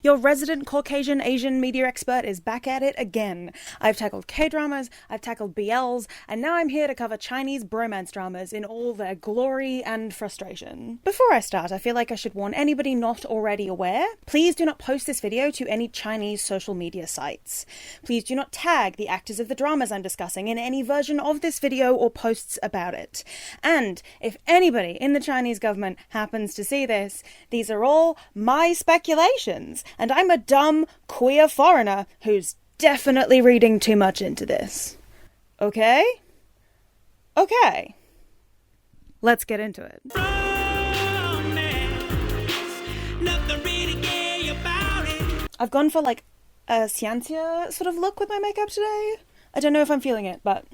Your resident Caucasian Asian media expert is back at it again. I've tackled K-dramas, I've tackled BLs, and now I'm here to cover Chinese bromance dramas in all their glory and frustration. Before I start, I feel like I should warn anybody not already aware, please do not post this video to any Chinese social media sites. Please do not tag the actors of the dramas I'm discussing in any version of this video or posts about it. And if anybody in the Chinese government happens to see this, these are all my speculations. And I'm a dumb, queer foreigner who's definitely reading too much into this. Okay? Okay. Let's get into it. I've gone for like a Ciencia sort of look with my makeup today. I don't know if I'm feeling it, but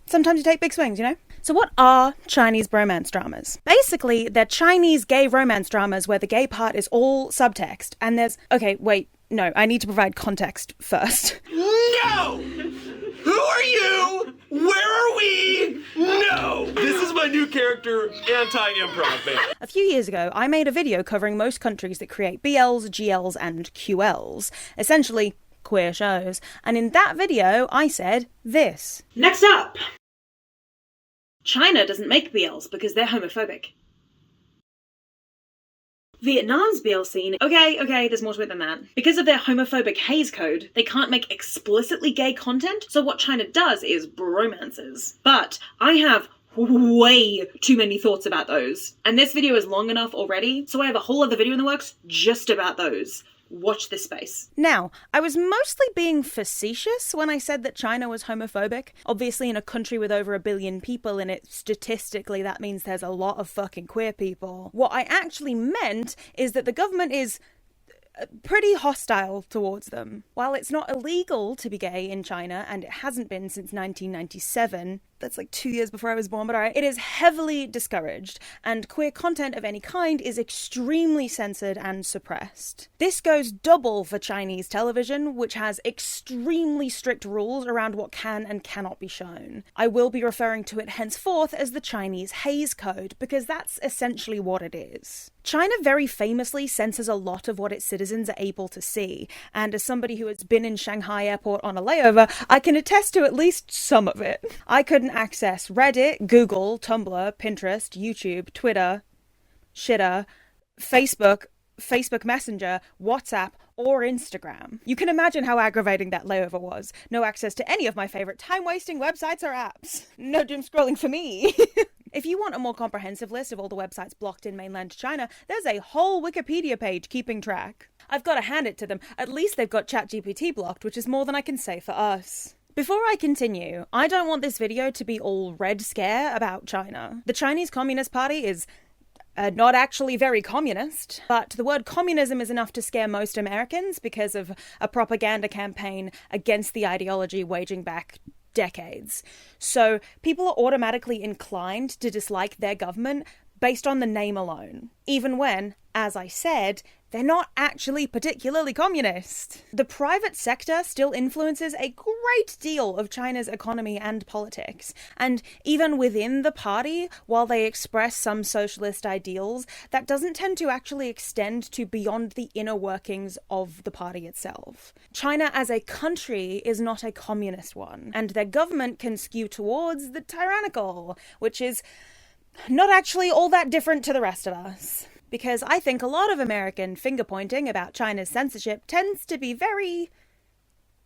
sometimes you take big swings, you know? So what are Chinese bromance dramas? Basically, they're Chinese gay romance dramas where the gay part is all subtext, and there's... Okay, wait, no, I need to provide context first. No! Who are you? Where are we? No! This is my new character, anti-improv, man. A few years ago, I made a video covering most countries that create BLs, GLs, and QLs. Essentially, queer shows. And in that video, I said this. Next up! China doesn't make BLs because they're homophobic. Vietnam's BL scene, okay, there's more to it than that. Because of their homophobic Hays Code, they can't make explicitly gay content, so what China does is bromances. But I have way too many thoughts about those. And this video is long enough already, so I have a whole other video in the works just about those. Watch this space. Now, I was mostly being facetious when I said that China was homophobic. Obviously, in a country with over 1 billion people in it, statistically, that means there's a lot of fucking queer people. What I actually meant is that the government is pretty hostile towards them. While it's not illegal to be gay in China, and it hasn't been since 1997, that's like 2 years before I was born, but alright, it is heavily discouraged, and queer content of any kind is extremely censored and suppressed. This goes double for Chinese television, which has extremely strict rules around what can and cannot be shown. I will be referring to it henceforth as the Chinese Hays Code, because that's essentially what it is. China very famously censors a lot of what its citizens are able to see, and as somebody who has been in Shanghai airport on a layover, I can attest to at least some of it. I couldn't access Reddit, Google, Tumblr, Pinterest, YouTube, Twitter, Shitter, Facebook Messenger, WhatsApp, or Instagram. You can imagine how aggravating that layover was. No access to any of my favourite time-wasting websites or apps. No doom scrolling for me. If you want a more comprehensive list of all the websites blocked in mainland China, there's a whole Wikipedia page keeping track. I've got to hand it to them. At least they've got ChatGPT blocked, which is more than I can say for us. Before I continue, I don't want this video to be all Red Scare about China. The Chinese Communist Party is not actually very communist, but the word communism is enough to scare most Americans because of a propaganda campaign against the ideology waging back decades. So people are automatically inclined to dislike their government based on the name alone, even when, as I said, they're not actually particularly communist. The private sector still influences a great deal of China's economy and politics, and even within the party, while they express some socialist ideals, that doesn't tend to actually extend to beyond the inner workings of the party itself. China as a country is not a communist one, and their government can skew towards the tyrannical, which is not actually all that different to the rest of us. Because I think a lot of American finger-pointing about China's censorship tends to be very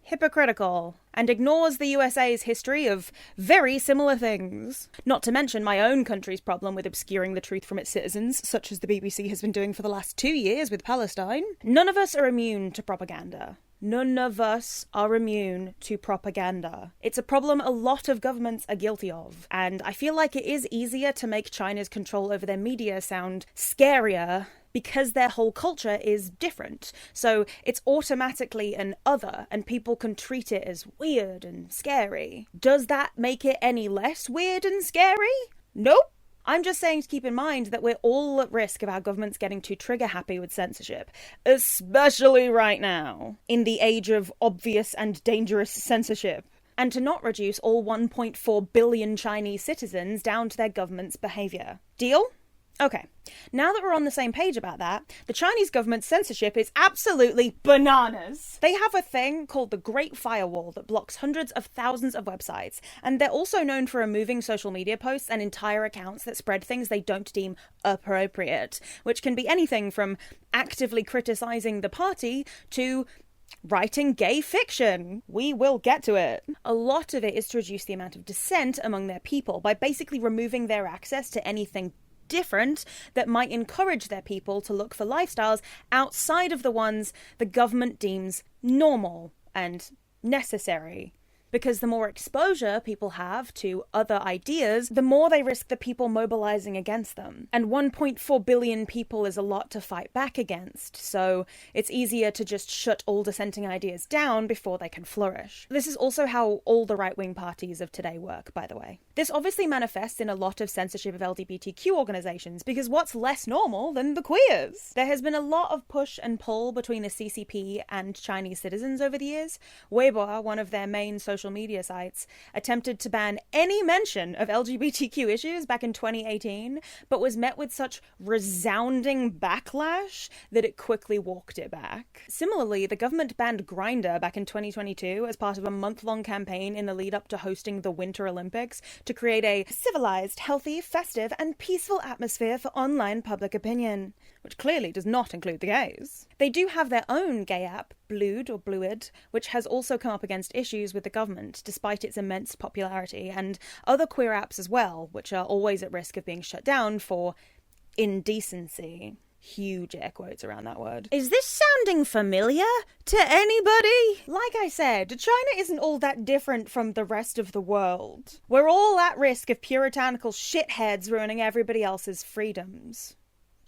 hypocritical and ignores the USA's history of very similar things. Not to mention my own country's problem with obscuring the truth from its citizens, such as the BBC has been doing for the last 2 years with Palestine. None of us are immune to propaganda. None of us are immune to propaganda. It's a problem a lot of governments are guilty of, and I feel like it is easier to make China's control over their media sound scarier because their whole culture is different. So it's automatically an other, and people can treat it as weird and scary. Does that make it any less weird and scary? Nope. I'm just saying to keep in mind that we're all at risk of our governments getting too trigger-happy with censorship, especially right now, in the age of obvious and dangerous censorship, and to not reduce all 1.4 billion Chinese citizens down to their government's behaviour. Deal? Okay, now that we're on the same page about that, the Chinese government's censorship is absolutely bananas. They have a thing called the Great Firewall that blocks hundreds of thousands of websites, and they're also known for removing social media posts and entire accounts that spread things they don't deem appropriate, which can be anything from actively criticizing the party to writing gay fiction. We will get to it. A lot of it is to reduce the amount of dissent among their people by basically removing their access to anything different that might encourage their people to look for lifestyles outside of the ones the government deems normal and necessary. Because the more exposure people have to other ideas, the more they risk the people mobilizing against them. And 1.4 billion people is a lot to fight back against, so it's easier to just shut all dissenting ideas down before they can flourish. This is also how all the right-wing parties of today work, by the way. This obviously manifests in a lot of censorship of LGBTQ organizations, because what's less normal than the queers? There has been a lot of push and pull between the CCP and Chinese citizens over the years. Weibo, one of their main social media sites, attempted to ban any mention of LGBTQ issues back in 2018, but was met with such resounding backlash that it quickly walked it back. Similarly, the government banned Grindr back in 2022 as part of a month-long campaign in the lead-up to hosting the Winter Olympics to create a civilized, healthy, festive, and peaceful atmosphere for online public opinion, which clearly does not include the gays. They do have their own gay app, Blued or Bluid, which has also come up against issues with the government, despite its immense popularity, and other queer apps as well, which are always at risk of being shut down for indecency. Huge air quotes around that word. Is this sounding familiar to anybody? Like I said, China isn't all that different from the rest of the world. We're all at risk of puritanical shitheads ruining everybody else's freedoms.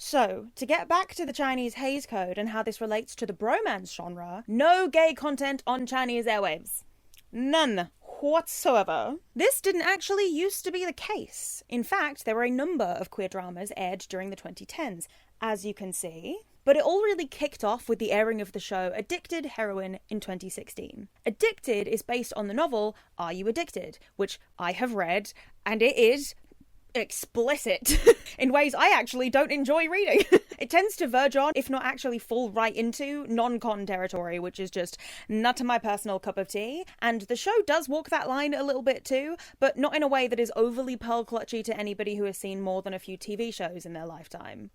So, to get back to the Chinese Hays Code and how this relates to the bromance genre, no gay content on Chinese airwaves. None whatsoever. This didn't actually used to be the case. In fact, there were a number of queer dramas aired during the 2010s, as you can see. But it all really kicked off with the airing of the show Addicted Heroine in 2016. Addicted is based on the novel Are You Addicted?, which I have read, and it is explicit in ways I actually don't enjoy reading. It tends to verge on, if not actually fall right into, non-con territory, which is just not my personal cup of tea. And the show does walk that line a little bit too, but not in a way that is overly pearl-clutchy to anybody who has seen more than a few TV shows in their lifetime.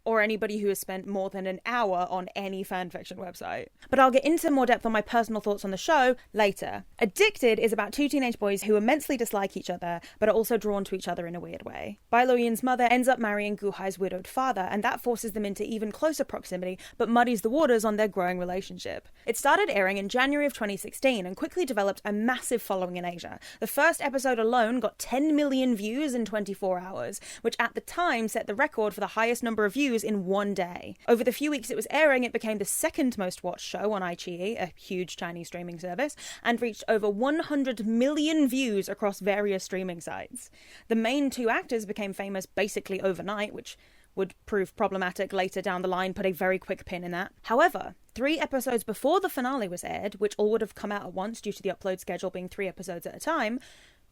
Or anybody who has spent more than an hour on any fanfiction website. But I'll get into more depth on my personal thoughts on the show later. Addicted is about two teenage boys who immensely dislike each other, but are also drawn to each other in a weird way. Bai Luoyin's mother ends up marrying Gu Hai's widowed father, and that forces them into even closer proximity, but muddies the waters on their growing relationship. It started airing in January of 2016, and quickly developed a massive following in Asia. The first episode alone got 10 million views in 24 hours, which at the time set the record for the highest number of views in one day. Over the few weeks it was airing, it became the second most watched show on iQIYI, a huge Chinese streaming service, and reached over 100 million views across various streaming sites. The main two actors became famous basically overnight, which would prove problematic later down the line, put a very quick pin in that. However, 3 episodes before the finale was aired, which all would have come out at once due to the upload schedule being 3 episodes at a time,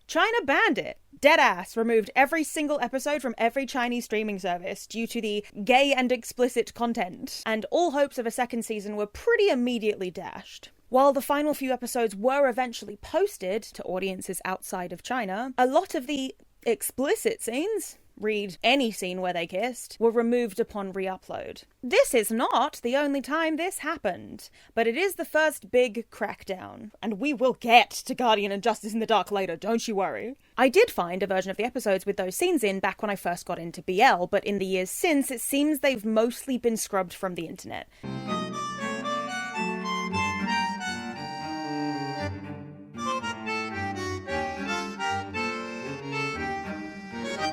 China banned it. Deadass removed every single episode from every Chinese streaming service due to the gay and explicit content, and all hopes of a second season were pretty immediately dashed. While the final few episodes were eventually posted to audiences outside of China, a lot of the explicit scenes, read any scene where they kissed, were removed upon re-upload. This is not the only time this happened, but it is the first big crackdown, and we will get to Guardian and Justice in the Dark later, don't you worry. I did find a version of the episodes with those scenes in back when I first got into BL, but in the years since, it seems they've mostly been scrubbed from the internet.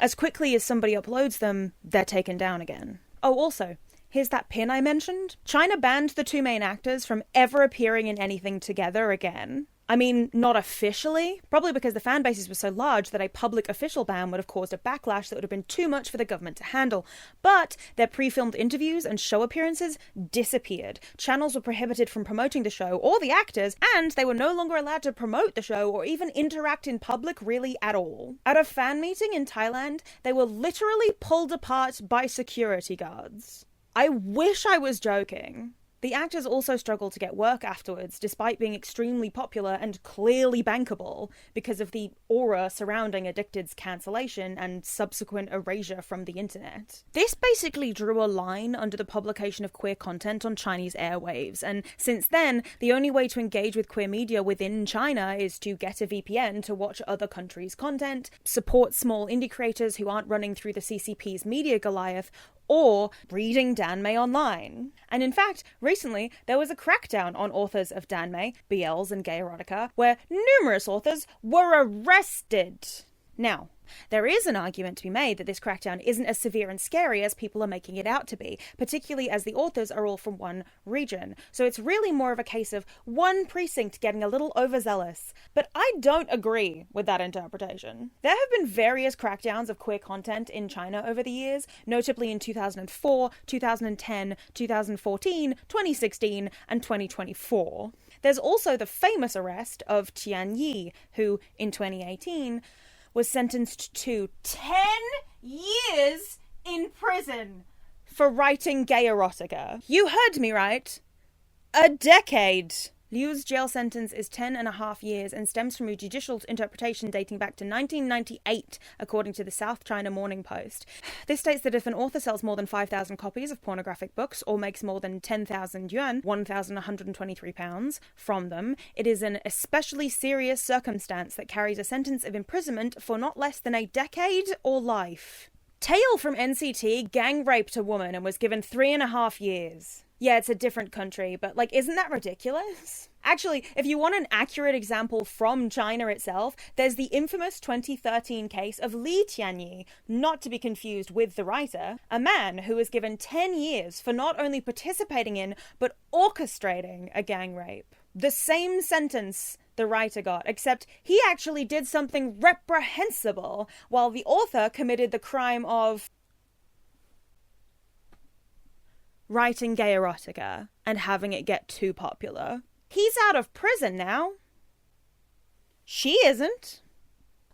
As quickly as somebody uploads them, they're taken down again. Oh, also, here's that pin I mentioned. China banned the 2 main actors from ever appearing in anything together again. I mean, not officially, probably because the fan bases were so large that a public official ban would have caused a backlash that would have been too much for the government to handle. But their pre-filmed interviews and show appearances disappeared. Channels were prohibited from promoting the show or the actors, and they were no longer allowed to promote the show or even interact in public really at all. At a fan meeting in Thailand, they were literally pulled apart by security guards. I wish I was joking. The actors also struggled to get work afterwards, despite being extremely popular and clearly bankable because of the aura surrounding Addicted's cancellation and subsequent erasure from the internet. This basically drew a line under the publication of queer content on Chinese airwaves, and since then, the only way to engage with queer media within China is to get a VPN to watch other countries' content, support small indie creators who aren't running through the CCP's Media Goliath, or reading Danmei online. And in fact, recently, there was a crackdown on authors of Danmei, BLs, and gay erotica, where numerous authors were arrested. Now, there is an argument to be made that this crackdown isn't as severe and scary as people are making it out to be, particularly as the authors are all from one region. So it's really more of a case of one precinct getting a little overzealous. But I don't agree with that interpretation. There have been various crackdowns of queer content in China over the years, notably in 2004, 2010, 2014, 2016, and 2024. There's also the famous arrest of Tian Yi, who, in 2018, was sentenced to 10 years in prison for writing gay erotica. You heard me right. A decade. Liu's jail sentence is 10.5 years and stems from a judicial interpretation dating back to 1998, according to the South China Morning Post. This states that if an author sells more than 5,000 copies of pornographic books or makes more than 10,000 yuan, £1,123, from them, it is an especially serious circumstance that carries a sentence of imprisonment for not less than a decade or life. Tail from NCT gang raped a woman and was given 3.5 years. Yeah, it's a different country, but, isn't that ridiculous? Actually, if you want an accurate example from China itself, there's the infamous 2013 case of Li Tianyi, not to be confused with the writer, a man who was given 10 years for not only participating in, but orchestrating a gang rape. The same sentence the writer got, except he actually did something reprehensible, while the author committed the crime of writing gay erotica and having it get too popular. He's out of prison now. She isn't.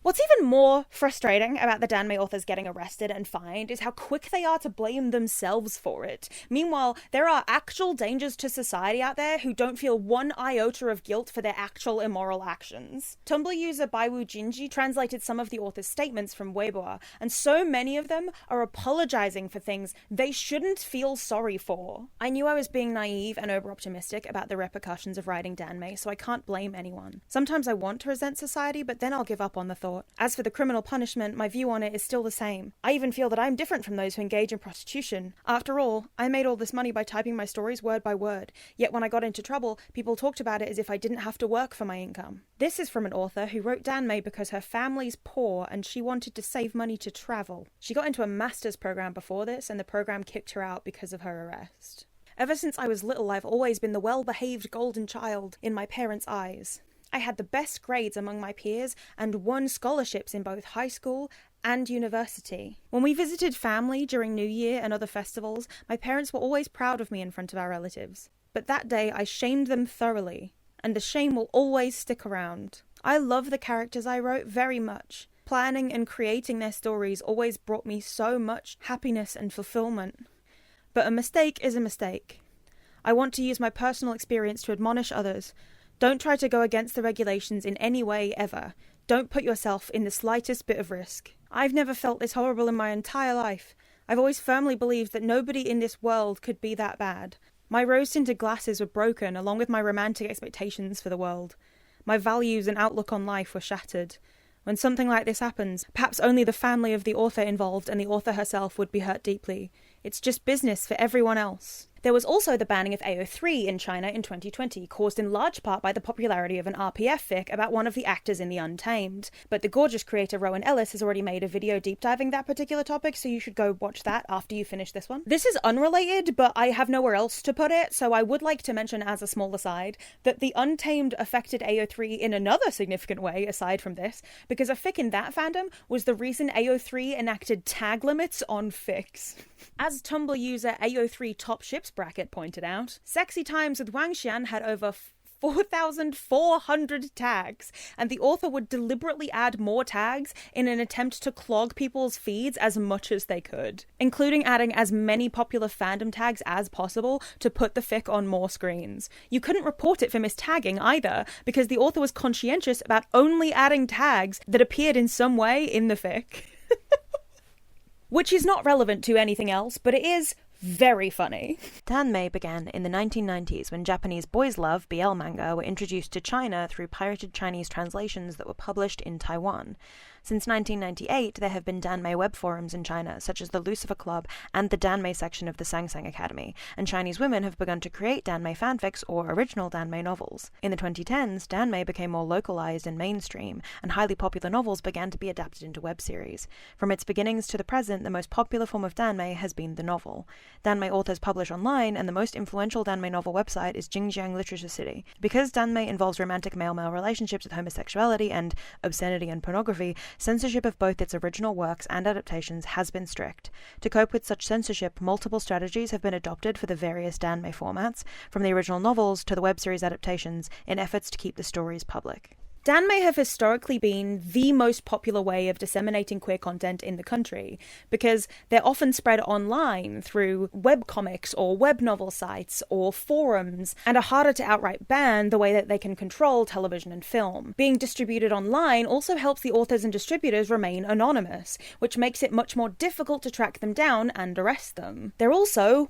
What's even more frustrating about the Danmei authors getting arrested and fined is how quick they are to blame themselves for it. Meanwhile, there are actual dangers to society out there who don't feel one iota of guilt for their actual immoral actions. Tumblr user Baiwu Jinji translated some of the authors' statements from Weibo, and so many of them are apologizing for things they shouldn't feel sorry for. I knew I was being naive and over-optimistic about the repercussions of writing Danmei, so I can't blame anyone. Sometimes I want to resent society, but then I'll give up on the thought. As for the criminal punishment, my view on it is still the same. I even feel that I'm different from those who engage in prostitution. After all, I made all this money by typing my stories word by word, yet when I got into trouble, people talked about it as if I didn't have to work for my income. This is from an author who wrote Danmei because her family's poor and she wanted to save money to travel. She got into a master's program before this, and the program kicked her out because of her arrest. Ever since I was little, I've always been the well-behaved golden child in my parents' eyes. I had the best grades among my peers and won scholarships in both high school and university. When we visited family during New Year and other festivals, my parents were always proud of me in front of our relatives. But that day I shamed them thoroughly, and the shame will always stick around. I love the characters I wrote very much. Planning and creating their stories always brought me so much happiness and fulfillment. But a mistake is a mistake. I want to use my personal experience to admonish others. Don't try to go against the regulations in any way, ever. Don't put yourself in the slightest bit of risk. I've never felt this horrible in my entire life. I've always firmly believed that nobody in this world could be that bad. My rose-tinted glasses were broken, along with my romantic expectations for the world. My values and outlook on life were shattered. When something like this happens, perhaps only the family of the author involved and the author herself would be hurt deeply. It's just business for everyone else. There was also the banning of AO3 in China in 2020, caused in large part by the popularity of an RPF fic about one of the actors in The Untamed. But the gorgeous creator Rowan Ellis has already made a video deep diving that particular topic, so you should go watch that after you finish this one. This is unrelated, but I have nowhere else to put it, so I would like to mention as a small aside that The Untamed affected AO3 in another significant way aside from this, because a fic in that fandom was the reason AO3 enacted tag limits on fics. As Tumblr user AO3 Top Ships Bracket pointed out, Sexy Times with Wang Xian had over 4,400 tags, and the author would deliberately add more tags in an attempt to clog people's feeds as much as they could, including adding as many popular fandom tags as possible to put the fic on more screens. You couldn't report it for mistagging either, because the author was conscientious about only adding tags that appeared in some way in the fic. Which is not relevant to anything else, but it is very funny. Danmei began in the 1990s when Japanese boys' love BL manga were introduced to China through pirated Chinese translations that were published in Taiwan. Since 1998, there have been Danmei web forums in China, such as the Lucifer Club and the Danmei section of the Sangsang Academy, and Chinese women have begun to create Danmei fanfics or original Danmei novels. In the 2010s, Danmei became more localized and mainstream, and highly popular novels began to be adapted into web series. From its beginnings to the present, the most popular form of Danmei has been the novel. Danmei authors publish online, and the most influential Danmei novel website is Jingjiang Literature City. Because Danmei involves romantic male-male relationships with homosexuality and obscenity and pornography, censorship of both its original works and adaptations has been strict. To cope with such censorship, multiple strategies have been adopted for the various Danmei formats, from the original novels to the web series adaptations, in efforts to keep the stories public. Danmei have historically been the most popular way of disseminating queer content in the country, because they're often spread online through webcomics or web novel sites or forums, and are harder to outright ban the way that they can control television and film. Being distributed online also helps the authors and distributors remain anonymous, which makes it much more difficult to track them down and arrest them. They're also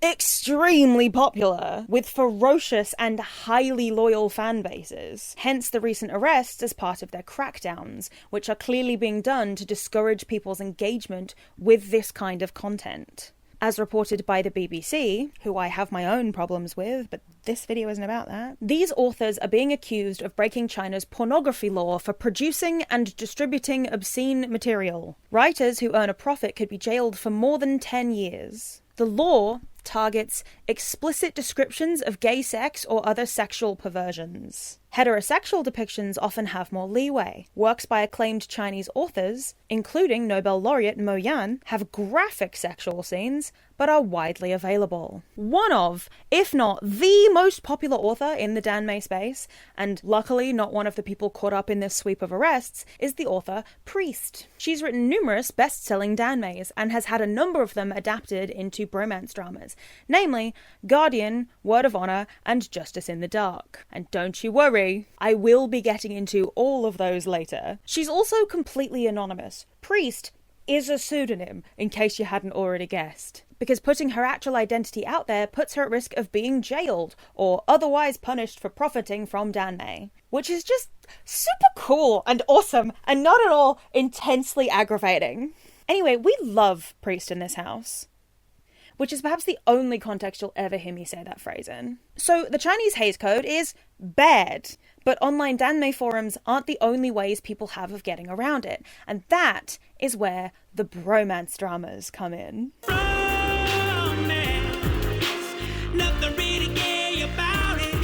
extremely popular, with ferocious and highly loyal fan bases. Hence the recent arrests as part of their crackdowns, which are clearly being done to discourage people's engagement with this kind of content. As reported by the BBC, who I have my own problems with, but this video isn't about that, these authors are being accused of breaking China's pornography law for producing and distributing obscene material. Writers who earn a profit could be jailed for more than 10 years. The law targets explicit descriptions of gay sex or other sexual perversions. Heterosexual depictions often have more leeway. Works by acclaimed Chinese authors, including Nobel laureate Mo Yan, have graphic sexual scenes, but are widely available. One of, if not the most popular author in the Danmei space, and luckily not one of the people caught up in this sweep of arrests, is the author Priest. She's written numerous best-selling Danmeis, and has had a number of them adapted into bromance dramas, namely Guardian, Word of Honor, and Justice in the Dark. And don't you worry, I will be getting into all of those later. She's also completely anonymous. Priest is a pseudonym, in case you hadn't already guessed, because putting her actual identity out there puts her at risk of being jailed or otherwise punished for profiting from Danmei, which is just super cool and awesome and not at all intensely aggravating. Anyway, we love Priest in this house, which is perhaps the only context you'll ever hear me say that phrase in. So the Chinese Hays Code is bad, but online Danmei forums aren't the only ways people have of getting around it, and that is where the bromance dramas come in. Bromance, nothing really gay about it.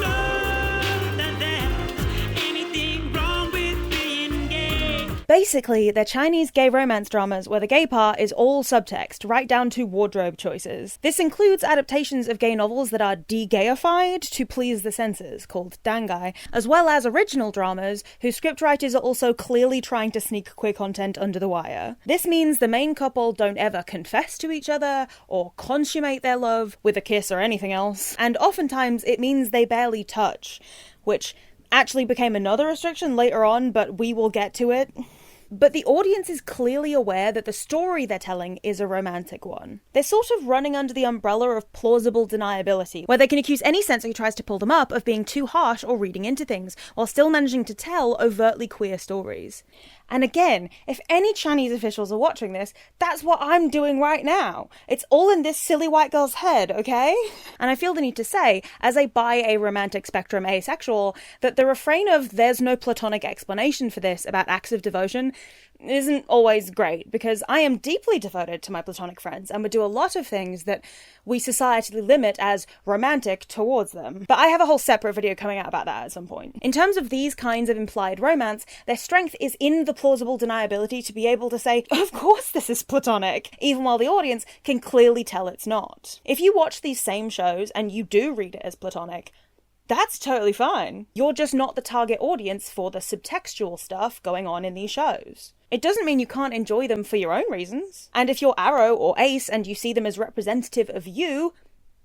Not that there's anything wrong with being gay. Basically, they're Chinese gay romance dramas where the gay part is all subtext, right down to wardrobe choices. This includes adaptations of gay novels that are de-gayified to please the censors, called dangai, as well as original dramas whose scriptwriters are also clearly trying to sneak queer content under the wire. This means the main couple don't ever confess to each other or consummate their love with a kiss or anything else, and oftentimes it means they barely touch, which actually became another restriction later on, but we will get to it. But the audience is clearly aware that the story they're telling is a romantic one. They're sort of running under the umbrella of plausible deniability, where they can accuse any censor who tries to pull them up of being too harsh or reading into things, while still managing to tell overtly queer stories. And again, if any Chinese officials are watching this, that's what I'm doing right now. It's all in this silly white girl's head, okay? And I feel the need to say, as a bi-aromantic spectrum asexual, that the refrain of "there's no platonic explanation for this" about acts of devotion isn't always great, because I am deeply devoted to my platonic friends and would do a lot of things that we societally limit as romantic towards them. But I have a whole separate video coming out about that at some point. In terms of these kinds of implied romance, their strength is in the plausible deniability to be able to say, of course this is platonic, even while the audience can clearly tell it's not. If you watch these same shows and you do read it as platonic, that's totally fine. You're just not the target audience for the subtextual stuff going on in these shows. It doesn't mean you can't enjoy them for your own reasons. And if you're Arrow or Ace and you see them as representative of you,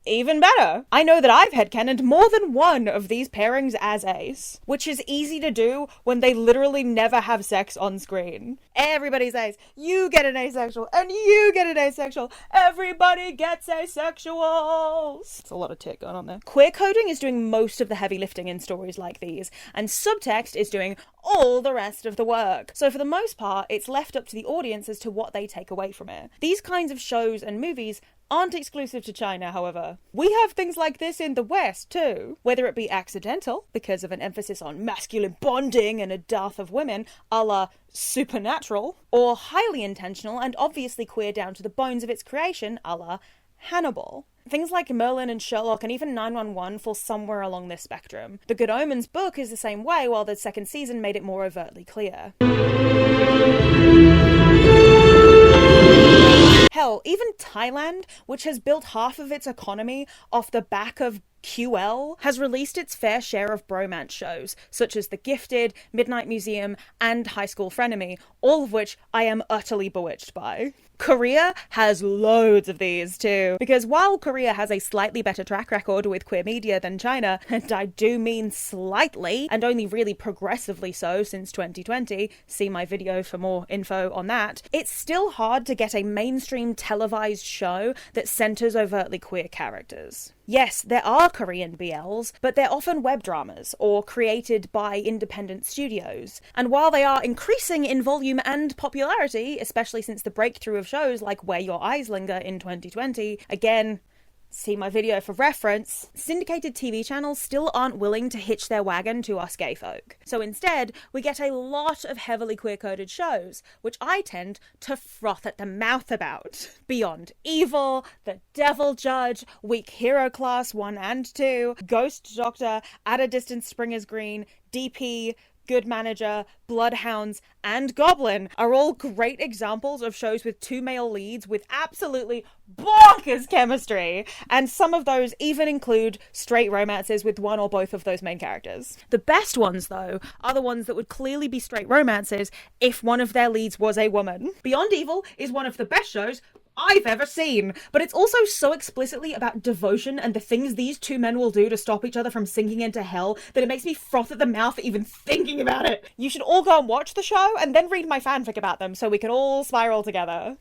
even better. I know that I've headcanoned more than one of these pairings as Ace, which is easy to do when they literally never have sex on screen. Everybody's Ace. You get an asexual, and you get an asexual. Everybody gets asexuals. It's a lot of tit going on there. Queer coding is doing most of the heavy lifting in stories like these, and subtext is doing all the rest of the work. So for the most part, it's left up to the audience as to what they take away from it. These kinds of shows and movies aren't exclusive to China, however. We have things like this in the West, too. Whether it be accidental, because of an emphasis on masculine bonding and a dearth of women, a la Supernatural, or highly intentional and obviously queer down to the bones of its creation, a la Hannibal. Things like Merlin and Sherlock and even 911 fall somewhere along this spectrum. The Good Omens book is the same way, while the second season made it more overtly clear. Hell, even Thailand, which has built half of its economy off the back of QL, has released its fair share of bromance shows, such as The Gifted, Midnight Museum, and High School Frenemy, all of which I am utterly bewitched by. Korea has loads of these too, because while Korea has a slightly better track record with queer media than China, and I do mean slightly, and only really progressively so since 2020, see my video for more info on that, it's still hard to get a mainstream televised show that centres overtly queer characters. Yes, there are Korean BLs, but they're often web dramas, or created by independent studios. And while they are increasing in volume and popularity, especially since the breakthrough of shows like Where Your Eyes Linger in 2020, again, see my video for reference, syndicated TV channels still aren't willing to hitch their wagon to us gay folk. So instead, we get a lot of heavily queer-coded shows, which I tend to froth at the mouth about. Beyond Evil, The Devil Judge, Weak Hero Class 1 and 2, Ghost Doctor, At a Distance Springer's Green, DP, Good Manager, Bloodhounds, and Goblin are all great examples of shows with two male leads with absolutely bonkers chemistry, and some of those even include straight romances with one or both of those main characters. The best ones, though, are the ones that would clearly be straight romances if one of their leads was a woman. Beyond Evil is one of the best shows I've ever seen, but it's also so explicitly about devotion and the things these two men will do to stop each other from sinking into hell that it makes me froth at the mouth even thinking about it. You should all go and watch the show and then read my fanfic about them so we can all spiral together.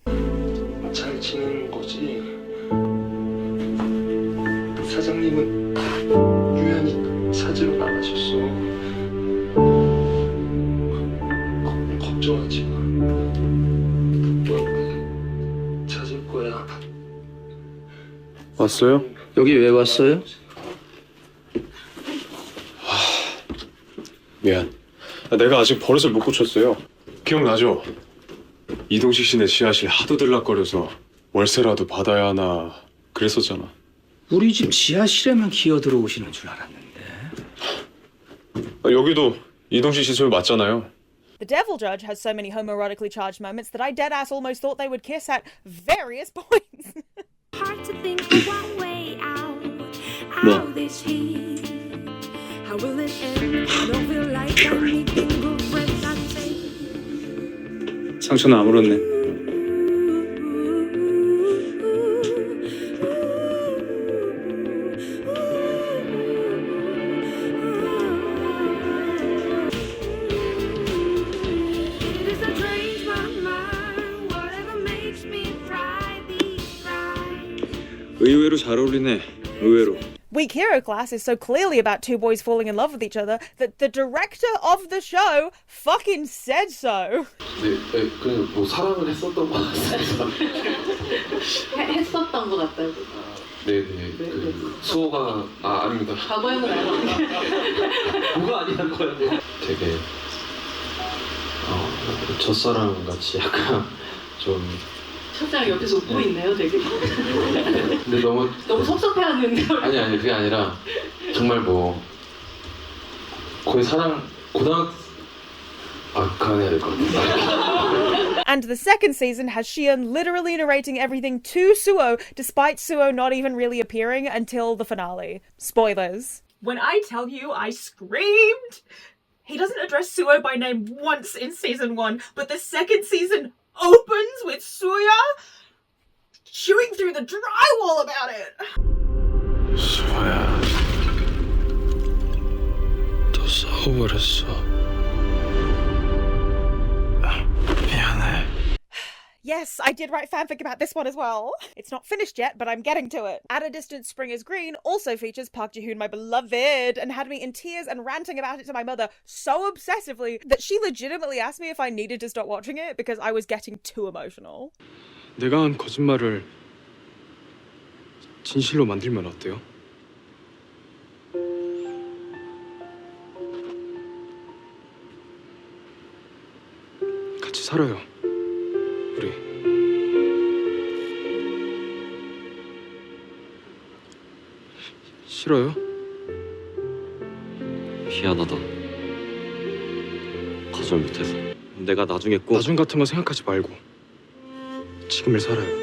잘 지내는 거지. 사장님은 유연히 찾으러 나가셨어. 걱정하지 마. 찾을 거야. 왔어요? 여기 왜 왔어요? 미안. 내가 아직 버릇을 못 고쳤어요. 기억나죠? 이동식 씨네 지하실 하도 들락거려서 월세라도 받아야 하나 그랬었잖아. 우리 집 지하실에만 기어 들어오시는 줄 알았는데. 여기도 이동식 씨 소유 맞잖아요. The Devil Judge has so many homoerotically charged moments that I deadass almost thought they would kiss at various points. Hard to think of one way out of this heat. How will it end? I don't feel like anything good breath I take. 상처는 아물었네. It is a dream. 의외로 잘 어울리네. 의외로. Weak Hero Class is so clearly about two boys falling in love with each other that the director of the show fucking said so. 네, 그냥 뭐 사랑을 했었던 것 같습니다. 했었던 것 같다고. 네네. 그 수호가 아닙니다. 과거형은 아니고. 뭐가 아니라고요? 되게 첫사랑 같이 약간 좀. 첫사랑 옆에서 웃고 있네요, 되게. 근데 너무 섭섭해하는데. 아니 그게 아니라 정말 뭐 거의 그만해야 될 것 같아. And the second season has Shion literally narrating everything to Suo, despite Suo not even really appearing until the finale. Spoilers. When I tell you I screamed, he doesn't address Suo by name once in season 1, but the second season opens with Suya chewing through the drywall about it. 수아야, 또 싸워버렸어. 미안해. Yes, I did write fanfic about this one as well. It's not finished yet, but I'm getting to it. At a Distance Spring is Green also features Park Ji-hoon, my beloved, and had me in tears and ranting about it to my mother so obsessively that she legitimately asked me if I needed to stop watching it because I was getting too emotional. 내가 한 거짓말을 진실로 만들면 어때요? 같이 살아요. 우리. 싫어요? 미안하다. 거절 못해서. 내가 나중에 꼭 나중 같은 거 생각하지 말고 지금을 살아요.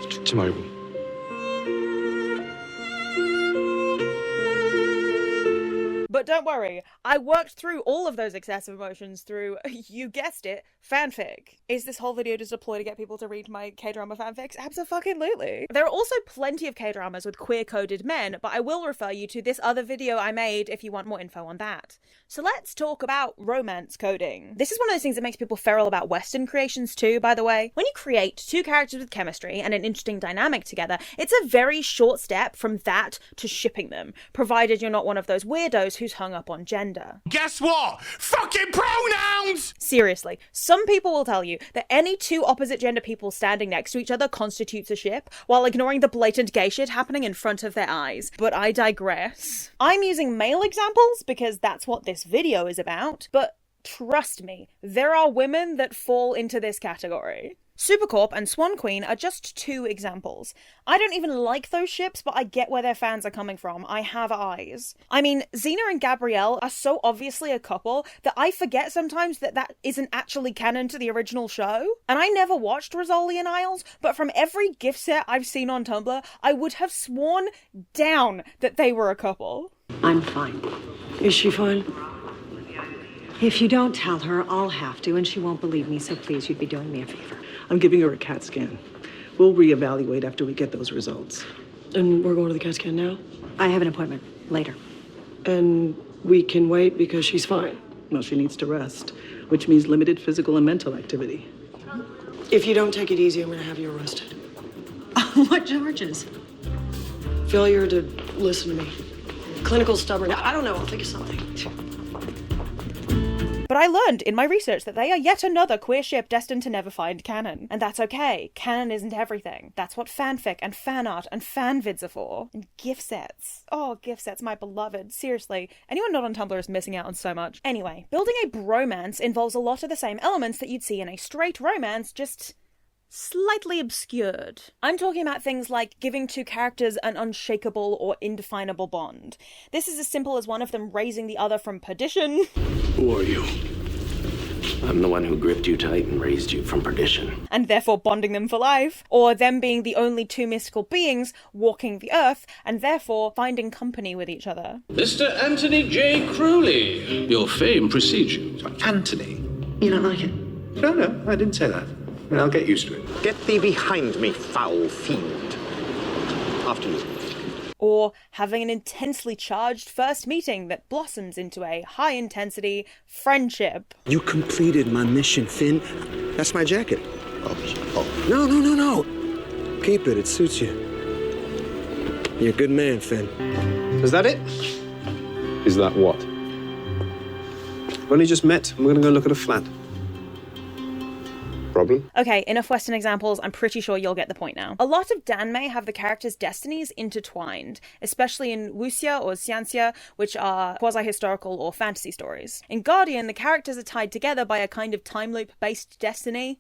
죽지 말고. But don't worry, I worked through all of those excessive emotions through, you guessed it, fanfic. Is this whole video just a ploy to get people to read my K-drama fanfics? Abso-fucking-lutely. There are also plenty of K-dramas with queer-coded men, but I will refer you to this other video I made if you want more info on that. So let's talk about romance coding. This is one of those things that makes people feral about Western creations too, by the way. When you create two characters with chemistry and an interesting dynamic together, it's a very short step from that to shipping them, provided you're not one of those weirdos who's hung up on gender. Guess what? Fucking pronouns! Seriously, some people will tell you that any two opposite gender people standing next to each other constitutes a ship, while ignoring the blatant gay shit happening in front of their eyes. But I digress. I'm using male examples because that's what this video is about, but trust me, there are women that fall into this category. Supercorp and Swan Queen are just two examples. I don't even like those ships, but I get where their fans are coming from. I have eyes. I mean, Xena and Gabrielle are so obviously a couple that I forget sometimes that that isn't actually canon to the original show. And I never watched Rizzoli and Isles, but from every gift set I've seen on Tumblr, I would have sworn down that they were a couple. I'm fine. Is she fine? If you don't tell her, I'll have to, and she won't believe me, so please, you'd be doing me a favor. I'm giving her a CAT scan. We'll reevaluate after we get those results. And we're going to the CAT scan now? I have an appointment later. And we can wait because she's fine. Well, she needs to rest, which means limited physical and mental activity. If you don't take it easy, I'm going to have you arrested. What charges? Failure to listen to me. Clinical stubbornness. I don't know. I'll think of something. But I learned in my research that they are yet another queer ship destined to never find canon. And that's okay. Canon isn't everything. That's what fanfic and fan art and fanvids are for. And gift sets. Oh, gift sets, my beloved. Seriously, anyone not on Tumblr is missing out on so much. Anyway, building a bromance involves a lot of the same elements that you'd see in a straight romance, just slightly obscured. I'm talking about things like giving two characters an unshakable or indefinable bond. This is as simple as one of them raising the other from perdition. Who are you? I'm the one who gripped you tight and raised you from perdition. And therefore bonding them for life. Or them being the only two mystical beings walking the earth and therefore finding company with each other. Mr. Anthony J. Crowley. Your fame precedes you. Anthony? You don't like it? No, I didn't say that. And I'll get used to it. Get thee behind me, foul fiend. After you. Or having an intensely charged first meeting that blossoms into a high-intensity friendship. You completed my mission, Finn. That's my jacket. Oh. No. keep it. It suits you. You're a good man, Finn. Is that it? Is that what? We've only just met. We're gonna go look at a flat. Problem? Okay, enough Western examples. I'm pretty sure you'll get the point now. A lot of danmei have the characters' destinies intertwined, especially in wuxia or xianxia, which are quasi-historical or fantasy stories. In Guardian, the characters are tied together by a kind of time loop-based destiny.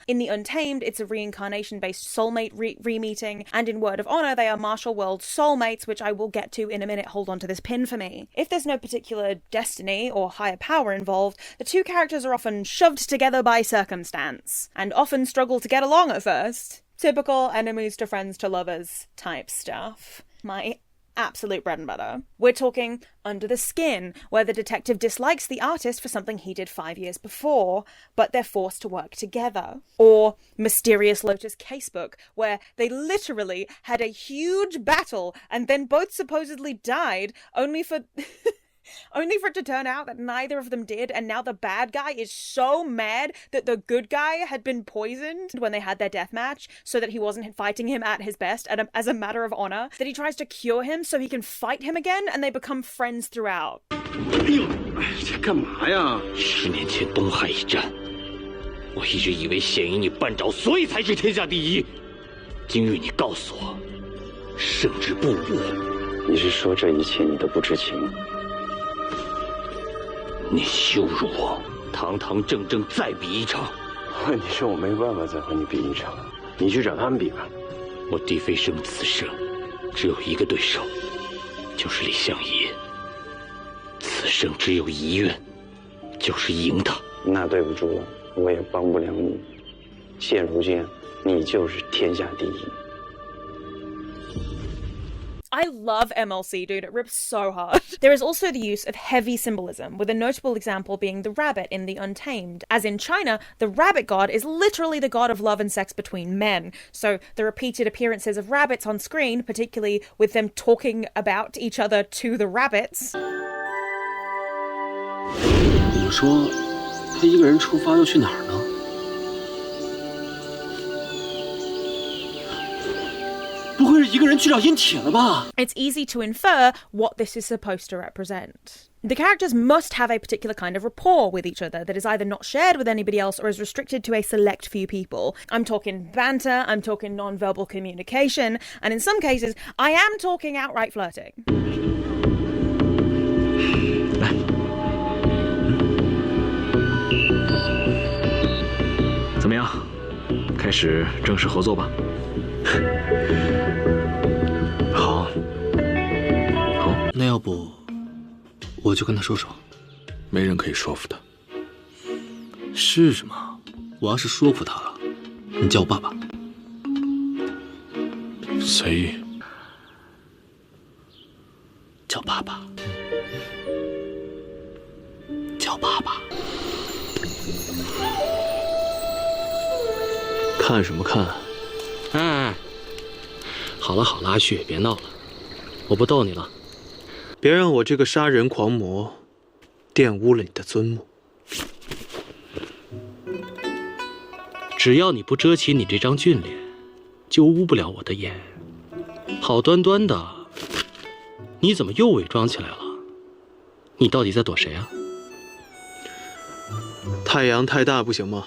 In The Untamed, it's a reincarnation-based soulmate re-meeting, and in Word of Honor, they are Martial World soulmates, which I will get to in a minute. Hold on to this pin for me. If there's no particular destiny or higher power involved, the two characters are often shoved together by circumstance, and often struggle to get along at first. Typical enemies to friends to lovers type stuff. My absolute bread and butter. We're talking Under the Skin, where the detective dislikes the artist for something he did 5 years before, but they're forced to work together. Or Mysterious Lotus Casebook, where they literally had a huge battle and then both supposedly died, only for it to turn out that neither of them did, and now the bad guy is so mad that the good guy had been poisoned when they had their death match, so that he wasn't fighting him at his best as a matter of honor, that he tries to cure him so he can fight him again, and they become friends throughout. 哎呦，这干嘛呀？10年前东海一战，我一直以为献于你半爪，所以才是天下第一。今日你告诉我，胜之不武。你是说这一切你都不知情？ 你羞辱我，堂堂正正再比一场。问题是我没办法再和你比一场，你去找他们比吧。我帝飞生此生只有一个对手，就是李相夷。此生只有一愿，就是赢他。那对不住了，我也帮不了你。现如今，你就是天下第一。 I love MLC, dude. It rips so hard. There is also the use of heavy symbolism, with a notable example being the rabbit in The Untamed. As in China, the rabbit god is literally the god of love and sex between men. So the repeated appearances of rabbits on screen, particularly with them talking about each other to the rabbits. 你说他一个人出发要去哪儿呢？ It's easy to infer what this is supposed to represent. The characters must have a particular kind of rapport with each other that is either not shared with anybody else or is restricted to a select few people. I'm talking banter, I'm talking non-verbal communication, and in some cases, I am talking outright flirting. 怎么样？开始正式合作吧。好，那要不我就跟他说说。没人可以说服他。是吗？我要是说服他了，你叫我爸爸。谁？叫爸爸。叫爸爸。看什么看？哎，好了好了，阿旭，别闹了，我不逗你了。别让我这个杀人狂魔玷污了你的尊母。只要你不遮起你这张俊脸，就污不了我的眼。好端端的，你怎么又伪装起来了？你到底在躲谁啊？太阳太大不行吗？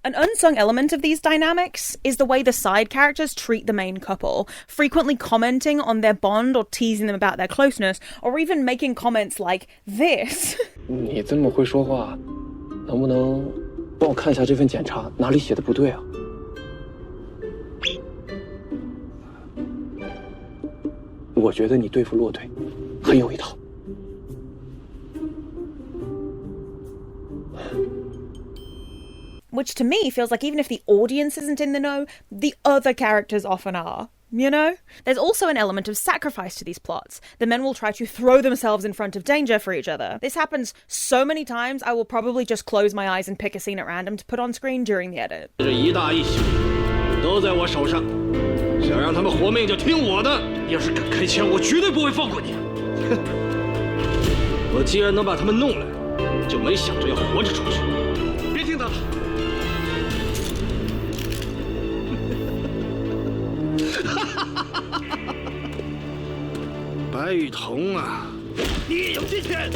An unsung element of these dynamics is the way the side characters treat the main couple, frequently commenting on their bond or teasing them about their closeness, or even making comments like this. 你这么会说话，能不能帮我看一下这份检查哪里写的不对啊？我觉得你对付骆腿很有一套。 Which to me feels like even if the audience isn't in the know, the other characters often are. You know? There's also an element of sacrifice to these plots. The men will try to throw themselves in front of danger for each other. This happens so many times, I will probably just close my eyes and pick a scene at random to put on screen during the edit. 这一大一小都在我手上，想让他们活命就听我的。要是敢开枪，我绝对不会放过你。我既然能把他们弄来，就没想着要活着出去。别听他的。白雨桐啊，你也有今天。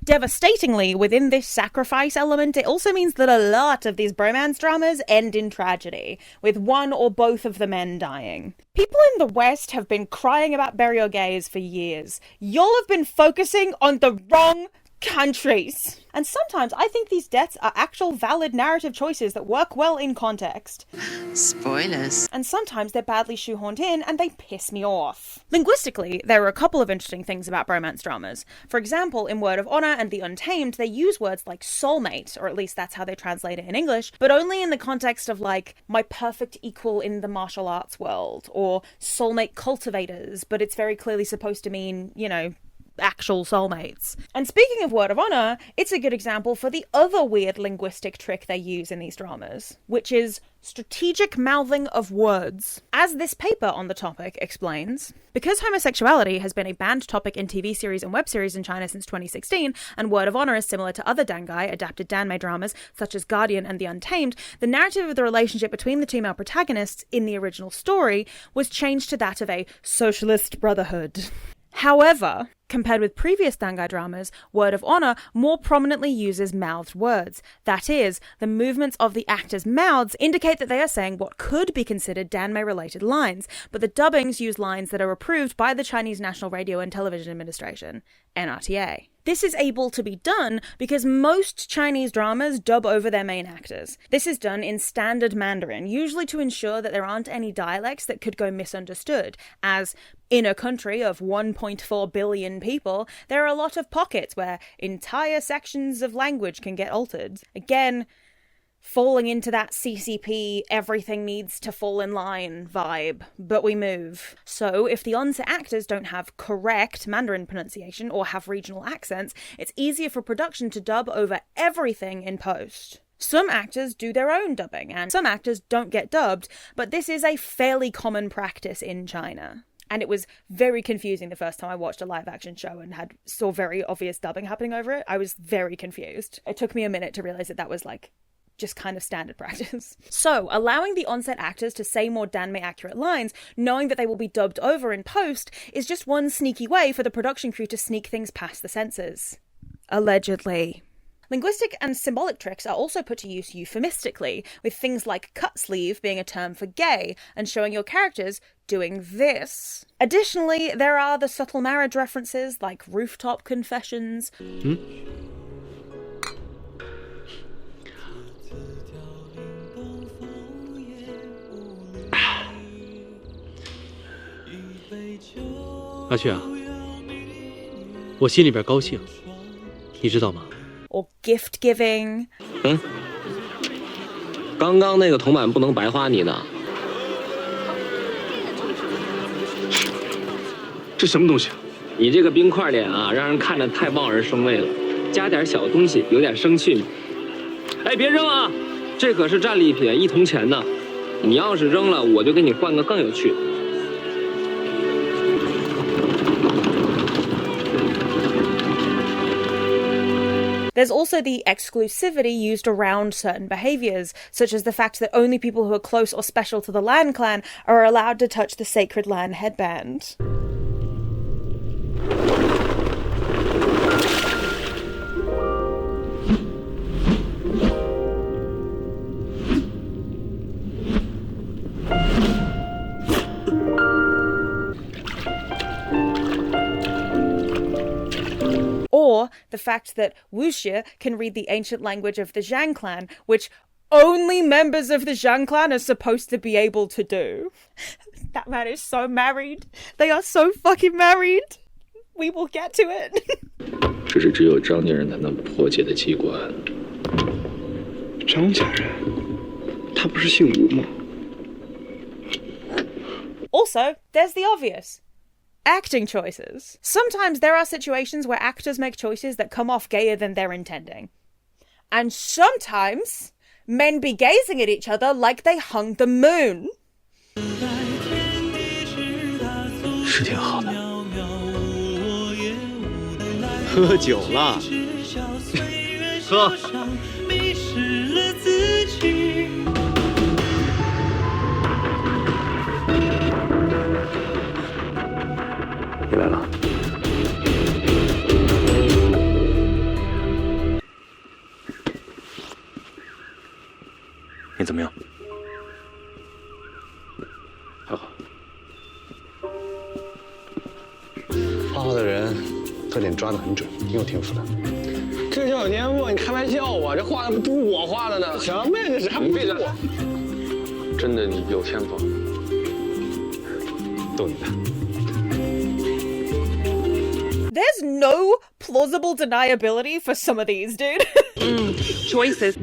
Devastatingly, within this sacrifice element, it also means that a lot of these bromance dramas end in tragedy, with one or both of the men dying. People in the West have been crying about burial gays for years. Y'all have been focusing on the wrong countries. And sometimes I think these deaths are actual valid narrative choices that work well in context. Spoilers. And sometimes they're badly shoehorned in and they piss me off. Linguistically, there are a couple of interesting things about bromance dramas. For example, in Word of Honor and The Untamed, they use words like soulmate, or at least that's how they translate it in English, but only in the context of like, my perfect equal in the martial arts world, or soulmate cultivators, but it's very clearly supposed to mean, you know, actual soulmates. And speaking of Word of Honor, it's a good example for the other weird linguistic trick they use in these dramas, which is strategic mouthing of words. As this paper on the topic explains, because homosexuality has been a banned topic in TV series and web series in China since 2016, and Word of Honor is similar to other dangai adapted danmei dramas such as Guardian and The Untamed, the narrative of the relationship between the two male protagonists in the original story was changed to that of a socialist brotherhood. However, compared with previous dangai dramas, Word of Honor more prominently uses mouthed words. That is, the movements of the actors' mouths indicate that they are saying what could be considered danmei-related lines, but the dubbings use lines that are approved by the Chinese National Radio and Television Administration, NRTA. This is able to be done because most Chinese dramas dub over their main actors. This is done in standard Mandarin, usually to ensure that there aren't any dialects that could go misunderstood, as in a country of 1.4 billion people, there are a lot of pockets where entire sections of language can get altered. Again, falling into that CCP, everything needs to fall in line vibe, but we move. So if the on-set actors don't have correct Mandarin pronunciation or have regional accents, it's easier for production to dub over everything in post. Some actors do their own dubbing, and some actors don't get dubbed, but this is a fairly common practice in China. And it was very confusing the first time I watched a live-action show and saw very obvious dubbing happening over it. I was very confused. It took me a minute to realize that was like just kind of standard practice. So, allowing the on-set actors to say more danmei-accurate lines, knowing that they will be dubbed over in post, is just one sneaky way for the production crew to sneak things past the censors. Allegedly. Linguistic and symbolic tricks are also put to use euphemistically, with things like cut sleeve being a term for gay, and showing your characters doing this. Additionally, there are the subtle marriage references, like rooftop confessions. 阿雀啊，我心里边高兴，你知道吗？ Or gift giving. 刚刚那个铜板不能白花你呢。这什么东西啊？你这个冰块脸啊，让人看着太望而生畏了。加点小东西，有点生趣嘛。哎，别扔啊！这可是战利品，1铜钱呢。你要是扔了，我就给你换个更有趣的。 There's also the exclusivity used around certain behaviours, such as the fact that only people who are close or special to the Lan clan are allowed to touch the sacred Lan headband. Or the fact that Wuxia can read the ancient language of the Zhang clan, which only members of the Zhang clan are supposed to be able to do. That man is so married. They are so fucking married. We will get to it. 这是只有张家人才能破解的机关。张家人，他不是姓吴吗？ Also, there's the obvious. Acting choices. Sometimes there are situations where actors make choices that come off gayer than they're intending. And sometimes men be gazing at each other like they hung the moon. 是挺好的。喝酒了。喝。你来了。你怎么样？还好。画画的人特点抓得很准，挺有天赋的。这叫有天赋？你开玩笑啊？这画的不是我画的呢？什么呀？这是还不是我？真的你有天赋。逗你的。There's no plausible deniability for some of these, dude. Choices.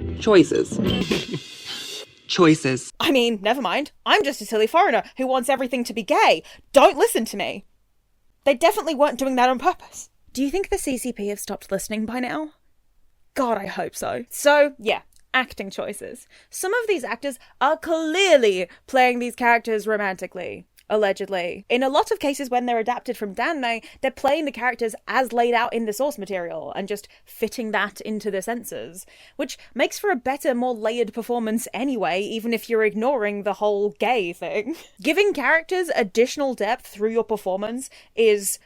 Choices. I mean, never mind. I'm just a silly foreigner who wants everything to be gay. Don't listen to me. They definitely weren't doing that on purpose. Do you think the CCP have stopped listening by now? God, I hope so. So, yeah, acting choices. Some of these actors are clearly playing these characters romantically. Allegedly. In a lot of cases when they're adapted from Danmei, they're playing the characters as laid out in the source material and just fitting that into the censors, which makes for a better, more layered performance anyway, even if you're ignoring the whole gay thing. Giving characters additional depth through your performance is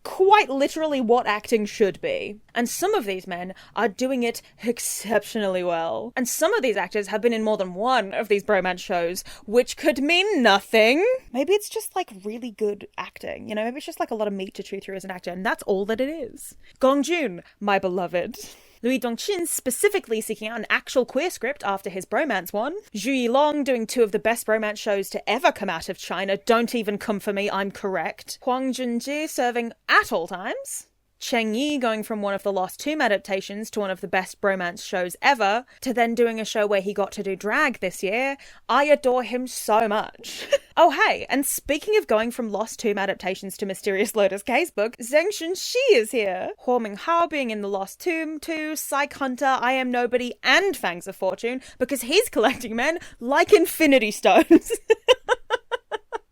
quite literally what acting should be. And some of these men are doing it exceptionally well. And some of these actors have been in more than one of these bromance shows, which could mean nothing. Maybe it's just like really good acting, you know, maybe it's just like a lot of meat to chew through as an actor, and that's all that it is. Gong Joon, my beloved. Louis Dongqin specifically seeking out an actual queer script after his bromance one. Zhu Yilong doing two of the best bromance shows to ever come out of China. Don't even come for me, I'm correct. Huang Junji serving at all times. Cheng Yi going from one of the Lost Tomb adaptations to one of the best bromance shows ever, to then doing a show where he got to do drag this year. I adore him so much. Oh hey, and speaking of going from Lost Tomb adaptations to Mysterious Lotus Casebook, Zheng Shunxi is here. Huo Minghao being in the Lost Tomb too, Psych Hunter, I Am Nobody, and Fangs of Fortune, because he's collecting men like Infinity Stones.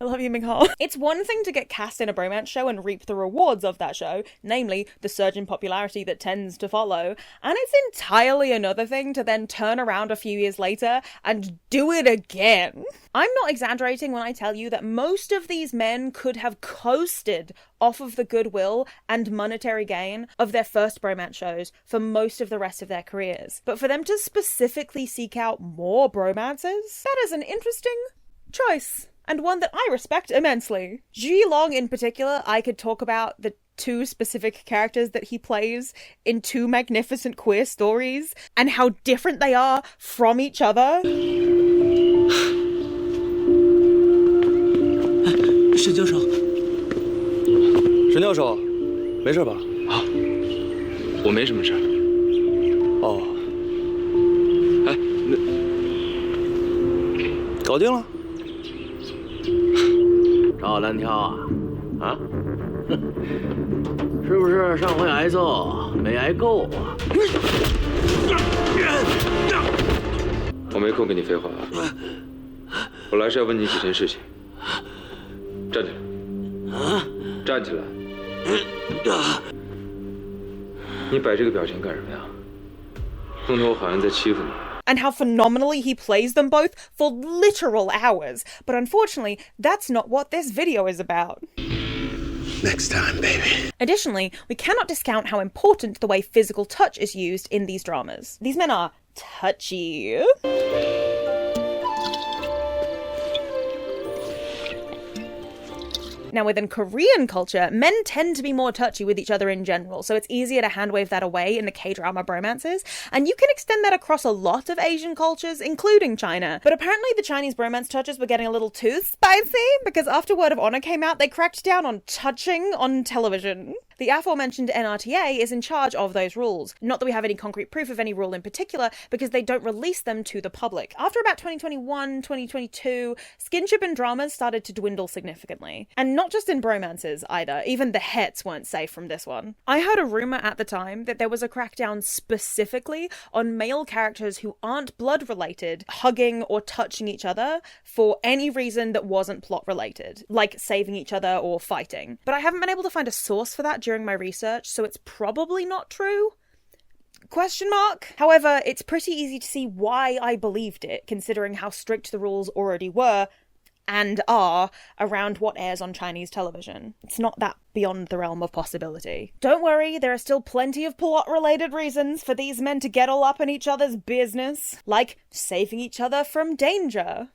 I love you, Minghao. It's one thing to get cast in a bromance show and reap the rewards of that show, namely the surge in popularity that tends to follow, and it's entirely another thing to then turn around a few years later and do it again. I'm not exaggerating when I tell you that most of these men could have coasted off of the goodwill and monetary gain of their first bromance shows for most of the rest of their careers. But for them to specifically seek out more bromances, that is an interesting choice. And one that I respect immensely. Zhu Yilong in particular, I could talk about the two specific characters that he plays in two magnificent queer stories, and how different they are from each other. 沈教授，沈教授，没事吧？啊，我没什么事。哦，哎，那搞定了。 赵蓝挑啊，啊，是不是上回挨揍没挨够啊？我没空跟你废话啊！我来是要问你几件事情。站起来！啊！站起来！你摆这个表情干什么呀？弄得我好像在欺负你。 And how phenomenally he plays them both for literal hours. But unfortunately, that's not what this video is about. Next time, baby. Additionally, we cannot discount how important the way physical touch is used in these dramas. These men are touchy. Now, within Korean culture, men tend to be more touchy with each other in general, so it's easier to handwave that away in the K-drama bromances, and you can extend that across a lot of Asian cultures, including China. But apparently the Chinese bromance touches were getting a little too spicy, because after Word of Honor came out, they cracked down on touching on television. The aforementioned NRTA is in charge of those rules. Not that we have any concrete proof of any rule in particular, because they don't release them to the public. After about 2021, 2022, skinship in dramas started to dwindle significantly. And not just in bromances either, even the hets weren't safe from this one. I heard a rumour at the time that there was a crackdown specifically on male characters who aren't blood related hugging or touching each other for any reason that wasn't plot related, like saving each other or fighting. But I haven't been able to find a source for that during my research, so it's probably not true. Question mark? However, it's pretty easy to see why I believed it, considering how strict the rules already were and are around what airs on Chinese television. It's not that beyond the realm of possibility. Don't worry, there are still plenty of plot-related reasons for these men to get all up in each other's business, like saving each other from danger.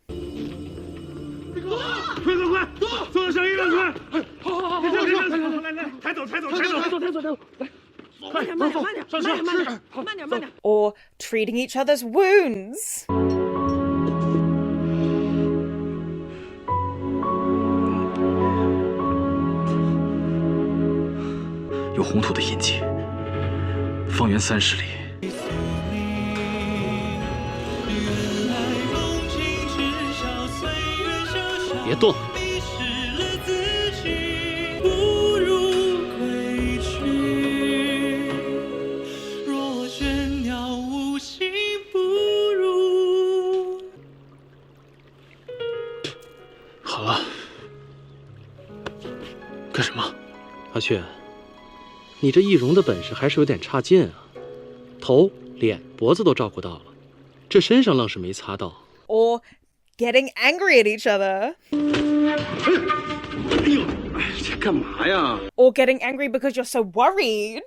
Or treating each other's wounds. 有红土的印记，方圆30里。别动！好了，干什么？阿雀。 你这易容的本事还是有点差劲啊，头、脸、脖子都照顾到了，这身上愣是没擦到。Or getting angry at each other. 哎呦，这干嘛呀 ？Or getting angry because you're so worried.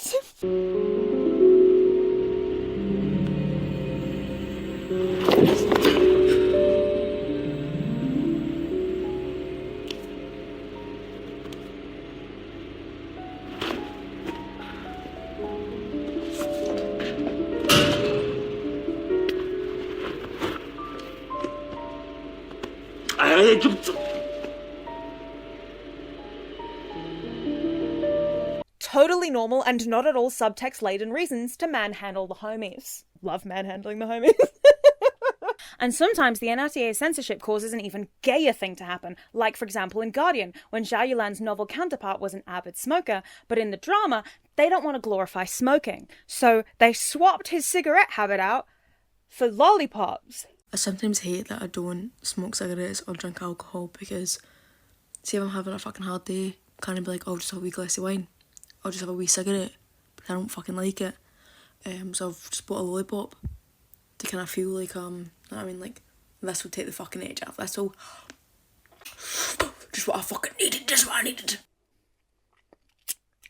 哎，这怎？ Totally normal and not at all subtext-laden reasons to manhandle the homies. Love manhandling the homies. And sometimes the NRTA censorship causes an even gayer thing to happen, like for example in Guardian, when Zhao Yulan's novel counterpart was an avid smoker, but in the drama, they don't want to glorify smoking. So they swapped his cigarette habit out for lollipops. I sometimes hate that I don't smoke cigarettes or drink alcohol because, see if I'm having a fucking hard day, can't I be like, oh, I'll just have a wee glass of wine. I'll just have a wee cigarette. But I don't fucking like it. So I've just bought a lollipop to kind of feel like, you know what I mean, like, this will take the fucking edge off. That's all. Just what I fucking needed, just what I needed.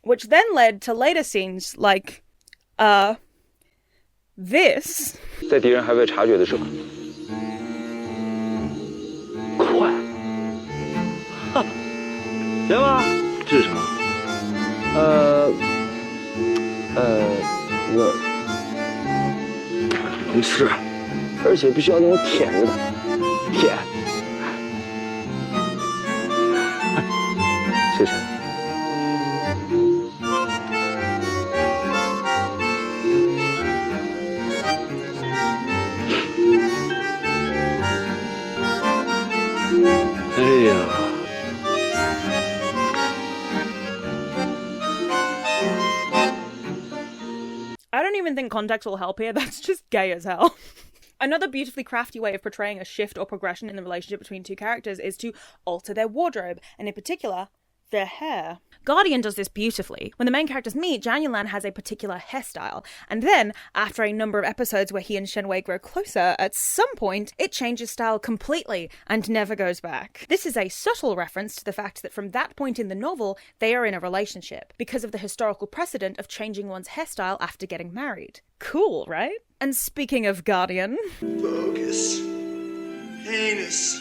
Which then led to later scenes like, this. 在敌人还未察觉的时候。 快！哈，行吗？这是什么？能吃，而且必须要那种舔着的，舔。谢谢。哎呀！ I don't even think context will help here, that's just gay as hell. Another beautifully crafty way of portraying a shift or progression in the relationship between two characters is to alter their wardrobe, and in particular, their hair. Guardian does this beautifully. When the main characters meet, Zhang Yulan has a particular hairstyle, and then, after a number of episodes where he and Shen Wei grow closer, at some point, it changes style completely and never goes back. This is a subtle reference to the fact that from that point in the novel, they are in a relationship, because of the historical precedent of changing one's hairstyle after getting married. Cool, right? And speaking of Guardian... Bogus. Heinous.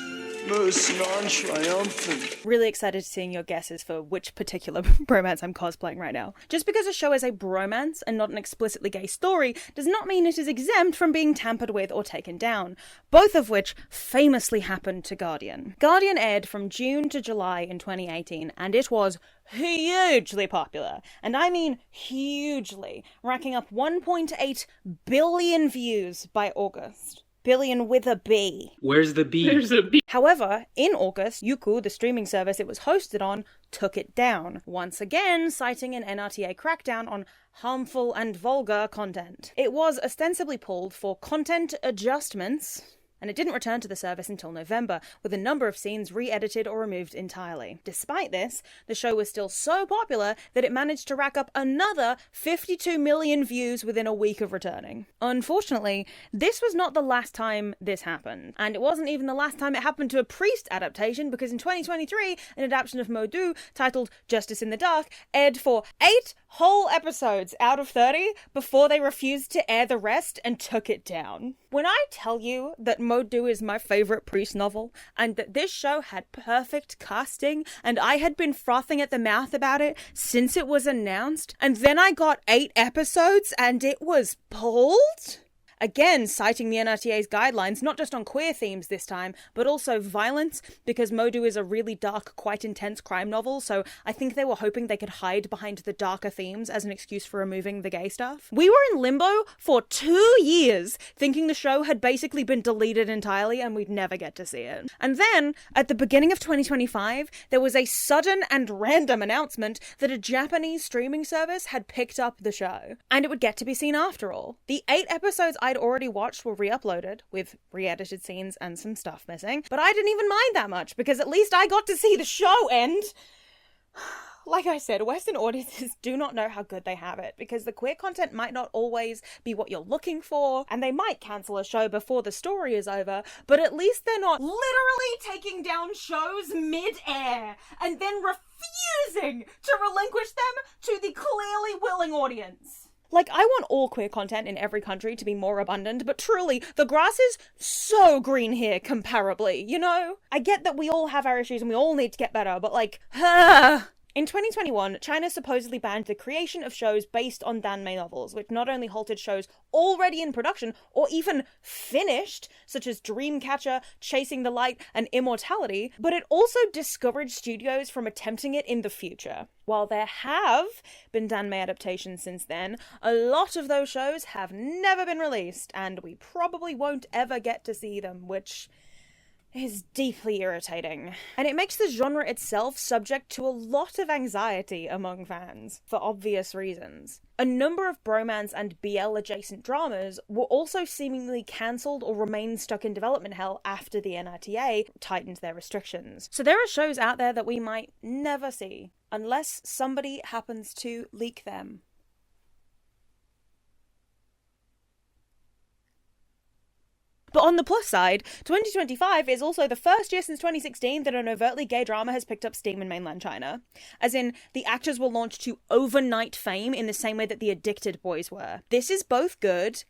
Most non-triumphant. Really excited to seeing your guesses for which particular bromance I'm cosplaying right now. Just because a show is a bromance and not an explicitly gay story does not mean it is exempt from being tampered with or taken down, both of which famously happened to Guardian. Guardian aired from June to July in 2018, and it was hugely popular, and I mean hugely, racking up 1.8 billion views by August. Billion with a B. Where's the B? There's a B. However, in August, Youku, the streaming service it was hosted on, took it down, once again citing an NRTA crackdown on harmful and vulgar content. It was ostensibly pulled for content adjustments, and it didn't return to the service until November, with a number of scenes re-edited or removed entirely. Despite this, the show was still so popular that it managed to rack up another 52 million views within a week of returning. Unfortunately, this was not the last time this happened, and it wasn't even the last time it happened to a Priest adaptation, because in 2023, an adaptation of Modu titled Justice in the Dark aired for 8 whole episodes out of 30 before they refused to air the rest and took it down. When I tell you that Modu is my favourite Priest novel, and that this show had perfect casting, and I had been frothing at the mouth about it since it was announced, and then I got 8 episodes and it was pulled? Again, citing the NRTA's guidelines, not just on queer themes this time, but also violence, because Modu is a really dark, quite intense crime novel, so I think they were hoping they could hide behind the darker themes as an excuse for removing the gay stuff. We were in limbo for 2 years, thinking the show had basically been deleted entirely and we'd never get to see it. And then, at the beginning of 2025, there was a sudden and random announcement that a Japanese streaming service had picked up the show, and it would get to be seen after all. The 8 episodes I'd already watched were re-uploaded, with re-edited scenes and some stuff missing, but I didn't even mind that much, because at least I got to see the show end. Like I said, Western audiences do not know how good they have it, because the queer content might not always be what you're looking for, and they might cancel a show before the story is over, but at least they're not literally taking down shows mid-air, and then refusing to relinquish them to the clearly willing audience. Like, I want all queer content in every country to be more abundant, but truly, the grass is so green here, comparably, you know? I get that we all have our issues and we all need to get better, but like, In 2021, China supposedly banned the creation of shows based on danmei novels, which not only halted shows already in production, or even finished, such as Dreamcatcher, Chasing the Light, and Immortality, but it also discouraged studios from attempting it in the future. While there have been danmei adaptations since then, a lot of those shows have never been released, and we probably won't ever get to see them, which is deeply irritating. And it makes the genre itself subject to a lot of anxiety among fans, for obvious reasons. A number of bromance and BL-adjacent dramas were also seemingly cancelled or remained stuck in development hell after the NRTA tightened their restrictions. So there are shows out there that we might never see, unless somebody happens to leak them. But on the plus side, 2025 is also the first year since 2016 that an overtly gay drama has picked up steam in mainland China. As in, the actors were launched to overnight fame in the same way that the Addicted boys were. This is both good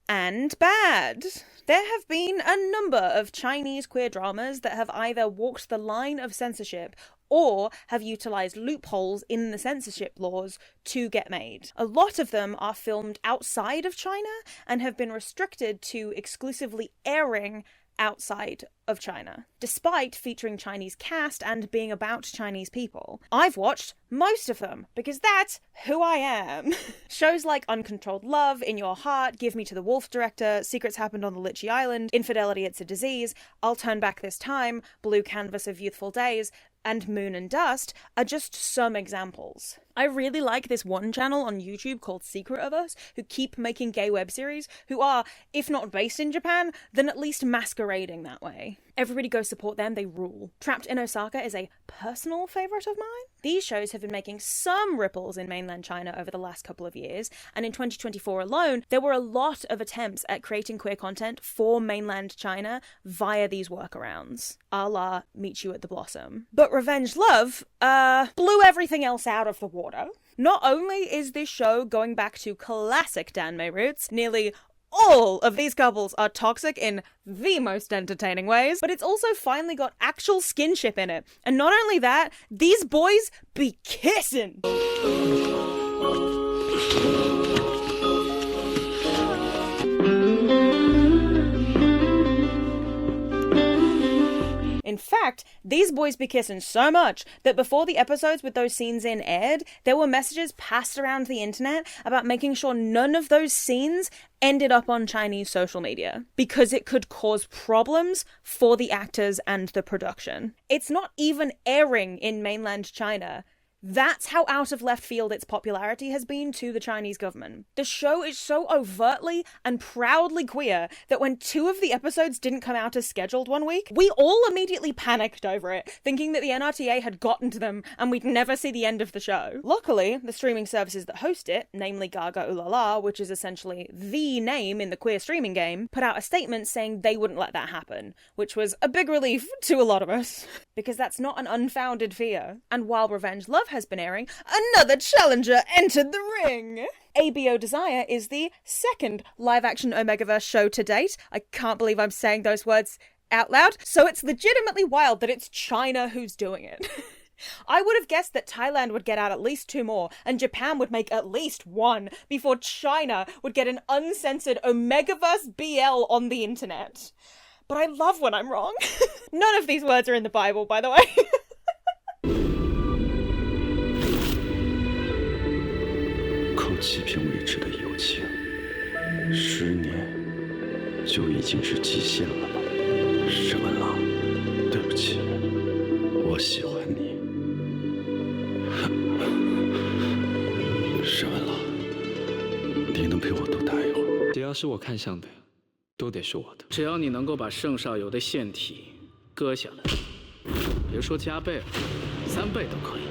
and bad. There have been a number of Chinese queer dramas that have either walked the line of censorship or have utilised loopholes in the censorship laws to get made. A lot of them are filmed outside of China and have been restricted to exclusively airing outside of China, despite featuring Chinese cast and being about Chinese people. I've watched most of them, because that's who I am. Shows like Uncontrolled Love, In Your Heart, Give Me to the Wolf Director, Secrets Happened on the Litchi Island, Infidelity It's a Disease, I'll Turn Back This Time, Blue Canvas of Youthful Days, and Moon and Dust are just some examples. I really like this one channel on YouTube called Secret of Us, who keep making gay web series, who are, if not based in Japan, then at least masquerading that way. Everybody go support them, they rule. Trapped in Osaka is a personal favourite of mine. These shows have been making some ripples in mainland China over the last couple of years, and in 2024 alone, there were a lot of attempts at creating queer content for mainland China via these workarounds, a la Meet You at the Blossom. But Revenge Love, blew everything else out of the water. Not only is this show going back to classic danmei roots, nearly all of these couples are toxic in the most entertaining ways, but it's also finally got actual skinship in it. And not only that, these boys be kissing! In fact, these boys be kissing so much that before the episodes with those scenes in aired, there were messages passed around the internet about making sure none of those scenes ended up on Chinese social media, because it could cause problems for the actors and the production. It's not even airing in mainland China. That's how out of left field its popularity has been to the Chinese government. The show is so overtly and proudly queer that when 2 of the episodes didn't come out as scheduled one week, we all immediately panicked over it, thinking that the NRTA had gotten to them and we'd never see the end of the show. Luckily, the streaming services that host it, namely Gaga Ooh La La, which is essentially the name in the queer streaming game, put out a statement saying they wouldn't let that happen, which was a big relief to a lot of us. Because that's not an unfounded fear. And while Revenge Love has been airing, another challenger entered the ring! ABO Desire is the second live-action Omegaverse show to date. I can't believe I'm saying those words out loud, so it's legitimately wild that it's China who's doing it. I would have guessed that Thailand would get out at least 2 more, and Japan would make at least 1, before China would get an uncensored Omegaverse BL on the internet. But I love when I'm wrong. None of these words are in the Bible, by the way. 靠欺骗维持的友情，10年就已经是极限了吧？沈文郎，对不起，我喜欢你。沈文郎，你能陪我多待一会儿？只要是我看上的，都得是我的。只要你能够把盛少游的腺体割下来，别说加倍了，3倍都可以。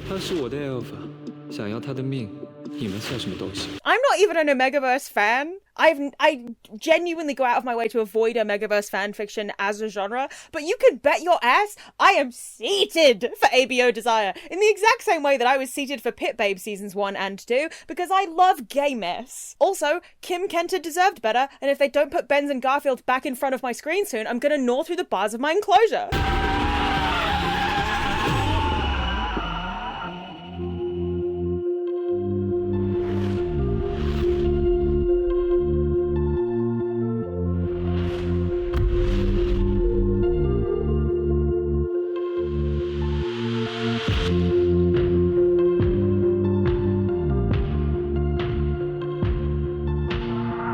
他是我的 Alpha， 想要他的命，你们算什么东西？ I'm not even an Omegaverse fan. I genuinely go out of my way to avoid Omegaverse fanfiction as a genre, but you could bet your ass I am seated for ABO Desire in the exact same way that I was seated for Pit Babe seasons 1 and 2, because I love gay mess. Also, Kim Kenta deserved better, and if they don't put Benz and Garfield back in front of my screen soon, I'm gonna gnaw through the bars of my enclosure.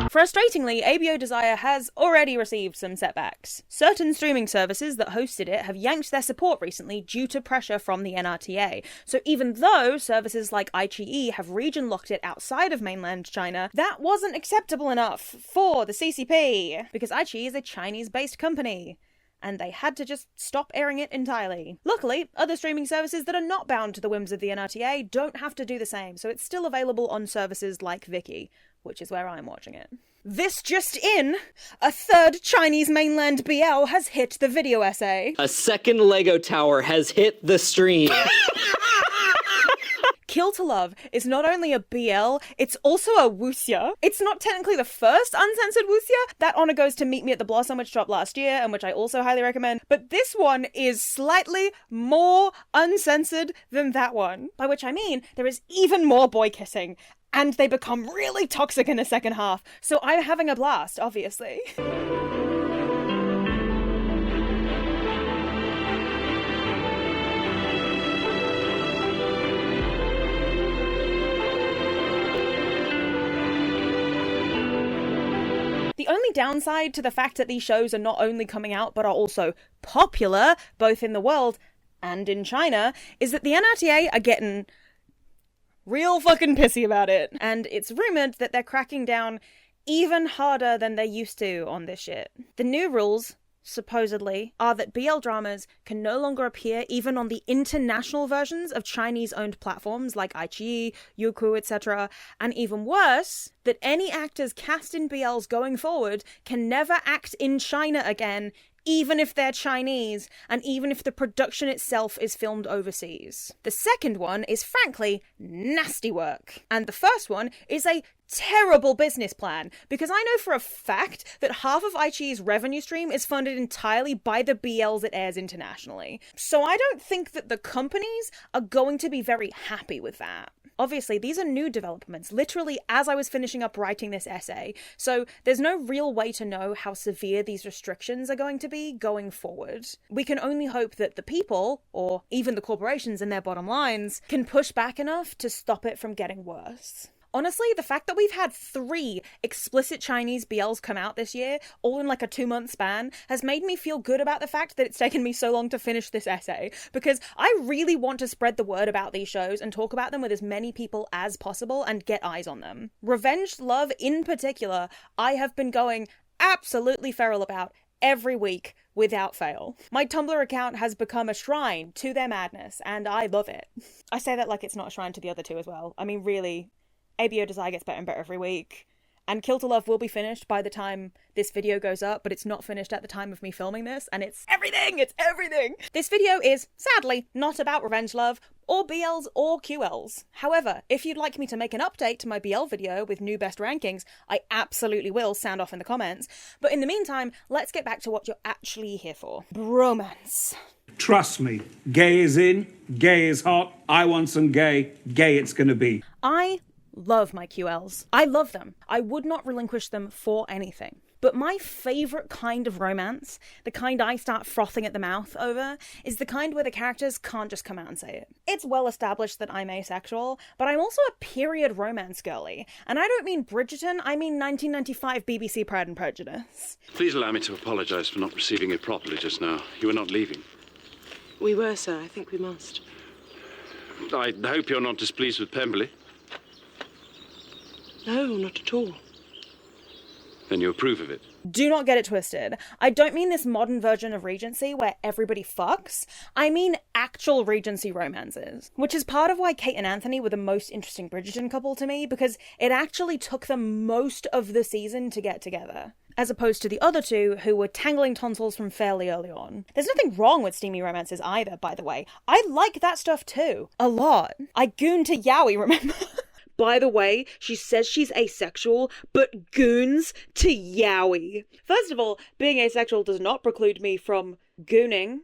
Frustratingly, ABO Desire has already received some setbacks. Certain streaming services that hosted it have yanked their support recently due to pressure from the NRTA. So even though services like iQIYI have region-locked it outside of mainland China, that wasn't acceptable enough for the CCP, because iQIYI is a Chinese-based company, and they had to just stop airing it entirely. Luckily, other streaming services that are not bound to the whims of the NRTA don't have to do the same, so it's still available on services like Viki, which is where I'm watching it. This just in, a 3rd Chinese mainland BL has hit the video essay. A 2nd Lego tower has hit the stream. Kill to Love is not only a BL, it's also a wuxia. It's not technically the first uncensored wuxia. That honor goes to Meet Me at the Blossom, which dropped last year, and which I also highly recommend. But this one is slightly more uncensored than that one. By which I mean, there is even more boy kissing, and they become really toxic in the second half. So I'm having a blast, obviously. The only downside to the fact that these shows are not only coming out but are also popular, both in the world and in China, is that the NRTA are getting real fucking pissy about it. And it's rumoured that they're cracking down even harder than they used to on this shit. The new rules, supposedly, are that BL dramas can no longer appear even on the international versions of Chinese-owned platforms like iQIYI, Youku, etc. And even worse, that any actors cast in BLs going forward can never act in China again, even if they're Chinese, and even if the production itself is filmed overseas. The second one is frankly nasty work. And the first one is a terrible business plan, because I know for a fact that half of iQIYI's revenue stream is funded entirely by the BLs it airs internationally. So I don't think that the companies are going to be very happy with that. Obviously, these are new developments, literally as I was finishing up writing this essay, so there's no real way to know how severe these restrictions are going to be going forward. We can only hope that the people, or even the corporations and their bottom lines, can push back enough to stop it from getting worse. Honestly, the fact that we've had 3 explicit Chinese BLs come out this year, all in like a 2-month span, has made me feel good about the fact that it's taken me so long to finish this essay, because I really want to spread the word about these shows and talk about them with as many people as possible and get eyes on them. Revenge Love in particular, I have been going absolutely feral about every week without fail. My Tumblr account has become a shrine to their madness, and I love it. I say that like it's not a shrine to the other 2 as well. I mean, really, ABO Desire gets better and better every week. And Kill to Love will be finished by the time this video goes up, but it's not finished at the time of me filming this, and it's everything! It's everything! This video is, sadly, not about Revenge Love, or BLs, or QLs. However, if you'd like me to make an update to my BL video with new best rankings, I absolutely will, sound off in the comments. But in the meantime, let's get back to what you're actually here for. Bromance. Trust me, gay is in, gay is hot, I want some gay, gay it's gonna be. I love my QLs. I love them. I would not relinquish them for anything. But my favourite kind of romance, the kind I start frothing at the mouth over, is the kind where the characters can't just come out and say it. It's well established that I'm asexual, but I'm also a period romance girly. And I don't mean Bridgerton, I mean 1995 BBC Pride and Prejudice. Please allow me to apologise for not receiving it properly just now. You were not leaving. We were, sir. I think we must. I hope you're not displeased with Pemberley. No, not at all. Then you approve of it? Do not get it twisted. I don't mean this modern version of Regency where everybody fucks. I mean actual Regency romances. Which is part of why Kate and Anthony were the most interesting Bridgerton couple to me, because it actually took them most of the season to get together, as opposed to the other 2 who were tangling tonsils from fairly early on. There's nothing wrong with steamy romances either, by the way. I like that stuff too. A lot. I goon to yaoi, remember? By the way, she says she's asexual, but goons to yaoi. First of all, being asexual does not preclude me from gooning.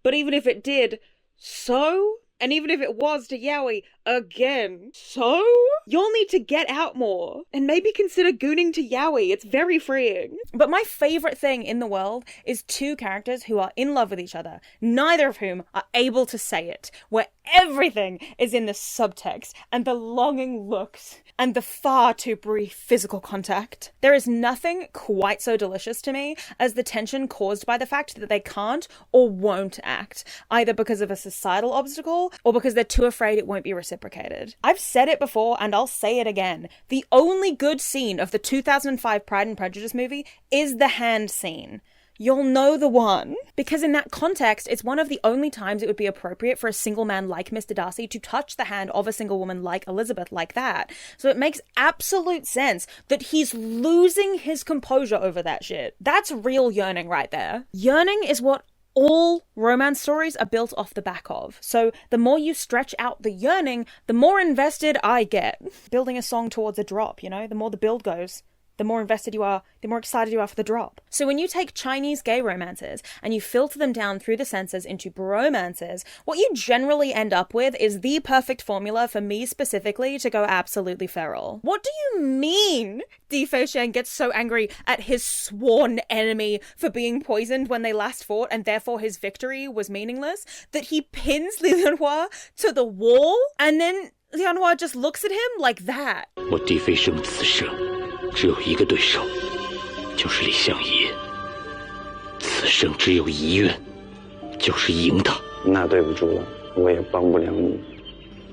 But even if it did, so? And even if it was to yaoi, again, so? You'll need to get out more and maybe consider gooning to yaoi. It's very freeing. But my favourite thing in the world is 2 characters who are in love with each other, neither of whom are able to say it, where everything is in the subtext and the longing looks and the far too brief physical contact. There is nothing quite so delicious to me as the tension caused by the fact that they can't or won't act, either because of a societal obstacle or because they're too afraid it won't be reciprocated. I've said it before and I'll say it again. The only good scene of the 2005 Pride and Prejudice movie is the hand scene. You'll know the one. Because in that context, it's one of the only times it would be appropriate for a single man like Mr. Darcy to touch the hand of a single woman like Elizabeth like that. So it makes absolute sense that he's losing his composure over that shit. That's real yearning right there. Yearning is what all romance stories are built off the back of. So the more you stretch out the yearning, the more invested I get. Building a song towards a drop, you know? The more the build goes, the more invested you are, the more excited you are for the drop. So when you take Chinese gay romances and you filter them down through the censors into bromances, what you generally end up with is the perfect formula for me specifically to go absolutely feral. What do you mean Di Feishan gets so angry at his sworn enemy for being poisoned when they last fought and therefore his victory was meaningless, that he pins Li Lianhua to the wall and then Lianhua just looks at him like that? 我狄飞升此生只有一个对手，就是李相夷。此生只有一愿，就是赢他。那对不住了，我也帮不了你。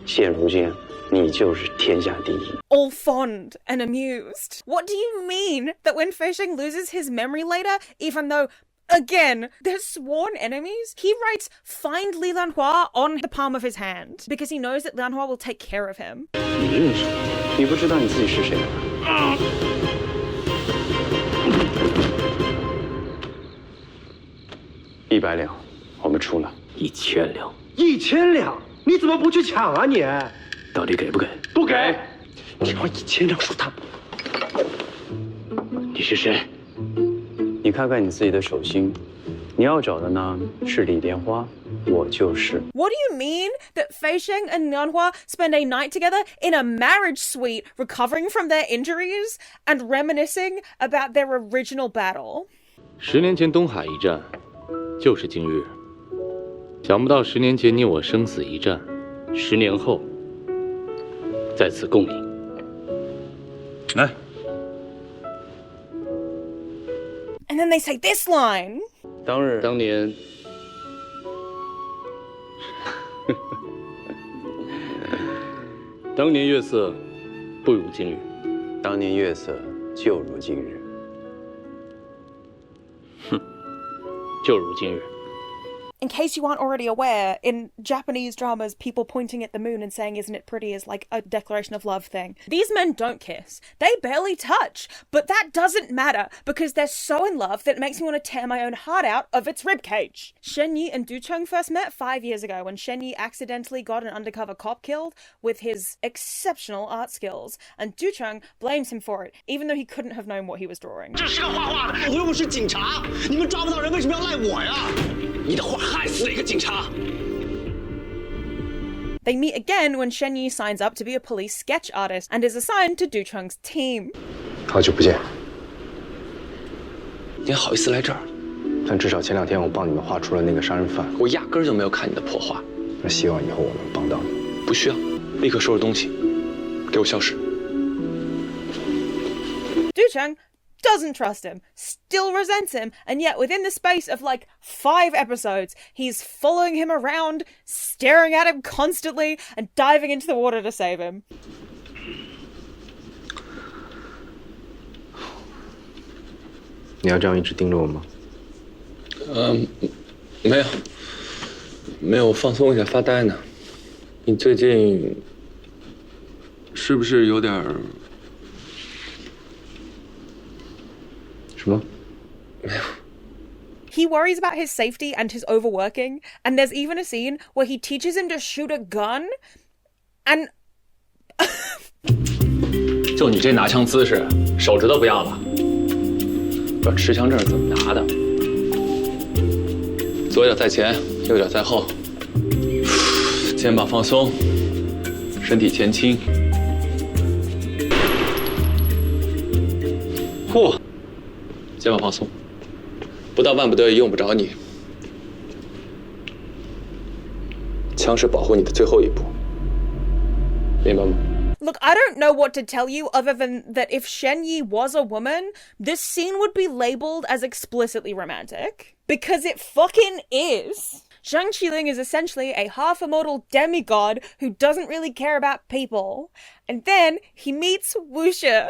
现如今，你就是天下第一。 All fond and amused. What do you mean that when Feisheng loses his memory later, even though again, they're sworn enemies, he writes, find Li Lianhua on the palm of his hand, because he knows that Lianhua will take care of him. 你认识我？你不知道你自己是谁吗？100两，我们出了。1000两。1000两？你怎么不去抢啊你？到底给不给？不给。你把1000两输他。你是谁？你看看你自己的手心，你要找的呢是李莲花，我就是。 What do you mean that Feisheng and Lianhua spend a night together in a marriage suite, recovering from their injuries and reminiscing about their original battle? 10年前东海一战，就是今日。想不到10年前你我生死一战，10年后在此共饮。来。 And then they say this line. 当年当年月色不如今日，当年月色就如今日。哼，就如今日。 In case you aren't already aware, in Japanese dramas, people pointing at the moon and saying, "Isn't it pretty?" is like a declaration of love thing. These men don't kiss. They barely touch. But that doesn't matter because they're so in love that it makes me want to tear my own heart out of its ribcage. Shen Yi and Du Cheng first met 5 years ago when Shen Yi accidentally got an undercover cop killed with his exceptional art skills. And Du Cheng blames him for it, even though he couldn't have known what he was drawing. 这是个画画的，我又不是警察，你们抓不到人，为什么要赖我呀？你的画害死了一个警察。 They meet again when Shen Yi signs up to be a police sketch artist and is assigned to Du Cheng's team. 好久不见，你还好意思来这儿？但至少前2天我帮你们画出了那个杀人犯，我压根儿就没有看你的破画。那希望以后我能帮到你。不需要，立刻收拾东西，给我消失。Du Cheng doesn't trust him, still resents him, and yet within the space of like 5 episodes, he's following him around, staring at him constantly, and diving into the water to save him. 你要这样一直盯着我吗？没有，放松一下，发呆呢。你最近是不是有点？什么？没有。 He worries about his safety and his overworking, and there's even a scene where he teaches him to shoot a gun, and 就你这拿枪姿势，手指头不要了。不知道持枪证是怎么拿的？左脚在前，右脚在后，肩膀放松，身体前倾。嚯，肩膀放松。 不到万不得已用不着你，枪是保护你的最后一步，明白吗？ Look, I don't know what to tell you other than that if Shen Yi was a woman, this scene would be labeled as explicitly romantic. Because it fucking is. Zhang Qiling is essentially a half-immortal demigod who doesn't really care about people. And then he meets Wuxia.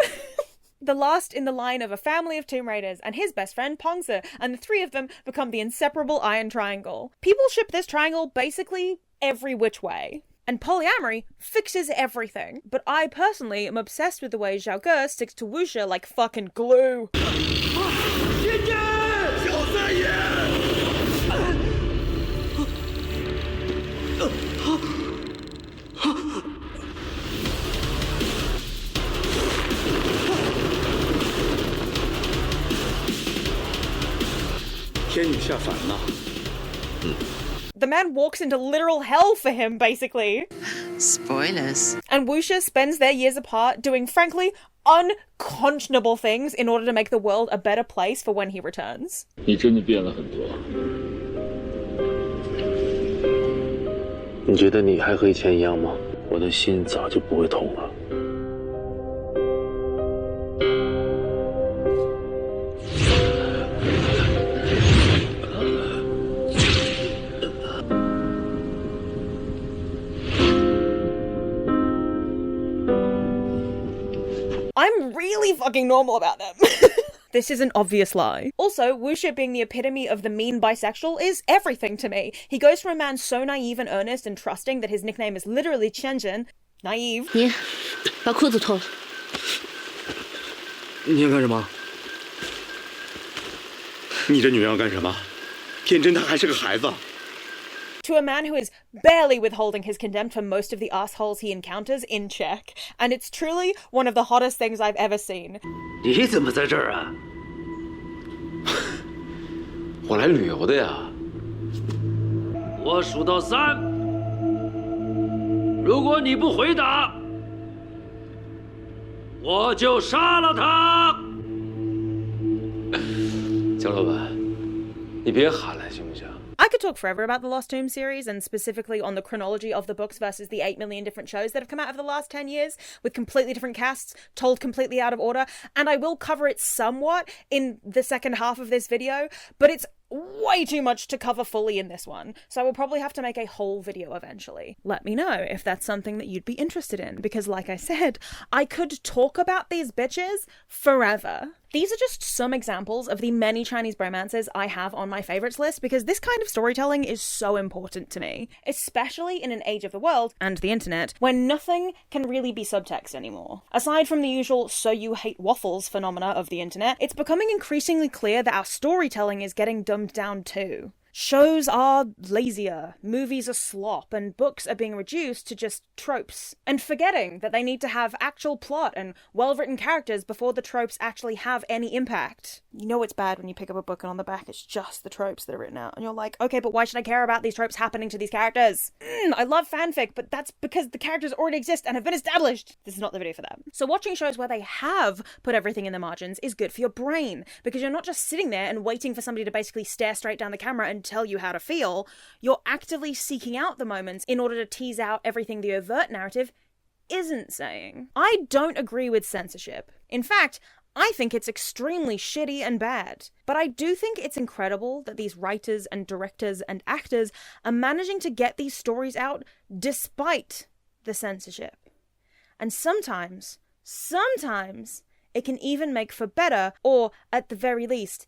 The last in the line of a family of Tomb Raiders and his best friend Pongzi, and the 3 of them become the inseparable Iron Triangle. People ship this triangle basically every which way. And polyamory fixes everything. But I personally am obsessed with the way Zhao Ge sticks to Wuxia like fucking glue. 天女下凡了。The man walks into literal hell for him, basically. Spoilers. And Wuxia spends their years apart doing, frankly, unconscionable things in order to make the world a better place for when he returns. 你真的变了很多。你觉得你还和以前一样吗？我的心早就不会痛了。 I'm really fucking normal about them. This is an obvious lie. Also, Wuxia being the epitome of the mean bisexual is everything to me. He goes from a man so naive and earnest and trusting that his nickname is literally Qianzhen, naive. 你把裤子脱了。你要干什么？你这女人要干什么？天真她还是个孩子。 To a man who is barely withholding his contempt for most of the assholes he encounters in check. And it's truly one of the hottest things I've ever seen. 你怎么在这儿啊？我来旅游的呀。我数到3，如果你不回答，我就杀了他。江老板，你别喊了，行不行？ I could talk forever about the Lost Tomb series, and specifically on the chronology of the books versus the 8 million different shows that have come out over the last 10 years, with completely different casts, told completely out of order, and I will cover it somewhat in the second half of this video, but it's way too much to cover fully in this one, so I will probably have to make a whole video eventually. Let me know if that's something that you'd be interested in, because like I said, I could talk about these bitches forever. These are just some examples of the many Chinese bromances I have on my favorites list, because this kind of storytelling is so important to me, especially in an age of the world and the internet when nothing can really be subtext anymore. Aside from the usual "so you hate waffles" phenomena of the internet, it's becoming increasingly clear that our storytelling is getting dumbed down too. Shows are lazier, movies are slop, and books are being reduced to just tropes, and forgetting that they need to have actual plot and well-written characters before the tropes actually have any impact. You know it's bad when you pick up a book and on the back it's just the tropes that are written out, and you're like, okay, but why should I care about these tropes happening to these characters? I love fanfic, but that's because the characters already exist and have been established. This is not the video for that. So watching shows where they have put everything in the margins is good for your brain, because you're not just sitting there and waiting for somebody to basically stare straight down the camera and tell you how to feel. You're actively seeking out the moments in order to tease out everything the overt narrative isn't saying. I don't agree with censorship. In fact, I think it's extremely shitty and bad. But I do think it's incredible that these writers and directors and actors are managing to get these stories out despite the censorship. And sometimes it can even make for better, or at the very least,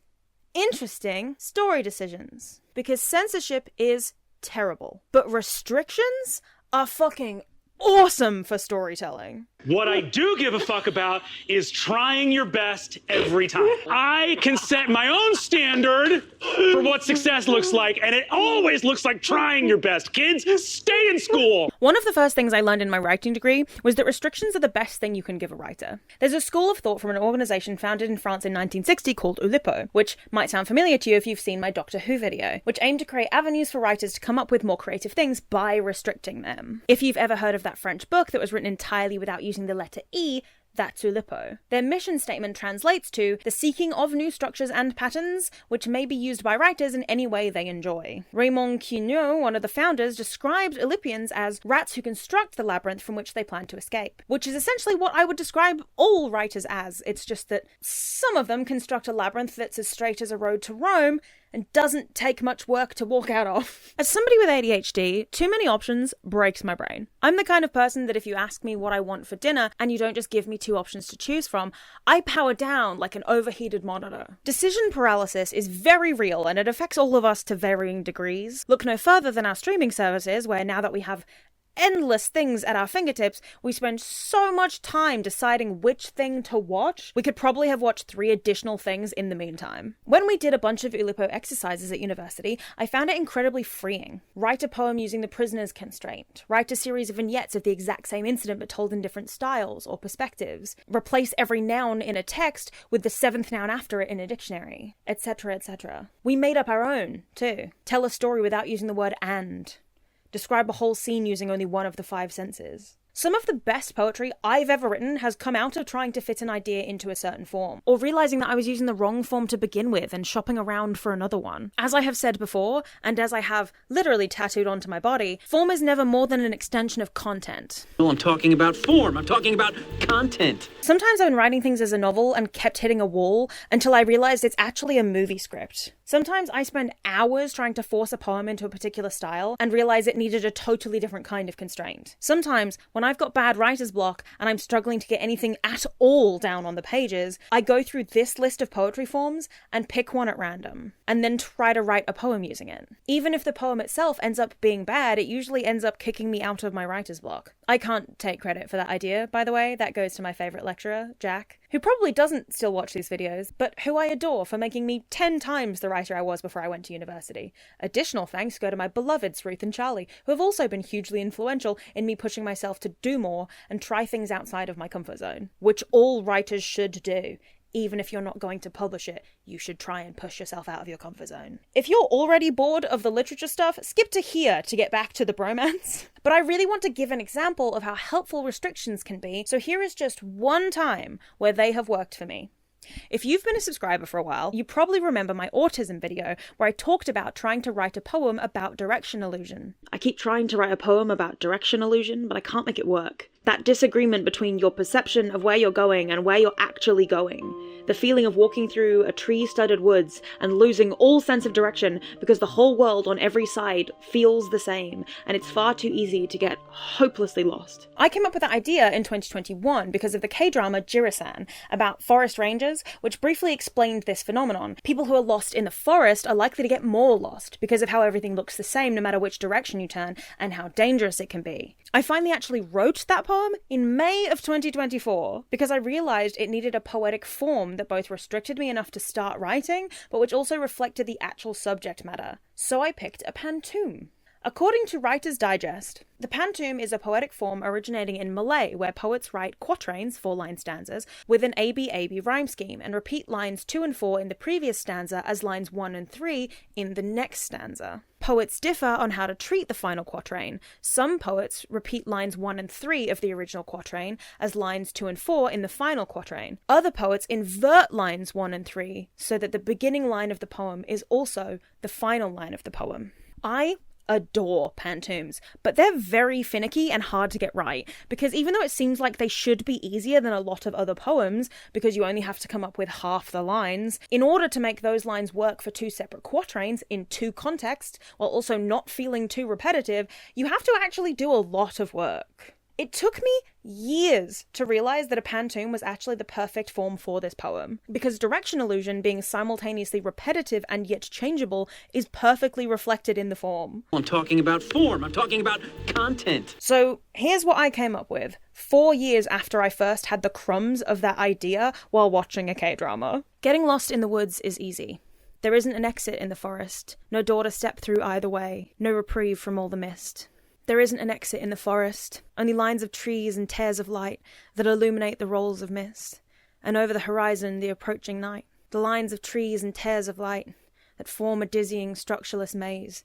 interesting story decisions. Because censorship is terrible, but restrictions are fucking awesome for storytelling. What I do give a fuck about is trying your best every time. I can set my own standard for what success looks like, and it always looks like trying your best. Kids, stay in school. One of the first things I learned in my writing degree was that restrictions are the best thing you can give a writer. There's a school of thought from an organization founded in France in 1960 called Oulipo, which might sound familiar to you if you've seen my Doctor Who video, which aimed to create avenues for writers to come up with more creative things by restricting them. If you've ever heard of that French book that was written entirely without using the letter E, that's Oulipo. Their mission statement translates to the seeking of new structures and patterns which may be used by writers in any way they enjoy. Raymond Queneau, one of the founders, described Oulipians as rats who construct the labyrinth from which they plan to escape, which is essentially what I would describe all writers as. It's just that some of them construct a labyrinth that's as straight as a road to Rome and doesn't take much work to walk out of. As somebody with ADHD, too many options breaks my brain. I'm the kind of person that if you ask me what I want for dinner and you don't just give me 2 options to choose from, I power down like an overheated monitor. Decision paralysis is very real and it affects all of us to varying degrees. Look no further than our streaming services, where now that we have endless things at our fingertips, we spend so much time deciding which thing to watch. We could probably have watched 3 additional things in the meantime. When we did a bunch of Oulipo exercises at university, I found it incredibly freeing. Write a poem using the prisoner's constraint. Write a series of vignettes of the exact same incident but told in different styles or perspectives. Replace every noun in a text with the 7th noun after it in a dictionary, etc., etc. We made up our own, too. Tell a story without using the word "and." Describe a whole scene using only one of the 5 senses. Some of the best poetry I've ever written has come out of trying to fit an idea into a certain form, or realizing that I was using the wrong form to begin with and shopping around for another one. As I have said before, and as I have literally tattooed onto my body, form is never more than an extension of content. No, I'm talking about form. I'm talking about content. Sometimes I've been writing things as a novel and kept hitting a wall until I realized it's actually a movie script. Sometimes I spend hours trying to force a poem into a particular style and realize it needed a totally different kind of constraint. Sometimes, when I've got bad writer's block and I'm struggling to get anything at all down on the pages, I go through this list of poetry forms and pick one at random, and then try to write a poem using it. Even if the poem itself ends up being bad, it usually ends up kicking me out of my writer's block. I can't take credit for that idea, by the way. That goes to my favourite lecturer, Jack, who probably doesn't still watch these videos, but who I adore for making me 10 times the writer I was before I went to university. Additional thanks go to my beloveds Ruth and Charlie, who have also been hugely influential in me pushing myself to do more and try things outside of my comfort zone, which all writers should do. Even if you're not going to publish it, you should try and push yourself out of your comfort zone. If you're already bored of the literature stuff, skip to here to get back to the bromance. But I really want to give an example of how helpful restrictions can be, so here is just one time where they have worked for me. If you've been a subscriber for a while, you probably remember my autism video where I talked about trying to write a poem about direction illusion. I keep trying to write a poem about direction illusion, but I can't make it work. That disagreement between your perception of where you're going and where you're actually going. The feeling of walking through a tree-studded woods and losing all sense of direction because the whole world on every side feels the same, and it's far too easy to get hopelessly lost. I came up with that idea in 2021 because of the K-drama Jirisan about forest rangers, which briefly explained this phenomenon. People who are lost in the forest are likely to get more lost because of how everything looks the same no matter which direction you turn and how dangerous it can be. I finally actually wrote that poem in May of 2024 because I realised it needed a poetic form that both restricted me enough to start writing, but which also reflected the actual subject matter. So I picked a pantoum. According to Writer's Digest, the pantoum is a poetic form originating in Malay where poets write quatrains, 4-line stanzas, with an AB-AB rhyme scheme and repeat lines 2 and 4 in the previous stanza as lines 1 and 3 in the next stanza. Poets differ on how to treat the final quatrain. Some poets repeat lines 1 and 3 of the original quatrain as lines 2 and 4 in the final quatrain. Other poets invert lines 1 and 3 so that the beginning line of the poem is also the final line of the poem. I adore pantoums, but they're very finicky and hard to get right, because even though it seems like they should be easier than a lot of other poems, because you only have to come up with half the lines, in order to make those lines work for 2 separate quatrains in 2 contexts, while also not feeling too repetitive, you have to actually do a lot of work. It took me years to realise that a pantoum was actually the perfect form for this poem, because direction illusion being simultaneously repetitive and yet changeable is perfectly reflected in the form. I'm talking about form, I'm talking about content. So here's what I came up with 4 years after I first had the crumbs of that idea while watching a K-drama. Getting lost in the woods is easy. There isn't an exit in the forest, no door to step through either way, no reprieve from all the mist. There isn't an exit in the forest, only lines of trees and tears of light that illuminate the rolls of mist, and over the horizon the approaching night. The lines of trees and tears of light that form a dizzying, structureless maze,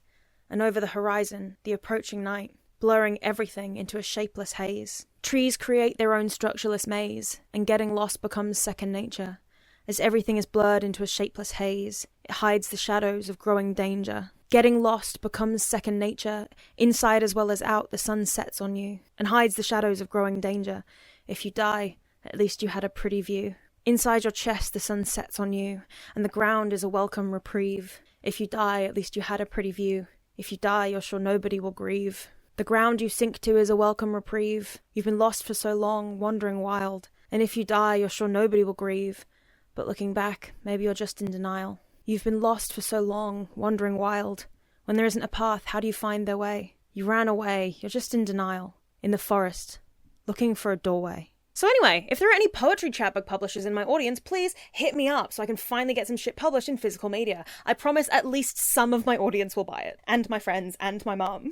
and over the horizon the approaching night, blurring everything into a shapeless haze. Trees create their own structureless maze, and getting lost becomes second nature. As everything is blurred into a shapeless haze, it hides the shadows of growing danger. Getting lost becomes second nature. Inside as well as out, the sun sets on you and hides the shadows of growing danger. If you die, at least you had a pretty view. Inside your chest, the sun sets on you, and the ground is a welcome reprieve. If you die, at least you had a pretty view. If you die, you're sure nobody will grieve. The ground you sink to is a welcome reprieve. You've been lost for so long, wandering wild. And if you die, you're sure nobody will grieve. But looking back, maybe you're just in denial. You've been lost for so long, wandering wild. When there isn't a path, how do you find their way? You ran away, you're just in denial. In the forest, looking for a doorway. So anyway, if there are any poetry chapbook publishers in my audience, please hit me up so I can finally get some shit published in physical media. I promise at least some of my audience will buy it. And my friends, and my mum.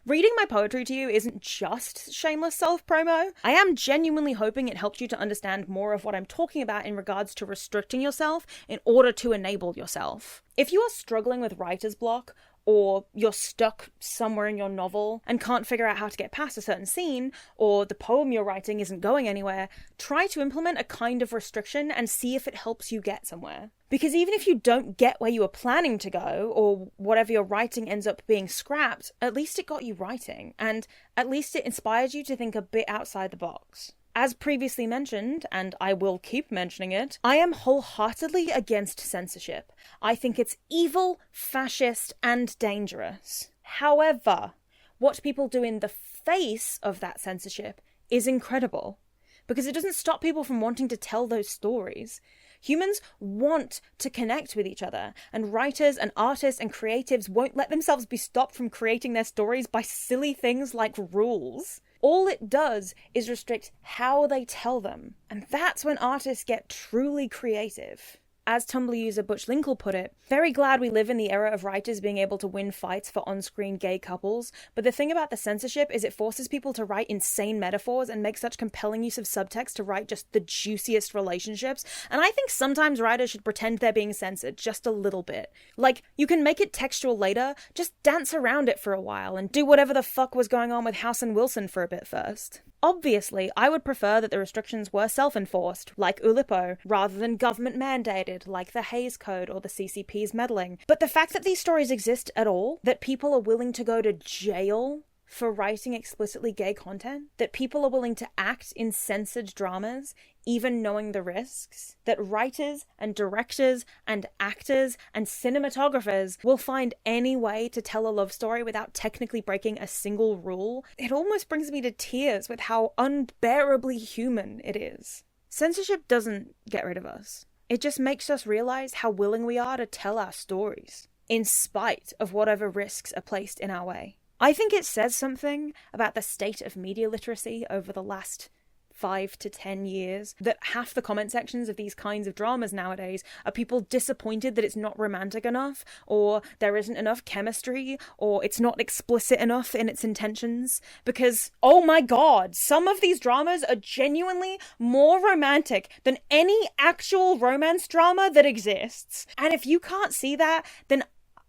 Reading my poetry to you isn't just shameless self-promo. I am genuinely hoping it helps you to understand more of what I'm talking about in regards to restricting yourself in order to enable yourself. If you are struggling with writer's block, or you're stuck somewhere in your novel and can't figure out how to get past a certain scene, or the poem you're writing isn't going anywhere, try to implement a kind of restriction and see if it helps you get somewhere. Because even if you don't get where you were planning to go, or whatever you're writing ends up being scrapped, at least it got you writing, and at least it inspired you to think a bit outside the box. As previously mentioned, and I will keep mentioning it, I am wholeheartedly against censorship. I think it's evil, fascist, and dangerous. However, what people do in the face of that censorship is incredible, because it doesn't stop people from wanting to tell those stories. Humans want to connect with each other, and writers and artists and creatives won't let themselves be stopped from creating their stories by silly things like rules. All it does is restrict how they tell them, and that's when artists get truly creative. As Tumblr user Butch Linkle put it, very glad we live in the era of writers being able to win fights for on-screen gay couples, but the thing about the censorship is it forces people to write insane metaphors and make such compelling use of subtext to write just the juiciest relationships, and I think sometimes writers should pretend they're being censored just a little bit. Like, you can make it textual later, just dance around it for a while and do whatever the fuck was going on with House and Wilson for a bit first. Obviously, I would prefer that the restrictions were self-enforced, like Ulipo, rather than government-mandated, like the Hays Code or the CCP's meddling. But the fact that these stories exist at all, that people are willing to go to jail for writing explicitly gay content, that people are willing to act in censored dramas, even knowing the risks, that writers and directors and actors and cinematographers will find any way to tell a love story without technically breaking a single rule, it almost brings me to tears with how unbearably human it is. Censorship doesn't get rid of us. It just makes us realize how willing we are to tell our stories, in spite of whatever risks are placed in our way. I think it says something about the state of media literacy over the last 5 to 10 years, that half the comment sections of these kinds of dramas nowadays are people disappointed that it's not romantic enough, or there isn't enough chemistry, or it's not explicit enough in its intentions. Because, oh my god, some of these dramas are genuinely more romantic than any actual romance drama that exists. And if you can't see that, then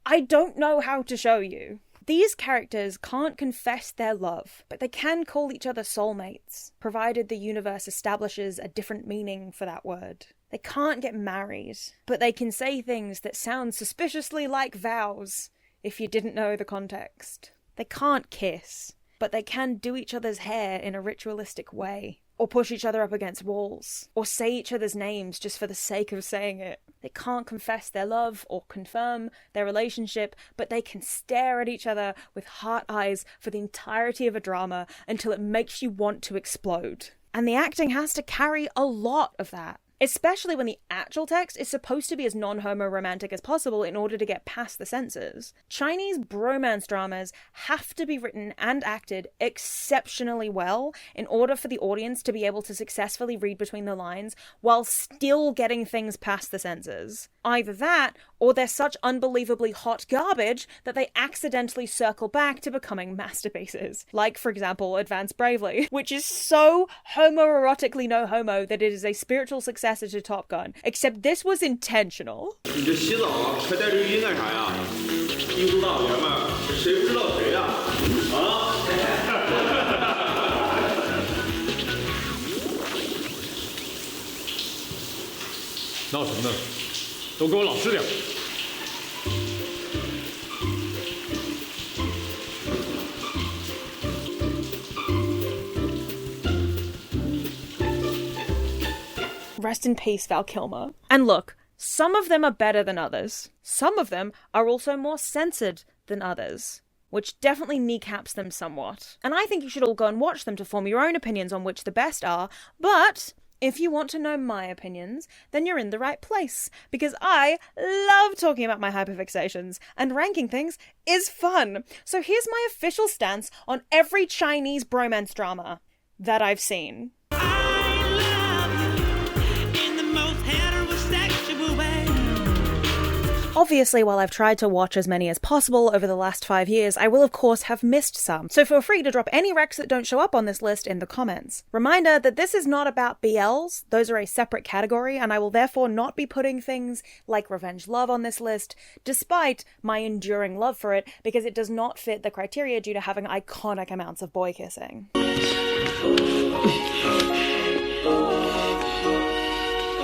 I don't know how to show you. These characters can't confess their love, but they can call each other soulmates, provided the universe establishes a different meaning for that word. They can't get married, but they can say things that sound suspiciously like vows if you didn't know the context. They can't kiss, but they can do each other's hair in a ritualistic way, or push each other up against walls, or say each other's names just for the sake of saying it. They can't confess their love or confirm their relationship, but they can stare at each other with heart eyes for the entirety of a drama until it makes you want to explode. And the acting has to carry a lot of that. Especially when the actual text is supposed to be as non-homo-romantic as possible in order to get past the censors. Chinese bromance dramas have to be written and acted exceptionally well in order for the audience to be able to successfully read between the lines while still getting things past the censors. Either that, or they're such unbelievably hot garbage that they accidentally circle back to becoming masterpieces. Like, for example, Advance Bravely, which is so homoerotically no homo that it is a spiritual successor to Top Gun, except this was intentional. 你这洗澡还带着浴巾干啥呀？一股大爷们，谁不知道谁呀？啊！闹什么呢？都给我老实点。Rest in peace, Val Kilmer. And look, some of them are better than others. Some of them are also more censored than others, which definitely kneecaps them somewhat. And I think you should all go and watch them to form your own opinions on which the best are, but if you want to know my opinions, then you're in the right place, because I love talking about my hyperfixations, and ranking things is fun. So here's my official stance on every Chinese bromance drama that I've seen. Obviously, while I've tried to watch as many as possible over the last 5 years, I will of course have missed some, so feel free to drop any recs that don't show up on this list in the comments. Reminder that this is not about BLs, those are a separate category, and I will therefore not be putting things like Revenge Love on this list, despite my enduring love for it, because it does not fit the criteria due to having iconic amounts of boy kissing.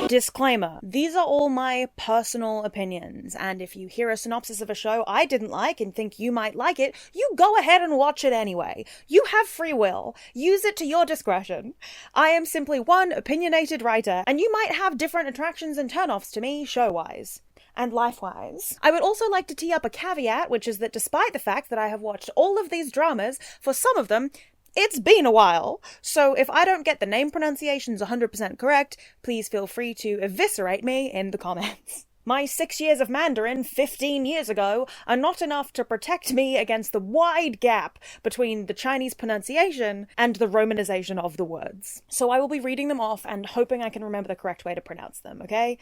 Disclaimer, these are all my personal opinions, and if you hear a synopsis of a show I didn't like and think you might like it, you go ahead and watch it anyway. You have free will. Use it to your discretion. I am simply one opinionated writer, and you might have different attractions and turn-offs to me show-wise. And life-wise. I would also like to tee up a caveat, which is that despite the fact that I have watched all of these dramas, for some of them, it's been a while, so if I don't get the name pronunciations 100% correct, please feel free to eviscerate me in the comments. My 6 years of Mandarin 15 years ago are not enough to protect me against the wide gap between the Chinese pronunciation and the romanization of the words. So I will be reading them off and hoping I can remember the correct way to pronounce them, okay?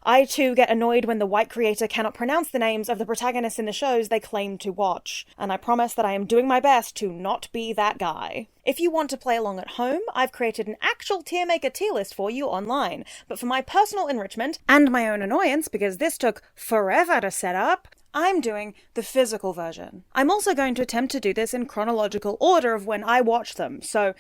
I too get annoyed when the white creator cannot pronounce the names of the protagonists in the shows they claim to watch, and I promise that I am doing my best to not be that guy. If you want to play along at home, I've created an actual tier maker tier list for you online, but for my personal enrichment and my own annoyance, because this took forever to set up, I'm doing the physical version. I'm also going to attempt to do this in chronological order of when I watch them, so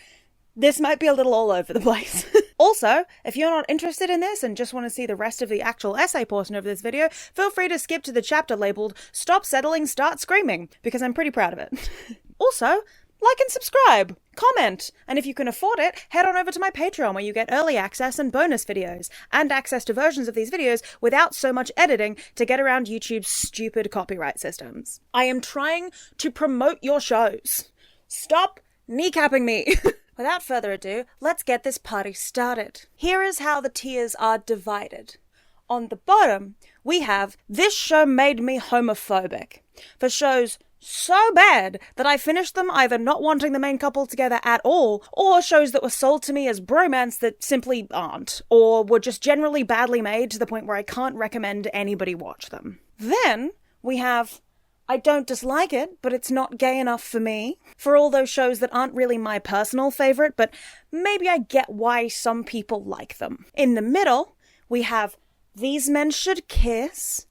This might be a little all over the place. Also, if you're not interested in this and just want to see the rest of the actual essay portion of this video, feel free to skip to the chapter labeled Stop Settling, Start Screaming, because I'm pretty proud of it. Also, like and subscribe, comment, and if you can afford it, head on over to my Patreon where you get early access and bonus videos, and access to versions of these videos without so much editing to get around YouTube's stupid copyright systems. I am trying to promote your shows. Stop kneecapping me. Without further ado, let's get this party started. Here is how the tiers are divided. On the bottom, we have This Show Made Me Homophobic, for shows so bad that I finished them either not wanting the main couple together at all, or shows that were sold to me as bromance that simply aren't, or were just generally badly made to the point where I can't recommend anybody watch them. Then we have I don't dislike it, but it's not gay enough for me. For all those shows that aren't really my personal favourite, but maybe I get why some people like them. In the middle, we have These Men Should Kiss.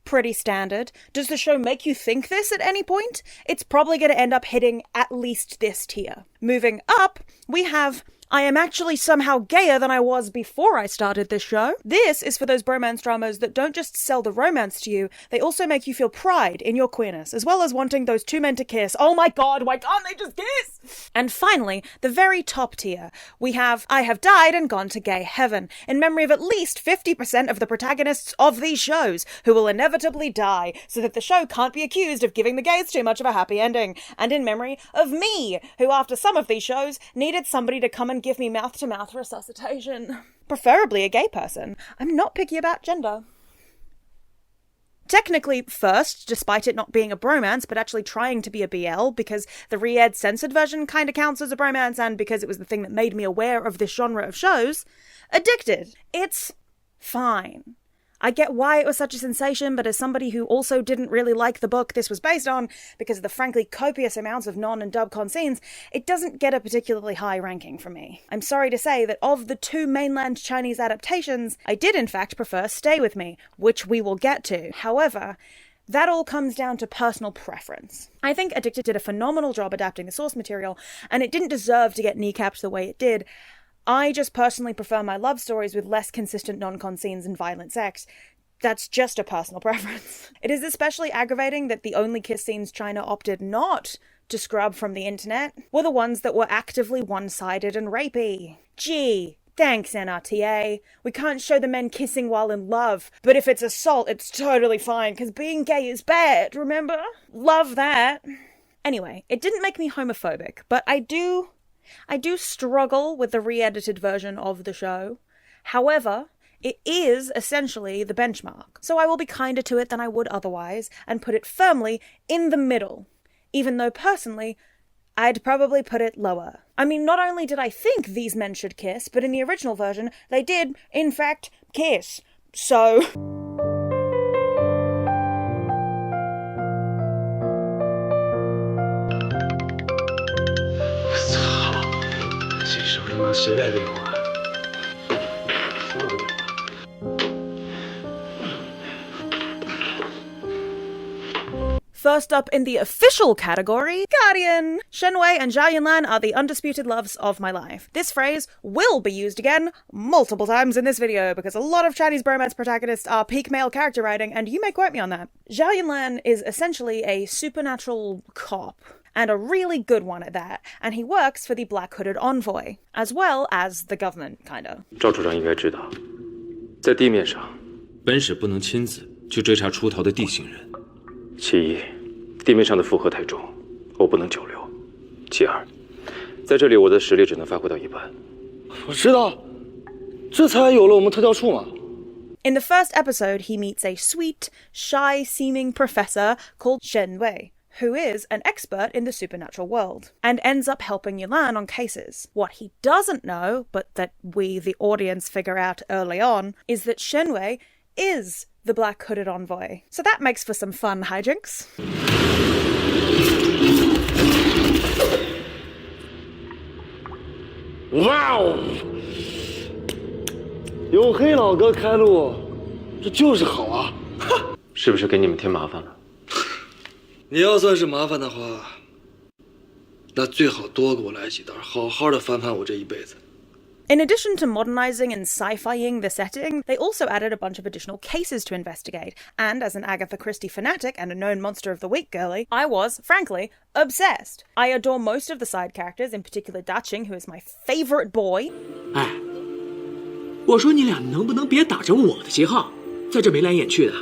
Pretty standard. Does the show make you think this at any point? It's probably going to end up hitting at least this tier. Moving up, we have I am actually somehow gayer than I was before I started this show. This is for those bromance dramas that don't just sell the romance to you, they also make you feel pride in your queerness, as well as wanting those two men to kiss. Oh my god, why can't they just kiss? And finally, the very top tier, we have I Have Died and Gone to Gay Heaven, in memory of at least 50% of the protagonists of these shows, who will inevitably die, so that the show can't be accused of giving the gays too much of a happy ending, and in memory of me, who after some of these shows needed somebody to come and give me mouth-to-mouth resuscitation. Preferably a gay person. I'm not picky about gender. Technically first, despite it not being a bromance, but actually trying to be a BL, because the re-ed censored version kinda counts as a bromance, and because it was the thing that made me aware of this genre of shows, Addicted. It's fine. I get why it was such a sensation, but as somebody who also didn't really like the book this was based on, because of the frankly copious amounts of non- and dub-con scenes, it doesn't get a particularly high ranking from me. I'm sorry to say that of the two mainland Chinese adaptations, I did in fact prefer Stay With Me, which we will get to. However, that all comes down to personal preference. I think Addicted did a phenomenal job adapting the source material, and it didn't deserve to get kneecapped the way it did. I just personally prefer my love stories with less consistent non-con scenes and violent sex. That's just a personal preference. It is especially aggravating that the only kiss scenes China opted not to scrub from the internet were the ones that were actively one-sided and rapey. Gee, thanks NRTA. We can't show the men kissing while in love, but if it's assault, it's totally fine, because being gay is bad, remember? Love that. Anyway, it didn't make me homophobic, but I do struggle with the re-edited version of the show. However, it is essentially the benchmark, so I will be kinder to it than I would otherwise, and put it firmly in the middle, even though personally, I'd probably put it lower. I mean, not only did I think These Men Should Kiss, but in the original version, they did, in fact, kiss. So... First up in the official category, Guardian! Shen Wei and Zhao Yunlan are the undisputed loves of my life. This phrase will be used again multiple times in this video, because a lot of Chinese bromance protagonists are peak male character writing, and you may quote me on that. Zhao Yunlan is essentially a supernatural cop, and a really good one at that, and he works for the Black Hooded Envoy, as well as the government, kinda. 赵处长应该知道，在地面上，本使不能亲自去追查出逃的地形人。其一，地面上的负荷太重，我不能久留；其二，在这里我的实力只能发挥到一半。我知道，这才有了我们特教处嘛。In the first episode, he meets a sweet, shy-seeming professor called Shen Wei, who is an expert in the supernatural world, and ends up helping Yulan on cases. What he doesn't know, but that we, the audience, figure out early on, is that Shen Wei is the Black Hooded Envoy. So that makes for some fun hijinks. Wow! 有黑老哥开路，这就是好啊！是不是给你们添麻烦了？你要算是麻烦的话，那最好多给我来几袋，好好的翻盘我这一辈子。In addition to modernizing and sci-fiing the setting, they also added a bunch of additional cases to investigate. And as an Agatha Christie fanatic and a known Monster of the Week girly, I was, frankly, obsessed. I adore most of the side characters, in particular Daching, who is my favorite boy. 哎，我说你俩能不能别打着我的旗号，在这眉来眼去的，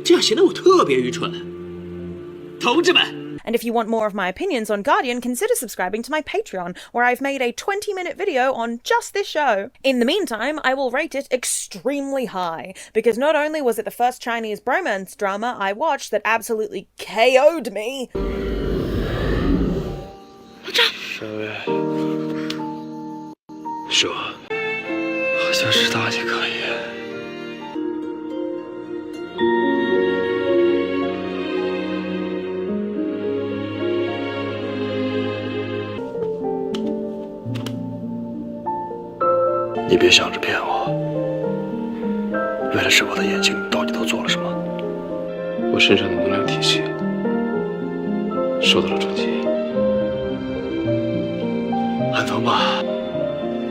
这样显得我特别愚蠢。同志们。And if you want more of my opinions on Guardian, consider subscribing to my Patreon, where I've made a 20-minute video on just this show. In the meantime, I will rate it extremely high, because not only was it the first Chinese bromance drama I watched that absolutely KO'd me... 少爷，是我，好像是大姐可以。你别想着骗我，为了治我的眼睛，你到底都做了什么？我身上的能量体系受到了冲击，很疼吧？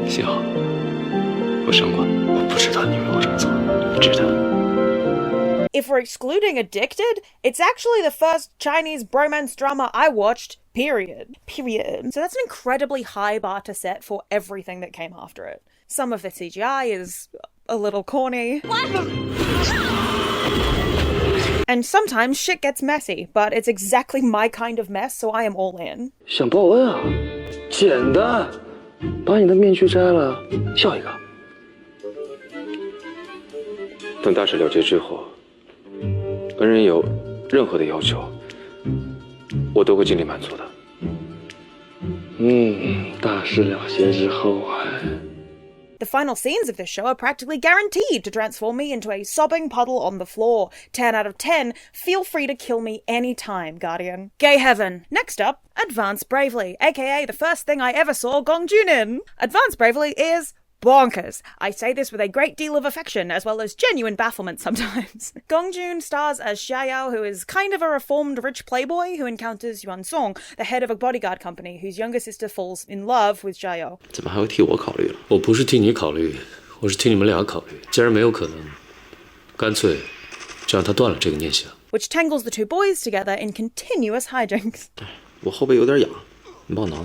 幸好我伤过。我不知道你为我这么做，你知道。If we're excluding Addicted, it's actually the first Chinese bromance drama I watched, period. So that's an incredibly high bar to set for everything that came after it. Some of the CGI is a little corny. What? And sometimes shit gets messy, but it's exactly my kind of mess, so I am all in. 想报恩啊？简单，把你的面具摘了，笑一个。等大事了结之后，本人有任何的要求，我都会尽力满足的。大事了结之后啊。The final scenes of this show are practically guaranteed to transform me into a sobbing puddle on the floor. 10 out of 10. Feel free to kill me anytime, Guardian. Gay Heaven. Next up, Advance Bravely, aka the first thing I ever saw Gong Jun in. Advance Bravely is bonkers. I say this with a great deal of affection, as well as genuine bafflement sometimes. Gong Jun stars as Xiaoyao, who is kind of a reformed rich playboy who encounters Yuan Song, the head of a bodyguard company, whose younger sister falls in love with Xiaoyao. 怎么还会替我考虑了？我不是替你考虑，我是替你们俩考虑。既然没有可能，干脆就让他断了这个念想。Which tangles the two boys together in continuous hijinks. 我后背有点痒，你帮我拿。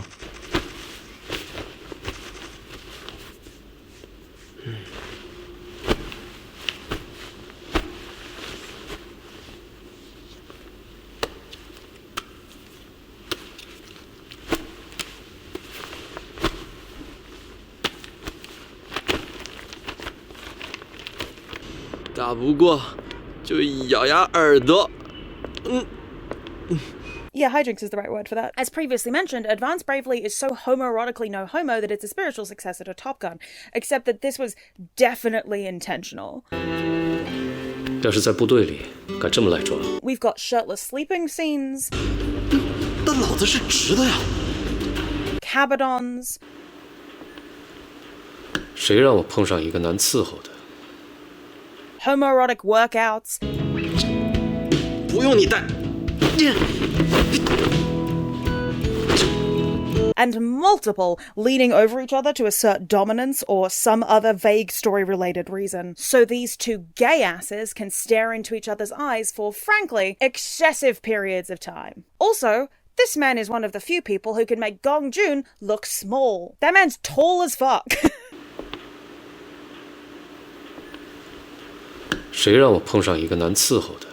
打不过就咬牙耳朵。Yeah, hijinks is the right word for that. As previously mentioned, Advance Bravely is so homoerotically no homo that it's a spiritual successor to Top Gun, except that this was definitely intentional. 要是在部队里敢这么赖装， We've got shirtless sleeping scenes. 但老子是直的呀。Cabadons. 谁让我碰上一个难伺候的？ Homoerotic workouts. 不用你带。And multiple leaning over each other to assert dominance or some other vague story-related reason. So these two gay asses can stare into each other's eyes for, frankly, excessive periods of time. Also, this man is one of the few people who can make Gong Jun look small. That man's tall as fuck. 谁让我碰上一个难伺候的？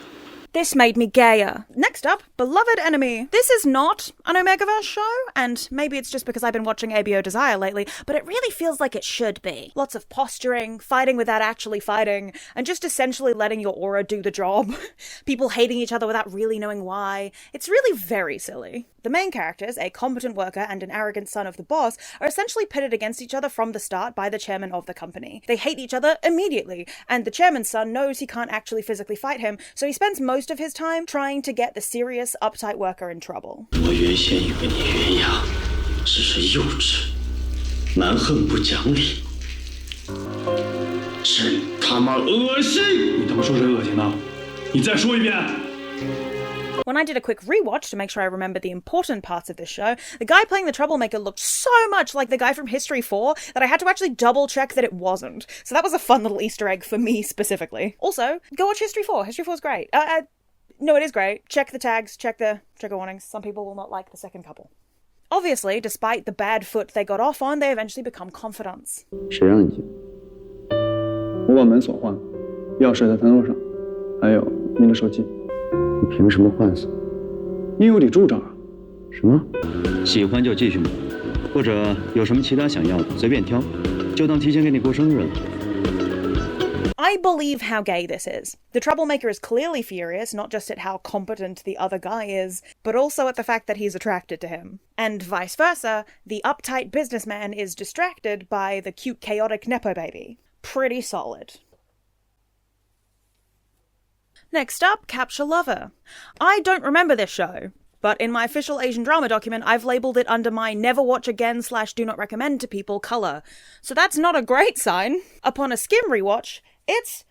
This made me gayer. Next up, Beloved Enemy. This is not an Omegaverse show, and maybe it's just because I've been watching ABO Desire lately, but it really feels like it should be. Lots of posturing, fighting without actually fighting, and just essentially letting your aura do the job. People hating each other without really knowing why. It's really very silly. The main characters, a competent worker and an arrogant son of the boss, are essentially pitted against each other from the start by the chairman of the company. They hate each other immediately, and the chairman's son knows he can't actually physically fight him, so he spends most of his time trying to get the serious, uptight worker in trouble. 我原先以为你原样只是幼稚、蛮横不讲理，真他妈恶心！你他妈说谁恶心呢？你再说一遍。When I did a quick rewatch to make sure I remembered the important parts of this show, the guy playing the troublemaker looked so much like the guy from History 4 that I had to actually double check that it wasn't. So that was a fun little Easter egg for me specifically. Also, go watch History 4. History 4 is great. No, it is great. Check the tags, check the trigger warnings. Some people will not like the second couple. Obviously, despite the bad foot they got off on, they eventually become confidants. 谁让你进？我把门锁换了，钥匙在餐桌上，还有您的手机。你凭什么换锁？因为我得住这儿。什么？喜欢就继续买，或者有什么其他想要的随便挑，就当提前给你过生日了。 I believe how gay this is. The troublemaker is clearly furious, not just at how competent the other guy is, but also at the fact that he's attracted to him. And vice versa, the uptight businessman is distracted by the cute, chaotic Nepo baby. Pretty solid. Next up, Capture Lover. I don't remember this show, but in my official Asian drama document, I've labelled it under my never watch again / do not recommend to people colour. So that's not a great sign. Upon a skim rewatch, it's,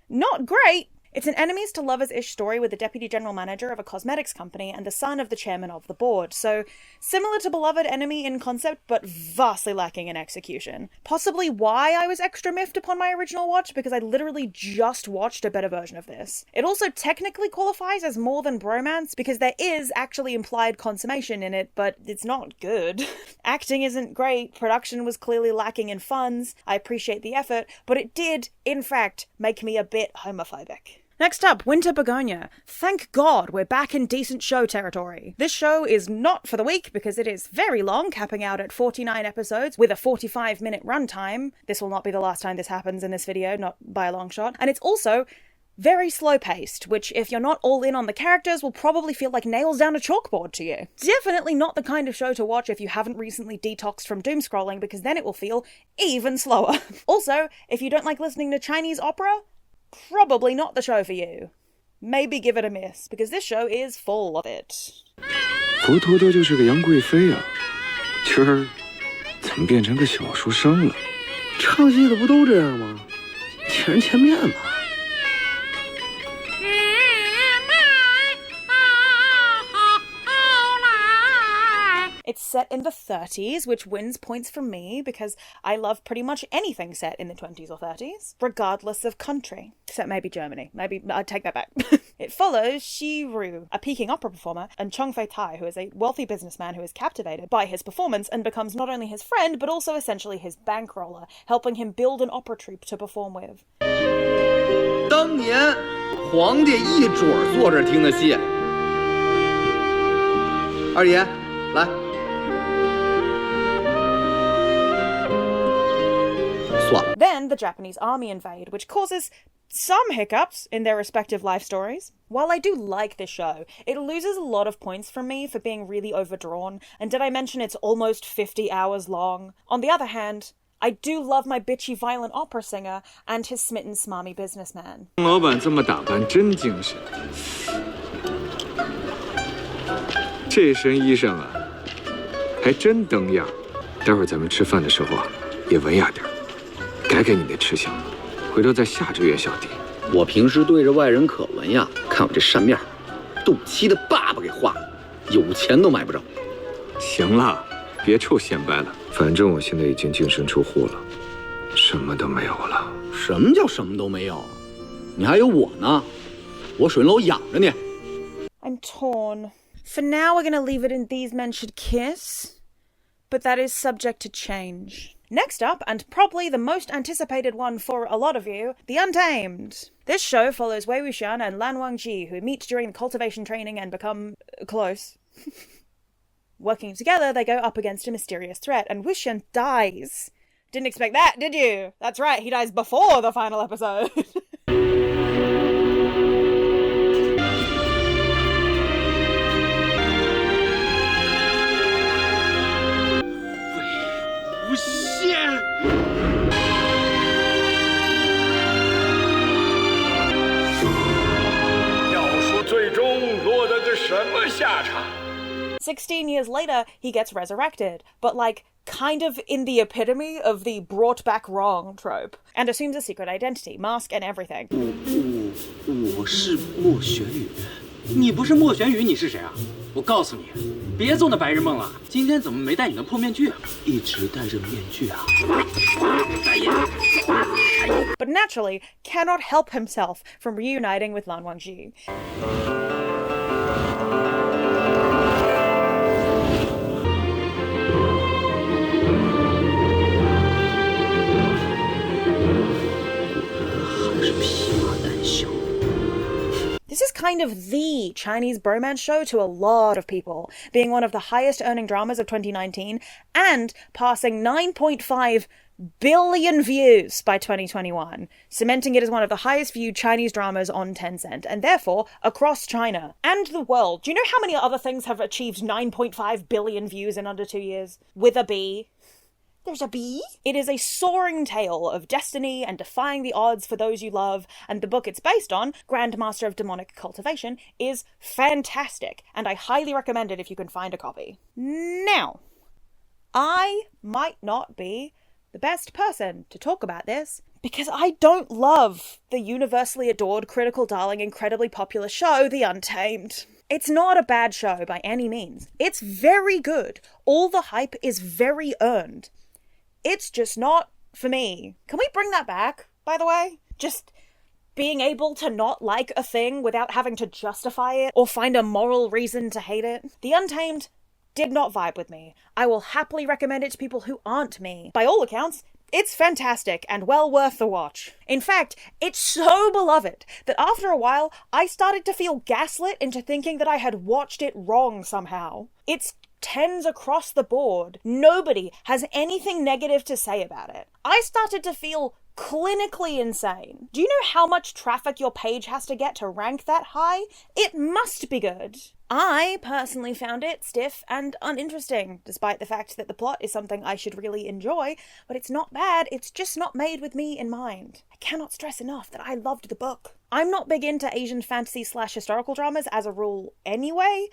not great. It's an enemies to lovers-ish story with the deputy general manager of a cosmetics company and the son of the chairman of the board. So, similar to Beloved Enemy in concept, but vastly lacking in execution. Possibly why I was extra miffed upon my original watch, because I literally just watched a better version of this. It also technically qualifies as more than bromance, because there is actually implied consummation in it, but it's not good. Acting isn't great, production was clearly lacking in funds, I appreciate the effort, but it did, in fact, make me a bit homophobic. Next up, Winter Begonia. Thank God we're back in decent show territory. This show is not for the weak because it is very long, capping out at 49 episodes with a 45-minute runtime. This will not be the last time this happens in this video, not by a long shot. And it's also very slow-paced, which if you're not all in on the characters will probably feel like nails down a chalkboard to you. Definitely not the kind of show to watch if you haven't recently detoxed from doom scrolling, because then it will feel even slower. Also, if you don't like listening to Chinese opera, probably not the show for you. Maybe give it a miss, because this show is full of it. 佛陀多就是个杨贵妃啊，今儿怎么变成个小书生了？唱戏的不都这样吗？欠人钱面嘛。 It's set in the 30s, which wins points from me because I love pretty much anything set in the 20s or 30s, regardless of country. Except maybe Germany. Maybe I'd take that back. It follows Shi Ru, a Peking opera performer, and Chong Fei Tai, who is a wealthy businessman who is captivated by his performance and becomes not only his friend, but also essentially his bankroller, helping him build an opera troupe to perform with. 当年皇帝一准儿坐这儿听的戏。二爷，来。 Then the Japanese army invade, which causes some hiccups in their respective life stories. While I do like this show, it loses a lot of points from me for being really overdrawn, and did I mention it's almost 50 hours long? On the other hand, I do love my bitchy violent opera singer and his smitten smarmy businessman. 老板这么打扮真精神，这身衣裳啊，还真登样。待会儿咱们吃饭的时候啊，也文雅点儿。 改改你的吃相，回头再下着月小弟。我平时对着外人可文雅，看我这扇面，肚脐的爸爸给画了，有钱都买不着。行了，别臭显摆了，反正我现在已经净身出户了，什么都没有了。什么叫什么都没有？你还有我呢，我水楼养着你。I'm torn. For now, we're gonna leave it in these men should kiss, but that is subject to change. Next up, and probably the most anticipated one for a lot of you, The Untamed. This show follows Wei Wuxian and Lan Wangji, who meet during cultivation training and become close. Working together, they go up against a mysterious threat, and Wuxian dies. Didn't expect that, did you? That's right, he dies before the final episode. What 16 years later, he gets resurrected, but like, kind of in the epitome of the brought back wrong trope, and assumes a secret identity, mask and everything. 我是莫玄羽，你不是莫玄羽，你是谁啊？我告诉你，别做那白日梦了。今天怎么没戴你的破面具啊？一直戴着面具啊。But naturally cannot help himself from reuniting with Lan Wangji. This is kind of the Chinese Bromance show to a lot of people, being one of the highest earning dramas of 2019 and passing 9.5 billion views by 2021, cementing it as one of the highest viewed Chinese dramas on Tencent, and therefore across China and the world. Do you know how many other things have achieved 9.5 billion views in under 2 years? With a B. There's a bee? It is a soaring tale of destiny and defying the odds for those you love, and the book it's based on, Grandmaster of Demonic Cultivation, is fantastic, and I highly recommend it if you can find a copy. Now, I might not be the best person to talk about this, because I don't love the universally adored, critical darling, incredibly popular show, The Untamed. It's not a bad show by any means. It's very good. All the hype is very earned. It's just not for me. Can we bring that back, by the way? Just being able to not like a thing without having to justify it or find a moral reason to hate it. The Untamed did not vibe with me. I will happily recommend it to people who aren't me. By all accounts, it's fantastic and well worth the watch. In fact, it's so beloved that after a while, I started to feel gaslit into thinking that I had watched it wrong somehow. It's 10s across the board. Nobody has anything negative to say about it. I started to feel clinically insane. Do you know how much traffic your page has to get to rank that high? It must be good. I personally found it stiff and uninteresting, despite the fact that the plot is something I should really enjoy, but it's not bad, it's just not made with me in mind. I cannot stress enough that I loved the book. I'm not big into Asian fantasy/historical dramas as a rule anyway.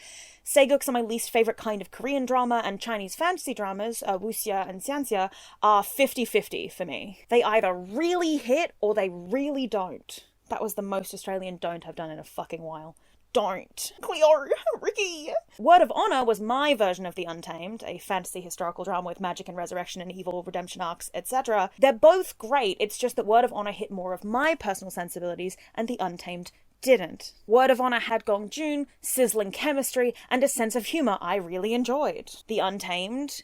Saeguk's are my least favourite kind of Korean drama, and Chinese fantasy dramas, wuxia and xianxia, are 50-50 for me. They either really hit or they really don't. That was the most Australian don't I've done in a fucking while. Don't. Cleo, Ricky. Word of Honor was my version of The Untamed, a fantasy historical drama with magic and resurrection and evil redemption arcs, etc. They're both great, it's just that Word of Honor hit more of my personal sensibilities and The Untamed didn't. Word of Honor had Gong Joon, sizzling chemistry, and a sense of humour I really enjoyed. The Untamed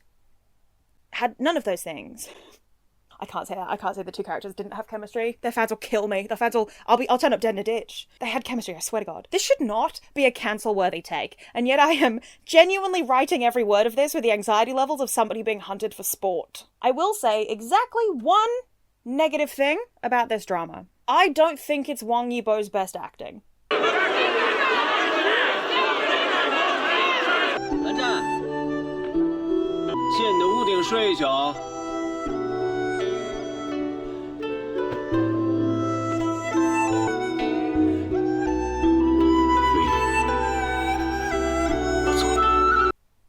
had none of those things. I can't say that. I can't say the two characters didn't have chemistry. Their fans will kill me. Their fans will... I'll turn up dead in a ditch. They had chemistry, I swear to God. This should not be a cancel-worthy take, and yet I am genuinely writing every word of this with the anxiety levels of somebody being hunted for sport. I will say exactly one negative thing about this drama. I don't think it's Wang Yibo's best acting. 蓝湛，借你的屋顶睡一宿。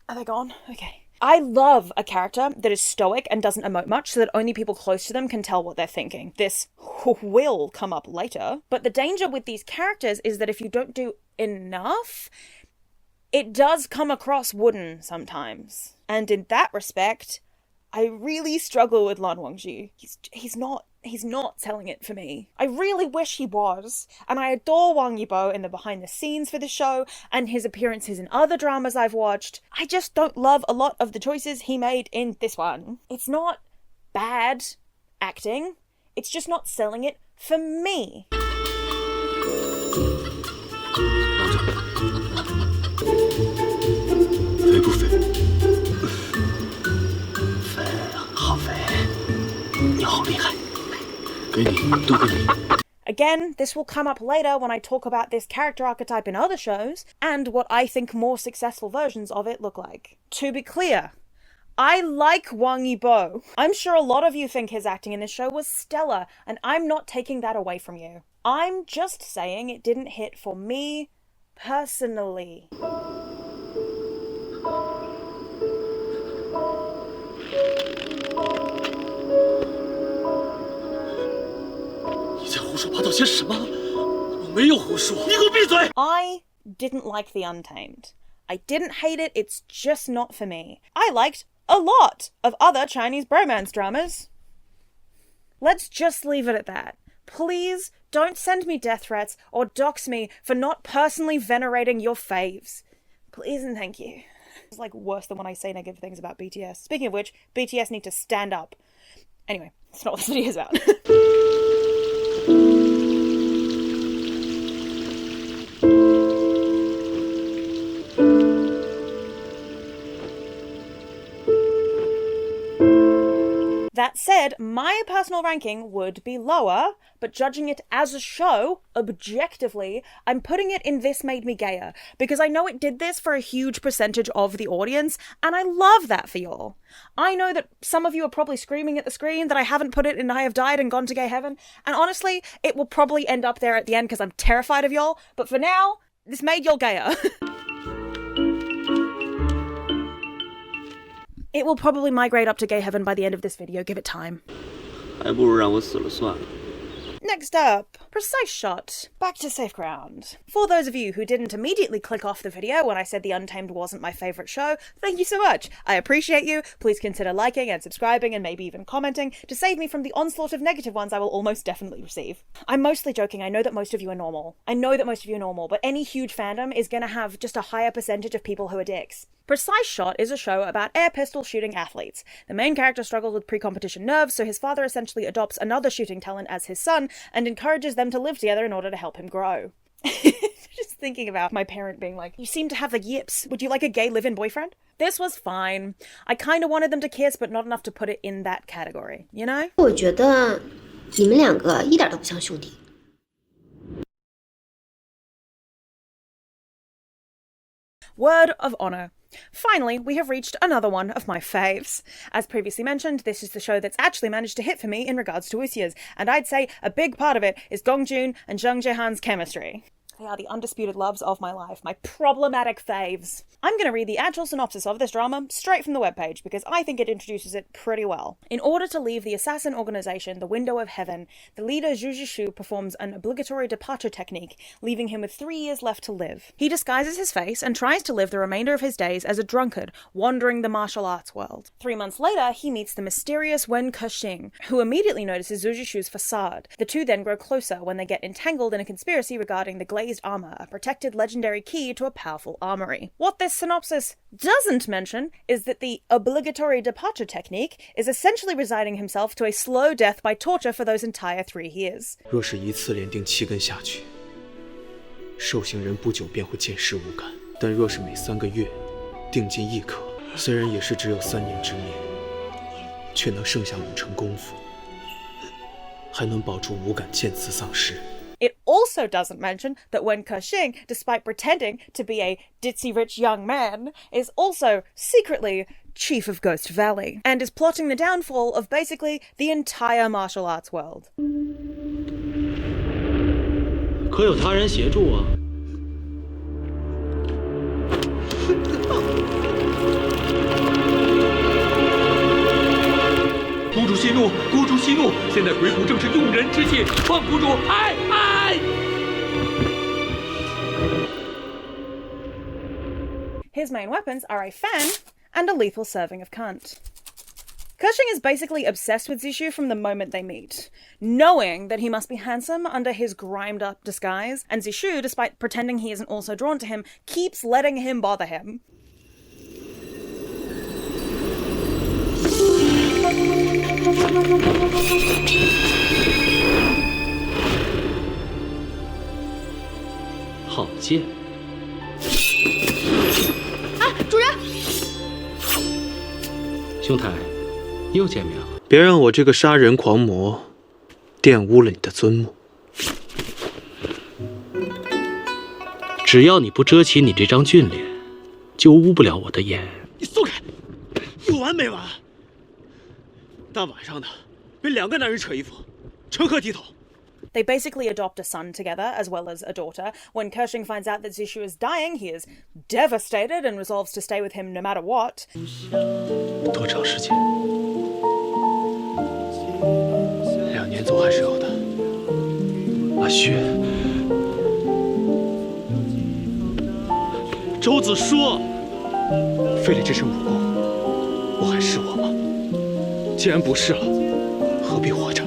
Are they gone? Okay. I love a character that is stoic and doesn't emote much so that only people close to them can tell what they're thinking. This will come up later. But the danger with these characters is that if you don't do enough, it does come across wooden sometimes. And in that respect, I really struggle with Lan Wangji. He's not selling it for me. I really wish he was, and I adore Wang Yibo in the behind the scenes for the show, and his appearances in other dramas I've watched. I just don't love a lot of the choices he made in this one. It's not bad acting, it's just not selling it for me. 肥不肥？肥，好肥！你好厉害！ Again, this will come up later when I talk about this character archetype in other shows, and what I think more successful versions of it look like. To be clear, I like Wang Yibo. I'm sure a lot of you think his acting in this show was stellar, and I'm not taking that away from you. I'm just saying it didn't hit for me personally. 你在胡说八道些什么？我没有胡说！你给我闭嘴！ I didn't like The Untamed. I didn't hate it, it's just not for me. I liked a lot of other Chinese bromance dramas. Let's just leave it at that. Please don't send me death threats or dox me for not personally venerating your faves. Please and thank you. It's like worse than when I say negative things about BTS. Speaking of which, BTS need to stand up. Anyway, that's not what this video is about. That said, my personal ranking would be lower, but judging it as a show, objectively, I'm putting it in This Made Me Gayer, because I know it did this for a huge percentage of the audience, and I love that for y'all. I know that some of you are probably screaming at the screen that I haven't put it in I Have Died and Gone to Gay Heaven, and honestly, it will probably end up there at the end because I'm terrified of y'all, but for now, this made y'all gayer. It will probably migrate up to Gay Heaven by the end of this video, give it time. Next up, Precise Shot. Back to safe ground. For those of you who didn't immediately click off the video when I said The Untamed wasn't my favourite show, thank you so much. I appreciate you. Please consider liking and subscribing and maybe even commenting to save me from the onslaught of negative ones I will almost definitely receive. I'm mostly joking. I know that most of you are normal. But any huge fandom is gonna have just a higher percentage of people who are dicks. Precise Shot is a show about air pistol shooting athletes. The main character struggles with pre-competition nerves, so his father essentially adopts another shooting talent as his son and encourages them to live together in order to help him grow. Just thinking about my parent being like, you seem to have the yips. Would you like a gay live-in boyfriend? This was fine. I kind of wanted them to kiss, but not enough to put it in that category, you know? 我觉得你们两个一点都不像兄弟。 Word of honour. Finally, we have reached another one of my faves. As previously mentioned, this is the show that's actually managed to hit for me in regards to Wuxia's, and I'd say a big part of it is Gongjoon and Zhang Jehan's chemistry. They are the undisputed loves of my life, my problematic faves. I'm going to read the actual synopsis of this drama straight from the webpage because I think it introduces it pretty well. In order to leave the assassin organization, the Window of Heaven, the leader Zhu Zhishu performs an obligatory departure technique, leaving him with 3 years left to live. He disguises his face and tries to live the remainder of his days as a drunkard, wandering the martial arts world. 3 months later, he meets the mysterious Wen Kexing, who immediately notices Zhu Zhishu's facade. The two then grow closer when they get entangled in a conspiracy regarding the glazed armor, a protected legendary key to a powerful armory. What this synopsis doesn't mention is that the obligatory departure technique is essentially resigning himself to a slow death by torture for those entire 3 years. 若是一次连钉7根下去，受刑人不久便会见尸无感；但若是每3个月定进1颗，虽然也是只有3年之眠，却能剩下5成功夫，还能保住无感见此丧尸。 It also doesn't mention that Wen Kexing, despite pretending to be a ditzy-rich young man, is also secretly chief of Ghost Valley, and is plotting the downfall of basically the entire martial arts world. 可有他人协助啊？ 孤主息怒，孤主息怒！现在鬼谷正是用人之际，放谷主！哎哎！ His main weapons are a fan and a lethal serving of cunt. Kexing is basically obsessed with Zhishu from the moment they meet, knowing that he must be handsome under his grimed-up disguise, and Zhishu, despite pretending he isn't also drawn to him, keeps letting him bother him. 好剑！啊，主人！兄台，又见面了。别让我这个杀人狂魔玷污了你的尊母。只要你不遮起你这张俊脸，就污不了我的眼。你松开！有完没完？大晚上的，被2个男人扯衣服，成何体统？ They basically adopt a son together, as well as a daughter. When Kexing finds out that Zhishu is dying, he is devastated and resolves to stay with him no matter what. 多长时间？2年总还是有的。阿薛，周子舒，费了这身武功，我还是我吗？既然不是了，何必活着？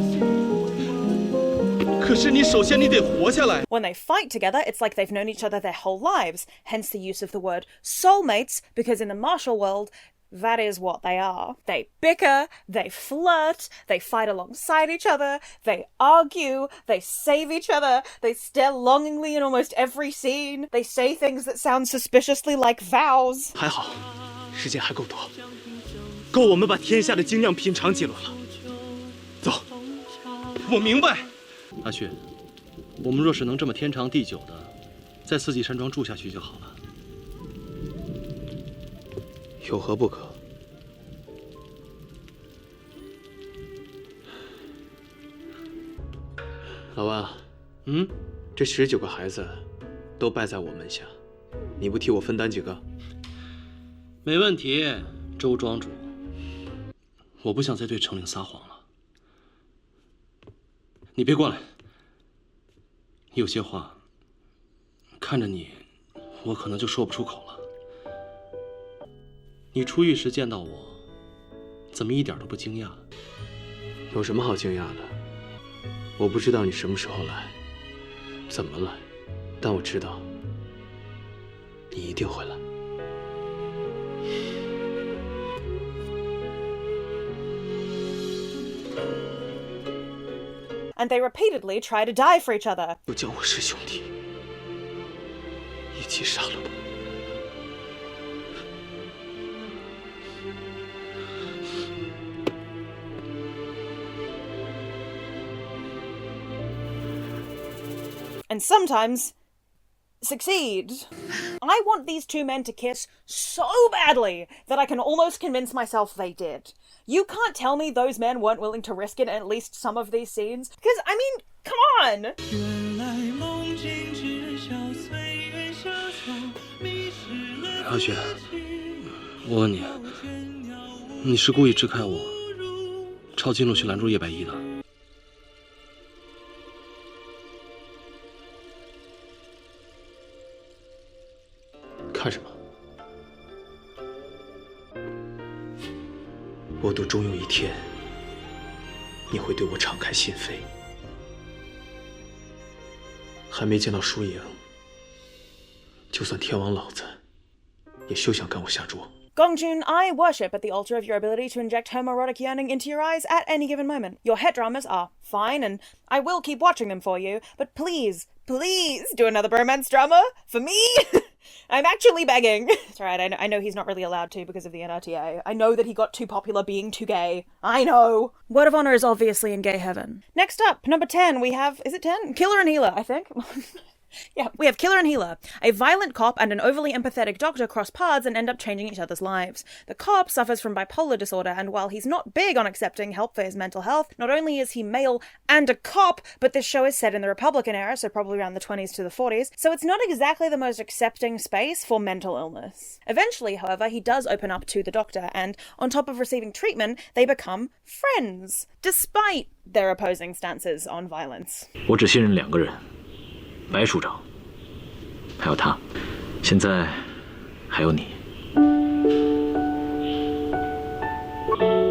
可是你首先你得活下来。 When they fight together, it's like they've known each other their whole lives, hence the use of the word soulmates, because in the martial world, that is what they are. They bicker, they flirt, they fight alongside each other, they argue, they save each other, they stare longingly in almost every scene, they say things that sound suspiciously like vows. 还好，时间还够多，够我们把天下的精酿品尝几轮了。走，我明白。阿旭，我们若是能这么天长地久的，在四季山庄住下去就好了。 有何不可？老万，这19个孩子都败在我门下，你不替我分担几个？没问题，周庄主。我不想再对程岭撒谎了。你别过来，有些话看着你，我可能就说不出口了。 你出狱时见到我，怎么一点都不惊讶？有什么好惊讶的？我不知道你什么时候来，怎么来，但我知道你一定会来。And they repeatedly try to die for each other. 都叫我师兄弟，一起杀了吧！ And sometimes succeed. I want these two men to kiss so badly that I can almost convince myself they did. You can't tell me those men weren't willing to risk it in at least some of these scenes, because, I mean, come on! 阿雪，我问你，你是故意支开我，抄近路去拦住叶百亿的？ 看什么？我赌终有一天，你会对我敞开心扉。还没见到输赢，就算天王老子，也休想赶我下桌。 Gongjun, I worship at the altar of your ability to inject homoerotic yearning into your eyes at any given moment. Your het dramas are fine, and I will keep watching them for you, but please, please do another bromance drama for me. I'm actually begging. It's alright, I know he's not really allowed to because of the NRTA. I know that he got too popular being too gay. I know. Word of Honor is obviously in gay heaven. Next up, number 10, we have, is it 10? Killer and Healer, I think. Yeah, we have Killer and Healer. A violent cop and an overly empathetic doctor cross paths and end up changing each other's lives. The cop suffers from bipolar disorder, and while he's not big on accepting help for his mental health, not only is he male and a cop, but this show is set in the Republican era, so probably around the 20s to the 40s, so it's not exactly the most accepting space for mental illness. Eventually, however, he does open up to the doctor, and on top of receiving treatment, they become friends, despite their opposing stances on violence. 我只信任2个人。 白署长，还有他，现在还有你。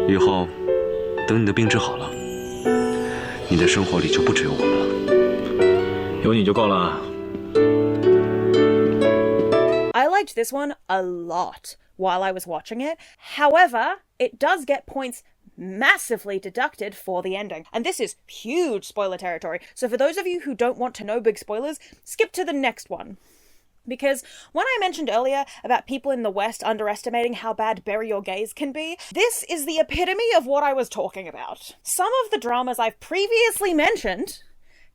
以后，等你的病治好了，你的生活里就不只有我们了。有你就够了。I liked this one a lot while I was watching it. However, it does get points massively deducted for the ending. And this is huge spoiler territory. So for those of you who don't want to know big spoilers, skip to the next one. Because when I mentioned earlier about people in the West underestimating how bad Bury Your Gays can be, this is the epitome of what I was talking about. Some of the dramas I've previously mentioned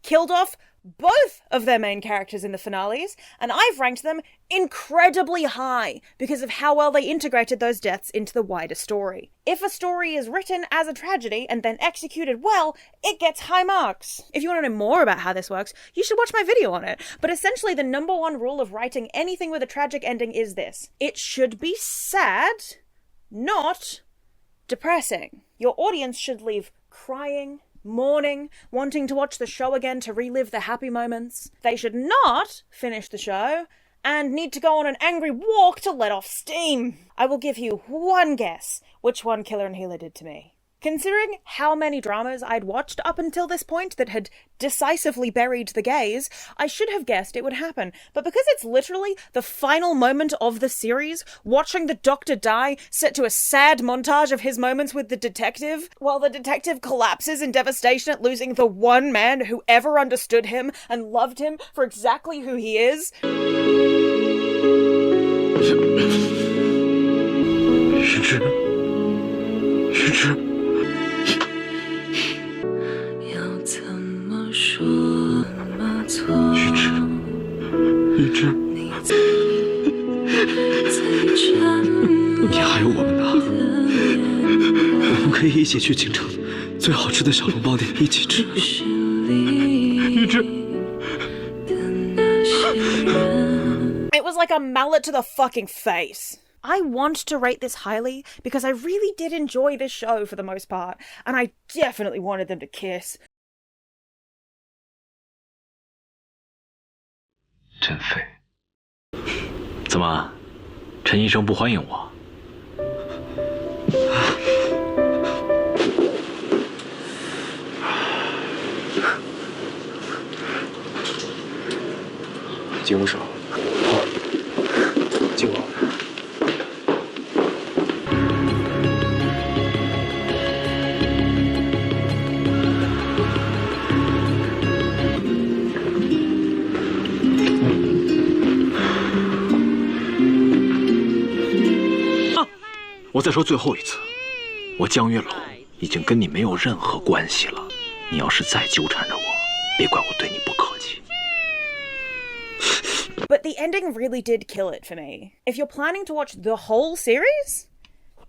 killed off both of their main characters in the finales, and I've ranked them incredibly high because of how well they integrated those deaths into the wider story. If a story is written as a tragedy and then executed well, it gets high marks. If you want to know more about how this works, you should watch my video on it. But essentially, the number one rule of writing anything with a tragic ending is this: it should be sad, not depressing. Your audience should leave crying, mourning, wanting to watch the show again to relive the happy moments. They should not finish the show and need to go on an angry walk to let off steam. I will give you one guess which one Killer and Healer did to me. Considering how many dramas I'd watched up until this point that had decisively buried the gays, I should have guessed it would happen. But because it's literally the final moment of the series, watching the Doctor die set to a sad montage of his moments with the detective, while the detective collapses in devastation at losing the one man who ever understood him and loved him for exactly who he is.玉芝，你还有我们呢，我们可以一起去京城最好吃的小笼包店一起吃。玉芝。It was like a mallet to the fucking face. I want to rate this highly because I really did enjoy this show for the most part, and I definitely wanted them to kiss. 真废！怎么，陈医生不欢迎我？警务手，警务。我再说最后一次，我江月楼已经跟你没有任何关系了。你要是再纠缠着我，别怪我对你不客气。But the ending really did kill it for me. If you're planning to watch the whole series,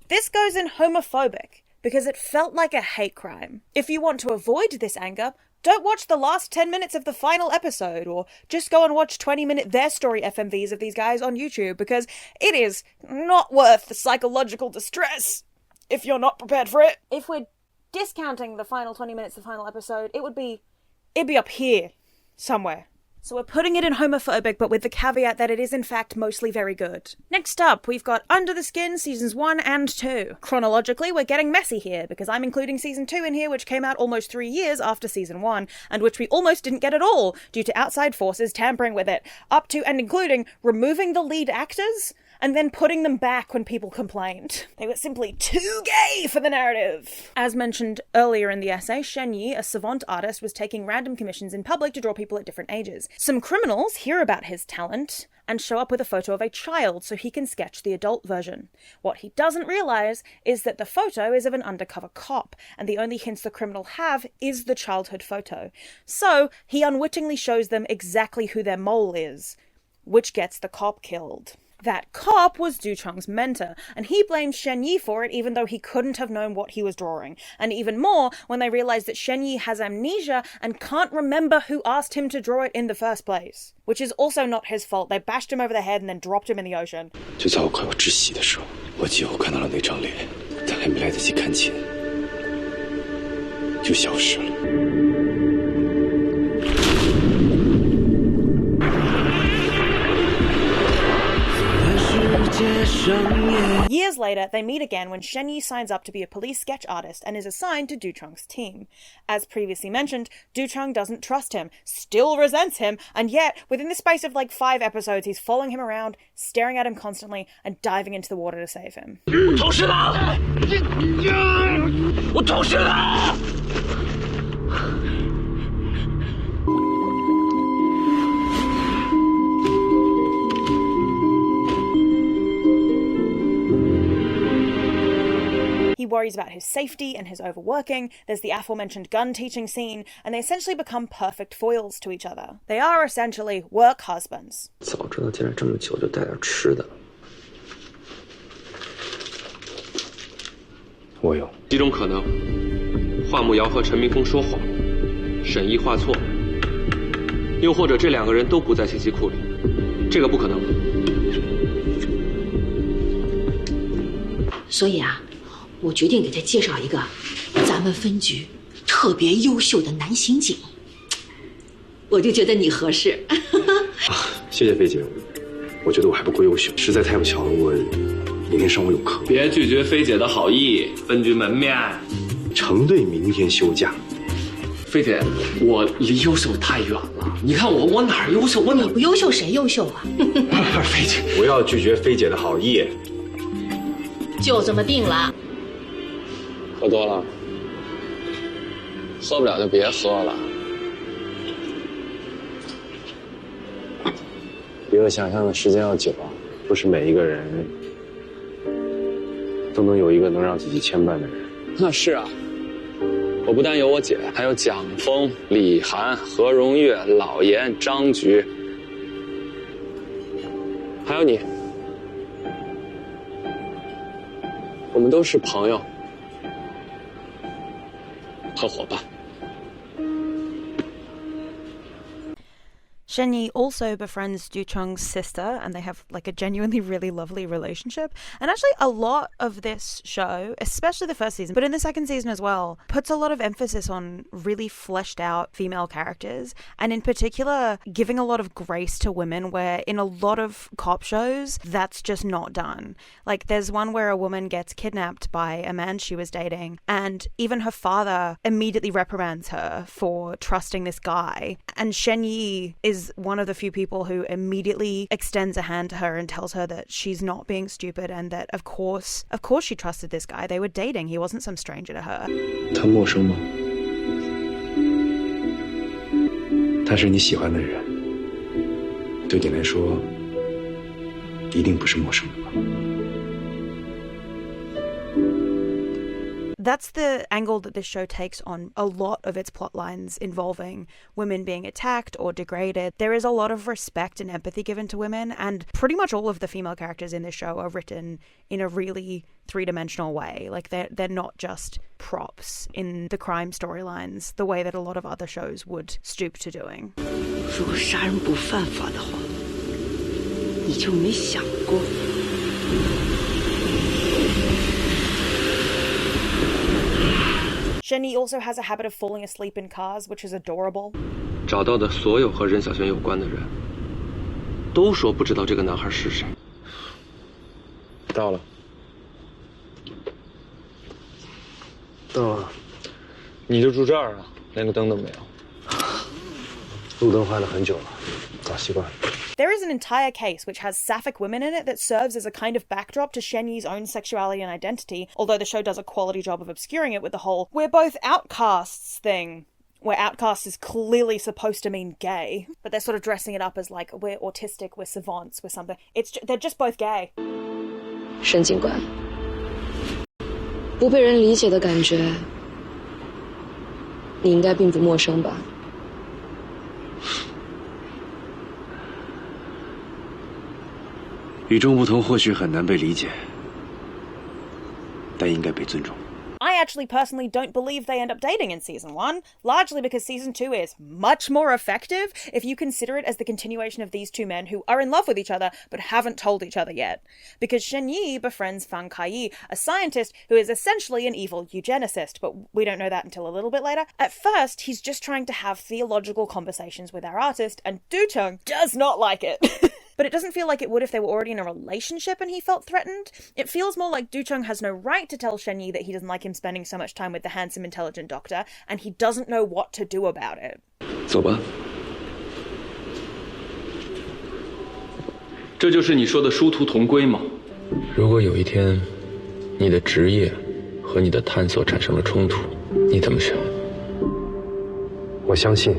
this goes in homophobic because it felt like a hate crime. If you want to avoid this anger, don't watch the last 10 minutes of the final episode, or just go and watch 20-minute Their Story FMVs of these guys on YouTube, because it is not worth the psychological distress if you're not prepared for it. If we're discounting the final 20 minutes of the final episode, it'd be up here somewhere. So we're putting it in homophobic, but with the caveat that it is in fact mostly very good. Next up, we've got Under the Skin seasons 1 and 2. Chronologically, we're getting messy here, because I'm including season 2 in here, which came out almost 3 years after season 1, and which we almost didn't get at all, due to outside forces tampering with it, up to and including removing the lead actors, and then putting them back when people complained. They were simply too gay for the narrative. As mentioned earlier in the essay, Shen Yi, a savant artist, was taking random commissions in public to draw people at different ages. Some criminals hear about his talent and show up with a photo of a child so he can sketch the adult version. What he doesn't realise is that the photo is of an undercover cop, and the only hints the criminal have is the childhood photo. So he unwittingly shows them exactly who their mole is, which gets the cop killed. That cop was Du Chong's mentor, and he blamed Shen Yi for it even though he couldn't have known what he was drawing. And even more when they realised that Shen Yi has amnesia and can't remember who asked him to draw it in the first place. Which is also not his fault. They bashed him over the head and then dropped him in the ocean. 就在我快要窒息的时候，我几乎看到了那张脸，但还没来得及看清，就消失了。 Years later, they meet again when Shen Yi signs up to be a police sketch artist and is assigned to Du Chong's team. As previously mentioned, Du Chong doesn't trust him, still resents him, and yet, within the space of like 5 episodes, he's following him around, staring at him constantly, and diving into the water to save him. He worries about his safety and his overworking, there's the aforementioned gun teaching scene, and they essentially become perfect foils to each other. They are essentially work husbands. 早知道进来这么久就带点吃的。我有几种可能：华木瑶和陈明峰说谎，沈一画错，又或者这2个人都不在信息库里，这个不可能。所以啊。 我决定给他介绍一个咱们分局特别优秀的男刑警，我就觉得你合适。谢谢费姐，我觉得我还不够优秀，实在太不巧了，我明天上午有课。别拒绝菲姐的好意，分局门面。程队明天休假。菲姐，我离优秀太远了。你看我哪儿优秀？我哪你不优秀谁优秀啊？菲姐，不要拒绝菲姐的好意。就这么定了。喝多了，喝不了就别喝了。比我想象的时间要久啊！不是每一个人都能有一个能让自己牵绊的人。那是啊，我不但有我姐，还有蒋峰、李涵、何荣月、老严、张局，还有你。我们都是朋友和伙伴。Shen-Yi also befriends Du-Chung's sister, and they have like a genuinely really lovely relationship. And actually a lot of this show, especially the first season, but in the second season as well, puts a lot of emphasis on really fleshed out female characters, and in particular giving a lot of grace to women, where in a lot of cop shows that's just not done. Like there's one where a woman gets kidnapped by a man she was dating, and even her father immediately reprimands her for trusting this guy, and Shen-Yi is one of the few people who immediately extends a hand to her and tells her that she's not being stupid, and that of course she trusted this guy. They were dating. He wasn't some stranger to her. 他陌生吗？他是你喜欢的人，对你来说一定不是陌生的吧？ That's the angle that this show takes on a lot of its plot lines involving women being attacked or degraded. There is a lot of respect and empathy given to women, and pretty much all of the female characters in this show are written in a really three-dimensional way. Like they're not just props in the crime storylines the way that a lot of other shows would stoop to doing. 如果杀人不犯法的话，你就没想过。 Shen-Yi also has a habit of falling asleep in cars, which is adorable. 找到的所有和任小璇有关的人，都说不知道这个男孩是谁。到了，到了，你就住这儿啊？连个灯都没有。路灯坏了很久了，搞习惯了。 There is an entire case which has sapphic women in it that serves as a kind of backdrop to Shen-Yi's own sexuality and identity, although the show does a quality job of obscuring it with the whole "we're both outcasts" thing, where outcast is clearly supposed to mean gay, but they're sort of dressing it up as like we're autistic, we're savants, we're something. They're just both gay. 沈警官，不被人理解的感觉，你应该并不陌生吧？ 与众不同或许很难被理解，但应该被尊重。 I actually personally don't believe they end up dating in season 1, largely because season 2 is much more effective if you consider it as the continuation of these two men who are in love with each other but haven't told each other yet. Because Shen-Yi befriends Fang Kai-yi, a scientist who is essentially an evil eugenicist, but we don't know that until a little bit later. At first, he's just trying to have theological conversations with our artist, and Du-Chung does not like it. But it doesn't feel like it would if they were already in a relationship and he felt threatened. It feels more like Du-Chung has no right to tell Shen-Yi that he doesn't like him spending so much time with the handsome, intelligent doctor, and he doesn't know what to do about it. 走吧。这就是你说的殊途同归吗？如果有一天，你的职业和你的探索产生了冲突，你怎么想？我相信，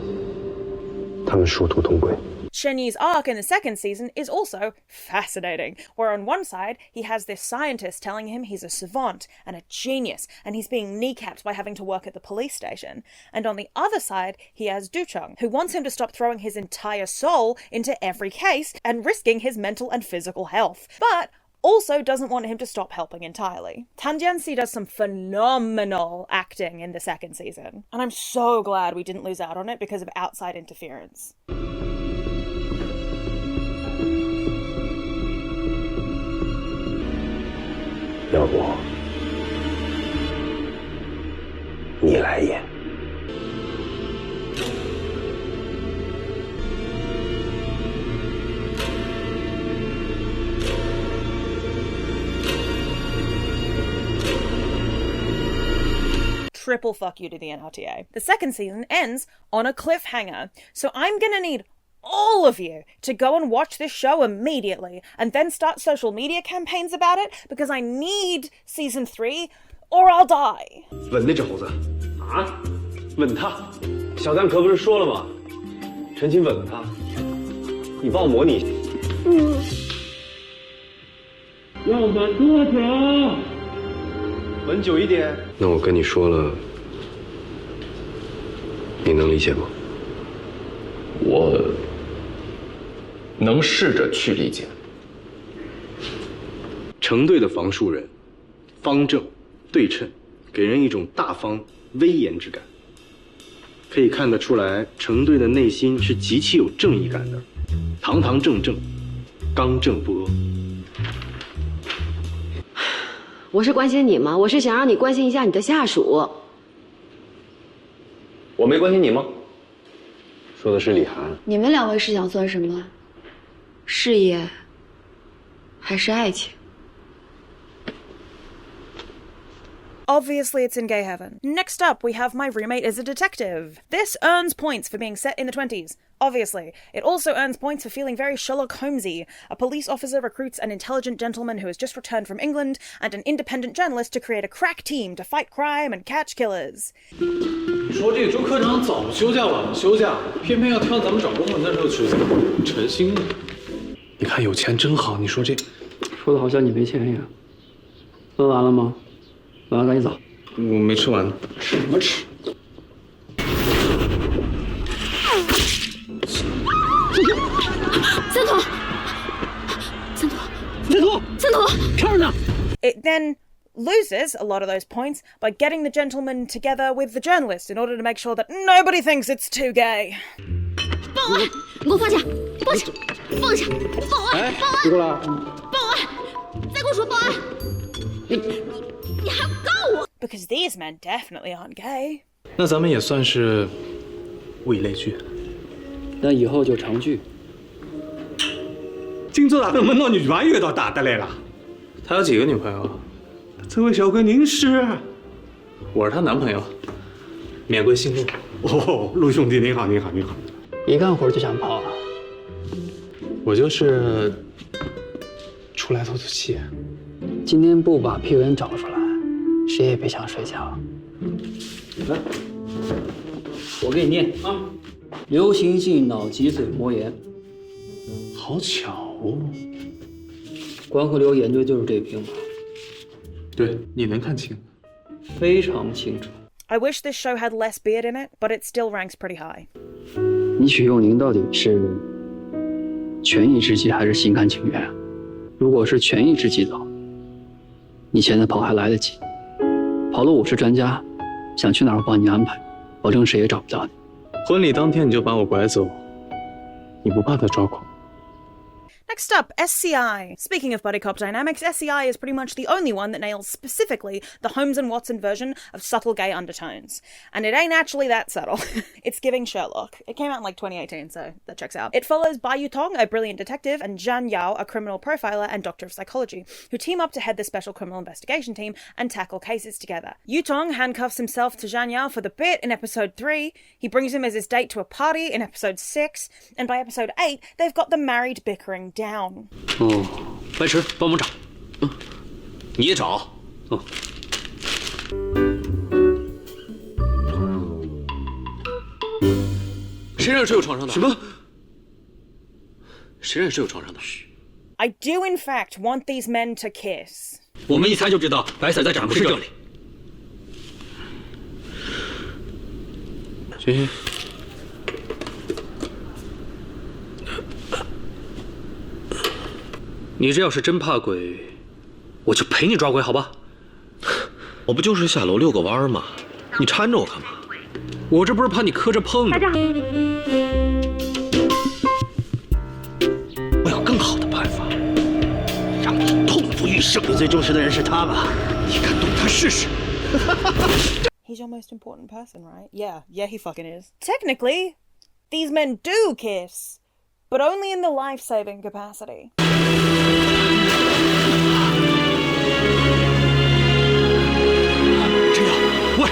他们殊途同归。 Shen-Yi's arc in the second season is also fascinating, where on one side he has this scientist telling him he's a savant and a genius, and he's being kneecapped by having to work at the police station. And on the other side, he has Du-Chung, who wants him to stop throwing his entire soul into every case and risking his mental and physical health. But also doesn't want him to stop helping entirely. Tan Jianxi does some phenomenal acting in the second season, and I'm so glad we didn't lose out on it because of outside interference. 要不你来演？ triple fuck you to the NRTA. The second season ends on a cliffhanger, so I'm gonna need all of you to go and watch this show immediately and then start social media campaigns about it, because I need season 3 or I'll die. 吻那只猴子啊？吻他？小丹可不是说了吗？陈琴吻他，你帮我模拟。要吻多久？吻久一点。那我跟你说了，你能理解吗？我能试着去理解。成队的防戍人，方正、对称，给人一种大方、威严之感。可以看得出来，成队的内心是极其有正义感的，堂堂正正，刚正不阿。我是关心你吗？我是想让你关心一下你的下属。我没关心你吗？说的是李涵。你们2位是想算什么？事业还是爱情？ Obviously, it's in gay heaven. Next up, we have My Roommate is a Detective. This earns points for being set in the 20s. Obviously. It also earns points for feeling very Sherlock Holmesy. A police officer recruits an intelligent gentleman who has just returned from England and an independent journalist to create a crack team to fight crime and catch killers. 说这个周科长早休假晚休假，偏偏要挑咱们找工作那时候取假，陈星呢？你看有钱真好，你说这，说的好像你没钱一样。喝完了吗？ 晚赶紧走，我没吃完呢。吃什么吃？三坨，漂亮的。 It then loses a lot of those points by getting the gentleman together with the journalist in order to make sure that nobody thinks it's too gay. 报案！你给我放下！放下！放下！报案！报案！你过来！报案！再跟我说报案！你还告我 ？Because these men definitely aren't gay. 那咱们也算是物以类聚，那以后就常聚。今朝哪能问到女朋友到打得来了？他有几个女朋友？这位小哥您是？我是他男朋友，免贵姓陆。哦，陆兄弟您好，您好，您好。一干活就想跑啊？我就是出来透透气。今天不把批文找出来，谁也别想睡觉。来，我给你念啊：流行性脑脊髓膜炎。好巧哦。关河流研究就是这病吧？对，你能看清？非常清楚。 I wish this show had less beard in it, but it still ranks pretty high. 你许佑宁到底是权宜之计还是心甘情愿啊？如果是权宜之计的话，你现在跑还来得及。跑了我是专家，想去哪儿我帮你安排，保证谁也找不到你。婚礼当天你就把我拐走，你不怕他抓狂？ Next up, SCI. Speaking of buddy cop dynamics, SCI is pretty much the only one that nails specifically the Holmes and Watson version of subtle gay undertones. And it ain't actually that subtle. It's giving Sherlock. It came out in like 2018, so that checks out. It follows Bai Yutong, a brilliant detective, and Zhang Yao, a criminal profiler and doctor of psychology, who team up to head the special criminal investigation team and tackle cases together. Yutong handcuffs himself to Zhang Yao for the bit in episode 3, he brings him as his date to a party in episode 6, and by episode 8, they've got the married bickering down. 哦，白池，帮忙找。你也找。谁认识有床上的？什么？谁认识有床上的？ I do in fact want these men to kiss. 我们一猜就知道，白色在展不是这里。行行。 你这要是真怕鬼，我就陪你抓鬼，好吧？我不就是下楼遛个弯吗？你搀着我干嘛？我这不是怕你磕着碰的。我有更好的办法，让你痛不欲生。你最重视的人是他吧？你敢动他试试？ He's your most important person, right? Yeah, he fucking is. Technically, these men do kiss, but only in the life-saving capacity. 陈瑶，喂，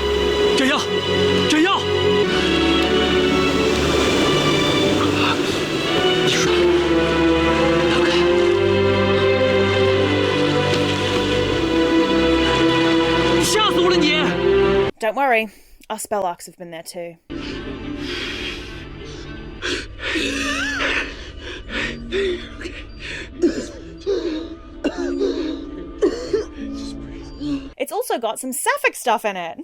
Don't worry, us Spellocks have been there too. It's also got some sapphic stuff in it.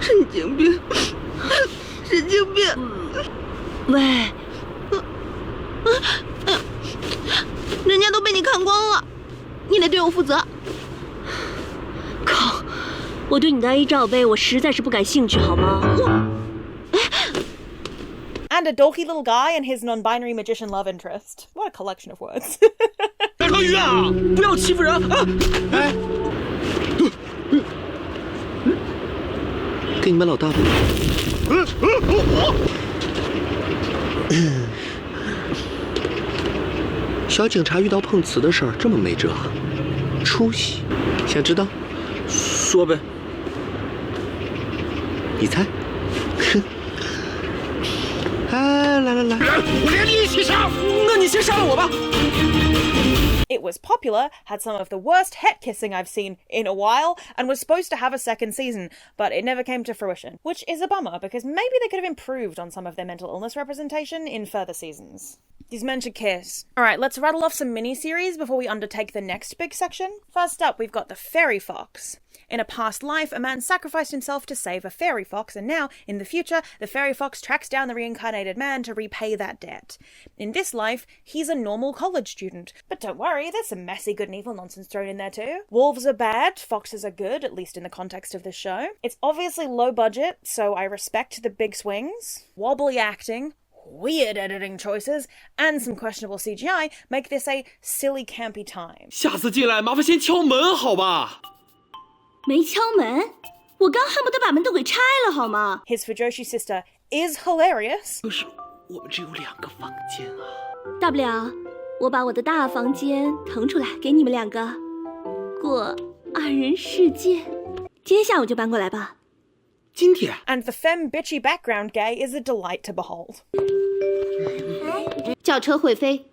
神经病，神经病！喂，人家都被你看光了，你得对我负责。靠！我对你的 A 罩杯我实在是不感兴趣，好吗？ And a dorky little guy and his non-binary magician love interest. What a collection of words. 大双鱼啊，不要欺负人啊！哎，给你们老大吧。小警察遇到碰瓷的事儿这么没辙，出息。想知道？说呗。你猜？哼。哎，来，我连你一起杀！那你先杀了我吧。 It was popular, had some of the worst het kissing I've seen in a while, and was supposed to have a second season, but it never came to fruition, which is a bummer because maybe they could have improved on some of their mental illness representation in further seasons. These men should kiss. Alright, let's rattle off some mini-series before we undertake the next big section. First up, we've got the Fairy Fox. In a past life, a man sacrificed himself to save a fairy fox, and now, in the future, the fairy fox tracks down the reincarnated man to repay that debt. In this life, he's a normal college student. But don't worry, there's some messy good and evil nonsense thrown in there too. Wolves are bad, foxes are good, at least in the context of this show. It's obviously low budget, so I respect the big swings. Wobbly acting, weird editing choices, and some questionable CGI make this a silly campy time. 下次进来麻烦先敲门好吧？ 没敲门，我刚恨不得把门都给拆了，好吗？ His Fujoshi sister is hilarious. 可是我们只有2个房间啊。大不了我把我的大房间腾出来给你们2个，过2人世界。今天下午就搬过来吧。今天。And the femme bitchy background gay is a delight to behold. 轿车会飞。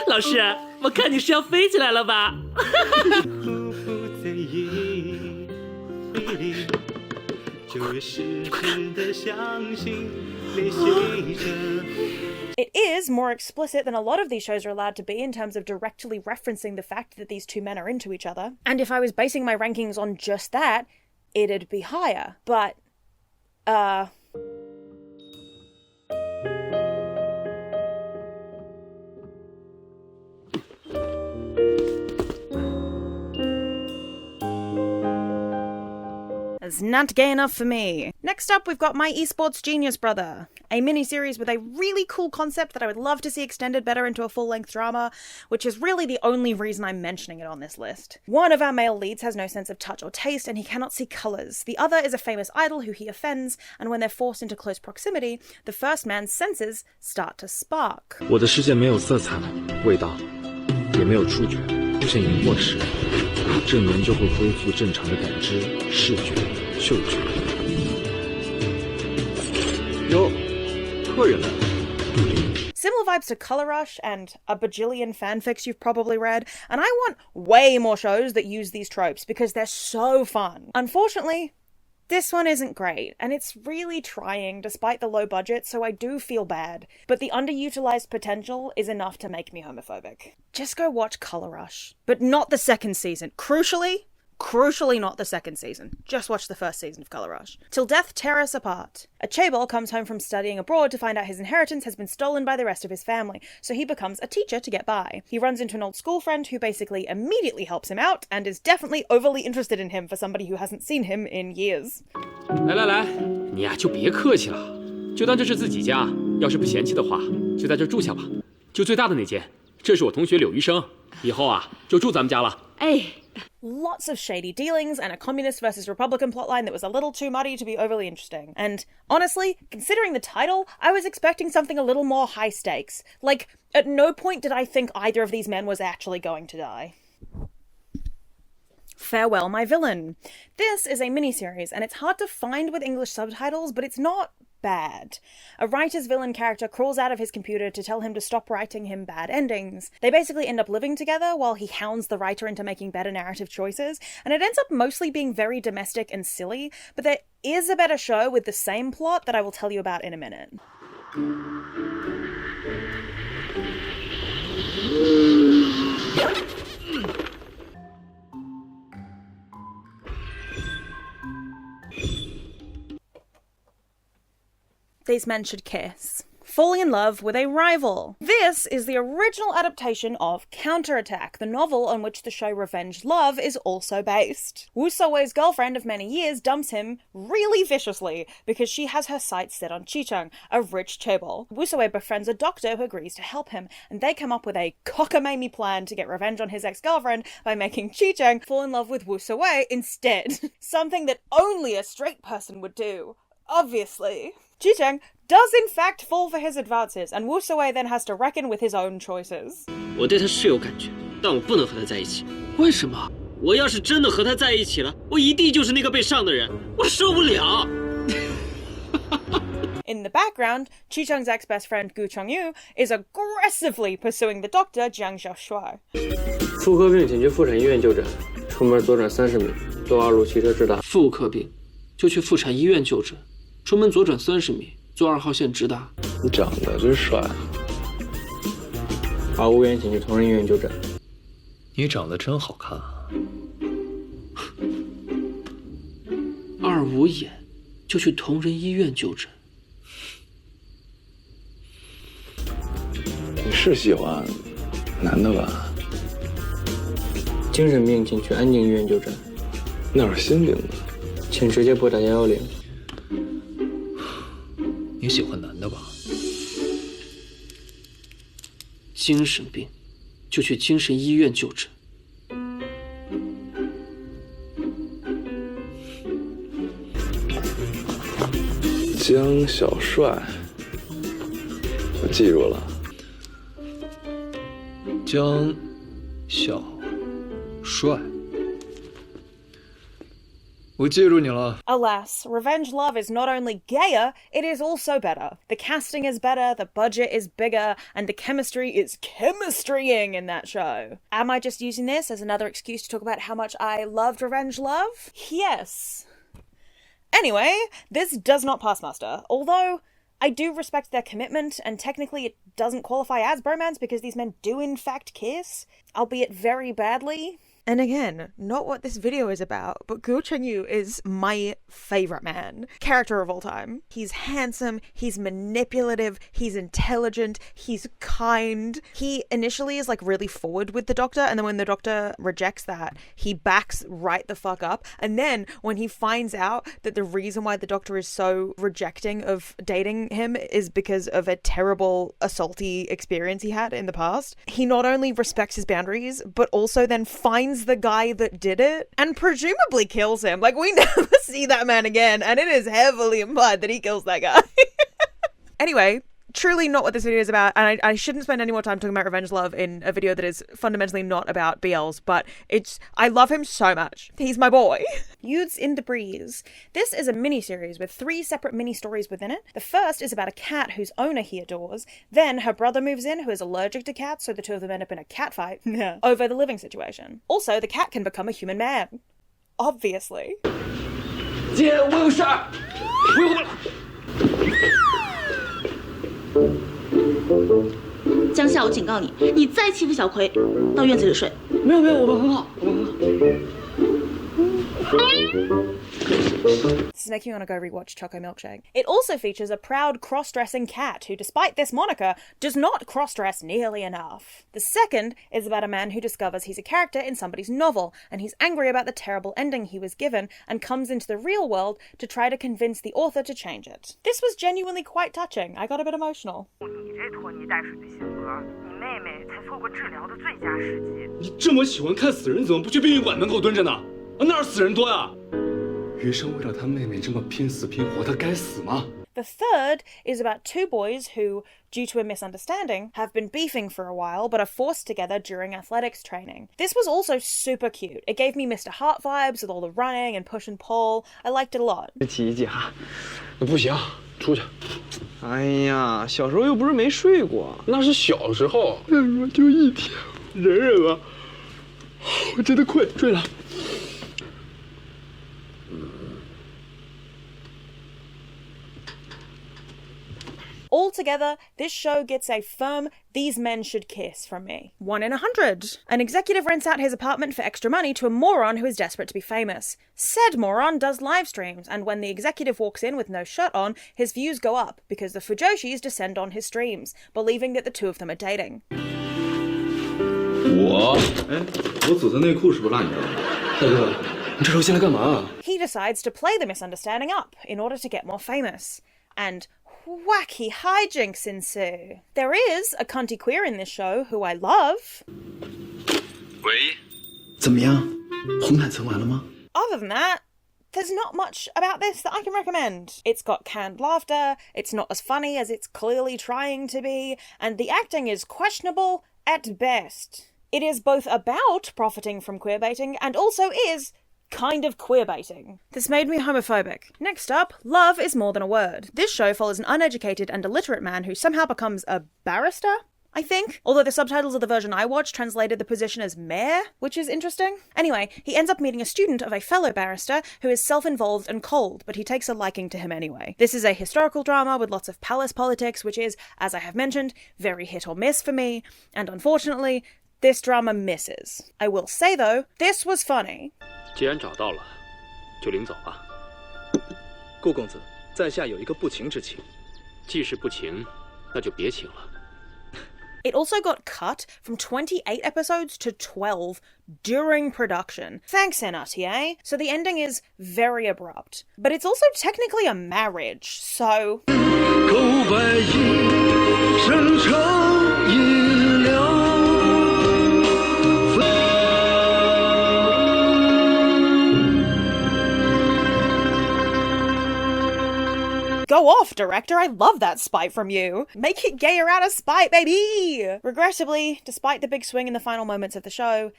老师，我看你是要飞起来了吧？ It is more explicit than a lot of these shows are allowed to be in terms of directly referencing the fact that these two men are into each other. And if I was basing my rankings on just that, it'd be higher. But, It's not gay enough for me. Next up, we've got My Esports Genius Brother, a mini-series with a really cool concept that I would love to see extended better into a full-length drama, which is really the only reason I'm mentioning it on this list. One of our male leads has no sense of touch or taste, and he cannot see colours. The other is a famous idol who he offends, and when they're forced into close proximity, the first man's senses start to spark. 我的世界没有色彩、味道，也没有触觉，阵营过时，正人就会恢复正常的感知、视觉、嗅觉。哟，客人来了。 Similar vibes to Color Rush and a bajillion fanfics you've probably read, and I want way more shows that use these tropes because they're so fun. Unfortunately, this one isn't great, and it's really trying despite the low budget, so I do feel bad. But the underutilized potential is enough to make me homophobic. Just go watch Color Rush, but not the second season. Crucially not the second season. Just watch the first season of Color Rush. Till death tear us apart. A chaebol comes home from studying abroad to find out his inheritance has been stolen by the rest of his family, so he becomes a teacher to get by. He runs into an old school friend who basically immediately helps him out and is definitely overly interested in him for somebody who hasn't seen him in years. 来，你呀就别客气了，就当这是自己家。要是不嫌弃的话，就在这住下吧，就最大的那间。这是我同学柳医生，以后啊就住咱们家了。哎。 Lots of shady dealings and a communist versus Republican plotline that was a little too muddy to be overly interesting. And honestly, considering the title, I was expecting something a little more high stakes. Like, at no point did I think either of these men was actually going to die. Farewell, My Villain. This is a miniseries, and it's hard to find with English subtitles, but it's not bad. A writer's villain character crawls out of his computer to tell him to stop writing him bad endings. They basically end up living together while he hounds the writer into making better narrative choices, and it ends up mostly being very domestic and silly, but there is a better show with the same plot that I will tell you about in a minute. These men should kiss. Falling in love with a rival. This is the original adaptation of Counterattack, the novel on which the show Revenge Love is also based. Woo So-wei's girlfriend of many years dumps him really viciously because she has her sights set on Chi-chung, a rich chaebol. Woo So-wei befriends a doctor who agrees to help him, and they come up with a cockamamie plan to get revenge on his ex-girlfriend by making Chi-chung fall in love with Woo So-wei instead. Something that only a straight person would do, obviously. Chi-chung does in fact fall for his advances, and Woo So-wei then has to reckon with his own choices. 我对他是有感觉，但我不能和他在一起。为什么？我要是真的和他在一起了，我一定就是那个被上的人，我受不了。In the background, Chi-chung's ex-best friend Gu Chongyu is aggressively pursuing the doctor Jiang Xiaoshuai. 妇科病请去妇产医院就诊，出门左转30米，坐2路汽车直达。妇科病就去妇产医院就诊，出门左转30米，坐2号线直达。你长得真帅。55请去同仁医院就诊。你长得真好看啊。25眼就去同仁医院就诊。你是喜欢男的吧？精神病请去安静医院就诊。那有心病的，请直接拨打110。你喜欢男的吧？精神病就去精神医院就诊。江小帅，我记住了。江小帅，我记住你了。 Alas, Revenge Love is not only gayer, it is also better. The casting is better, the budget is bigger, and the chemistry is chemistrying in that show. Am I just using this as another excuse to talk about how much I loved Revenge Love? Yes. Anyway, this does not pass muster, although I do respect their commitment, and technically it doesn't qualify as bromance because these men do in fact kiss, albeit very badly. And again, not what this video is about, but Gu Chengyu is my favourite man. Character of all time. He's handsome, he's manipulative, he's intelligent, he's kind. He initially is like really forward with the doctor, and then when the doctor rejects that, he backs right the fuck up. And then when he finds out that the reason why the doctor is so rejecting of dating him is because of a terrible assaulty experience he had in the past, he not only respects his boundaries, but also then finds the guy that did it and presumably kills him. Like, we never see that man again, and it is heavily implied that he kills that guy. Anyway, truly not what this video is about, and I shouldn't spend any more time talking about Revenge Love in a video that is fundamentally not about BLs, but I love him so much. He's my boy. Youths in the Breeze. This is a mini-series with 3 separate mini-stories within it. The first is about a cat whose owner he adores. Then her brother moves in who is allergic to cats, so the two of them end up in a cat fight over the living situation. Also, the cat can become a human man. Obviously. 姐，我有事儿，江夏，我警告你，你再欺负小葵，到院子里睡。没有，我们很好，我们很好。 This is making me want to go rewatch Choco Milkshake. It also features a proud cross-dressing cat who, despite this moniker, does not cross-dress nearly enough. The second is about a man who discovers he's a character in somebody's novel, and he's angry about the terrible ending he was given and comes into the real world to try to convince the author to change it. This was genuinely quite touching. I got a bit emotional. 你这么喜欢看死人，怎么不去殡仪馆门口蹲着呢？哪儿死人多呀？余生为了他妹妹这么拼死拼活，他该死吗？ The third is about two boys who, due to a misunderstanding, have been beefing for a while but are forced together during athletics training. This was also super cute. It gave me Mr. Hart vibes with all the running and push and pull. I liked it a lot. 挤一挤哈，不行，出去。哎呀，小时候又不是没睡过，那是小时候。就一天，忍忍吧。我真的困，睡了。Altogether, this show gets a firm "these men should kiss" from me. 1 in 100. An executive rents out his apartment for extra money to a moron who is desperate to be famous. Said moron does live streams, and when the executive walks in with no shirt on, his views go up because the Fujoshis descend on his streams, believing that the two of them are dating. 我紫色内裤是不是落你这儿了？大哥，你这时候进来干嘛？ He decides to play the misunderstanding up in order to get more famous. And wacky hijinks ensue. There is a cunty queer in this show who I love. 喂，怎么样？红毯层完了吗？ Other than that, there's not much about this that I can recommend. It's got canned laughter, it's not as funny as it's clearly trying to be, and the acting is questionable at best. It is both about profiting from queerbaiting and also is kind of queerbaiting. This made me homophobic. Next up, Love is More Than a Word. This show follows an uneducated and illiterate man who somehow becomes a barrister, I think. Although the subtitles of the version I watched translated the position as mayor, which is interesting. Anyway, he ends up meeting a student of a fellow barrister who is self-involved and cold, but he takes a liking to him anyway. This is a historical drama with lots of palace politics, which is, as I have mentioned, very hit or miss for me, and unfortunately, this drama misses. I will say though, this was funny. 既然找到了，就领走吧。顾公子，在下有一个不情之请。既是不情，那就别请了。It also got cut from 28 episodes to 12 during production. Thanks, NRTA. So the ending is very abrupt. But it's also technically a marriage, so... Go off, director, I love that spite from you. Make it gayer out of spite, baby! Regrettably, despite the big swing in the final moments of the show,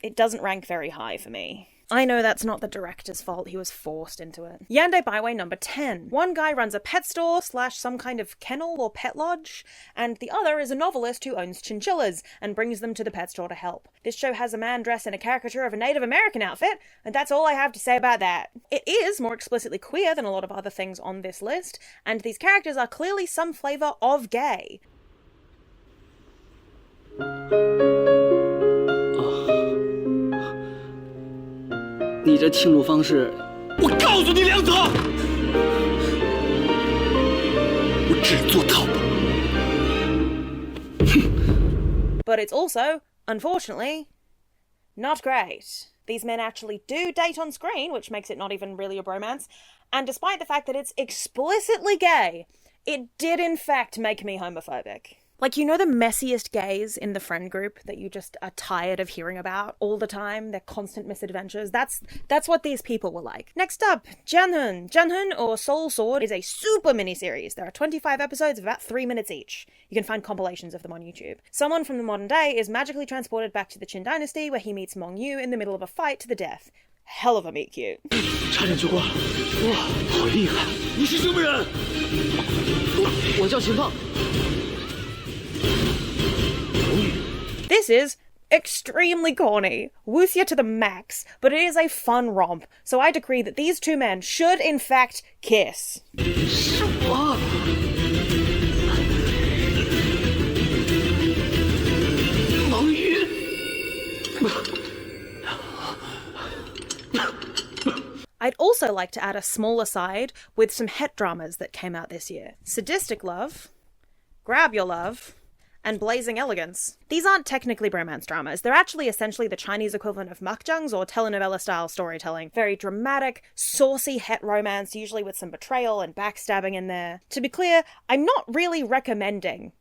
it doesn't rank very high for me. I know that's not the director's fault, he was forced into it. Yandere Byway number 10. One guy runs a pet store / some kind of kennel or pet lodge, and the other is a novelist who owns chinchillas and brings them to the pet store to help. This show has a man dressed in a caricature of a Native American outfit, and that's all I have to say about that. It is more explicitly queer than a lot of other things on this list, and these characters are clearly some flavour of gay. 你这庆祝方式，我告诉你梁泽，我只做套。But it's also, unfortunately, not great. These men actually do date on screen, which makes it not even really a bromance, and despite the fact that it's explicitly gay, it did in fact make me homophobic. Like, you know the messiest gays in the friend group that you just are tired of hearing about all the time? Their constant misadventures? That's what these people were like. Next up, Janhun. Janhun, or Soul Sword, is a super miniseries. There are 25 episodes of about 3 minutes each. You can find compilations of them on YouTube. Someone from the modern day is magically transported back to the Qin dynasty where he meets Mong Yu in the middle of a fight to the death. Hell of a meet cute. 差点就挂了，哇，好厉害！你是什么人？我叫秦放。 This is extremely corny, wuxia to the max, but it is a fun romp, so I decree that these two men should in fact kiss. 是我。蒙语。I'd also like to add a small aside with some het dramas that came out this year. Sadistic Love, Grab Your Love, and Blazing Elegance. These aren't technically bromance dramas. They're actually essentially the Chinese equivalent of makjangs or telenovela-style storytelling. Very dramatic, saucy het romance, usually with some betrayal and backstabbing in there. To be clear, I'm not really recommending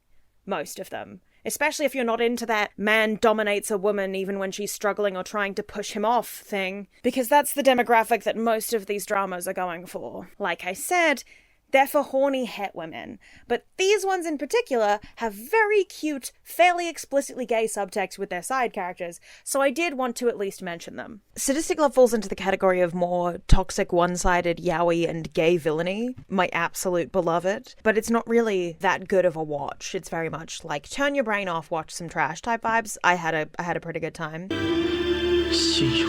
most of them. Especially if you're not into that man dominates a woman even when she's struggling or trying to push him off thing. Because that's the demographic that most of these dramas are going for. Like I said, They're for horny het women. But these ones in particular have very cute, fairly explicitly gay subtext with their side characters, so I did want to at least mention them. Sadistic Love falls into the category of more toxic, one-sided yaoi and gay villainy, my absolute beloved, but it's not really that good of a watch. It's very much like turn your brain off, watch some trash type vibes. I had a pretty good time. 心友，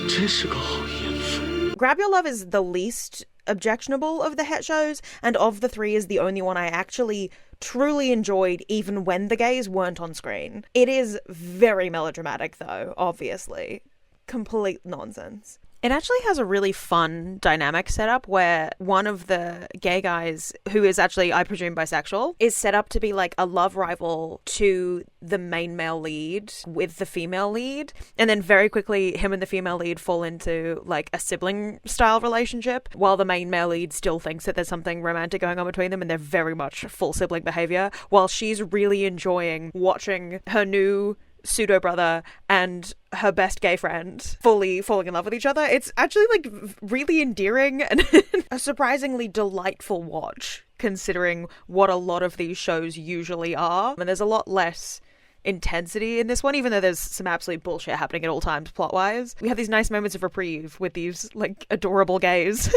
真是个好艳妇。 Grab Your Love is the least objectionable of the het shows, and of the three is the only one I actually truly enjoyed even when the gays weren't on screen. It is very melodramatic though, obviously. Complete nonsense. It actually has a really fun dynamic setup where one of the gay guys, who is actually, I presume, bisexual, is set up to be like a love rival to the main male lead with the female lead. And then very quickly, him and the female lead fall into like a sibling style relationship while the main male lead still thinks that there's something romantic going on between them, and they're very much full sibling behavior while she's really enjoying watching her new pseudo brother and her best gay friend fully falling in love with each other. It's actually like really endearing and a surprisingly delightful watch considering what a lot of these shows usually are. And there's a lot less intensity in this one, even though there's some absolute bullshit happening at all times plot-wise. We have these nice moments of reprieve with these like adorable gays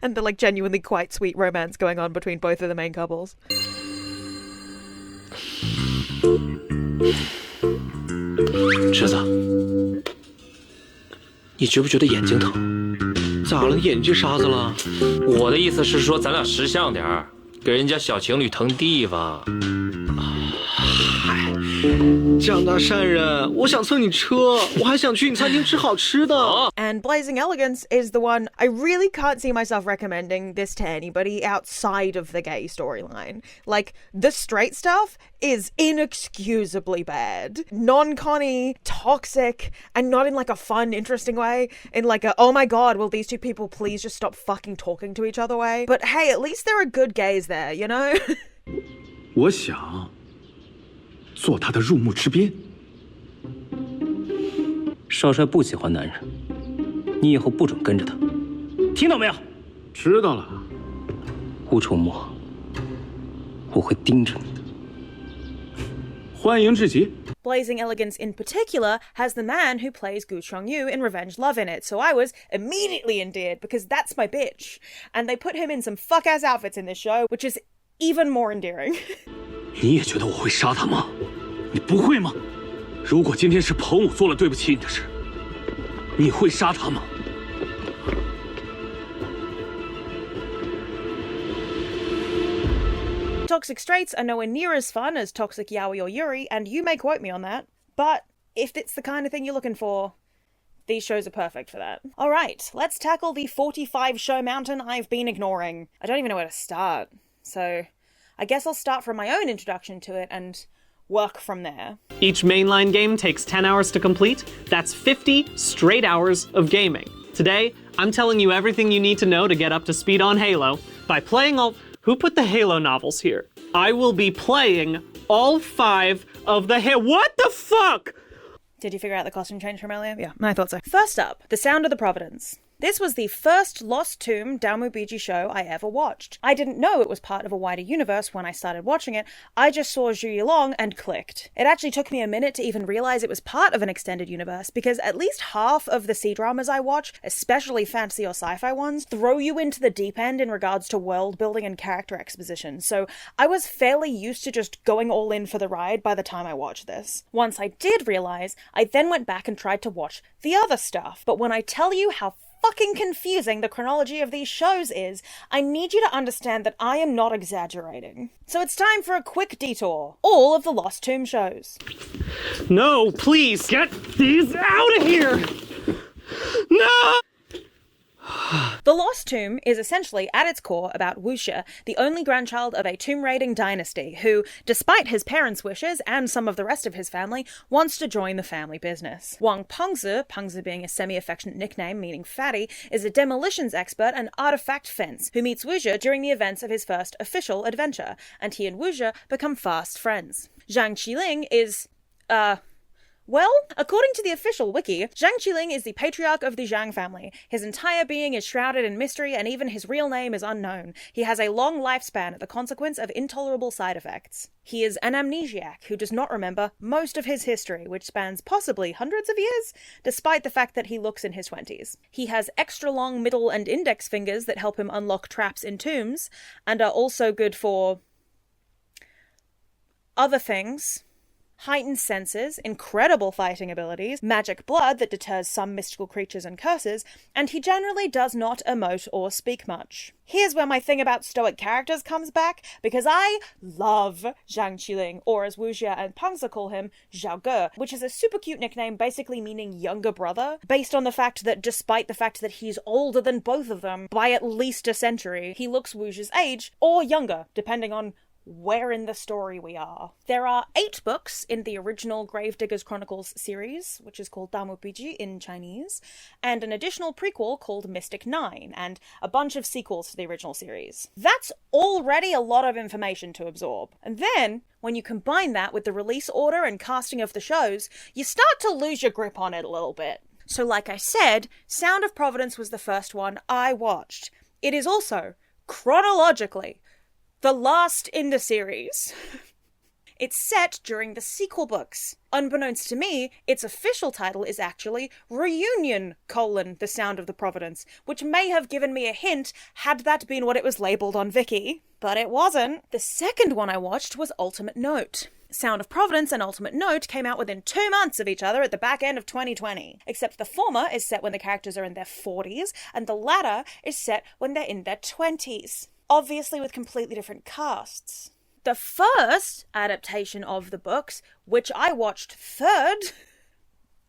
and the like genuinely quite sweet romance going on between both of the main couples. 侄子，你觉不觉得眼睛疼？咋了？你眼睛沙子了？我的意思是说，咱俩识相点儿，给人家小情侣腾地方。嗨，长大善人，我想蹭你车，我还想去你餐厅吃好吃的。And Blazing Elegance is the one I really can't see myself recommending this to anybody outside of the gay storyline. Like, the straight stuff is inexcusably bad. Non-conny, toxic, and not in like a fun, interesting way. In like a, oh my god, will these two people please just stop fucking talking to each other way? But hey, at least there are good gays there, you know? 我想做他的入幕之宾。少帅不喜欢男人，你以后不准跟着他，听到没有？知道了。吴崇墨，我会盯着你的。欢迎至极。 Blazing Elegance in particular has the man who plays Gu Chongyu in Revenge Love in it, so I was immediately endeared because that's my bitch. And they put him in some fuck-ass outfits in this show, which is even more endearing. 你也觉得我会杀他吗？你不会吗？如果今天是彭武做了对不起你的事，你会杀他吗？ Toxic straights are nowhere near as fun as toxic yaoi or yuri, and you may quote me on that, but if it's the kind of thing you're looking for, these shows are perfect for that. Alright, let's tackle the 45 show mountain I've been ignoring. I don't even know where to start, so I guess I'll start from my own introduction to it and work from there. Each mainline game takes 10 hours to complete. That's 50 straight hours of gaming. Today, I'm telling you everything you need to know to get up to speed on Halo by playing all... Who put the Halo novels here? I will be playing all 5 of the What the fuck? Did you figure out the costume change from earlier? Yeah, I thought so. First up, The Sound of the Providence. This was the first Lost Tomb Daumubiji show I ever watched. I didn't know it was part of a wider universe when I started watching it. I just saw Zhu Yilong and clicked. It actually took me a minute to even realize it was part of an extended universe, because at least half of the C-dramas I watch, especially fantasy or sci-fi ones, throw you into the deep end in regards to world building and character exposition, so I was fairly used to just going all in for the ride by the time I watched this. Once I did realize, I then went back and tried to watch the other stuff, but when I tell you how fucking confusing the chronology of these shows is, I need you to understand that I am not exaggerating. So it's time for a quick detour. All of the Lost Tomb shows. No, please, get these out of here! No! The Lost Tomb is essentially, at its core, about Wuxia, the only grandchild of a tomb-raiding dynasty, who, despite his parents' wishes and some of the rest of his family, wants to join the family business. Wang Pengzi, Pengzi being a semi-affectionate nickname meaning fatty, is a demolitions expert and artifact fence, who meets Wuxia during the events of his first official adventure, and he and Wuxia become fast friends. Zhang Qiling is, Well, according to the official wiki, Zhang Qiling is the patriarch of the Zhang family. His entire being is shrouded in mystery, and even his real name is unknown. He has a long lifespan at the consequence of intolerable side effects. He is an amnesiac who does not remember most of his history, which spans possibly hundreds of years, despite the fact that he looks in his 20s. He has extra long middle and index fingers that help him unlock traps in tombs, and are also good for other things. Heightened senses, incredible fighting abilities, magic blood that deters some mystical creatures and curses, and he generally does not emote or speak much. Here's where my thing about stoic characters comes back, because I love Zhang Qiling, or as Wu Jie and Pangzi call him, Zhao Ge, which is a super cute nickname basically meaning younger brother, based on the fact that despite the fact that he's older than both of them by at least a century, he looks Wu Jie's age, or younger, depending on where in the story we are. There are 8 books in the original Gravediggers Chronicles series, which is called Damopiji in Chinese, and an additional prequel called Mystic 9, and a bunch of sequels to the original series. That's already a lot of information to absorb. And then, when you combine that with the release order and casting of the shows, you start to lose your grip on it a little bit. So like I said, Sound of Providence was the first one I watched. It is also, chronologically, the last in the series. It's set during the sequel books. Unbeknownst to me, its official title is actually Reunion: The Sound of the Providence, which may have given me a hint had that been what it was labelled on Viki. But it wasn't. The second one I watched was Ultimate Note. Sound of Providence and Ultimate Note came out within 2 months of each other at the back end of 2020, except the former is set when the characters are in their 40s, and the latter is set when they're in their 20s. Obviously with completely different casts. The first adaptation of the books, which I watched third,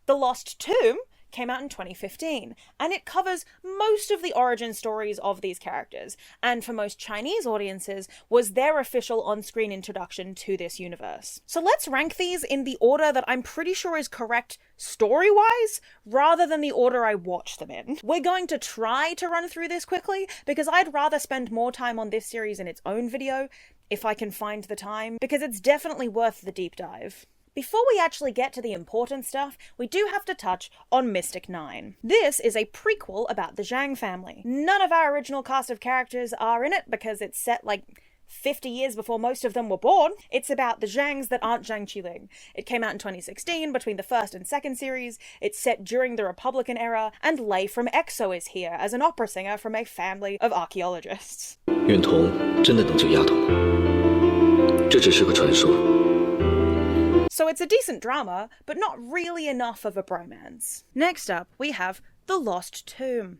The Lost Tomb, came out in 2015, and it covers most of the origin stories of these characters, and for most Chinese audiences, was their official on-screen introduction to this universe. So let's rank these in the order that I'm pretty sure is correct story-wise, rather than the order I watched them in. We're going to try to run through this quickly, because I'd rather spend more time on this series in its own video, if I can find the time, because it's definitely worth the deep dive. Before we actually get to the important stuff, we do have to touch on Mystic 9. This is a prequel about the Zhang family. None of our original cast of characters are in it because it's set like 50 years before most of them were born. It's about the Zhangs that aren't Zhang Qiling. It came out in 2016 between the first and second series. It's set during the Republican era, and Lei from EXO is here as an opera singer from a family of archaeologists. 运童真的能救丫头吗？这只是个传说。 So it's a decent drama, but not really enough of a bromance. Next up, we have The Lost Tomb.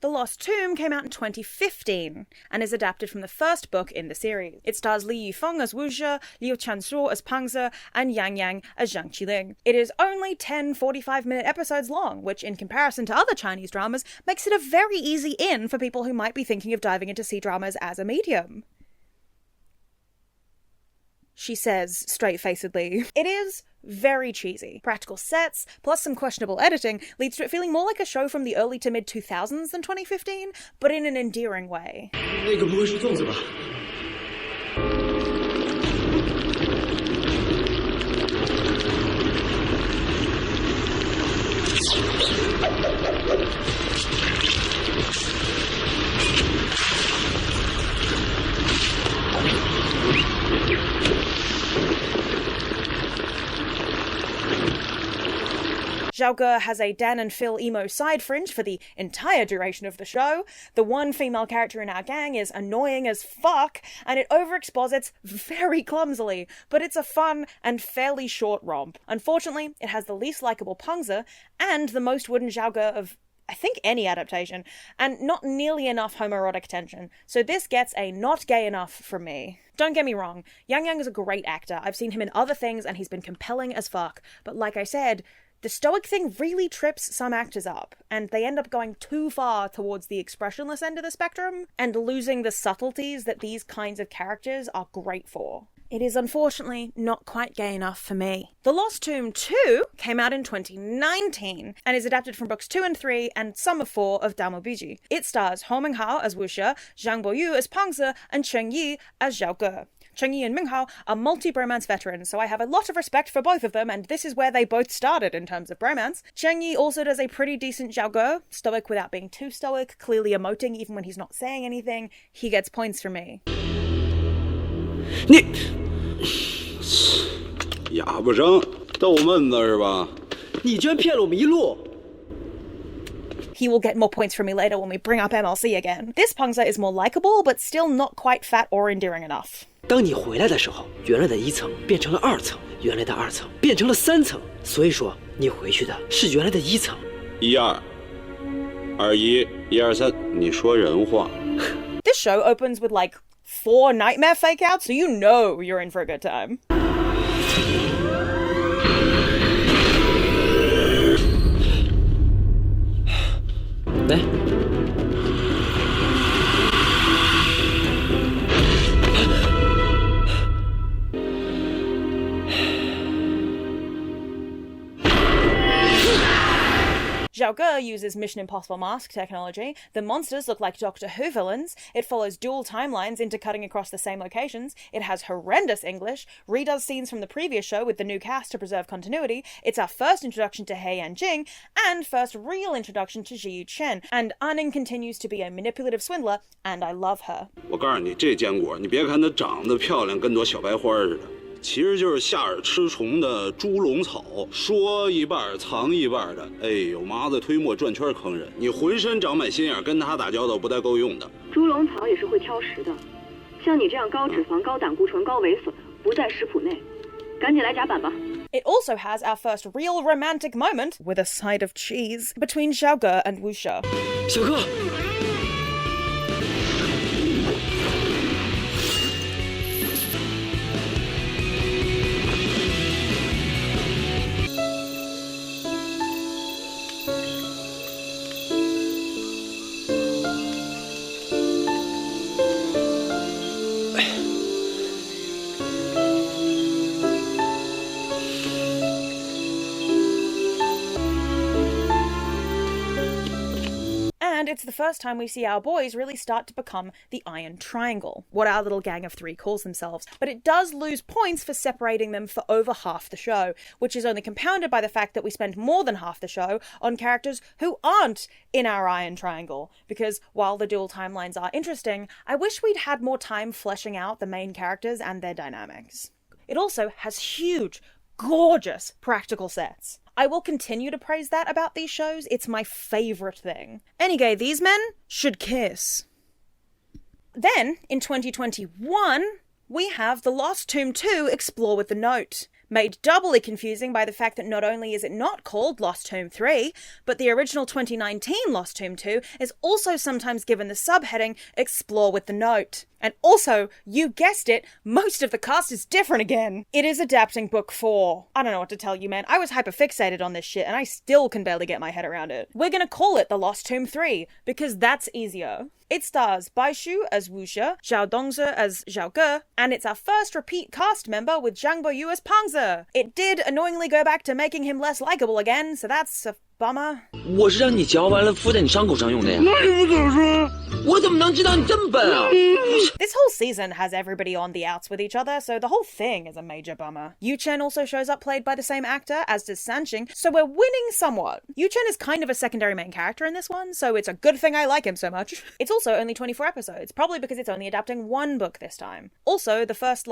The Lost Tomb came out in 2015, and is adapted from the first book in the series. It stars Li Yifeng as Wu Jie, Liu Chanshuo as Pangzi, and Yang Yang as Zhang Qiling. It is only 10 45-minute episodes long, which in comparison to other Chinese dramas, makes it a very easy in for people who might be thinking of diving into C-dramas as a medium. She says, straight-facedly. It is very cheesy. Practical sets, plus some questionable editing, leads to it feeling more like a show from the early to mid-2000s than 2015, but in an endearing way. 那个不会是粽子吧？ Zhao Ge has a Dan and Phil emo side fringe for the entire duration of the show. The one female character in our gang is annoying as fuck, and it overexposits very clumsily, but it's a fun and fairly short romp. Unfortunately, it has the least likeable Pangzi, and the most wooden Zhao Ge of I think any adaptation, and not nearly enough homoerotic tension, so this gets a not gay enough from me. Don't get me wrong, Yang Yang is a great actor. I've seen him in other things and he's been compelling as fuck, but like I said, the stoic thing really trips some actors up, and they end up going too far towards the expressionless end of the spectrum, and losing the subtleties that these kinds of characters are great for. It is unfortunately not quite gay enough for me. The Lost Tomb 2 came out in 2019 and is adapted from books 2 and 3 and some of 4 of Dao Biji. It stars Hou Minghao as Wu She, Zhang Boyu as Pangzi, and Cheng Yi as Zhao Ge. Cheng Yi and Minghao are multi-bromance veterans, so I have a lot of respect for both of them, and this is where they both started in terms of bromance. Cheng Yi also does a pretty decent Zhao Ge, stoic without being too stoic, clearly emoting even when he's not saying anything. He gets points from me. 你哑巴生逗闷子是吧？你居然骗了我们一路！ He will get more points from me later when we bring up MLC again. This Pangzi is more likable, but still not quite fat or endearing enough. 当你回来的时候，原来的1层变成了2层，原来的2层变成了3层，所以说你回去的是原来的1层。12、21、123，你说人话。This show opens with like 4 nightmare fake outs, so you know you're in for a good time. 来。 Zhao Ge uses Mission Impossible mask technology, the monsters look like Doctor Who villains, it follows dual timelines intercutting across the same locations, it has horrendous English, redoes scenes from the previous show with the new cast to preserve continuity, it's our first introduction to He Yanjing, and first real introduction to Zhi Yuchen, and Anning continues to be a manipulative swindler, and I love her. 我告诉你，这坚果，你别看它长得漂亮，跟朵小白花似的。 其实就是下饵吃虫的猪笼草，说一半藏一半的。哎呦，麻子推磨转圈坑人，你浑身长满心眼，跟他打交道不带够用的。猪笼草也是会挑食的，像你这样高脂肪、高胆固醇、高猥琐的，不在食谱内。赶紧来甲板吧。 It also has our first real romantic moment, with a side of cheese, between Zhao Ge and Wu She. 小哥。 And it's the first time we see our boys really start to become the Iron Triangle, what our little gang of 3 calls themselves. But it does lose points for separating them for over half the show, which is only compounded by the fact that we spend more than half the show on characters who aren't in our Iron Triangle. Because while the dual timelines are interesting, I wish we'd had more time fleshing out the main characters and their dynamics. It also has huge, gorgeous practical sets. I will continue to praise that about these shows. It's my favourite thing. Anyway, these men should kiss. Then, in 2021, we have The Lost Tomb 2 Explore with the Note, made doubly confusing by the fact that not only is it not called Lost Tomb 3, but the original 2019 Lost Tomb 2 is also sometimes given the subheading Explore with the Note. And also, you guessed it, most of the cast is different again. It is adapting book 4. I don't know what to tell you, man. I was hyperfixated on this shit, and I still can barely get my head around it. We're gonna call it The Lost Tomb 3, because that's easier. It stars Bai Shu as Wu She, Zhao Dongzi as Zhao Ge, and it's our first repeat cast member with Zhang Boyu as Pangzi. It did annoyingly go back to making him less likable again, so that's a bummer. 我是让你嚼完了敷在你伤口上用的呀。那你不早说？我怎么能知道你这么笨啊？ This whole season has everybody on the outs with each other, so the whole thing is a major bummer. Yu Chen also shows up played by the same actor, as does Sanxing, so we're winning somewhat. Yu Chen is kind of a secondary main character in this one, so it's a good thing I like him so much. It's also only 24 episodes, probably because it's only adapting 1 book this time. Also, the first,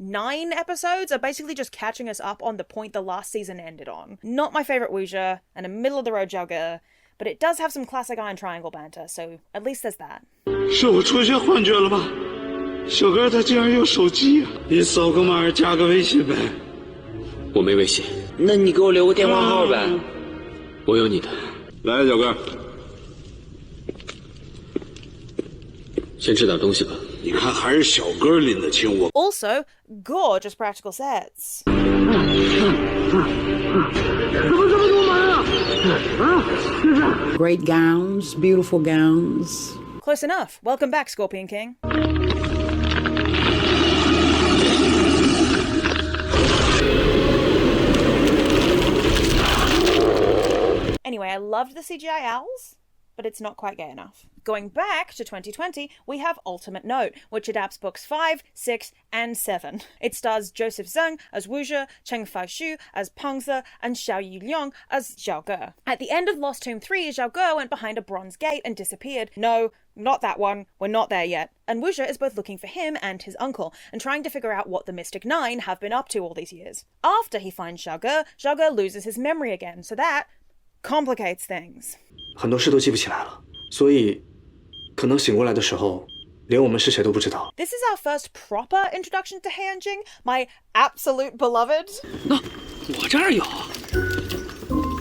9 episodes are basically just catching us up on the point the last season ended on. Not my favourite Wu She, and a middle-of-the-road Zhao Ge, but it does have some classic Iron Triangle banter, so at least there's that. 是我出现幻觉了吗？小哥他竟然有手机啊！你扫个码加个微信呗。我没微信。那你给我留个电话号呗。我有你的。来，小哥，先吃点东西吧。你看还是小哥拎得清我。Also, gorgeous practical sets. Great gowns, beautiful gowns. Close enough. Welcome back, Scorpion King. Anyway, I loved the CGI owls, but it's not quite gay enough. Going back to 2020, we have Ultimate Note, which adapts books 5, 6, and 7. It stars Joseph Zheng as Wuxia, Cheng Faishu as Pengze, and Xiao Yuliang as Zhao Ge. At the end of Lost Tomb 3, Zhao Ge went behind a bronze gate and disappeared. No, not that one. We're not there yet. And Wuxia is both looking for him and his uncle, and trying to figure out what the Mystic Nine have been up to all these years. After he finds Zhao Ge loses his memory again, so that complicates things. 很多事都记不起来了，所以可能醒过来的时候，连我们是谁都不知道。 This is our first proper introduction to Heiyang, my absolute beloved. 我这儿有。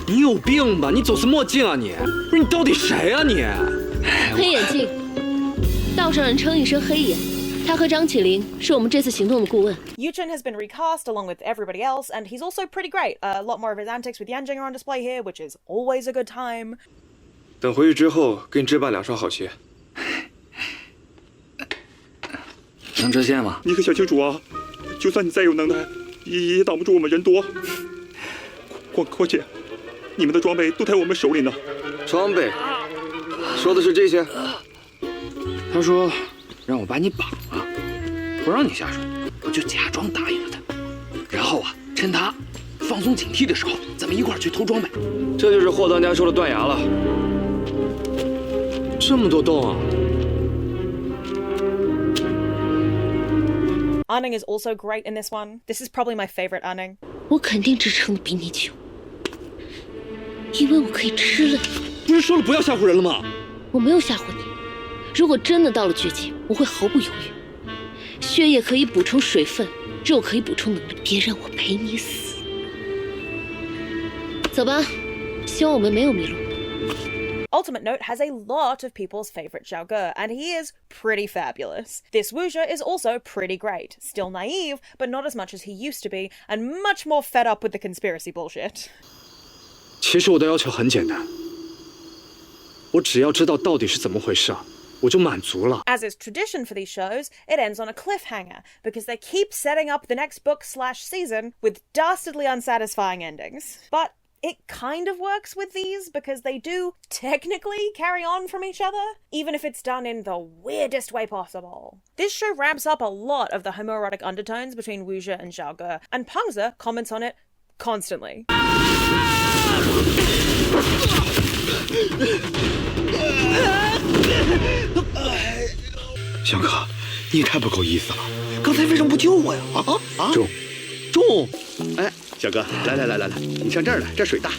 你有病吧？你走什么劲啊你？不是你到底谁啊你？黑眼镜，道上人称一声黑眼。他和张起灵是我们这次行动的顾问。Yuchen has been recast along with everybody else, and he's also pretty great. A lot more of his antics with Yanjing are on display here, which is always a good time. 等回去之后，给你置办2双好鞋。能折现吗？你可想清楚啊！就算你再有能耐，也挡不住我们人多。况且，你们的装备都在我们手里呢。装备？说的是这些？他说让我把你绑了，不让你下水，我就假装答应了他，然后啊，趁他放松警惕的时候，咱们一块儿去偷装备。这就是霍当家说的断崖了。这么多洞啊！ Anning is also great in this one. This is probably my favorite Anning. 我肯定支撑的比你久，因为我可以吃了你。不是说了不要吓唬人了吗？我没有吓唬你。如果真的到了绝境，我会毫不犹豫。血液可以补充水分，肉可以补充能力，别让我陪你死。走吧，希望我们没有迷路。 Ultimate Note has a lot of people's favorite Zhao Ge, and he is pretty fabulous. This Wuxia is also pretty great. Still naive, but not as much as he used to be, and much more fed up with the conspiracy bullshit. 其实我的要求很简单，我只要知道到底是怎么回事，我就满足了。 As is tradition for these shows, it ends on a cliffhanger, because they keep setting up the next book/season with dastardly unsatisfying endings. But it kind of works with these because they do technically carry on from each other, even if it's done in the weirdest way possible. This show ramps up a lot of the homoerotic undertones between Wuxia and Zhao Ge, and Pengze comments on it constantly. 小哥，你太不够意思了，刚才为什么不救我呀？中，哎，小哥，来，你上这儿来，这水大。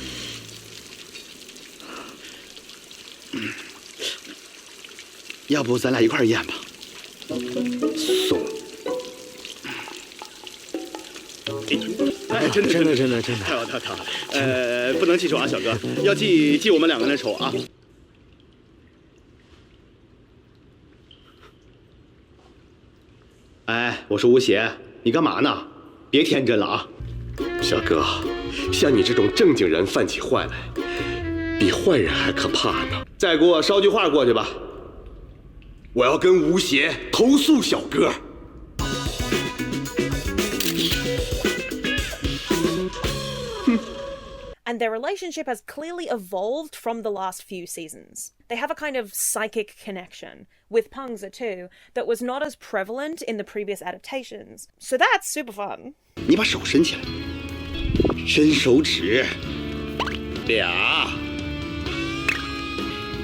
要不咱俩一块儿验吧？送。哎，真的，太好了。不能记仇啊，小哥，要记我们2个人的仇啊。哎，我说吴邪，你干嘛呢？别天真了啊！小哥，像你这种正经人犯起坏来，比坏人还可怕呢。再给我捎句话过去吧。我要跟吴邪投诉小哥。 And their relationship has clearly evolved from the last few seasons. They have a kind of psychic connection, with Pengze too, that was not as prevalent in the previous adaptations. So that's super fun. 你把手伸起来，伸手指，2，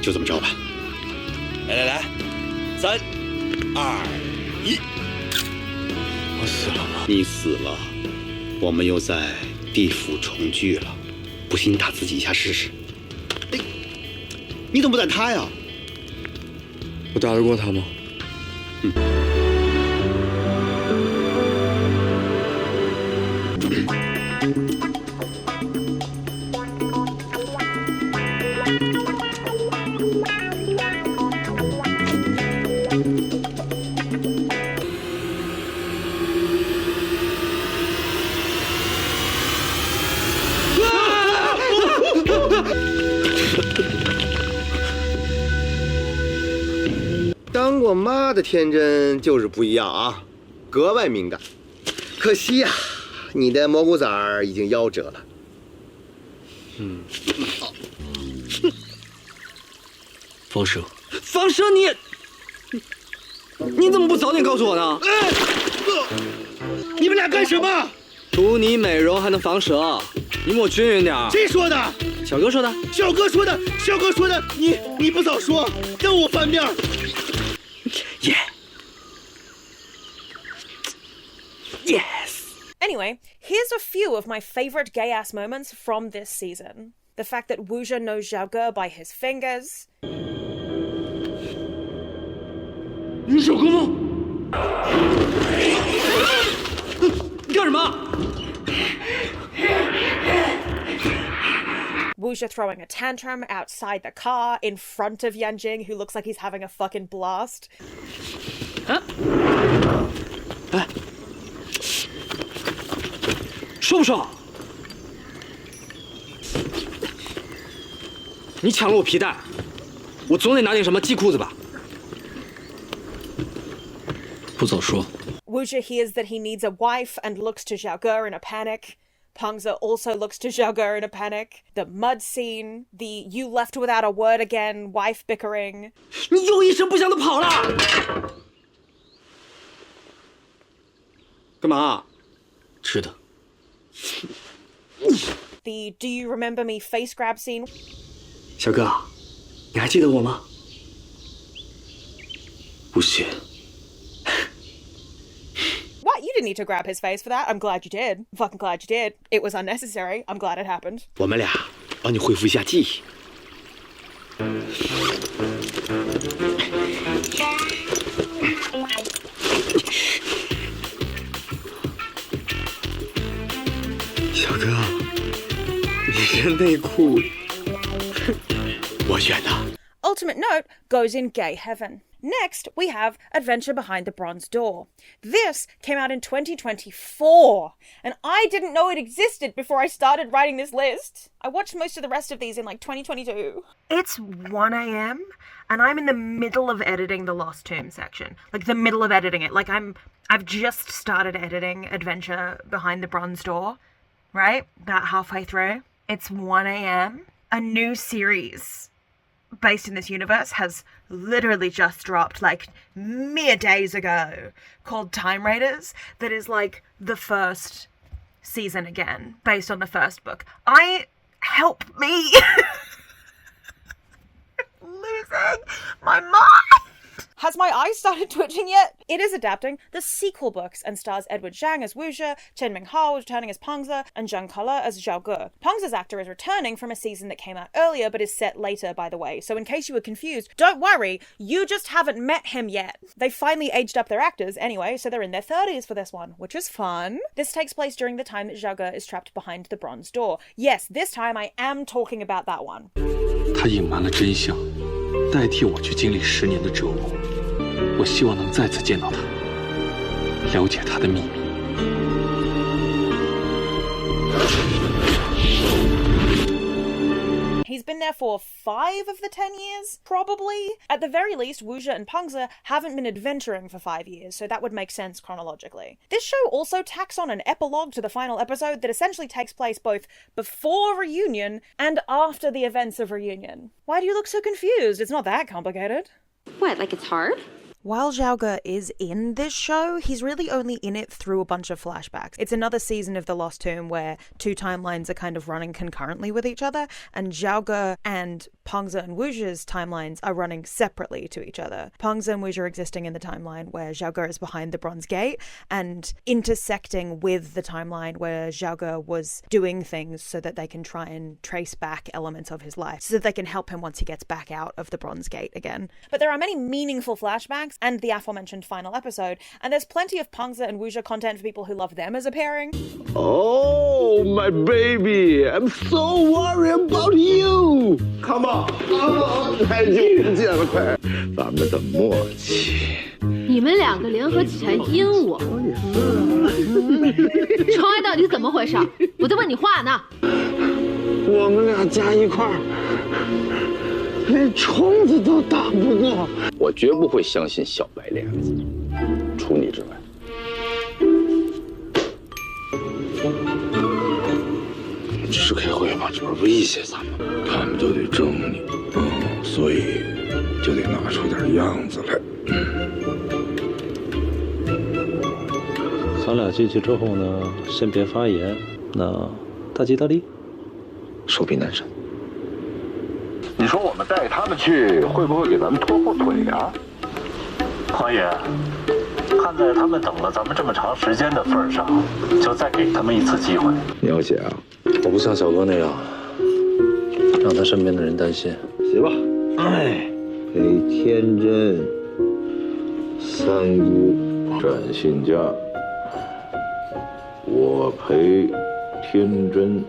就这么着吧。来，3、2、1。我死了吗？你死了，我们又在地府重聚了。 不信你打自己一下试试。哎，你怎么不打他呀？我打得过他吗？当过妈的天真就是不一样啊，格外敏感。可惜呀，你的蘑菇崽儿已经夭折了。放蛇。放蛇你怎么不早点告诉我呢？你们俩干什么？图你美容还能防蛇？你抹均匀点。谁说的？小哥说的。小哥说的。小哥说的。你不早说，让我翻面。耶。Yes. Anyway, here's a few of my favorite gay-ass moments from this season. The fact that Wuxia knows Zhao Ge by his fingers. 你手哥吗？你干什么？ Wuxia throwing a tantrum outside the car in front of Yanjing, who looks like he's having a fucking blast. 哎，说不说？你抢了我皮带，我总得拿点什么系裤子吧？不早说。 Wuxia hears that he needs a wife and looks to Zhao Ge in a panic. Pengze also looks to Zhao Ge in a panic. The mud scene, the you left without a word again, wife bickering. 你又一声不响的跑了，干嘛？吃的。The do you remember me face grab scene. 小哥，你还记得我吗？不信。 What? You didn't need to grab his face for that. I'm glad you did. Fucking glad you did. It was unnecessary. I'm glad it happened. 我们俩帮你恢复一下记忆。小哥，你这内裤，我选的。 Ultimate note goes in gay heaven. Next, we have Adventure Behind the Bronze Door. This came out in 2024, and I didn't know it existed before I started writing this list. I watched most of the rest of these in like 2022. It's 1 a.m. and I'm in the middle of editing the Lost Tomb section. Like the middle of editing it. Like I've just started editing Adventure Behind the Bronze Door, right? About halfway through. It's 1 a.m. A new series based in this universe has literally just dropped like mere days ago, called Time Raiders, that is like the first season again based on the first book. Help me. Losing my mind. Has my eye started twitching yet? It is adapting the sequel books and stars Edward Zhang as Wuxia, Chen Minghao returning as Pengze, and Zhang Kele as Zhao Ge. Pengze's actor is returning from a season that came out earlier but is set later, by the way, so in case you were confused, don't worry, you just haven't met him yet. They finally aged up their actors anyway, so they're in their 30s for this one, which is fun. This takes place during the time that Zhao Ge is trapped behind the bronze door. Yes, this time I am talking about that one. 他隐瞒了真相，代替我去经历10年的折磨。我希望能再次见到他，了解他的秘密。 He's been there for 5 of the 10 years, probably. At the very least, Wuxia and Pengze haven't been adventuring for 5 years, so that would make sense chronologically. This show also tacks on an epilogue to the final episode that essentially takes place both before Reunion and after the events of Reunion. Why do you look so confused? It's not that complicated. What, like it's hard? While Zhao Ge is in this show, he's really only in it through a bunch of flashbacks. It's another season of The Lost Tomb where 2 timelines are kind of running concurrently with each other, and Zhao Ge and Pengze and Wuxia's timelines are running separately to each other. Pengze and Wuxia are existing in the timeline where Zhao Ge is behind the Bronze Gate, and intersecting with the timeline where Zhao Ge was doing things so that they can try and trace back elements of his life, so that they can help him once he gets back out of the Bronze Gate again. But there are many meaningful flashbacks and the aforementioned final episode, and there's plenty of Pengze and Wuxia content for people who love them as a pairing. Oh, my baby, I'm so worried about you. Come on, 太久不见了，快，咱们的默契。你们2个联合起来阴我，程爱到底怎么回事？我在问你话呢。我们俩加一块儿。 连虫子都打不过，我绝不会相信小白脸子。除你之外，只是开会吧。往这边威胁咱们，他们就得整你，所以就得拿出点样子来。咱俩进去之后呢，先别发言，那大吉大利，寿比南山。你说我们带他们去，会不会给咱们拖后腿呀？黄爷，看在他们等了咱们这么长时间的份上，就再给他们一次机会。你要写啊？我不像小哥那样，让他身边的人担心。写吧。哎，陪天真三姑展信家，我陪天真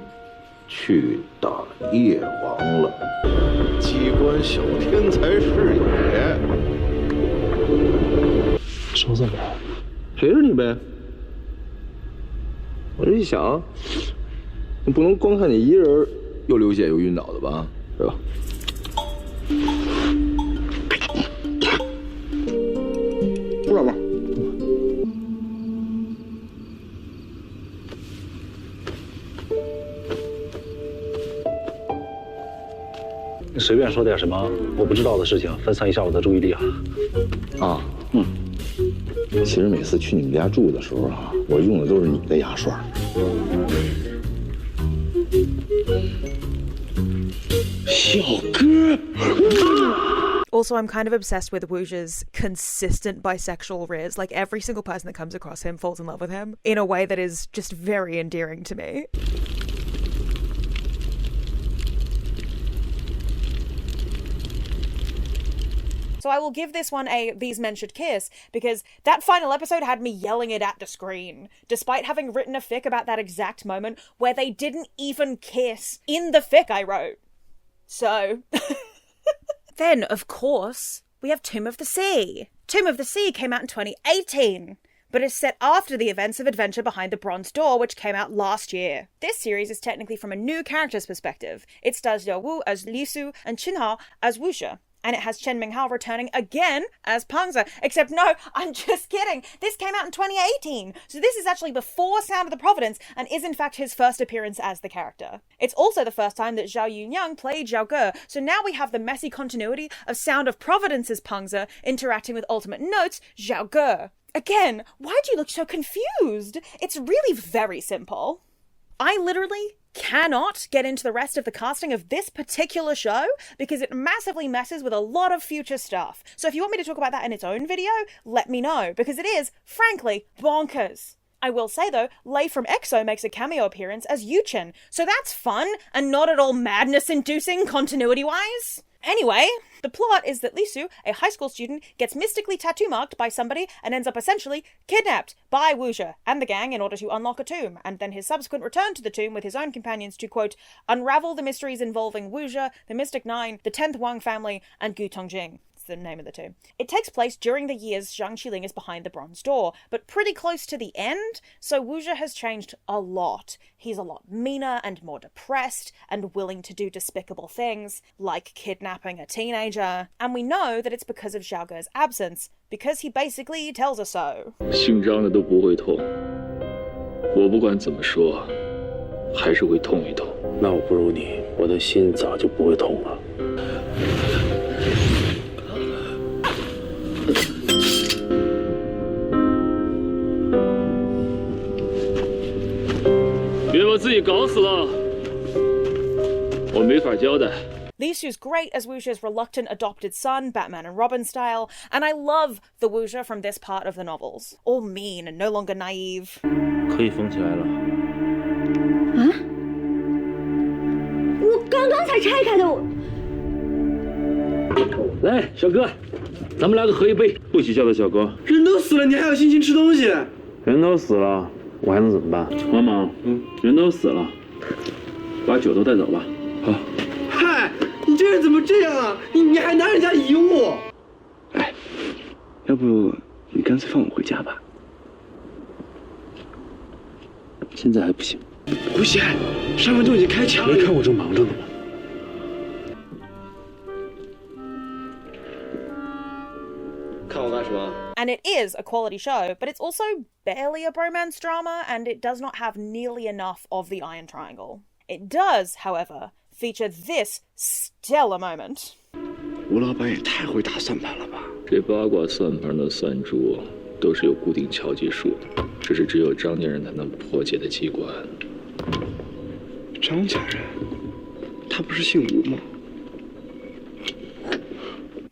去打夜王了，机关小天才是也。说这么来，陪着你呗。我这一想，不能光看你一人又流血又晕倒的吧，是吧？不知道吧？你随便说点什么我不知道的事情，分散一下我的注意力啊。啊，其实每次去你们家住的时候啊，我用的都是你的牙刷。小哥。Also, I'm kind of obsessed with Wuxia's consistent bisexual riz. Like, every single person that comes across him falls in love with him in a way that is just very endearing to me. So I will give this one a These Men Should Kiss, because that final episode had me yelling it at the screen, despite having written a fic about that exact moment where they didn't even kiss in the fic I wrote. So... Then, of course, we have Tomb of the Sea. Tomb of the Sea came out in 2018, but is set after the events of Adventure Behind the Bronze Door, which came out last year. This series is technically from a new character's perspective. It stars Liu Wu as Li Su and Qin Hao as Wuxia. And it has Chen Minghao returning again as Pangza. Except no, I'm just kidding. This came out in 2018. So this is actually before Sound of the Providence and is in fact his first appearance as the character. It's also the first time that Zhao Yunyang played Zhao Ge. So now we have the messy continuity of Sound of Providence's Pangza interacting with Ultimate Note's Zhao Ge. Again, why do you look so confused? It's really very simple. I literally cannot get into the rest of the casting of this particular show because it massively messes with a lot of future stuff. So if you want me to talk about that in its own video, let me know, because it is, frankly, bonkers. I will say though, Lei from EXO makes a cameo appearance as Yuchen, so that's fun and not at all madness-inducing continuity-wise. Anyway, the plot is that Li Su, a high school student, gets mystically tattoo marked by somebody and ends up essentially kidnapped by Wuxia and the gang in order to unlock a tomb, and then his subsequent return to the tomb with his own companions to, quote, unravel the mysteries involving Wuxia, the Mystic Nine, the 10th Wang family, and Gu Tongjing. The name of the tomb. It takes place during the years Zhang Qiling is behind the Bronze Door, but pretty close to the end, so Wuxia has changed a lot. He's a lot meaner and more depressed and willing to do despicable things, like kidnapping a teenager, and we know that it's because of Zhao Ge's absence, because he basically tells us so. 姓张的都不会痛，我不管怎么说，还是会痛一痛。那我不如你，我的心早就不会痛了。别把自己搞死了，我没法交代。 Li Su's great as Wuxia's reluctant adopted son, Batman and Robin style, and I love the Wuxia from this part of the novels. All mean and no longer naive. 可以封起来了。啊？我刚刚才拆开的。来，小哥，咱们来个喝一杯。不许叫他小哥。人都死了，你还有心情吃东西？人都死了，我还能怎么办？王莽，人都死了，把酒都带走吧。好。嗨，你这人怎么这样啊？你还拿人家遗物？哎，要不你干脆放我回家吧。现在还不行。不行，3分钟已经开枪了。没看我正忙着呢吗？ And it is a quality show, but it's also barely a bromance drama, and it does not have nearly enough of the iron triangle. It does, however, feature this stellar moment. 吴老板也太会打算盘了吧？这八卦算盘的算珠都是有固定敲击数的，这是只有张家人才能破解的机关。张家人，他不是姓吴吗？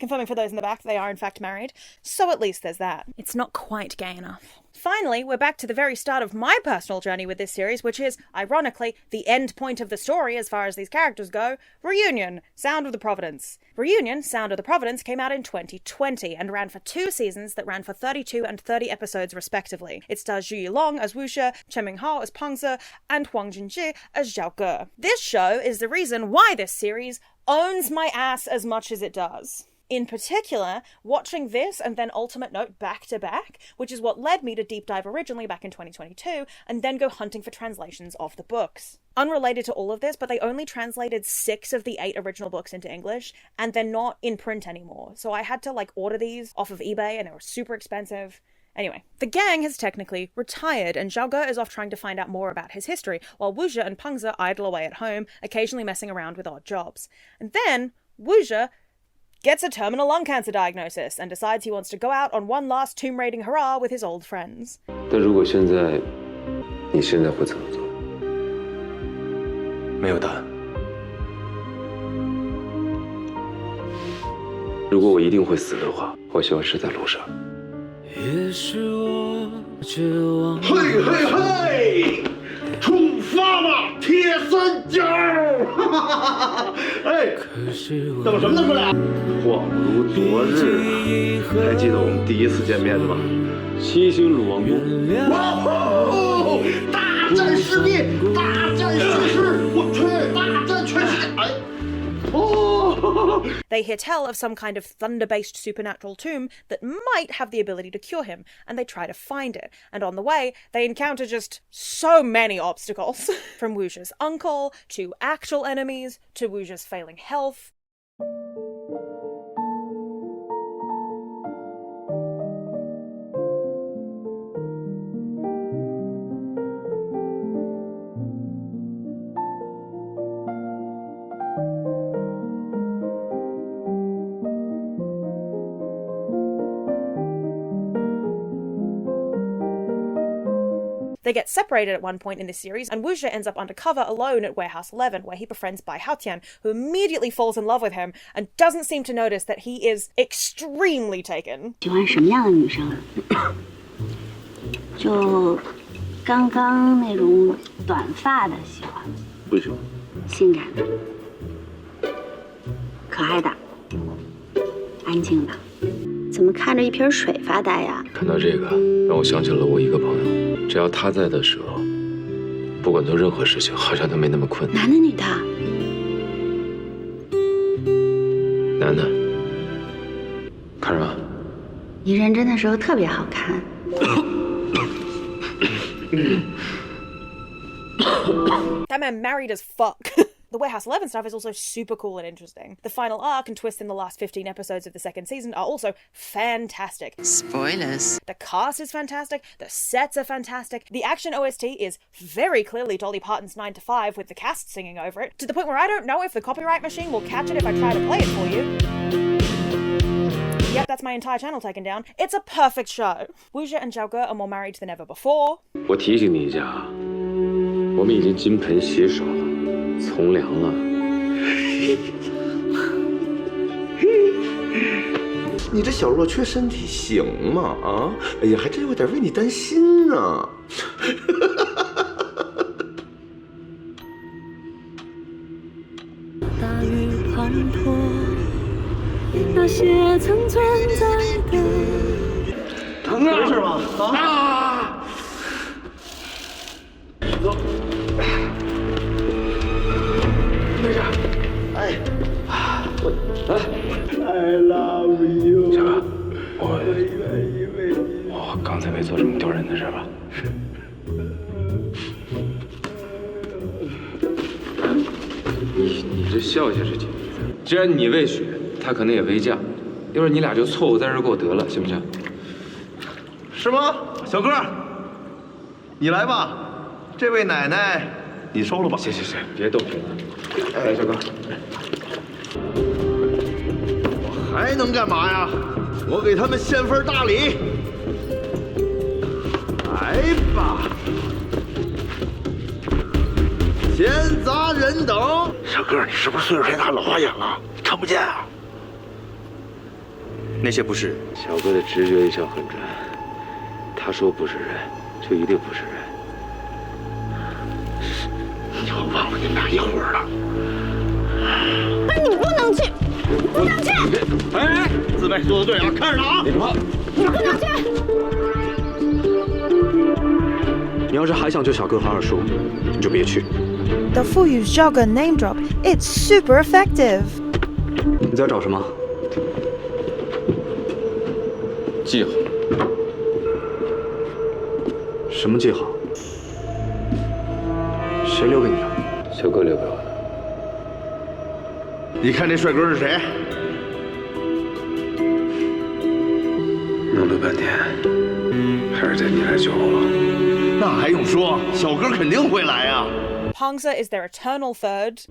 Confirming for those in the back, they are in fact married. So at least there's that. It's not quite gay enough. Finally, we're back to the very start of my personal journey with this series, which is, ironically, the end point of the story as far as these characters go. Reunion, Sound of the Providence. Reunion, Sound of the Providence came out in 2020 and ran for 2 seasons that ran for 32 and 30 episodes respectively. It stars Zhu Yilong as Wuxia, Chen Minghao as Pengze, and Huang Junji as Zhao Ge. This show is the reason why this series owns my ass as much as it does. In particular, watching this and then Ultimate Note back to back, which is what led me to deep dive originally back in 2022, and then go hunting for translations of the books. Unrelated to all of this, but they only translated 6 of the 8 original books into English, and they're not in print anymore. So I had to order these off of eBay, and they were super expensive. Anyway, the gang has technically retired, and Zhao Ge is off trying to find out more about his history, while Wuxia and Pengze idle away at home, occasionally messing around with odd jobs. And then, Wuxia gets a terminal lung cancer diagnosis and decides he wants to go out on one last tomb raiding hurrah with his old friends. 但如果现在，你现在会怎么做？没有答案。如果我一定会死的话，我希望是在路上。也是我绝望。嘿嘿嘿！出发吧，铁三角！哎，等什么呢，哥俩？恍如昨日，还记得我们第一次见面吗？七星鲁王宫。哇吼！大战世界，大战世事，我去，大战全世界！哎，哦。They hear tell of some kind of thunder-based supernatural tomb that might have the ability to cure him, and they try to find it. And on the way, they encounter just so many obstacles. From Wuxia's uncle, to actual enemies, to Wuxia's failing health. They get separated at one point in this series, and Wuxia ends up undercover alone at Warehouse 11, where he befriends Bai Haotian, who immediately falls in love with him and doesn't seem to notice that he is extremely taken. 喜欢什么样的女生啊？就刚刚那种短发的喜欢。为什么？性感的，可爱的，安静的。怎么看着一瓶水发呆呀？看到这个，让我想起了我一个朋友。只要他在的时候，不管做任何事情，好像都没那么困难。男的女的？男的。看什么？你认真的时候特别好看。That man married as fuck. The Warehouse 11 stuff is also super cool and interesting. The final arc and twist in the last 15 episodes of the second season are also fantastic. Spoilers. The cast is fantastic, the sets are fantastic, the action OST is very clearly Dolly Parton's 9 to 5 with the cast singing over it, to the point where I don't know if the copyright machine will catch it if I try to play it for you. Yep, that's my entire channel taken down. It's a perfect show. Wuxia and Zhao Ge are more married than ever before. 我提醒你一下啊，我们已经金盆洗手，从良了。你这小弱缺身体行吗？啊，哎呀，还真有点为你担心呢。大雨滂沱，那些曾存在的。疼啊！没事吧？啊！走。没事。哎，I love you。小哥，我刚才没做什么丢人的事吧？你这笑些是几个意思？既然你未娶，他可能也未嫁，一会儿你俩就错误在这儿给我得了，行不行？是吗，小哥？你来吧，这位奶奶你收了吧。行，别动瓶了。哎，小哥，我还能干嘛呀？我给他们献份大礼。来吧，闲杂人等。小哥，你是不是岁数太大，老花眼了，看不见啊？那些不是人。小哥的直觉一向很准，他说不是人，就一定不是人。我忘了你们俩一伙了。哎，你不能去，不能去！哎，四妹说的对啊，看着呢啊！你不怕？你不能去！你要是还想救小哥和二叔，你就别去。 The fool use jargon name drop. It's super effective. 你在找什么？记号。什么记号？谁留给你的？小哥留给我的。你看这帅哥是谁？弄了半天，还是得你来救我。 那还用说，小哥肯定会来啊。Pangsa is their eternal third.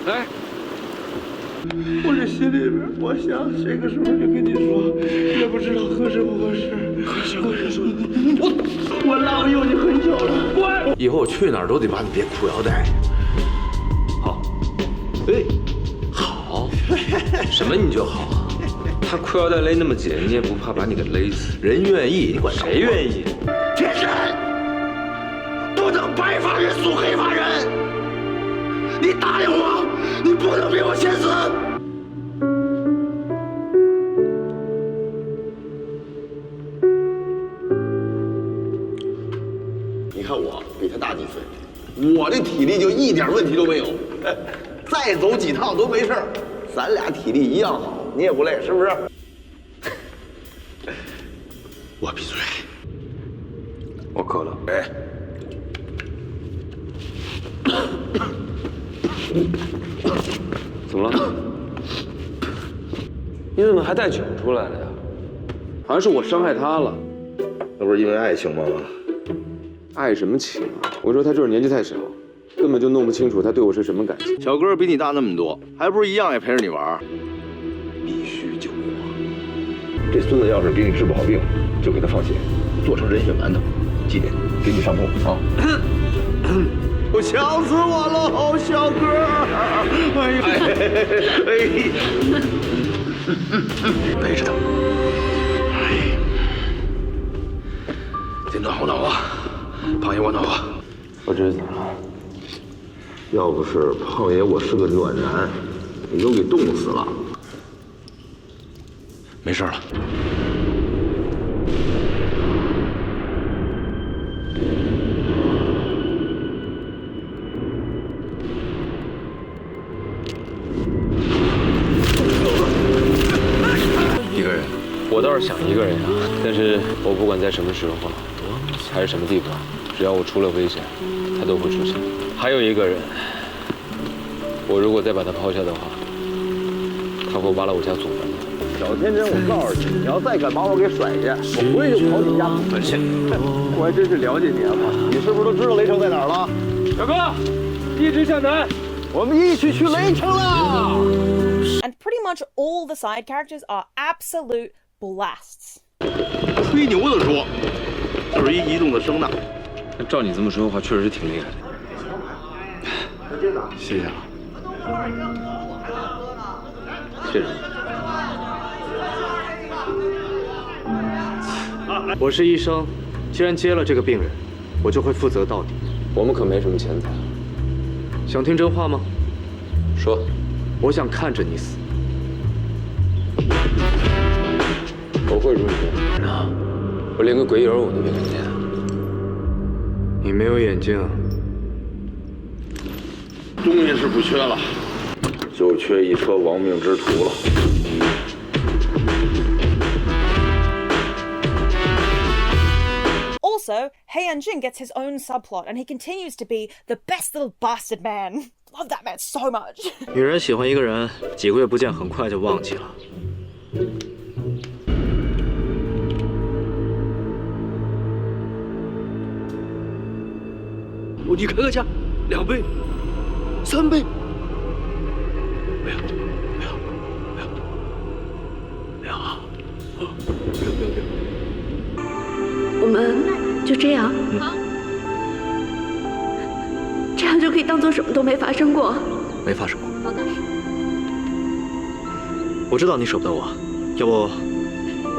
来，我这心里边，我想这个时候就跟你说，也不知道合适不合适。合适说，我拉有你很久了，乖。以后我去哪儿都得把你别裤腰带。好，哎，好，什么你就好啊？他裤腰带勒那么紧，你也不怕把你给勒死？人愿意，你管谁愿意？天神，不能白发人送黑发人。你答应我，你不能比我先死。 你看我比他大几岁，我这体力就一点问题都没有，再走几趟都没事儿。咱俩体力一样好，你也不累，是不是？我闭嘴。我渴了。哎，怎么了？你怎么还带酒出来了呀？好像是我伤害他了。那不是因为爱情吗？ 爱什么情啊！我说他就是年纪太小，根本就弄不清楚他对我是什么感情。小哥比你大那么多，还不是一样也陪着你玩？必须救我！这孙子要是给你治不好病，就给他放血，做成人血馒头，几点给你上供啊？我想死我了，小哥！背着他。先暖和暖和。 胖爷，我暖和。我这是怎么了？要不是胖爷我是个暖男，你都给冻死了。没事了。一个人，我倒是想一个人啊，但是我不管在什么时候。 还是什么地方，只要我出了危险，他都会出现。还有一个人，我如果再把他抛下的话，他会挖了我家祖坟。小天真，我告诉你，你要再敢把我给甩下，我回去就刨你家祖坟去。我还真是了解你啊！你是不是都知道雷城在哪儿了？小哥，一直向南，我们一起去雷城了。And pretty much all the side characters are absolute blasts. 吹牛的说。 就是一移动的声呐。照你这么说的话，确实是挺厉害的。谢谢了。谢谢。我是医生，既然接了这个病人，我就会负责到底。我们可没什么钱财。想听真话吗？说。我想看着你死。我会如你啊。 我连个鬼影我都没看见。你没有眼睛。东西是不缺了，就缺一车亡命之徒了。Also, He Yanjin gets his own subplot, and he continues to be the best little bastard man. Love that man so much. 女人喜欢一个人，几个月不见，很快就忘记了。你开个价，2倍、3倍。不要，不要，不要，不要啊！不要，不要，不要！我们就这样，这样就可以当做什么都没发生过。没发生过。我知道你舍不得我，要不我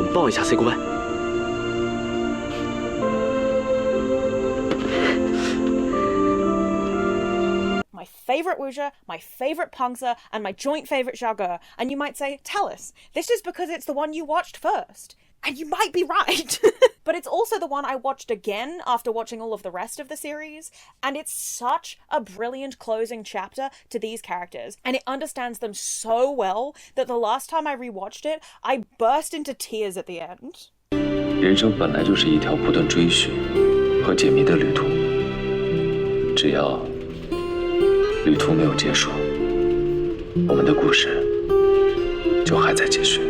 们抱一下 say goodbye。My favorite Wuxia, my favorite Pengse, and my joint favorite Xiaoge. And you might say, tell us, this is because it's the one you watched first. And you might be right. But it's also the one I watched again after watching all of the rest of the series. And it's such a brilliant closing chapter to these characters. And it understands them so well that the last time I rewatched it, I burst into tears at the end. 人生本来就是一条不断追寻和解谜的旅途。只要旅途没有结束，我们的故事就还在继续。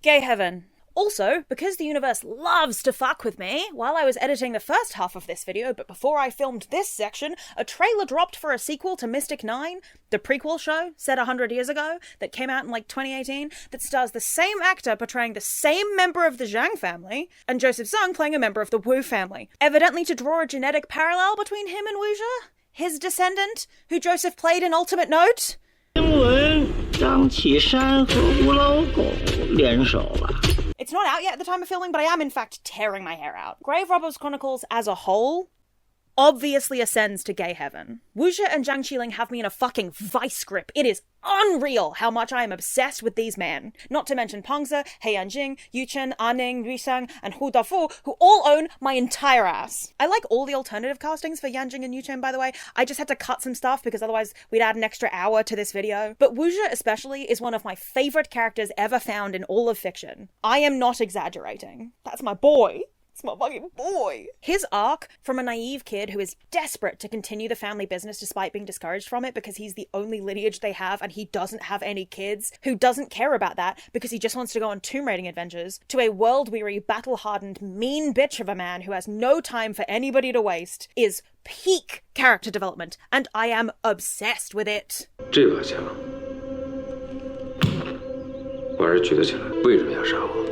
Gay heaven. Also, because the universe loves to fuck with me, while I was editing the first half of this video, but before I filmed this section, a trailer dropped for a sequel to Mystic 9, the prequel show set 100 years ago, that came out in like 2018, that stars the same actor portraying the same member of the Zhang family, and Joseph Zhang playing a member of the Wu family, evidently to draw a genetic parallel between him and Wuxia, his descendant, who Joseph played in Ultimate Note. 新闻：张启山和吴老狗联手了。 It's not out yet at the time of filming, but I am in fact tearing my hair out. Grave Robbers Chronicles as a whole obviously ascends to gay heaven. Wuxia and Zhang Qiling have me in a fucking vice grip. It is unreal how much I am obsessed with these men. Not to mention Pengse, He Yanjing, Yu Chen, Aning, Yuishang, and Hu Dafu, who all own my entire ass. I like all the alternative castings for Yanjing and Yu Chen, by the way. I just had to cut some stuff because otherwise we'd add an extra hour to this video. But Wuxia especially is one of my favorite characters ever found in all of fiction. I am not exaggerating. That's my boy. It's my fucking boy. His arc from a naive kid who is desperate to continue the family business despite being discouraged from it because he's the only lineage they have and he doesn't have any kids, who doesn't care about that because he just wants to go on tomb raiding adventures, to a world-weary, battle-hardened, mean bitch of a man who has no time for anybody to waste, is peak character development, and I am obsessed with it. 这把枪，我还是举得起来。为什么要杀我？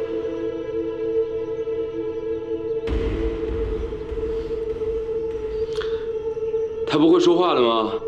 他不会说话的吗？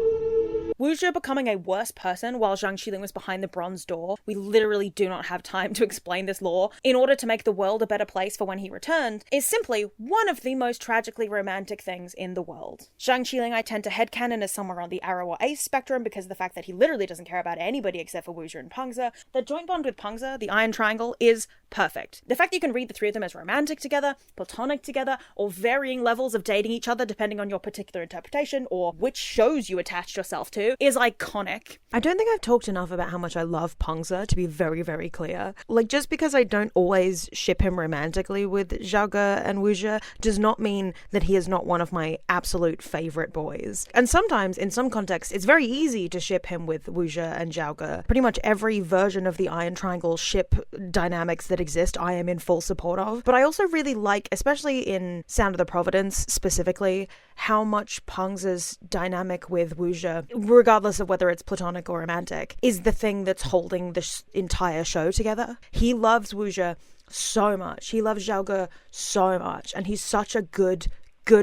Wuxia becoming a worse person while Zhang Qiling was behind the bronze door. We literally do not have time to explain this lore. In order to make the world a better place for when he returned, is simply one of the most tragically romantic things in the world. Zhang Qiling I tend to headcanon as somewhere on the arrow or ace spectrum because of the fact that he literally doesn't care about anybody except for Wuxia and Pengse. The joint bond with Pengse, the Iron Triangle, is perfect. The fact that you can read the three of them as romantic together, platonic together, or varying levels of dating each other depending on your particular interpretation or which shows you attached yourself to is iconic. I don't think I've talked enough about how much I love Pengse, to be very, very clear. Like, just because I don't always ship him romantically with Xiaoge and Wuxia does not mean that he is not one of my absolute favorite boys. And sometimes, in some contexts, it's very easy to ship him with Wuxia and Xiaoge. Pretty much every version of the Iron Triangle ship dynamics that exist, I am in full support of. But I also really like, especially in Sound of the Providence specifically, how much Pengse's dynamic with Wuxia, regardless of whether it's platonic or romantic, is the thing that's holding this entire show together. He loves Wuxia so much. He loves Xiaoge so much. And he's such a good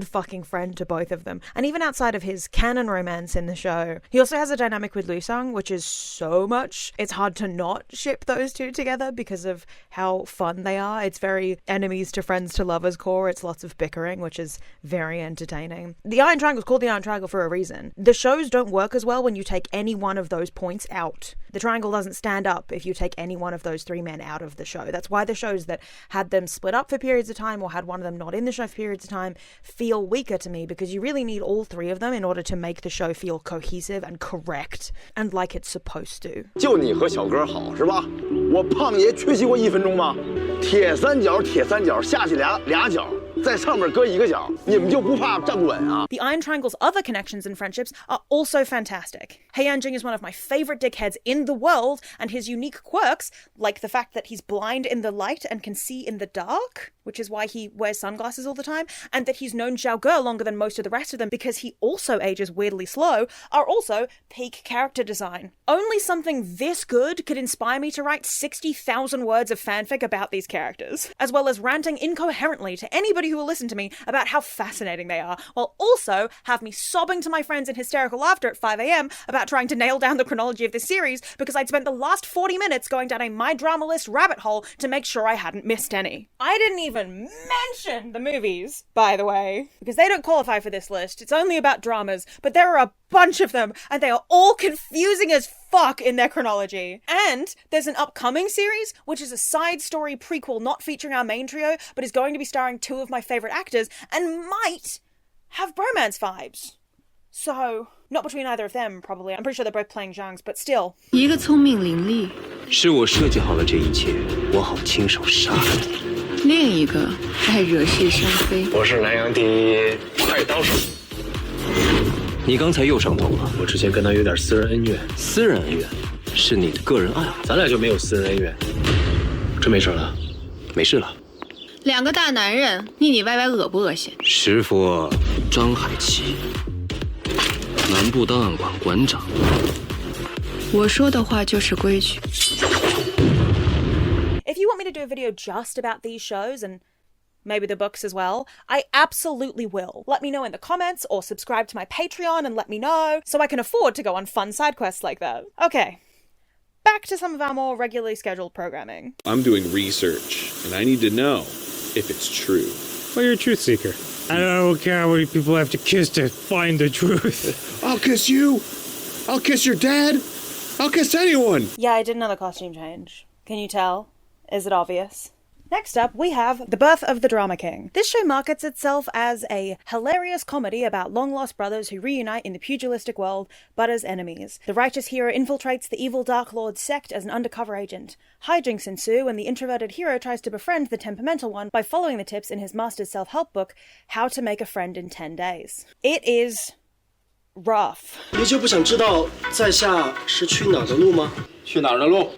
fucking friend to both of them. And even outside of his canon romance in the show, he also has a dynamic with Liu Sang, which is so much. It's hard to not ship those two together because of how fun they are. It's very enemies to friends to lovers core. It's lots of bickering, which is very entertaining. The Iron Triangle is called the Iron Triangle for a reason. The shows don't work as well when you take any one of those points out. The triangle doesn't stand up if you take any one of those three men out of the show. That's why the shows that had them split up for periods of time or had one of them not in the show for periods of time feel weaker to me, because you really need all three of them in order to make the show feel cohesive and correct and like it's supposed to. 就你和小哥好是吧？我胖爷缺席过1分钟吗？铁三角下去俩脚，在上面搁一个脚，你们就不怕站不稳啊？ The Iron Triangle's other connections and friendships are also fantastic. Heian-jing is one of my favorite dickheads in the world, and his unique quirks, like the fact that he's blind in the light and can see in the dark, which is why he wears sunglasses all the time, and that he's known Zhao Ge longer than most of the rest of them because he also ages weirdly slow, are also peak character design. Only something this good could inspire me to write 60,000 words of fanfic about these characters, as well as ranting incoherently to anybody who will listen to me about how fascinating they are, while also have me sobbing to my friends in hysterical laughter at 5 a.m. about trying to nail down the chronology of this series because I'd spent the last 40 minutes going down a My Drama List rabbit hole to make sure I hadn't missed any. I didn't even mention the movies, by the way, because they don't qualify for this list. It's only about dramas, but there are a bunch of them, and they are all confusing as fuck in their chronology. And there's an upcoming series, which is a side story prequel not featuring our main trio, but is going to be starring two of my favorite actors, and might have bromance vibes. So, not between either of them, probably. I'm pretty sure they're both playing Zhangs, but still. 一个聪明伶俐，是我设计好了这一切，我好亲手杀了你。另一个爱惹是生非。我是南阳第一快刀手。你刚才又上头了。我之前跟他有点私人恩怨。私人恩怨？是你的个人爱好。咱俩就没有私人恩怨。真没事了？没事了。两个大男人腻腻歪歪，恶不恶心？师傅，张海琪，南部档案馆馆长。我说的话就是规矩。If you want me to do a video just about these shows and maybe the books as well, I absolutely will. Let me know in the comments or subscribe to my Patreon and let me know so I can afford to go on fun side quests like that. Okay, back to some of our more regularly scheduled programming. I'm doing research and I need to know if it's true. Well, you're a truth seeker. I don't care how many people have to kiss to find the truth. I'll kiss you. I'll kiss your dad. I'll kiss anyone. Yeah, I did another costume change. Can you tell? Is it obvious? Next up, we have The Birth of the Drama King. This show markets itself as a hilarious comedy about long-lost brothers who reunite in the pugilistic world, but as enemies. The righteous hero infiltrates the evil Dark Lord sect as an undercover agent. Hijinks ensue when the introverted hero tries to befriend the temperamental one by following the tips in his master's self-help book, How to Make a Friend in 10 Days. It is rough. 你就不想知道在下是去哪儿的路吗？去哪儿的路？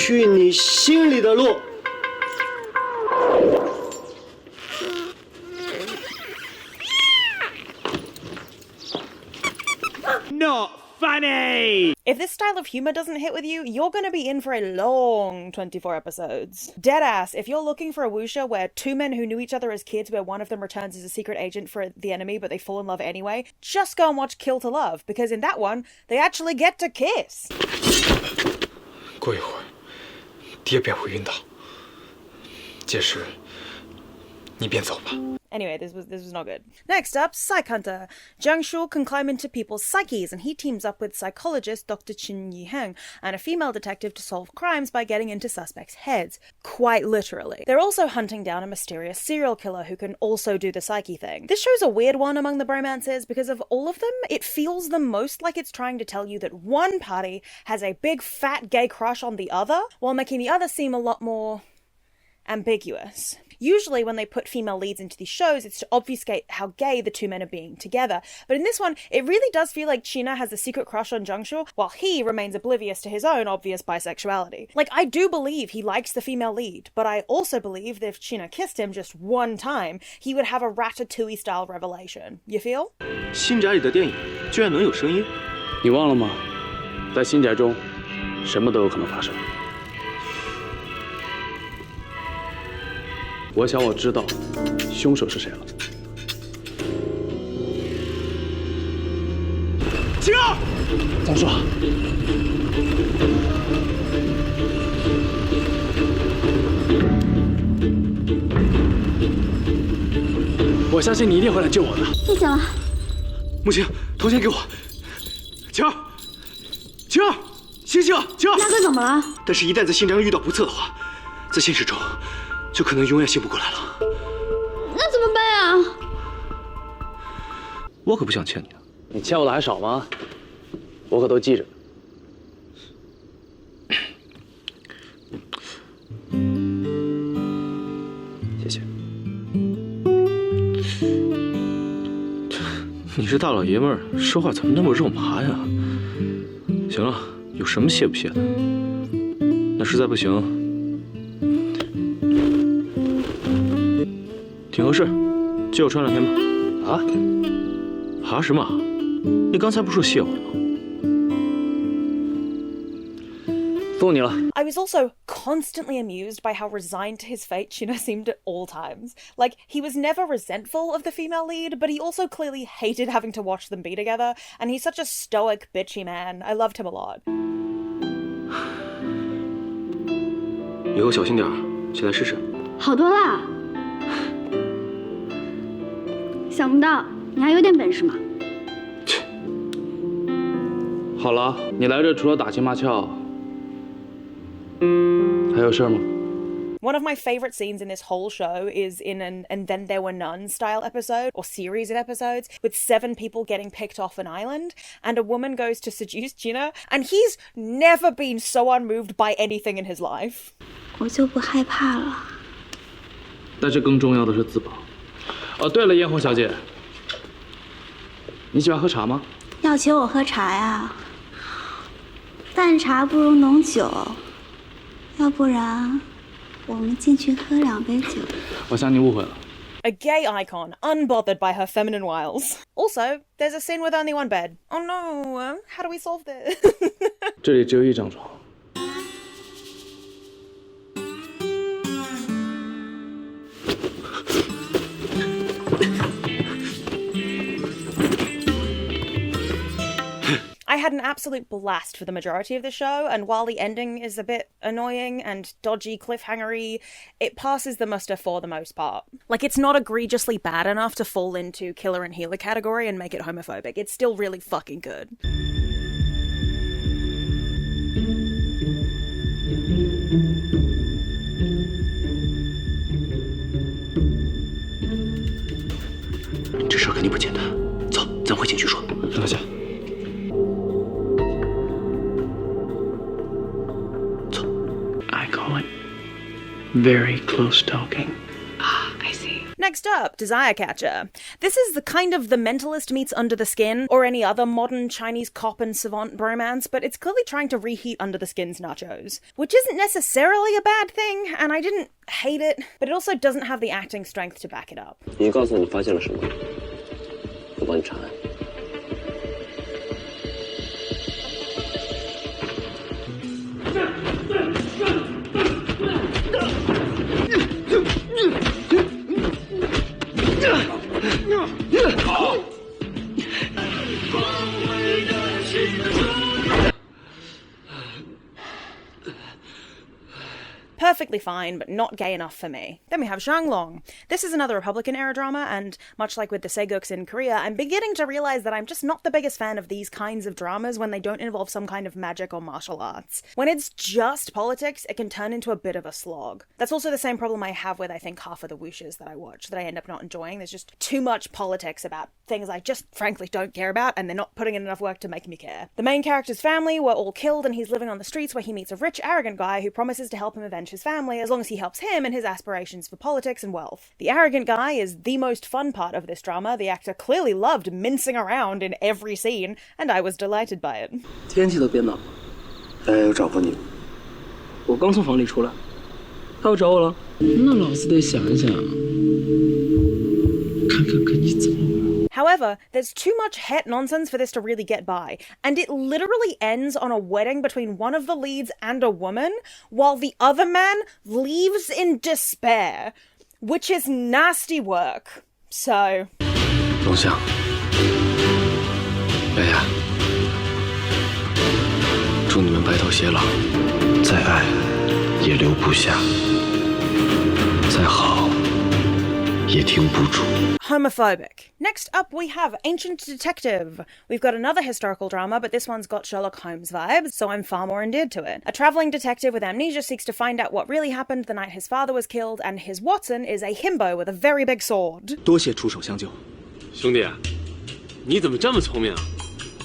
去你心里的路。Not funny! If this style of humor doesn't hit with you, you're gonna be in for a long 24 episodes. Deadass, if you're looking for a wuxia where two men who knew each other as kids where one of them returns as a secret agent for the enemy but they fall in love anyway, just go and watch Kill to Love, because in that one, they actually get to kiss. 过一会儿，爹便会晕倒。届时，你便走吧。 Anyway, this was not good. Next up, Psych Hunter. Jiang Shu can climb into people's psyches, and he teams up with psychologist Dr. Qin Yiheng and a female detective to solve crimes by getting into suspects' heads. Quite literally. They're also hunting down a mysterious serial killer who can also do the psyche thing. This show's a weird one among the bromances because of all of them, it feels the most like it's trying to tell you that one party has a big fat gay crush on the other, while making the other seem a lot more ambiguous. Usually when they put female leads into these shows, it's to obfuscate how gay the two men are being together. But in this one, it really does feel like China has a secret crush on Jiangshu, while he remains oblivious to his own obvious bisexuality. Like, I do believe he likes the female lead, but I also believe that if China kissed him just one time, he would have a Ratatouille-style revelation. You feel? 新宅里的电影居然能有声音？你忘了吗？在新宅中，什么都有可能发生。 我想我知道凶手是谁了。秦二，怎么说？我相信你一定会来救我的。谢谢了。木青，头先给我。晴儿，晴儿，醒醒，晴儿！大哥怎么了？但是，一旦在新章遇到不测的话，在现实中。 就可能永远醒不过来了。那怎么办啊？我可不想欠你的。你欠我的还少吗？我可都记着。你这大老爷们儿说话怎么那么肉麻呀？行了，有什么谢不谢的？那实在不行，挺合适，借我穿2天吧。啊什么？你刚才不是说谢我吗？送你了。 I was also constantly amused by how resigned to his fate Chino seemed at all times. Like, he was never resentful of the female lead, but he also clearly hated having to watch them be together, and he's such a stoic, bitchy man. I loved him a lot. 以后小心点儿，起来试试。好多啦！想不到你还有点本事嘛！好了，你来这除了打情骂俏，还有事儿吗？ One of my favourite scenes in this whole show is in an And Then There Were None style episode, or series of episodes, with 7 people getting picked off an island, and a woman goes to seduce Gina, and he's never been so unmoved by anything in his life. 我就不害怕了。但是更重要的是自保。哦，对了，艳红小姐，你喜欢喝茶吗？要请我喝茶呀？淡茶不如浓酒，要不然我们进去喝2杯酒。我想你误会了。 A gay icon, unbothered by her feminine wiles. Also, there's a scene with only one bed. Oh no, how do we solve this? 这里只有1张床。 I had an absolute blast for the majority of the show, and while the ending is a bit annoying and dodgy cliffhangery, it passes the muster for the most part. Like, it's not egregiously bad enough to fall into killer and healer category and make it homophobic. It's still really fucking good.这事儿肯定不简单，走，咱回警局说。等下。 I call it very close talking. I see. Next up, Desire Catcher. This is the kind of The Mentalist meets Under the Skin, or any other modern Chinese cop and savant bromance, but it's clearly trying to reheat Under the Skin's nachos. Which isn't necessarily a bad thing, and I didn't hate it, but it also doesn't have the acting strength to back it up. 你告诉我你发现了什么，我帮你查案。 Perfectly fine, but not gay enough for me. Then we have Zhanglong. This is another Republican-era drama, and much like with the Saeguks in Korea, I'm beginning to realize that I'm just not the biggest fan of these kinds of dramas when they don't involve some kind of magic or martial arts. When it's just politics, it can turn into a bit of a slog. That's also the same problem I have with, I think, half of the wuxes that I watch, that I end up not enjoying. There's just too much politics about things I just frankly don't care about, and they're not putting in enough work to make me care. The main character's family were all killed, and he's living on the streets where he meets a rich, arrogant guy who promises to help him avenge his family as long as he helps him in his aspirations for politics and wealth. The arrogant guy is the most fun part of this drama. The actor clearly loved mincing around in every scene, and I was delighted by it. 天气都变冷了，大家有找过你吗？我刚从房里出来，他又找我了。那老子得想一想，看看跟你怎么玩。 However, there's too much het nonsense for this to really get by, and it literally ends on a wedding between one of the leads and a woman, while the other man leaves in despair, which is nasty work. So... 龙象，雅雅，祝你们白头偕老，再爱也留不下，再好也停不住。 Homophobic. Next up, we have Ancient Detective. We've got another historical drama, but this one's got Sherlock Holmes vibes, so I'm far more endeared to it. A travelling detective with amnesia seeks to find out what really happened the night his father was killed, and his Watson is a himbo with a very big sword. 多谢出手相救，兄弟，你怎么这么聪明啊？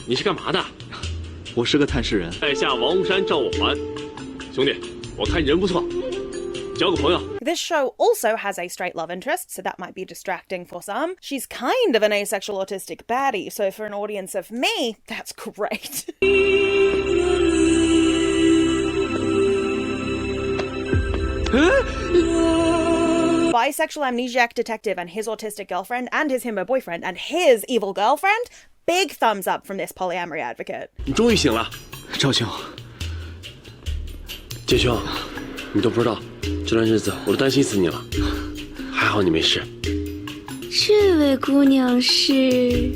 你是干嘛的？我是个探视人。在下王山赵我环，兄弟，我看你人不错，交个朋友。 This show also has a straight love interest, so that might be distracting for some. She's kind of an asexual autistic baddie, so for an audience of me, that's great. Bisexual amnesiac detective and his autistic girlfriend and his himbo boyfriend and his evil girlfriend. Big thumbs up from this polyamory advocate. 你终于醒了，赵兄，杰兄，你都不知道，这段日子我都担心死你了，还好你没事。这位姑娘是？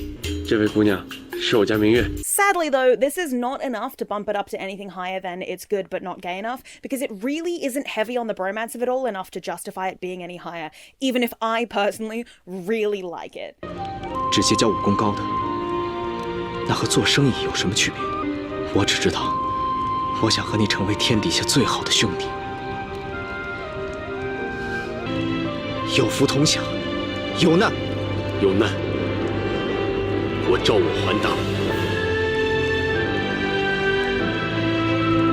这位姑娘是我家明月。 Sadly, though, this is not enough to bump it up to anything higher than it's good but not gay enough, because it really isn't heavy on the bromance of it all enough to justify it being any higher, even if I personally really like it. 直接教武功高的，那和做生意有什么区别？我只知道，我想和你成为天底下最好的兄弟，有福同享，有难，有难，我照我还打。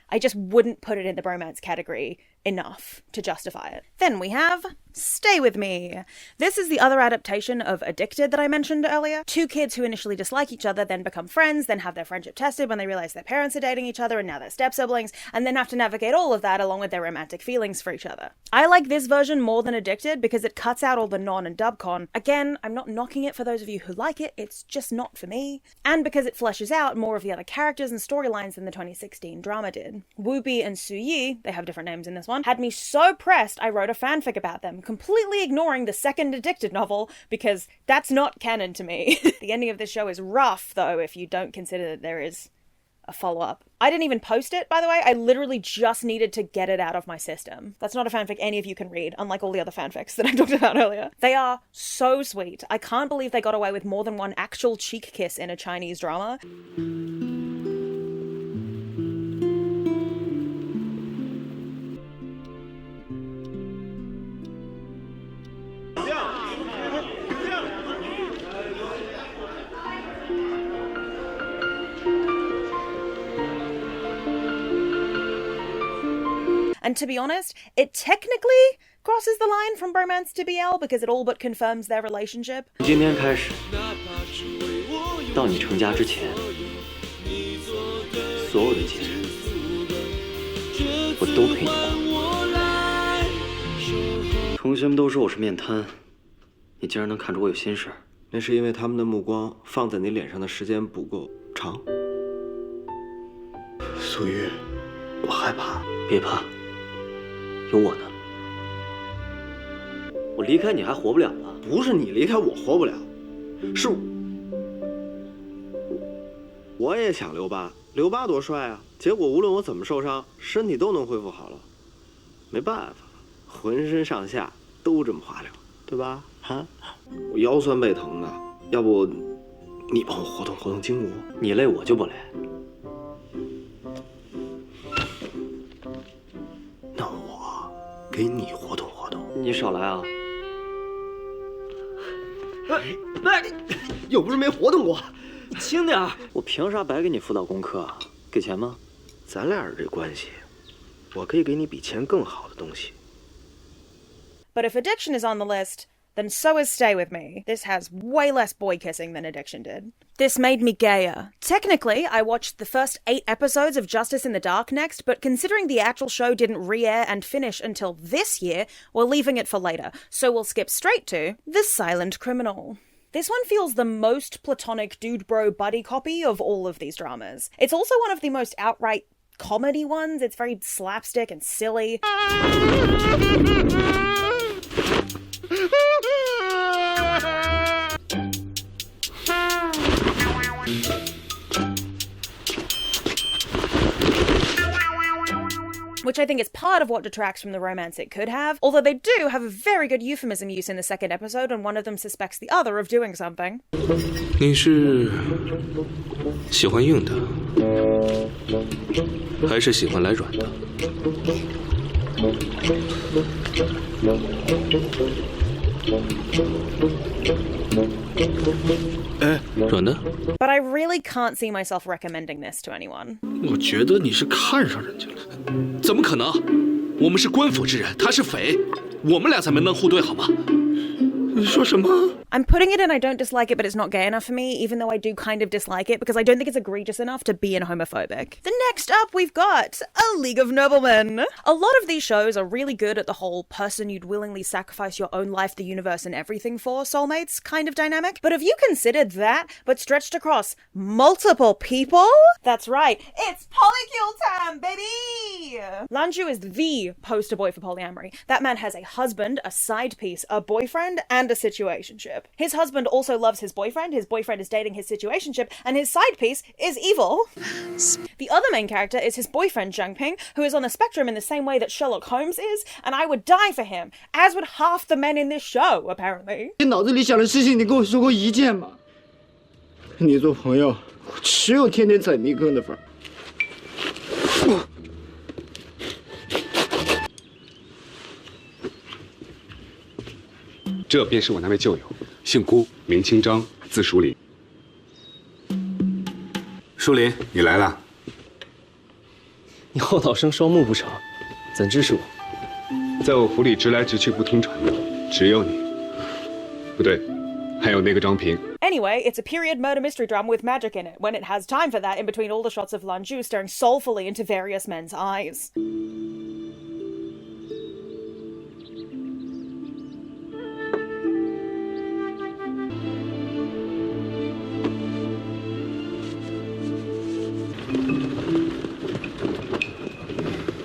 I just wouldn't put it in the bromance category enough to justify it. Then we have Stay With Me. This is the other adaptation of Addicted that I mentioned earlier. Two kids who initially dislike each other, then become friends, then have their friendship tested when they realize their parents are dating each other and now they're step-siblings, and then have to navigate all of that along with their romantic feelings for each other. I like this version more than Addicted because it cuts out all the non and dub con. Again, I'm not knocking it for those of you who like it, it's just not for me. And because it fleshes out more of the other characters and storylines than the 2016 drama did. Woobi and Suyi, they have different names in this one, had me so pressed I wrote a fanfic about them, completely ignoring the second Addicted novel because that's not canon to me. The ending of this show is rough, though, if you don't consider that there is a follow-up. I didn't even post it, by the way. I literally just needed to get it out of my system. That's not a fanfic any of you can read, unlike all the other fanfics that I talked about earlier. They are so sweet. I can't believe they got away with more than one actual cheek kiss in a Chinese drama. And to be honest, it technically crosses the line from bromance to BL because it all but confirms their relationship. 今天开始，到你成家之前，所有的节日我都陪你过。同学们都说我是面瘫，你竟然能看出我有心事儿，那是因为他们的目光放在你脸上的时间不够长。苏玉，我害怕。别怕。 有我呢，我离开你还活不了了。不是你离开我活不了，是我也想留疤，留疤多帅啊！结果无论我怎么受伤，身体都能恢复好了。没办法，浑身上下都这么滑溜，对吧？啊，我腰酸背疼的，要不你帮我活动活动筋骨？你累我就不累。 给你活动活动，你少来啊！又不是没活动过，轻点儿！我凭啥白给你辅导功课啊？给钱吗？咱俩人这关系，我可以给你比钱更好的东西。 But if Addiction is on the list, then so is Stay With Me. This has way less boy kissing than Addiction did. This made me gayer. Technically, I watched the first 8 episodes of Justice in the Dark next, but considering the actual show didn't re-air and finish until this year, we're leaving it for later, so we'll skip straight to The Silent Criminal. This one feels the most platonic dude-bro buddy copy of all of these dramas. It's also one of the most outright comedy ones. It's very slapstick and silly. Which I think is part of what detracts from the romance it could have, although they do have a very good euphemism use in the second episode when one of them suspects the other of doing something. 你是喜欢硬的，还是喜欢来软的？软的。 But I really can't see myself recommending this to anyone. 我觉得你是看上人家了，怎么可能？我们是官府之人，他是匪，我们俩才门当户对，好吗？你说什么？ I'm putting it in I don't dislike it, but it's not gay enough for me, even though I do kind of dislike it, because I don't think it's egregious enough to be homophobic. The next up, we've got A League of Noblemen. A lot of these shows are really good at the whole person you'd willingly sacrifice your own life, the universe, and everything for soulmates kind of dynamic. But have you considered that, but stretched across multiple people? That's right, it's polycule time, baby! Lanju is the poster boy for polyamory. That man has a husband, a side piece, a boyfriend, and a situationship. His husband also loves his boyfriend is dating his situationship, and his side piece is evil. The other main character is his boyfriend, Zhang Ping, who is on the spectrum in the same way that Sherlock Holmes is, and I would die for him, as would half the men in this show, apparently. 你脑子里想的事情，你跟我说过一件吗？跟你做朋友，我只有天天踩泥坑的份儿。这便是我那位旧友，姓辜，名清章，字淑林。淑林，你来了。你后脑生双目不成，怎支持我？在我府里直来直去不听传的，只有你。不对，还有那个张平。 Anyway, it's a period murder mystery drama with magic in it, when it has time for that in between all the shots of Lanju staring soulfully into various men's eyes.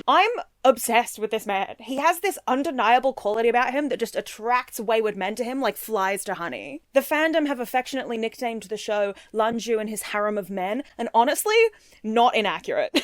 I'm obsessed with this man. He has this undeniable quality about him that just attracts wayward men to him like flies to honey. The fandom have affectionately nicknamed the show Lanju and his harem of men, and honestly, not inaccurate.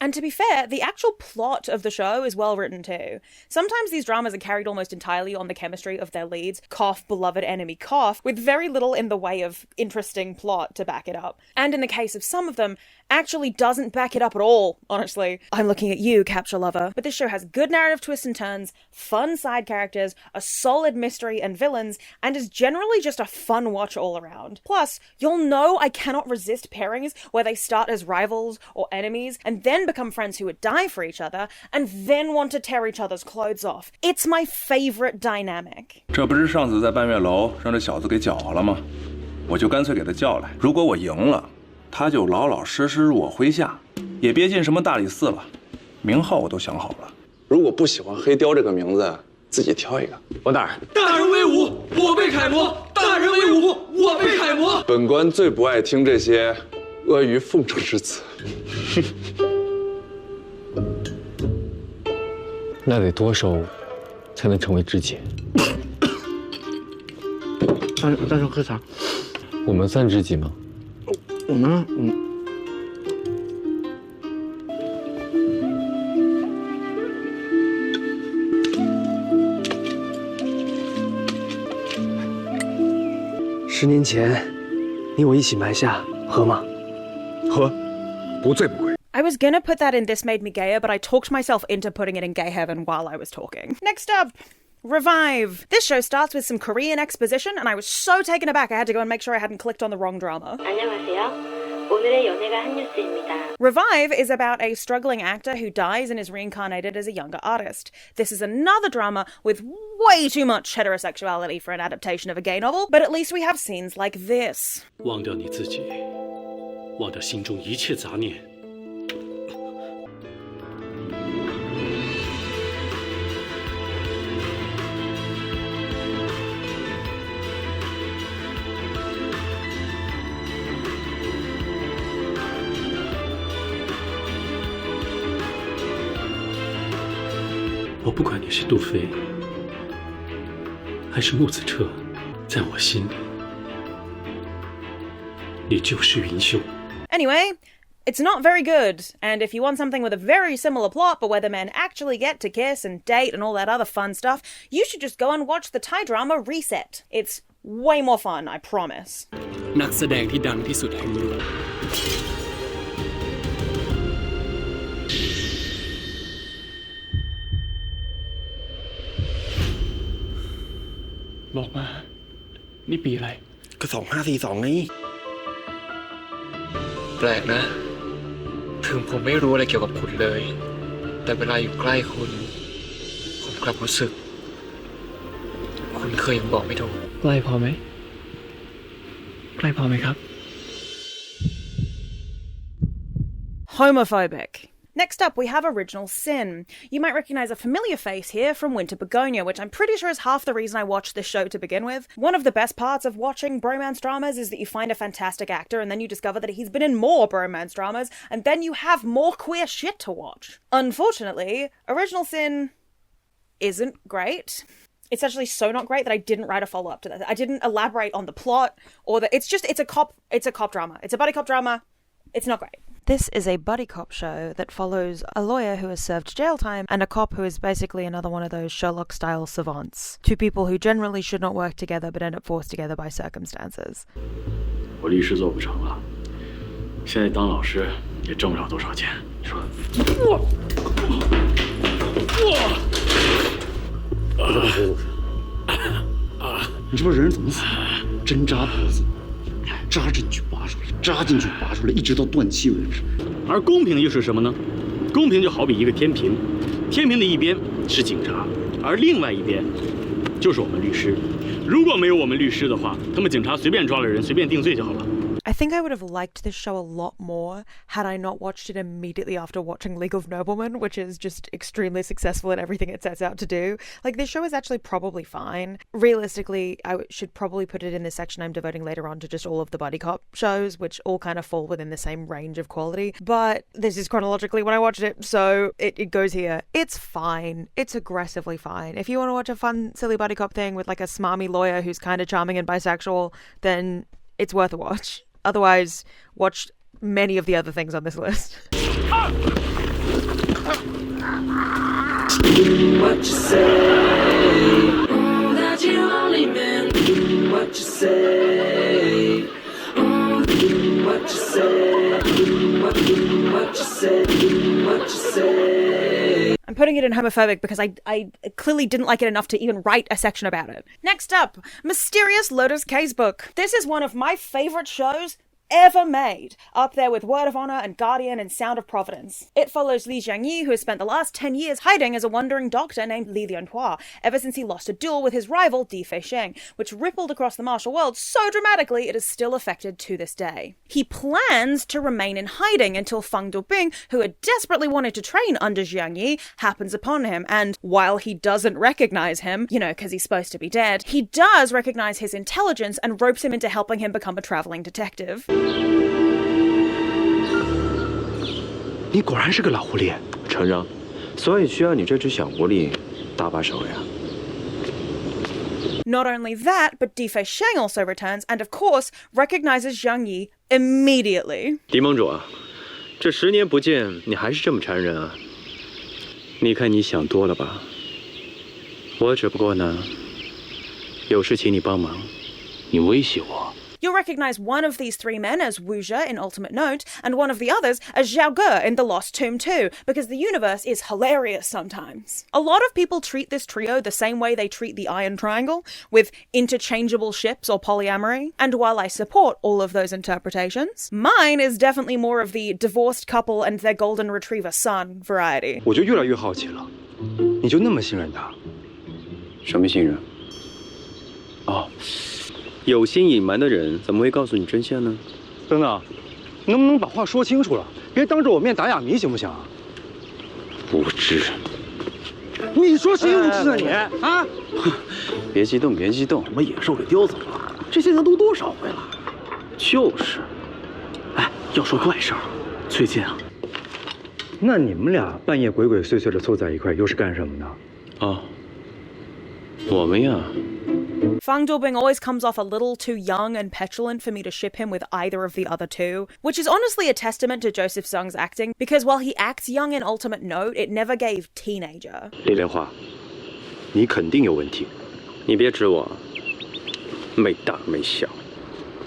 And to be fair, the actual plot of the show is well written too. Sometimes these dramas are carried almost entirely on the chemistry of their leads, cough, beloved enemy, cough, with very little in the way of interesting plot to back it up. And in the case of some of them, actually doesn't back it up at all, honestly. I'm looking at you, Capture Lover. But this show has good narrative twists and turns, fun side characters, a solid mystery and villains, and is generally just a fun watch all around. Plus, you'll know I cannot resist pairings where they start as rivals or enemies, and then become friends who would die for each other, and then want to tear each other's clothes off. It's my favorite dynamic. 这不是上次在半月楼让这小子给搅和了吗？我就干脆给他叫来，如果我赢了，他就老老实实入我麾下，也别进什么大理寺了。名号我都想好了。如果不喜欢黑雕这个名字，自己挑一个。王大人，大人威武，我辈楷模；大人威武，我辈楷模。本官最不爱听这些阿谀奉承之词。那得多熟才能成为知己？大叔喝茶。我们算知己吗？我呢？10年前，你我一起埋下，喝吗？喝，不醉不归。 I was gonna put that in This Made Me Gayer, but I talked myself into putting it in Gay Heaven while I was talking. Next up, Revive. This show starts with some Korean exposition, and I was so taken aback I had to go and make sure I hadn't clicked on the wrong drama. 안녕하세요. 오늘의 연애가 한 뉴스입니다. Revive is about a struggling actor who dies and is reincarnated as a younger artist. This is another drama with way too much heterosexuality for an adaptation of a gay novel, but at least we have scenes like this. 忘掉你自己，忘掉心中一切杂念。 我不管你是杜飞，还是木子彻，在我心里，你就是云秀。 Anyway, it's not very good, and if you want something with a very similar plot, but where the men actually get to kiss and date and all that other fun stuff, you should just go and watch the Thai drama Reset. It's way more fun, I promise. นักแสดงที่ดังที่สุดแห่งเมือง บอกมา นี่ปีอะไร ก็2542ไง แปลกนะ ถึงผมไม่รู้อะไรเกี่ยวกับคุณเลย แต่เวลาอยู่ใกล้คุณ ความรู้สึกคุณเคยยังบอกไม่ถูกใกล้พอไหมใกล้พอไหมครับ Homophobic. Next up, we have Original Sin. You might recognise a familiar face here from Winter Begonia, which I'm pretty sure is half the reason I watched this show to begin with. One of the best parts of watching bromance dramas is that you find a fantastic actor and then you discover that he's been in more bromance dramas, and then you have more queer shit to watch. Unfortunately, Original Sin isn't great. It's actually so not great that I didn't write a follow-up to that. I didn't elaborate on the plot or the... It's a cop drama. It's a buddy cop drama. It's not great. This is a buddy cop show that follows a lawyer who has served jail time and a cop who is basically another one of those Sherlock-style savants. Two people who generally should not work together but end up forced together by circumstances. 我律师做不成了，现在当老师也挣不了多少钱，你说？你这帮人怎么死的？针扎脖子，扎进去拔出来，扎进去拔出来，一直到断气为止。而公平又是什么呢？公平就好比一个天平，天平的一边是警察，而另外一边就是我们律师。如果没有我们律师的话，他们警察随便抓了人，随便定罪就好了。I think I would have liked this show a lot more had I not watched it immediately after watching League of Noblemen, which is just extremely successful at everything it sets out to do. Like, this show is actually probably fine. Realistically, I should probably put it in the section I'm devoting later on to just all of the buddy cop shows, which all kind of fall within the same range of quality. But this is chronologically when I watched it, so it goes here. It's fine. It's aggressively fine. If you want to watch a fun, silly buddy cop thing with like a smarmy lawyer who's kind of charming and bisexual, then it's worth a watch. Otherwise, watch many of the other things on this list. What you say? That you only meant what you say. What you say? What you say? What you say? I'm putting it in homophobic because I clearly didn't like it enough to even write a section about it. Next up, Mysterious Lotus Casebook. This is one of my favourite shows ever made, up there with Word of Honor and Guardian and Sound of Providence. It follows Li Jiangyi, who has spent the last 10 years hiding as a wandering doctor named Li Lianhua, ever since he lost a duel with his rival Di Feisheng, which rippled across the martial world so dramatically it is still affected to this day. He plans to remain in hiding until Fang Dubing, who had desperately wanted to train under Jiangyi, happens upon him, and while he doesn't recognize him, because he's supposed to be dead, he does recognize his intelligence and ropes him into helping him become a traveling detective. 你果然是个老狐狸，承认，所以需要你这只小狐狸搭把手呀。Not only that, but Di Feisheng also returns and, of course, recognizes Zhang Yi immediately. 狄盟主啊，这10年不见，你还是这么缠人啊？你看你想多了吧？我只不过呢，有事请你帮忙，你威胁我。 You'll recognize one of these three men as Wu Zhe in Ultimate Note, and one of the others as Zhao Ge in The Lost Tomb 2, because the universe is hilarious sometimes. A lot of people treat this trio the same way they treat the Iron Triangle, with interchangeable ships or polyamory, and while I support all of those interpretations, mine is definitely more of the divorced couple and their golden retriever son variety. 我就越来越好奇了，你就那么信任他？什么信任？哦。 有心隐瞒的人怎么会告诉你真相呢？等等，能不能把话说清楚了？别当着我面打哑谜，行不行？无知！你说谁无知啊你？啊！别激动，别激动，把野兽给丢走了。这些年都多少回了？就是。哎，要说怪事儿，最近啊，那你们俩半夜鬼鬼祟祟的凑在一块，又是干什么呢？哦，我们呀。 Fang Dubing always comes off a little too young and petulant for me to ship him with either of the other two, which is honestly a testament to Joseph Sung's acting, because while he acts young in Ultimate Note, it never gave teenager. 李莲花，你肯定有问题，你别指我，没大没小。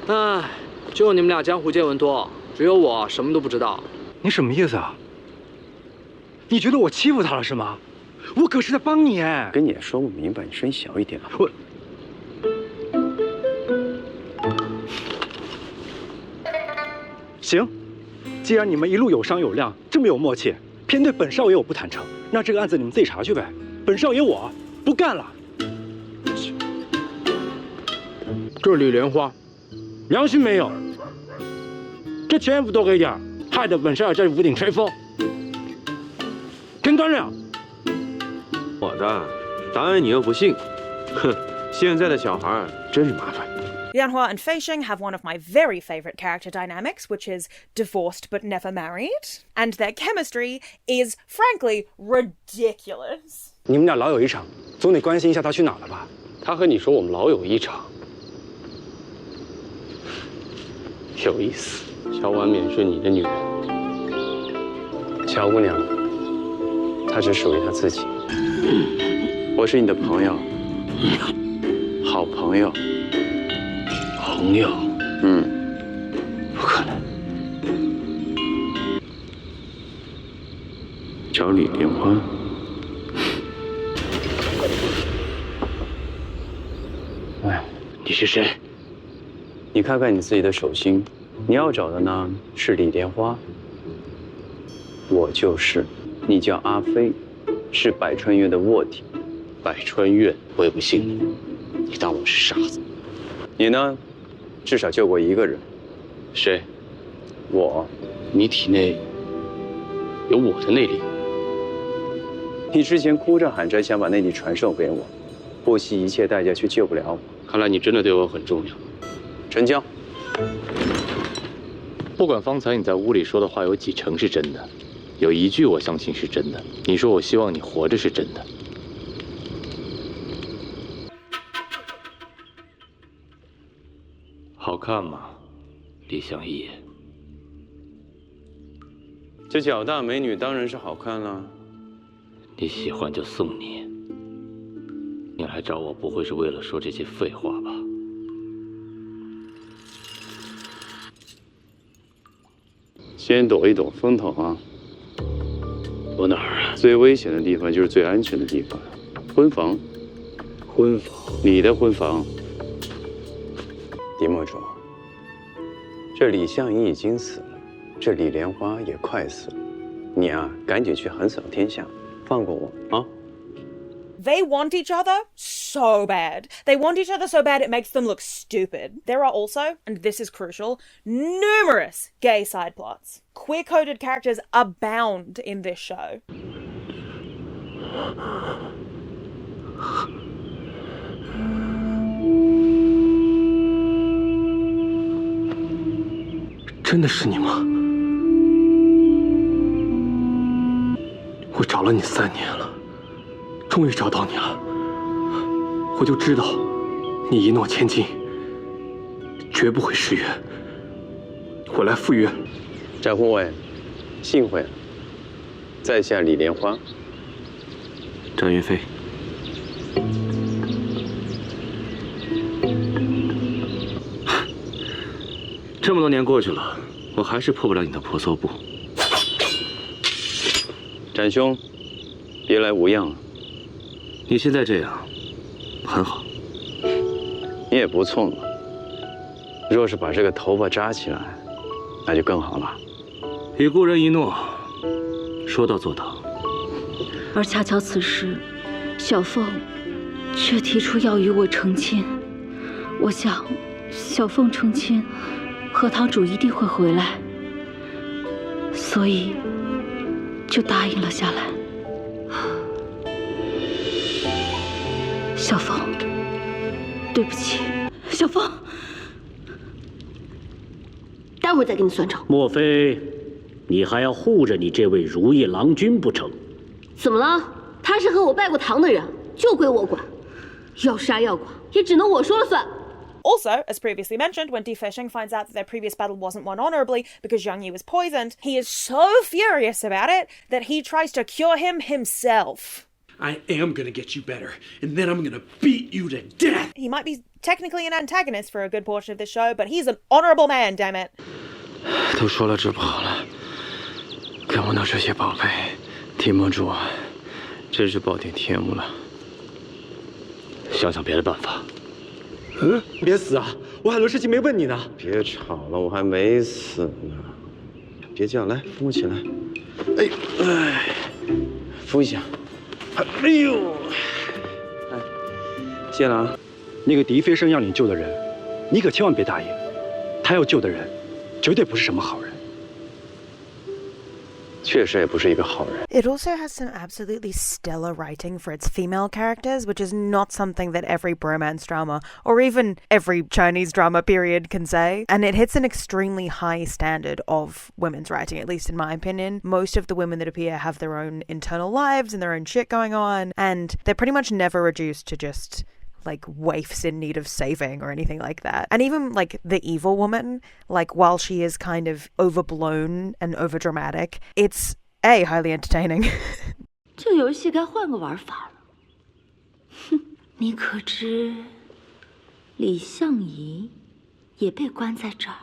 哎，就你们俩江湖见闻多，只有我什么都不知道。你什么意思啊？你觉得我欺负他了是吗？我可是在帮你哎。跟你也说不明白，你声音小一点啊。我。 行，既然你们一路有商有量，这么有默契，偏对本少爷我不坦诚，那这个案子你们自己查去呗。本少爷我不干了。这李莲花，良心没有？这钱不多给点，害得本少爷在屋顶吹风。听端了。我的，当然你又不信。哼，现在的小孩真是麻烦。Lianhua and Feisheng have one of my very favourite character dynamics, which is divorced but never married. And their chemistry is, frankly, ridiculous. 你们俩老有一场，总得关心一下他去哪了吧？他和你说我们老有一场，有意思。乔婉冕是你的女人，乔姑娘，她只属于她自己。我是你的朋友，好朋友。朋友？不可能。找李莲花。哎，你是谁？你看看你自己的手心，你要找的呢是李莲花。我就是。你叫阿飞，是百川院的卧底。百川院，我也不信你。你当我是傻子？你呢？至少救过一个人。谁？我。你体内有我的内力。你之前哭着喊着想把内力传授给我，不惜一切代价去救不了我。看来你真的对我很重要。成交。不管方才你在屋里说的话有几成是真的，有一句我相信是真的。你说我希望你活着是真的。好看吗，李相义？这脚大美女当然是好看了。你喜欢就送你。你来找我不会是为了说这些废话吧？先躲一躲风头啊！躲哪儿啊？最危险的地方就是最安全的地方，婚房。婚房？你的婚房。狄墨主，这李相夷已经死了，这李莲花也快死了，你啊，赶紧去横扫天下，放过我啊！ They want each other so bad. They want each other so bad it makes them look stupid. There are also, and this is crucial, numerous gay side plots. Queer-coded characters abound in this show. 真的是你吗？我找了你3年了。 终于找到你了，我就知道，你一诺千金，绝不会失约。我来赴约。展护卫，幸会了。在下李莲花。张云飞。这么多年过去了，我还是破不了你的婆娑布。展兄，别来无恙啊。 你现在这样，很好。你也不错嘛。若是把这个头发扎起来，那就更好了。与故人一诺，说到做到。而恰巧此时，小凤却提出要与我成亲。我想，小凤成亲，何堂主一定会回来，所以就答应了下来。 小凤，对不起，小凤，待会儿再给你算账。莫非你还要护着你这位如意郎君不成？怎么了？他是和我拜过堂的人，就归我管。要杀要剐，也只能我说了算。 Also, as previously mentioned, when Di Fesheng finds out that their previous battle wasn't won honorably because Zhang Yi was poisoned, he is so furious about it that he tries to cure him himself. I am gonna get you better, and then I'm gonna beat you to death! He might be technically an antagonist for a good portion of this show, but he's an honorable man, damn it. 都说了治不好了，看不到这些宝贝，提莫主啊，真是暴殄天物了。想想别的办法。别死啊！我很多事情没问你呢。别吵了，我还没死呢。别这样，来扶我起来。哎，扶一下。哎呦！哎，谢郎，那个狄飞生要你救的人，你可千万别答应。他要救的人，绝对不是什么好人。确实也不是一个好人。 It also has some absolutely stellar writing for its female characters, which is not something that every bromance drama, or even every Chinese drama period, can say. And it hits an extremely high standard of women's writing, at least in my opinion. Most of the women that appear have their own internal lives and their own shit going on, and they're pretty much never reduced to just like waifs in need of saving or anything like that. And even like the evil woman, like while she is kind of overblown and overdramatic, it's highly entertaining. 这游戏该换个玩法了。哼，你可知李相夷也被关在这儿？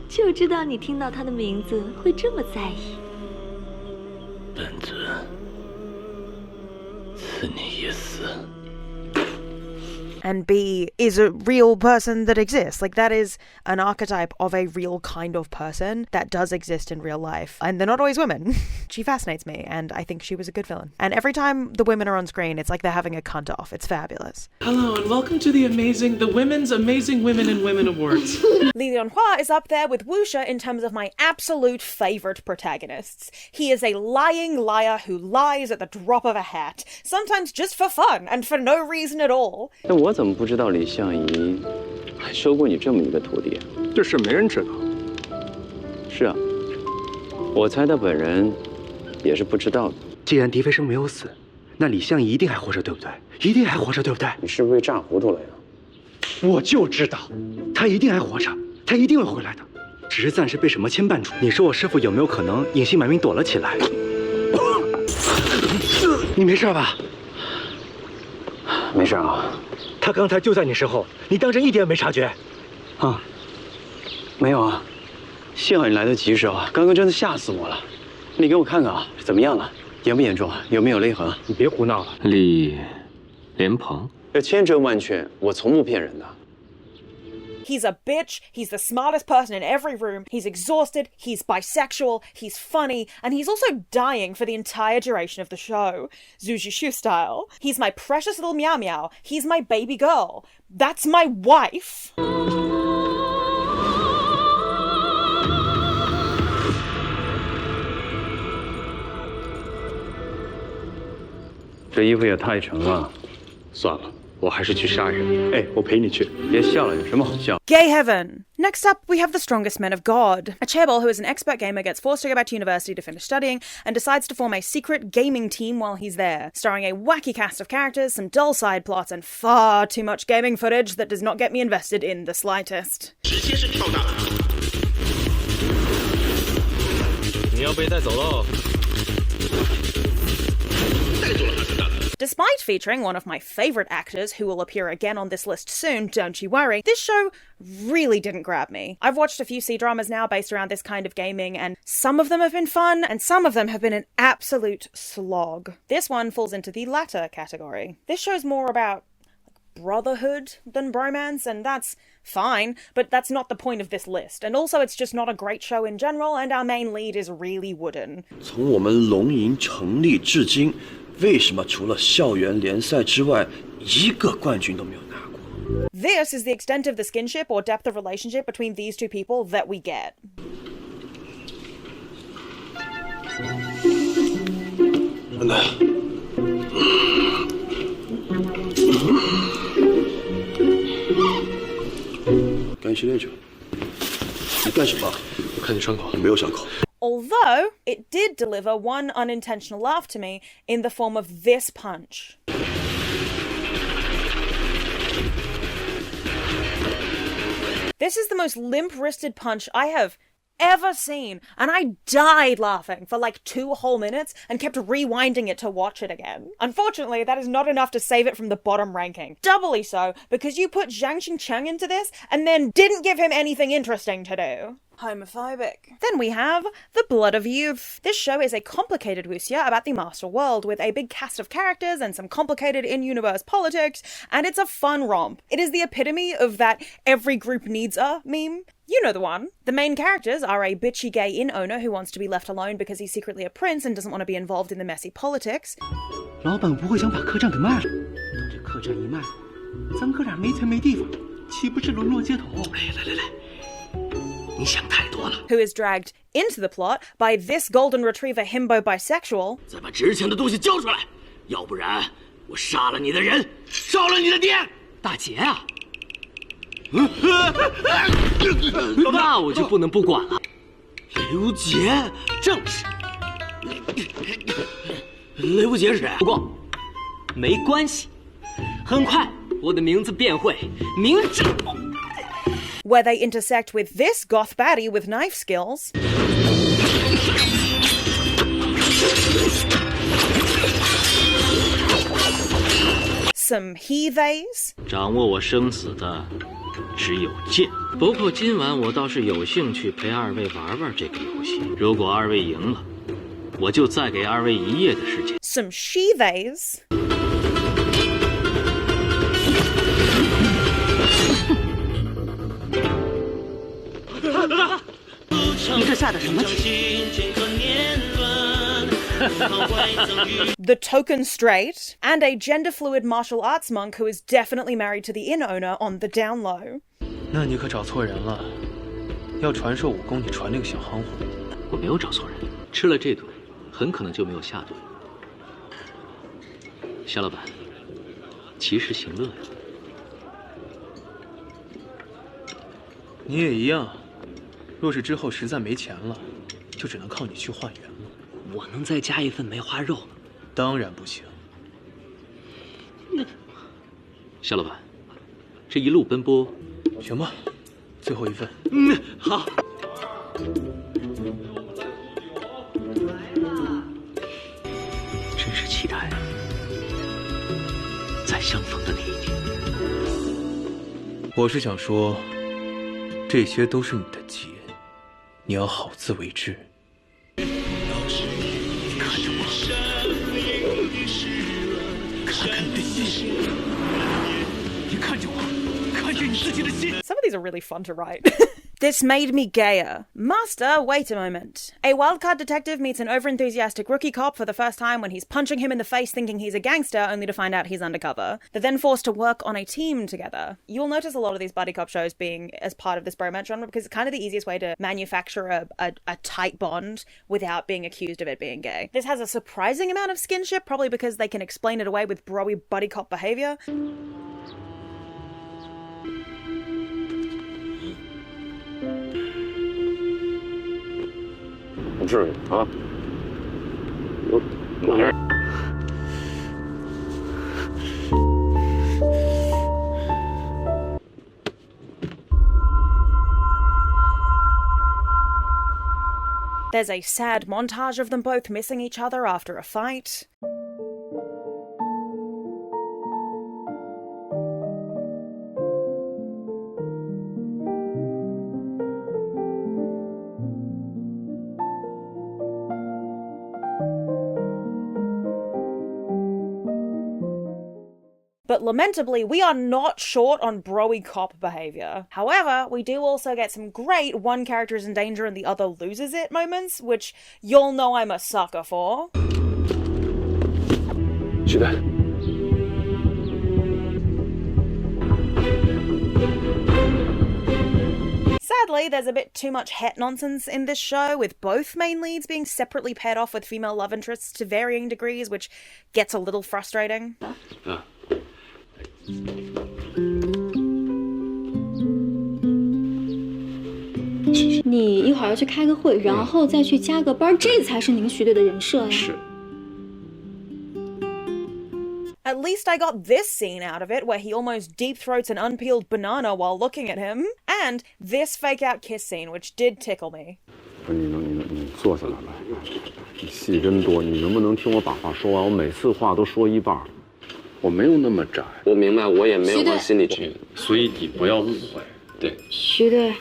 就知道你听到他的名字会这么在意。本尊。 赐你一死。 And B is a real person that exists. Like, that is an archetype of a real kind of person that does exist in real life. And they're not always women. She fascinates me, and I think she was a good villain. And every time the women are on screen, it's like they're having a cunt off. It's fabulous. Hello, and welcome to the Women's Amazing Women in Women Awards. Li Lianhua is up there with Wuxia in terms of my absolute favourite protagonists. He is a lying liar who lies at the drop of a hat, sometimes just for fun and for no reason at all. 我怎么不知道李相夷还收过你这么一个徒弟？这事没人知道。是啊，我猜他本人也是不知道的。既然狄飞生没有死，那李相夷一定还活着，对不对？一定还活着，对不对？你是不是被炸糊涂了呀？我就知道，他一定还活着，他一定会回来的，只是暂时被什么牵绊住。你说我师父有没有可能隐姓埋名躲了起来？你没事吧？没事啊。 他刚才就在你身后，你当真一点也没察觉？啊，没有啊，幸好你来得及时啊！刚刚真的吓死我了。你给我看看啊，怎么样了？严不严重啊？有没有勒痕？你别胡闹了。李莲蓬，这千真万确，我从不骗人的。 He's a bitch, he's the smartest person in every room, he's exhausted, he's bisexual, he's funny, and he's also dying for the entire duration of the show. Zhu Zhishu style. He's my precious little meow meow, he's my baby girl. That's my wife! 这衣服也太沉了，算了。 我还是去杀人。哎，我陪你去。别笑了，有什么好笑？ Gay heaven. Next up, we have the strongest men of God. A chaebol who is an expert gamer gets forced to go back to university to finish studying and decides to form a secret gaming team while he's there, starring a wacky cast of characters, some dull side plots, and far too much gaming footage that does not get me invested in the slightest. 直接是跳大。你要被带走喽。带走了还是大。 Despite featuring one of my favourite actors, who will appear again on this list soon, don't you worry, this show really didn't grab me. I've watched a few C-dramas now based around this kind of gaming, and some of them have been fun, and some of them have been an absolute slog. This one falls into the latter category. This show's more about brotherhood than bromance, and that's fine, but that's not the point of this list. And also, it's just not a great show in general, and our main lead is really wooden. 从我们龙吟成立至今。 为什么除了校园联赛之外，一个冠军都没有拿过？ This is the extent of the skinship or depth of relationship between these two people that we get. 安南，赶紧去练去。你干什么？我看你伤口。你没有伤口。 Although, it did deliver one unintentional laugh to me in the form of this punch. This is the most limp-wristed punch I have ever seen, and I died laughing for like 2 whole minutes and kept rewinding it to watch it again. Unfortunately, that is not enough to save it from the bottom ranking. Doubly so, because you put Zhang Xingcheng into this and then didn't give him anything interesting to do. Homophobic. Then we have The Blood of Youth. This show is a complicated wuxia about the Master World, with a big cast of characters and some complicated in-universe politics, and it's a fun romp. It is the epitome of that every group needs a meme. You know the one. The main characters are a bitchy gay inn owner who wants to be left alone because he's secretly a prince and doesn't want to be involved in the messy politics. 老板不会想把客栈给卖了？等这客栈一卖，咱哥俩没钱没地方，岂不是沦落街头？哎，来，你想太多了。 Who is dragged into the plot by this golden retriever himbo bisexual. 再把值钱的东西交出来，要不然我杀了你的人，烧了你的店。大姐啊！那我就不能不管了。刘杰，正是。刘杰是谁？不过，没关系，很快我的名字便会名震。Where they intersect with this goth baddie with knife skills. Some heathens. 掌握我生死的只有剑。不过今晚我倒是有兴趣陪二位玩玩这个游戏。如果二位赢了，我就再给二位1夜的时间。Some sheathens. 你这下的什么棋？The token straight, and a gender-fluid martial arts monk who is definitely married to the inn owner on the down low. 那你可找错人了，要传授武功，你传那个小夯货。我没有找错人，吃了这顿，很可能就没有下顿。夏老板，及时行乐呀。你也一样，若是之后实在没钱了，就只能靠你去换元了。我能再加一份梅花肉？当然不行。夏老板，这一路奔波，行吧，最后一份。好。真是期待再相逢的那一天。我是想说，这些都是你的劫，你要好自为之。看着我，看看你的心，你看着我，看着你自己的心。 Some of these are really fun to write. This made me gayer. Master, wait a moment. A wildcard detective meets an overenthusiastic rookie cop for the first time when he's punching him in the face thinking he's a gangster, only to find out he's undercover. They're then forced to work on a team together. You'll notice a lot of these buddy cop shows being as part of this bromance genre because it's kind of the easiest way to manufacture a tight bond without being accused of it being gay. This has a surprising amount of skinship, probably because they can explain it away with bro-y buddy cop behavior. 不至于啊！有点。There's a sad montage of them both missing each other after a fight. But lamentably, we are not short on bro-y cop behavior. However, we do also get some great one character is in danger and the other loses it moments, which you'll know I'm a sucker for. 取代。 Sadly, there's a bit too much het nonsense in this show, with both main leads being separately paired off with female love interests to varying degrees, which gets a little frustrating. 你一会儿要去开个会，然后再去加个班，这才是您徐队的人设呀。是。 At least I got this scene out of it, where he almost deep throats an unpeeled banana while looking at him, and this fake out kiss scene, which did tickle me. 不是你坐下来吧，你戏真多，你能不能听我把话说完？我每次话都说一半。我没有那么窄，我明白，我也没有往心里去，所以你不要误会。对，徐队，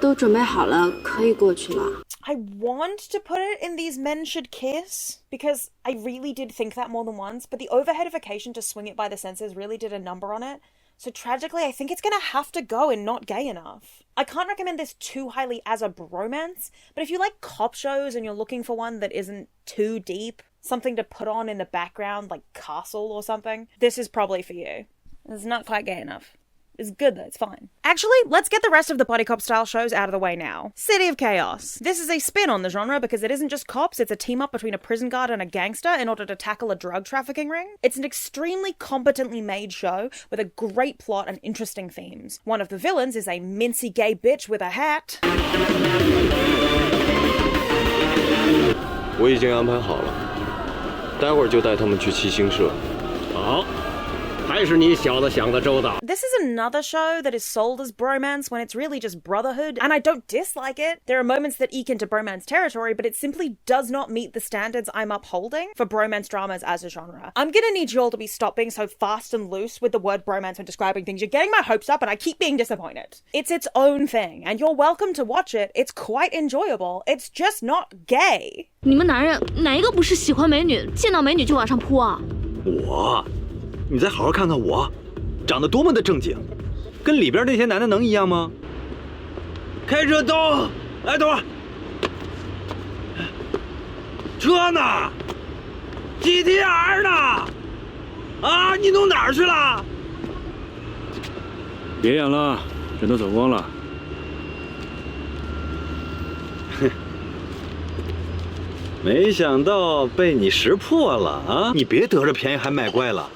都准备好了，可以过去了。 I want to put it in these men should kiss, because I really did think that more than once, but the overheadification to swing it by the senses really did a number on it. So tragically, I think it's gonna have to go in Not Gay Enough. I can't recommend this too highly as a bromance, but if you like cop shows and you're looking for one that isn't too deep, something to put on in the background like Castle or something, this is probably for you. It's not quite gay enough. It's good though, it's fine. Actually, let's get the rest of the body cop style shows out of the way now. City of Chaos. This is a spin on the genre because it isn't just cops, it's a team up between a prison guard and a gangster in order to tackle a drug trafficking ring. It's an extremely competently made show with a great plot and interesting themes. One of the villains is a mincy gay bitch with a hat. 我已经安排好了，待会儿就带他们去七星社。好。 还是你小子想得周到。 This is another show that is sold as bromance when it's really just brotherhood, and I don't dislike it. There are moments that eke into bromance territory, but it simply does not meet the standards I'm upholding for bromance dramas as a genre. I'm gonna need you all to stop being so fast and loose with the word bromance when describing things. You're getting my hopes up and I keep being disappointed. It's its own thing, and you're welcome to watch it. It's quite enjoyable. It's just not gay. 你们男人哪一个不是喜欢美女，见到美女就往上扑啊？我。 你再好好看看我，长得多么的正经，跟里边那些男的能一样吗？开车动！哎，等会儿，车呢 ？GTR 呢？啊，你弄哪儿去了？别演了，人都走光了。哼，没想到被你识破了啊！你别得着便宜还卖乖了。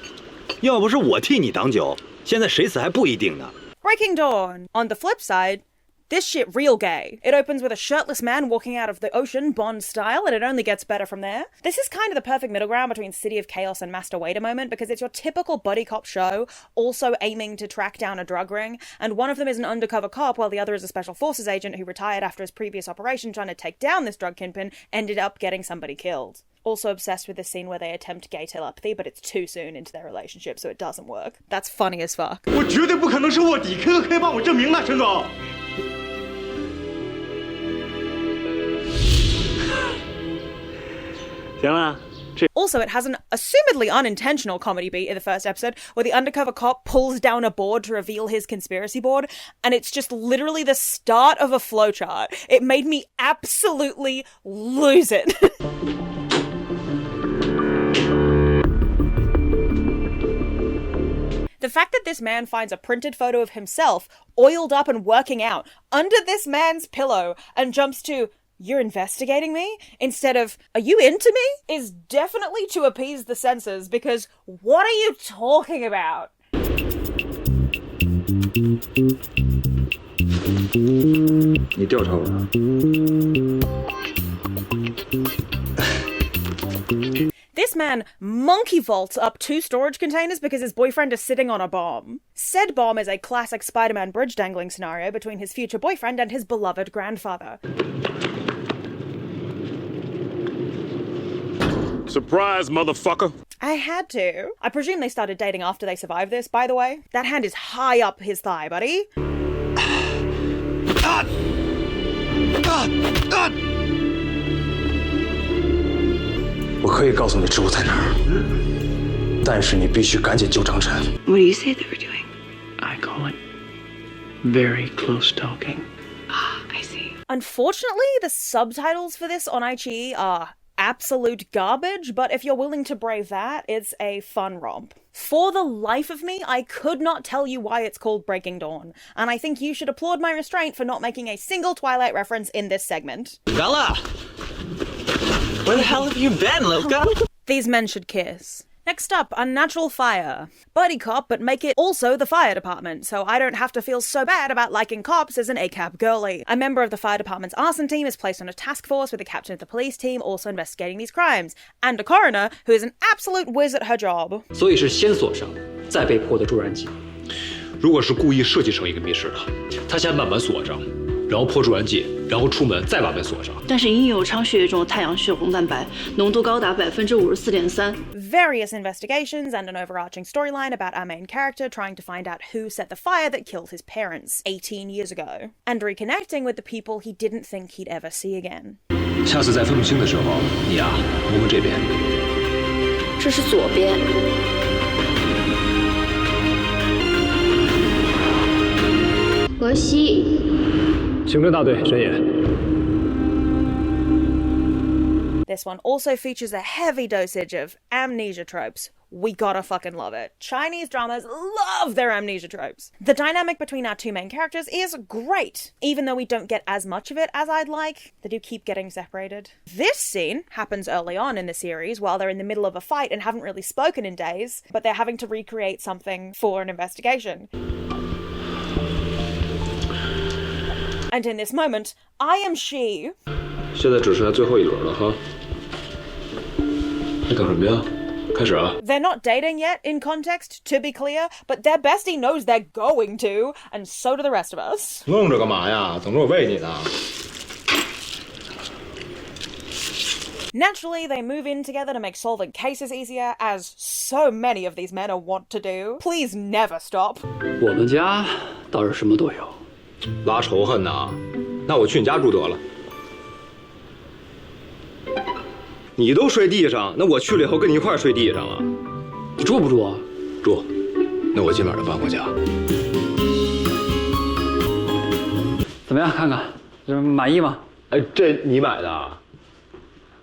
要不是我替你挡酒，现在谁死还不一定呢。 Breaking Dawn. On the flip side, this shit real gay. It opens with a shirtless man walking out of the ocean, Bond style, and it only gets better from there. This is kind of the perfect middle ground between City of Chaos and Master Waiter moment because it's your typical buddy cop show, also aiming to track down a drug ring, and one of them is an undercover cop while the other is a special forces agent who retired after his previous operation trying to take down this drug kingpin, ended up getting somebody killed. Also obsessed with the scene where they attempt gay telepathy, but it's too soon into their relationship, so it doesn't work. That's funny as fuck. 我绝对不可能是卧底，可以帮我证明的，陈总。行了。 Also, it has an assumedly unintentional comedy beat in the first episode where the undercover cop pulls down a board to reveal his conspiracy board, and it's just literally the start of a flowchart. It made me absolutely lose it. The fact that this man finds a printed photo of himself, oiled up and working out, under this man's pillow and jumps to, "You're investigating me?" instead of, "Are you into me?" is definitely to appease the censors because what are you talking about? 你调查我了？ This man monkey vaults up 2 storage containers because his boyfriend is sitting on a bomb. Said bomb is a classic Spider-Man bridge dangling scenario between his future boyfriend and his beloved grandfather. Surprise, motherfucker! I had to. I presume they started dating after they survived this, by the way. That hand is high up his thigh, buddy. Ah! 我可以告诉你职务在哪儿，但是你必须赶紧救张晨。What do you say they were doing? I call it very close talking. Ah, I see. Unfortunately, the subtitles for this on iQIYI are absolute garbage, but if you're willing to brave that, it's a fun romp. For the life of me, I could not tell you why it's called Breaking Dawn, and I think you should applaud my restraint for not making a single Twilight reference in this segment. Bella! Where the hell have you been, Lilka? These men should kiss. Next up, Unnatural Fire. Buddy cop, but make it also the fire department, so I don't have to feel so bad about liking cops as an ACAB girly. A member of the fire department's arson team is placed on a task force with the captain of the police team also investigating these crimes, and a coroner who is an absolute whiz at her job. 所以是先锁上，再被迫的助燃剂。如果是故意设计成一个密室的，他先把门锁上，然后泼助燃剂，然后出门再把门锁上。但是隐有昌血液中的太阳血红蛋白浓度高达54.3%。 Various investigations and an overarching storyline about our main character trying to find out who set the fire that killed his parents 18 years ago, and reconnecting with the people he didn't think he'd ever see again. 下次再分不清的时候，你啊，摸摸这边。这是左边。河西。行政大队申言。 This one also features a heavy dosage of amnesia tropes. We gotta fucking love it. Chinese dramas love their amnesia tropes. The dynamic between our two main characters is great, even though we don't get as much of it as I'd like. They do keep getting separated. This scene happens early on in the series while they're in the middle of a fight and haven't really spoken in days, but they're having to recreate something for an investigation. And in this moment, I am she. 现在只剩下最后一轮了哈，还等什么呀？开始啊！ They're not dating yet, in context, to be clear, but their bestie knows they're going to, and so do the rest of us. 愣着干嘛呀？等着我喂你呢。 Naturally, they move in together to make solving cases easier, as so many of these men are wont to do. Please never stop. 我们家倒是什么都有。拉仇恨呐？那我去你家住得了。 你都睡地上，那我去了以后跟你一块睡地上啊？你住不住啊？住。那我今晚就搬回家。怎么样？看看，满意吗？哎，这你买的啊？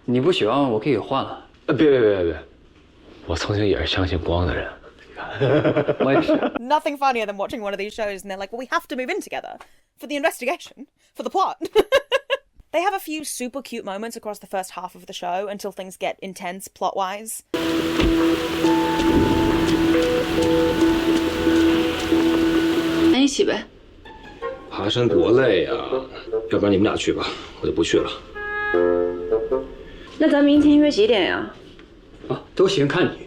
你不喜欢，我可以给换了。别！我曾经也是相信光的人。我也是。 Nothing funnier than watching one of these shows and they're like, well, we have to move in together. For the investigation. For the plot. They have a few super cute moments across the first half of the show until things get intense plot-wise. 那一起呗。爬山多累呀，要不然你们俩去吧，我就不去了。那咱明天约几点呀？啊，都行，看你。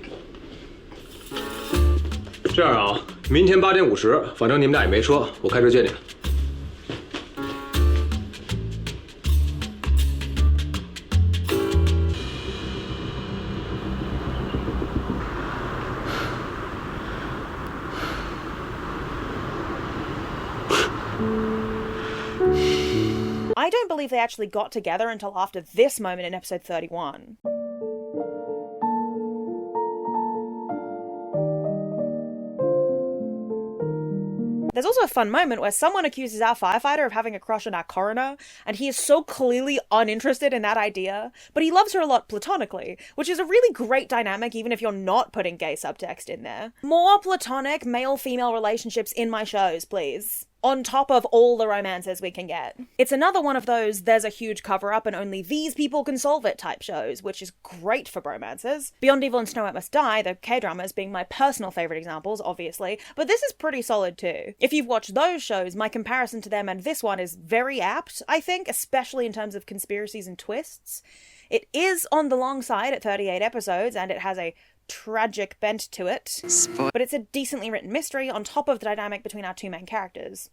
这样啊，明天8点50，反正你们俩也没车，我开车接你。 I don't believe they actually got together until after this moment in episode 31. There's also a fun moment where someone accuses our firefighter of having a crush on our coroner, and he is so clearly uninterested in that idea, but he loves her a lot platonically, which is a really great dynamic even if you're not putting gay subtext in there. More platonic male-female relationships in my shows, please. On top of all the romances we can get. It's another one of those there's a huge cover-up and only these people can solve it type shows, which is great for bromances. Beyond Evil and Snow White Must Die, the K-dramas being my personal favourite examples, obviously, but this is pretty solid too. If you've watched those shows, my comparison to them and this one is very apt, I think, especially in terms of conspiracies and twists. It is on the long side at 38 episodes, and it has a tragic bent to it, but it's a decently written mystery on top of the dynamic between our three main characters.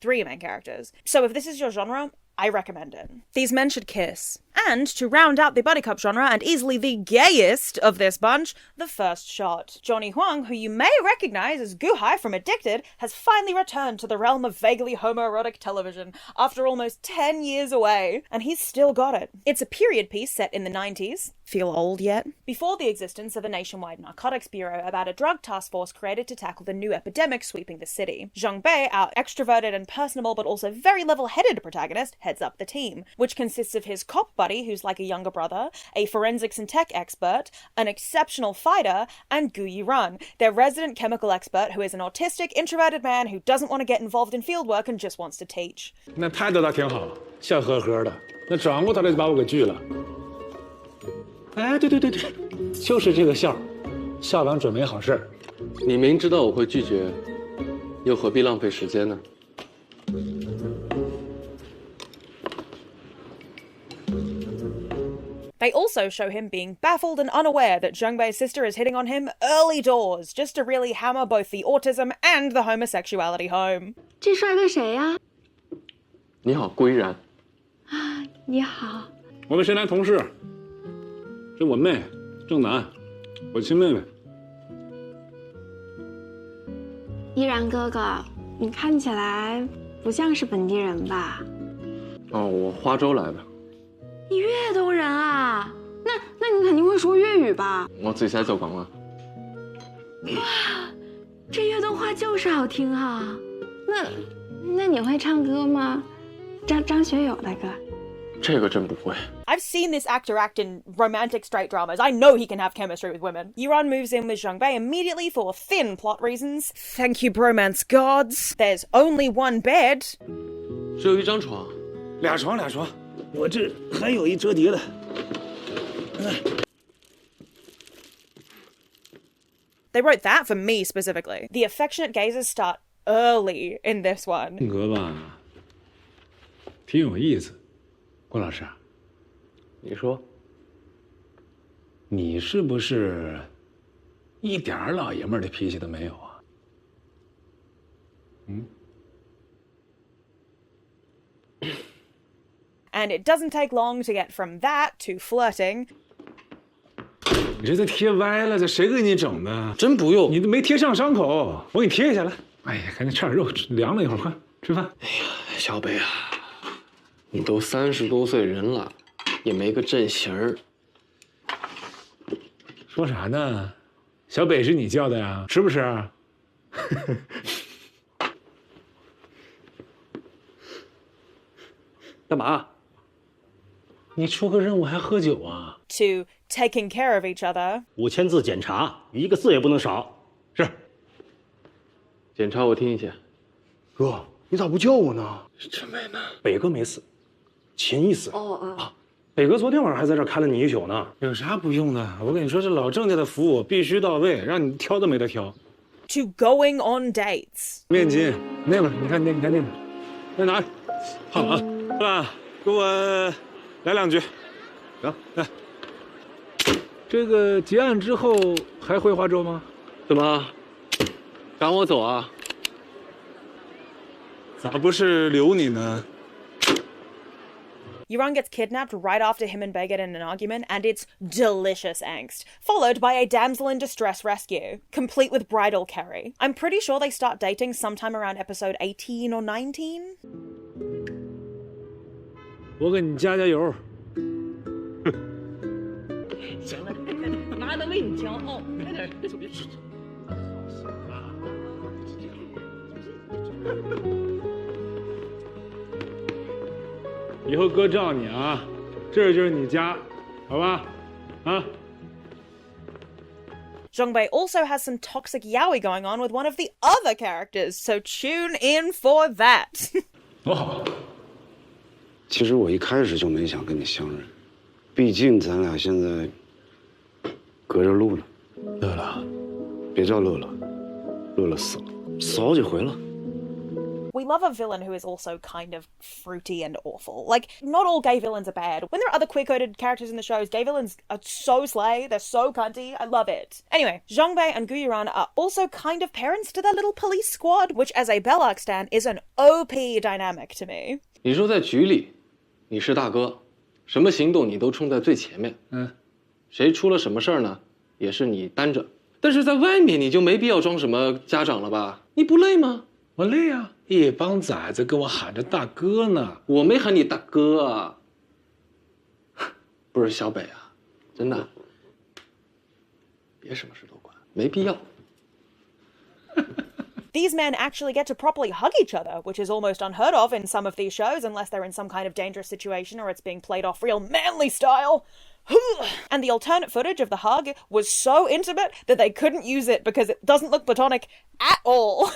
So if this is your genre, I recommend it. These men should kiss. And to round out the buddy cop genre, and easily the gayest of this bunch, the first shot. Johnny Huang, who you may recognize as Guhai from Addicted, has finally returned to the realm of vaguely homoerotic television after almost 10 years away, and he's still got it. It's a period piece set in the 90s. Feel old yet? Before the existence of a nationwide narcotics bureau about a drug task force created to tackle the new epidemic sweeping the city. Zhang Bei, our extroverted and personable but also very level-headed protagonist, heads up the team, which consists of his cop buddy, who's like a younger brother, a forensics and tech expert, an exceptional fighter, and Gu Yirun, their resident chemical expert who is an autistic, introverted man who doesn't want to get involved in fieldwork and just wants to teach. 那态度倒挺好，笑呵呵的。那转过头来就把我给拒了。哎，对，就是这个笑，笑完准没好事。你明知道我会拒绝，又何必浪费时间呢？ They also show him being baffled and unaware that Zheng Bei's sister is hitting on him early doors, just to really hammer both the autism and the homosexuality home. 这帅哥谁呀？你好，顾依然。啊，你好。我们是男同事，这我妹郑楠，我亲妹妹。依然哥哥，你看起来不像是本地人吧？哦，我花州来的。 你粤东人啊？那你肯定会说粤语吧？我自己在做广告。哇，这粤东话就是好听啊！那你会唱歌吗？张学友的歌。这个真不会。 I've seen this actor act in romantic straight dramas. I know he can have chemistry with women. Yuran moves in with Zhang Bei immediately for thin plot reasons. Thank you, bromance gods. There's only one bed. 只有一张床。俩床，我这还有一折叠的。They wrote that for me specifically. The affectionate gazes start early in this one. 性格吧，挺有意思。郭老师，你说，你是不是一点老爷们儿的脾气都没有啊？嗯。 And it doesn't take long to get from that to flirting. 你这都贴歪了，这谁给你整的？真不用，你都没贴上伤口，我给你贴一下来。哎呀，赶紧吃点肉，凉了一会儿，快吃饭。哎呀，小北啊，你都30多岁人了，也没个正形儿。说啥呢？小北是你叫的呀？吃不吃？干嘛？你出个任务还喝酒啊 To taking care of each other. 5000字检查，一个字也不能少。是。检查我听一下。哥，你咋不叫我呢？陈北呢？北哥没死，秦一死。北哥昨天晚上还在这看了你一宿呢。有啥不用的？我跟你说，这老郑家的服务必须到位，让你挑都没得挑。To going on dates. 面巾那边，你看那边，在哪？好啊，是吧？给我来2句。行，来。这个结案之后还回华州吗？怎么？赶我走啊？咋不是留你呢？ Yuran gets kidnapped right after him and Bei get in an argument, and it's delicious angst, followed by a damsel in distress rescue, complete with bridal carry. I'm pretty sure they start dating sometime around episode 18 or 19. 我给你加油。行了，妈的为你骄傲，快点，别走别走。以后哥罩你啊，这就是你家，好吧？啊。Zhang Bei also has some toxic yaoi going on with one of the other characters, so tune in for that. 多好。其实我一开始就没想跟你相认，毕竟咱俩现在隔着路呢。乐乐，别叫乐乐，乐乐死了，死好几回了。 We love a villain who is also kind of fruity and awful. Like, not all gay villains are bad. When there are other queer-coded characters in the shows, gay villains are so slay, they're so cunty, I love it. Anyway, Zhang Bei and Gu Yuran are also kind of parents to their little police squad, which as a Bellark stan is an OP dynamic to me. 你说在局里，你是大哥，什么行动你都冲在最前面。谁出了什么事儿呢，也是你担着。但是在外面你就没必要装什么家长了吧？你不累吗？我累啊，一帮崽子跟我喊着大哥呢。我没喊你大哥啊。不是小北啊，真的，别什么事都管，没必要。These men actually get to properly hug each other, which is almost unheard of in some of these shows, unless they're in some kind of dangerous situation or it's being played off real manly style. And the alternate footage of the hug was so intimate that they couldn't use it because it doesn't look platonic at all.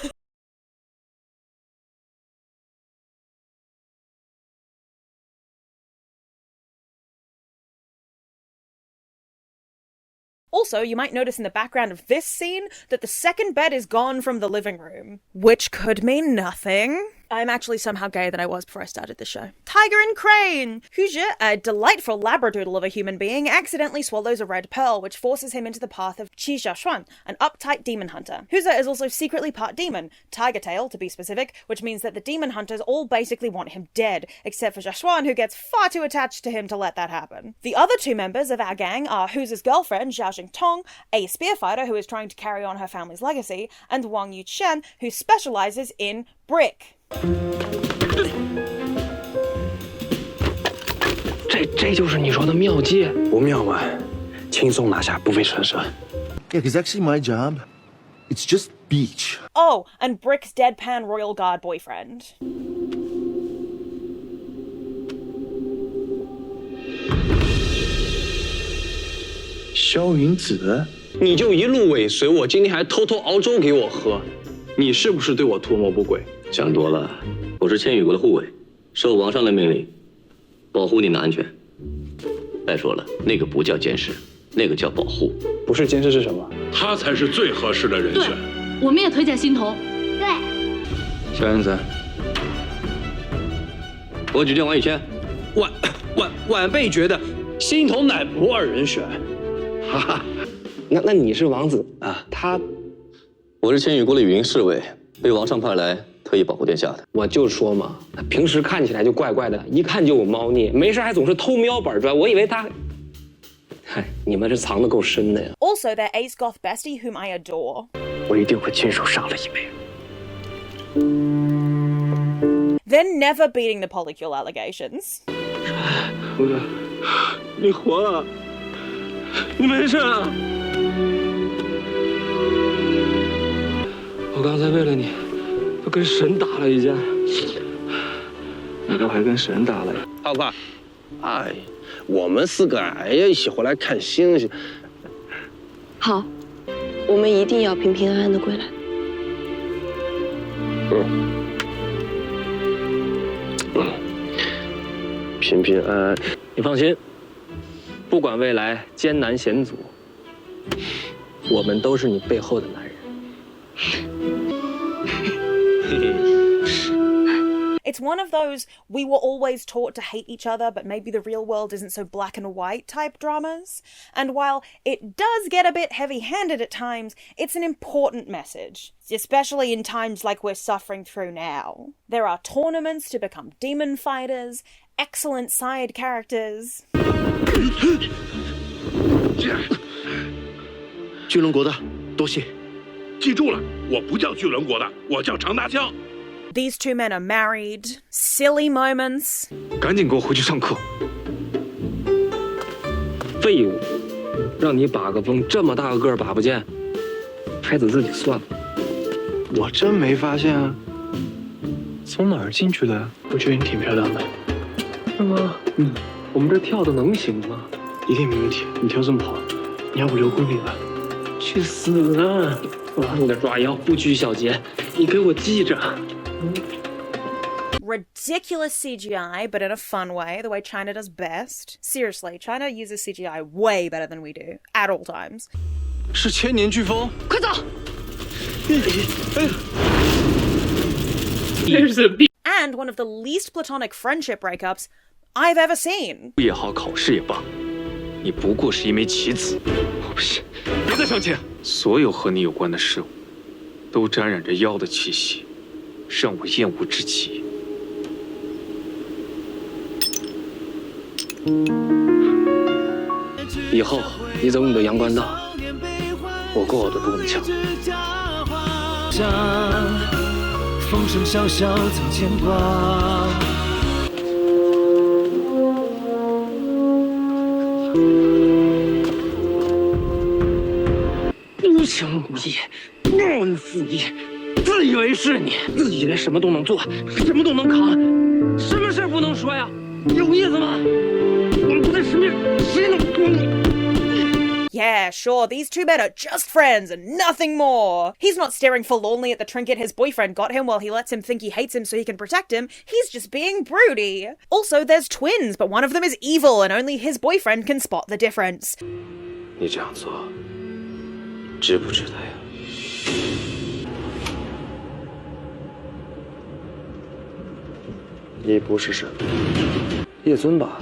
Also, you might notice in the background of this scene that the second bed is gone from the living room, which could mean nothing. I'm actually somehow gayer than I was before I started the show. Tiger and Crane! Huzhe, a delightful labradoodle of a human being, accidentally swallows a red pearl, which forces him into the path of Qi Xiaoshuan, an uptight demon hunter. Huzhe is also secretly part demon, tiger tail to be specific, which means that the demon hunters all basically want him dead, except for Xiaoshuan, who gets far too attached to him to let that happen. The other two members of our gang are Huzhe's girlfriend, Zhao Jingtong, a spearfighter who is trying to carry on her family's legacy, and Wang Yuchen, who specializes in brick. 这就是你说的妙计？不妙啊，轻松拿下，不费唇舌。Yeah, 'cause actually my job It's just beach. Oh, and Brick's deadpan royal guard boyfriend. 萧云子，你就一路尾随我，今天还偷偷熬粥给我喝，你是不是对我图谋不轨？想多了，我是千羽国的护卫，受王上的命令，保护你的安全。再说了，那个不叫监视，那个叫保护。不是监视是什么？他才是最合适的人选。我们也推荐欣桐。对。萧云子，我举荐王宇谦。晚辈觉得欣桐乃不二人选。哈哈，那你是王子啊？我是千羽国的羽营侍卫，被王上派来特意保护殿下的。我就说嘛，平时看起来就怪怪的，一看就有猫腻，没事还总是偷瞄板砖，我以为他。嗨，你们这藏得够深的呀。Also, their ace goth bestie, whom I adore. 我一定会亲手杀了一枚。They're never beating the polycule allegations. 胡子，你活了，你没事啊？我刚才为了你，都跟神打了一架，你都还跟神打了。好吧，哎，我们4个一起回来看星星。好，我们一定要平平安安的归来。平平安安。你放心，不管未来艰难险阻，我们都是你背后的男人。It's one of those we were always taught to hate each other, but maybe the real world isn't so black and white type dramas. And while it does get a bit heavy-handed at times, it's an important message, especially in times like we're suffering through now. There are tournaments to become demon fighters, excellent side characters. 巨轮国的，多谢。记住了，我不叫巨轮国的，我叫长大枪。 These two men are married. Silly moments. 赶紧给我回去上课！废物，让你把个风，这么大个个儿把不见，拍死自己算了。我真没发现啊，从哪儿进去的？我觉得你挺漂亮的。是吗？我们这跳的能行吗？一定没问题。你跳这么好，你要不留公里了？去死啊！我你的抓妖不拘小节，你给我记着。 Ridiculous CGI, but in a fun way, the way China does best. Seriously, China uses CGI way better than we do, at all times. 是千年飓风，快走 And one of the least platonic friendship breakups I've ever seen. 也好，考试也罢，你不过是一枚棋子。不是，别再生气。所有和你有关的事物，都沾染着妖的气息。 让我厌恶至极。以后你走你的阳关道，我过我的独木桥。风声萧萧曾牵挂。无情无义，忘恩负义。 自以为是你，自以为什么都能做，什么都能扛，什么事不能说呀？有意思吗？我们不在身边，谁能帮你 Yeah, sure, these two men are just friends and nothing more. He's not staring forlornly at the trinket his boyfriend got him while he lets him think he hates him so he can protect him. He's just being broody. Also, there's twins, but one of them is evil and only his boyfriend can spot the difference. 你这样做，值不值得呀？ 你不是神，叶尊吧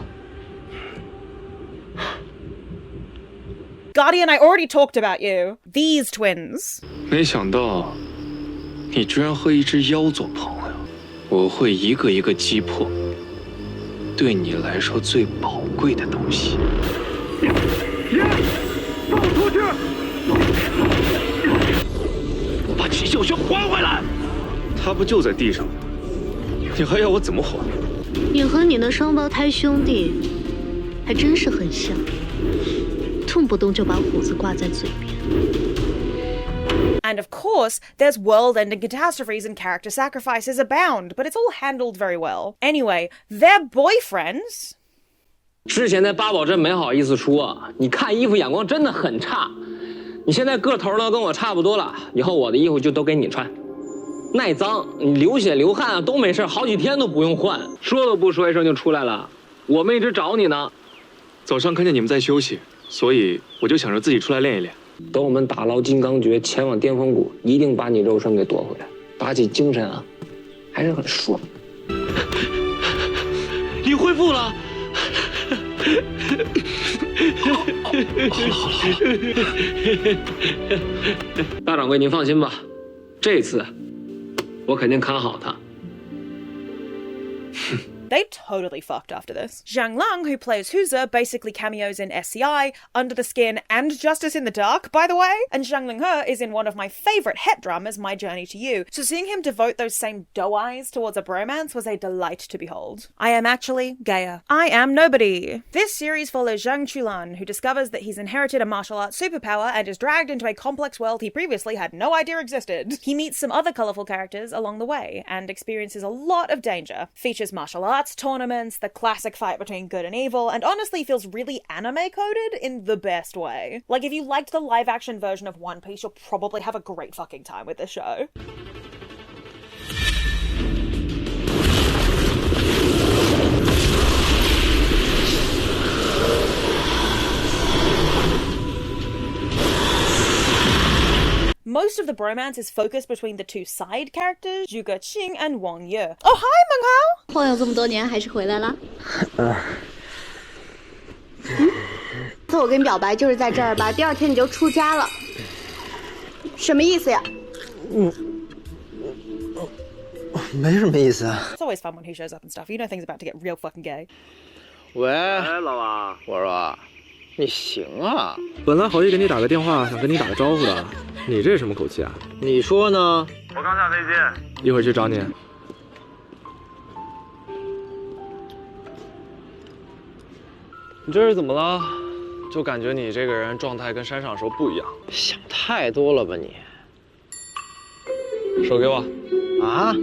Guardian, I already talked about you. These twins. 没想到，你居然和一只妖做朋友，我会一个一个击破对你来说最宝贵的东西。放出去！把齐秀轩还回来！他不就在地上？ 你还要我怎么还？你和你的双胞胎兄弟还真是很像，动不动就把虎子挂在嘴边。And of course, there's world-ending catastrophes and character sacrifices abound, but it's all handled very well. Anyway, their boyfriends... 之前在八宝镇没好意思说，你看衣服眼光真的很差。你现在个头呢跟我差不多了，以后我的衣服就都给你穿。耐脏，你流血流汗都没事，好几天都不用换，说都不说一声就出来了。我们一直找你呢。早上看见你们在休息，所以我就想着自己出来练一练。等我们打牢金刚诀，前往巅峰谷，一定把你肉身给夺回来。打起精神啊，还是很爽。你恢复了。好了，大掌柜您放心吧，这次我肯定看好他。They totally fucked after this. Zhang Lang, who plays Huza, basically cameos in SCI, Under the Skin, and Justice in the Dark, by the way. And Zhang Linghe is in one of my favourite het dramas, My Journey to You. So seeing him devote those same doe eyes towards a bromance was a delight to behold. I am actually Gaia. I am nobody. This series follows Zhang Chulan, who discovers that he's inherited a martial arts superpower and is dragged into a complex world he previously had no idea existed. He meets some other colourful characters along the way, and experiences a lot of danger. Features martial arts, tournaments, the classic fight between good and evil, and honestly feels really anime-coded in the best way. Like, if you liked the live-action version of One Piece, you'll probably have a great fucking time with this show. Most of the bromance is focused between the two side characters, Zhu Geqing and Wang Ye. Oh, hi, Meng Hao! 晃悠这么多年，还是回来了。次我跟你表白就是在这儿吧，第二天你就出家了，什么意思呀？没什么意思啊。 It's always fun when he shows up and stuff. You know things about to get real fucking gay. 喂，哎，老王，我说，你行啊。本来好意给你打个电话，想跟你打个招呼的，你这什么口气啊？你说呢？我刚下飞机，一会儿去找你。你这是怎么了？就感觉你这个人状态跟山上时候不一样。想太多了吧你？手给我。啊？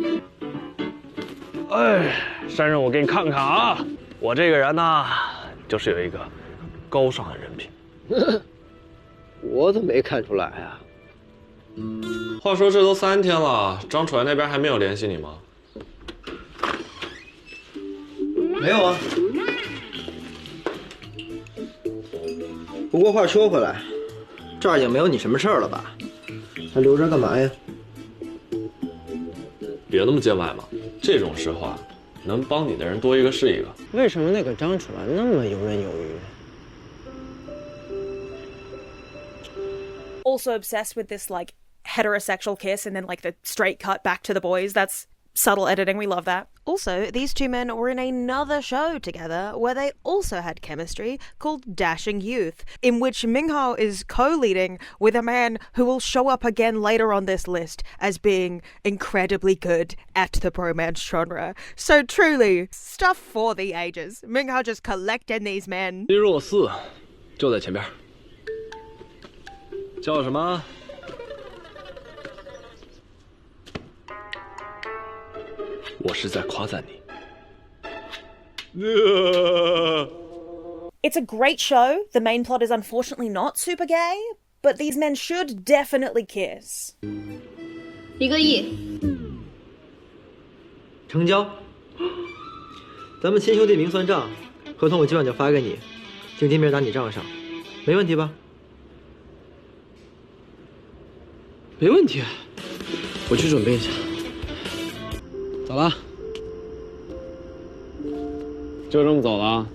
哎，山上我给你看看啊，我这个人呢，就是有一个高尚的人品。我怎么没看出来啊？话说这都3天了，张楚来那边还没有联系你吗？没有啊。不过话说回来，这儿已经没有你什么事儿了吧？还留着干嘛呀？别那么见外嘛，这种时候啊，能帮你的人多一个是一个。为什么那个张楚来那么游刃有余？ Also obsessed with this, like, heterosexual kiss and then, like, the straight cut back to the boys. That's subtle editing. We love that. Also, these two men were in another show together where they also had chemistry called Dashing Youth, in which Minghao is co-leading with a man who will show up again later on this list as being incredibly good at the bromance genre. So truly, stuff for the ages. Minghao just collecting these men. 1若4，就在前边。叫什么？ 我是在夸赞你。It's a great show. The main plot is unfortunately not super gay, but these men should definitely kiss. 1个亿，成交。咱们亲兄弟明算账，合同我今晚就发给你，定金明打你账上，没问题吧？没问题，我去准备一下。 走了，就这么走了。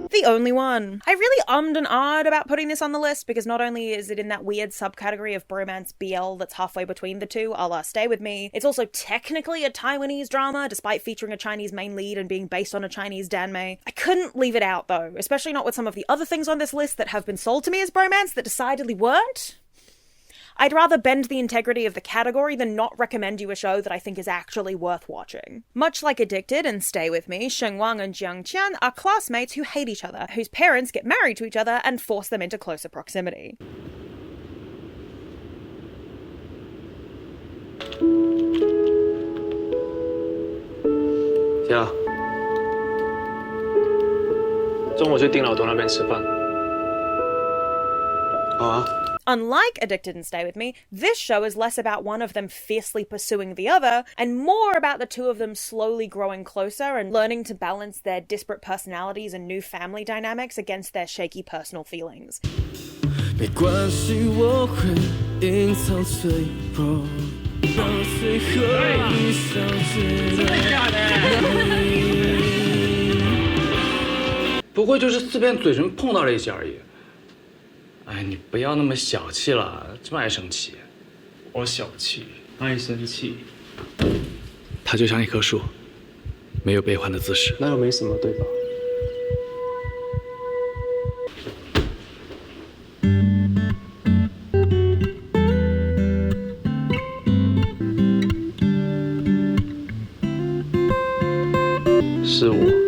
The only one. I really ummed and ahed about putting this on the list because not only is it in that weird subcategory of bromance BL that's halfway between the two, a la Stay With Me, it's also technically a Taiwanese drama despite featuring a Chinese main lead and being based on a Chinese danmei. I couldn't leave it out though, especially not with some of the other things on this list that have been sold to me as bromance that decidedly weren't. I'd rather bend the integrity of the category than not recommend you a show that I think is actually worth watching. Much like Addicted and Stay With Me, Sheng Wang and Jiang Qian are classmates who hate each other, whose parents get married to each other and force them into closer proximity.姐，中午去丁老头那边吃饭。好啊。Unlike Addicted and Stay With Me, this show is less about one of them fiercely pursuing the other, and more about the two of them slowly growing closer and learning to balance their disparate personalities and new family dynamics against their shaky personal feelings. 没关系，我会隐藏脆弱，到最后你想起来。不过就是四边嘴唇碰到了一起而已。哎，你不要那么小气了，这么爱生气。我小气，爱生气。他就像一棵树，没有悲欢的姿势。那又没什么，对吧？是我。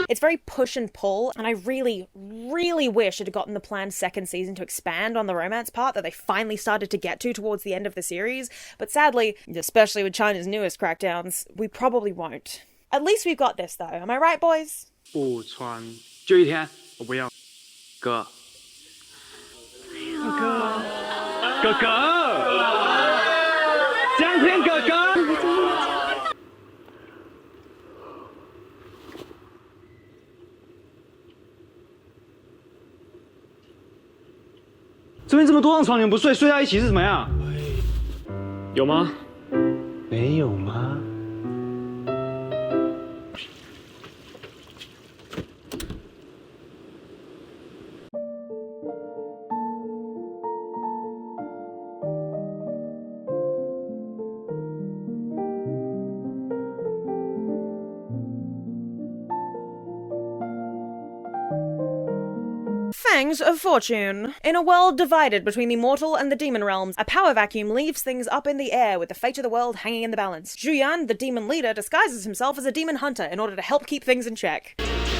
It's very push and pull, and I really, really wish it had gotten the planned second season to expand on the romance part that they finally started to get to towards the end of the series, but sadly, especially with China's newest crackdowns, we probably won't. At least we've got this though, am I right, boys? 不穿，就一天，我不要。哥。哥哥，江天哥哥。这边这么多张床，你们不睡，睡在一起是怎么样？有吗？没有吗？Fangs of Fortune. In a world divided between the mortal and the demon realms, a power vacuum leaves things up in the air with the fate of the world hanging in the balance. Zhuyan, the demon leader, disguises himself as a demon hunter in order to help keep things in check.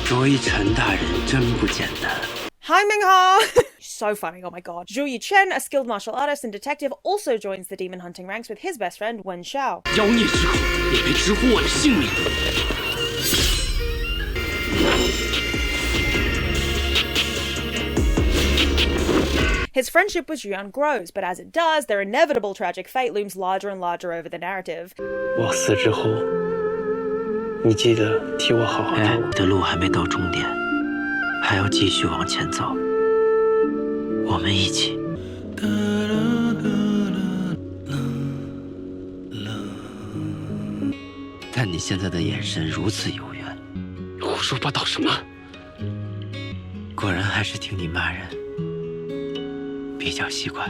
追陈大人真不简单。 Hi Mingha! So funny, oh my god. Zhu Yichen, a skilled martial artist and detective, also joins the demon hunting ranks with his best friend Wen Xiao. 妖孽之苦，也别直呼我的姓名。 His friendship with Zhuyan grows, but as it does, their inevitable tragic fate looms larger and larger over the narrative. 我死之后，你记得替我好好照顾。的路还没到终点，还要继续往前走。我们一起。但你现在的眼神如此遥远，胡说八道什么？果然还是听你骂人。 比较习惯。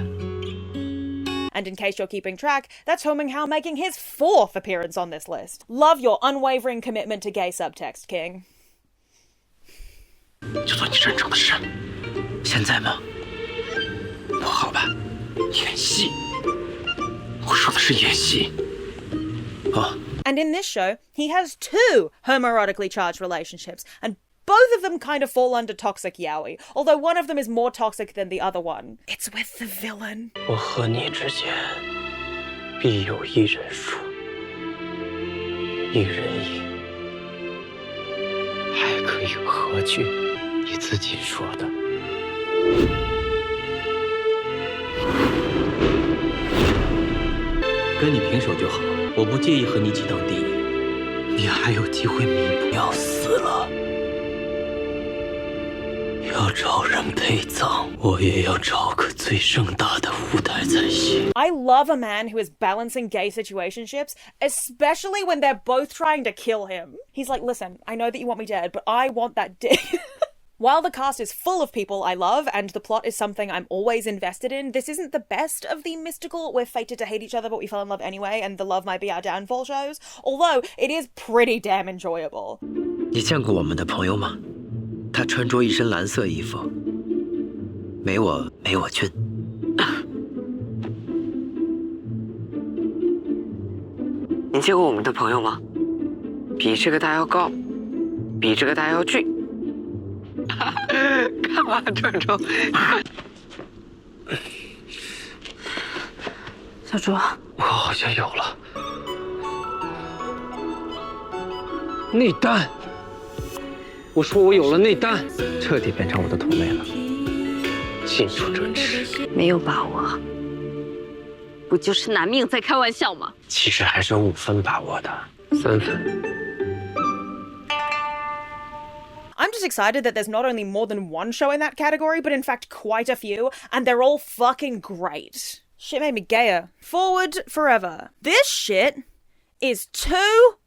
And in case you're keeping track, that's Ho Minghao making his 4th appearance on this list. Love your unwavering commitment to gay subtext, King. 就做你认真的事。现在吗？不好吧？演戏。我说的是演戏。哦。 And in this show, he has 2 homoerotically charged relationships, and both of them kind of fall under toxic yaoi, although one of them is more toxic than the other one. It's with the villain. 我和你之间必有一人输，一人赢，还可以和解。你自己说的。跟你平手就好，我不介意和你一起当第一。你还有机会弥补。要死了。 要找人陪葬，我也要找个最盛大的舞台才行。 I love a man who is balancing gay situationships, especially when they're both trying to kill him. He's like, listen, I know that you want me dead, but I want that dick. While the cast is full of people I love, and the plot is something I'm always invested in, this isn't the best of the mystical, we're fated to hate each other but we fell in love anyway, and the love might be our downfall shows, although it is pretty damn enjoyable. 你见过我们的朋友吗？他穿着一身蓝色衣服，没我俊。你见过我们的朋友吗？比这个大要高，比这个大要俊。干嘛这种？小卓，我好像有了内丹。我说我有了内丹，彻底变成我的同类了。近朱者赤，没有把握，不就是拿命在开玩笑吗？其实还是有5分把握的，3分。I'm just excited that there's not only more than one show in that category, but in fact quite a few, and they're all fucking great. Shit made me gayer. Forward forever. This shit is too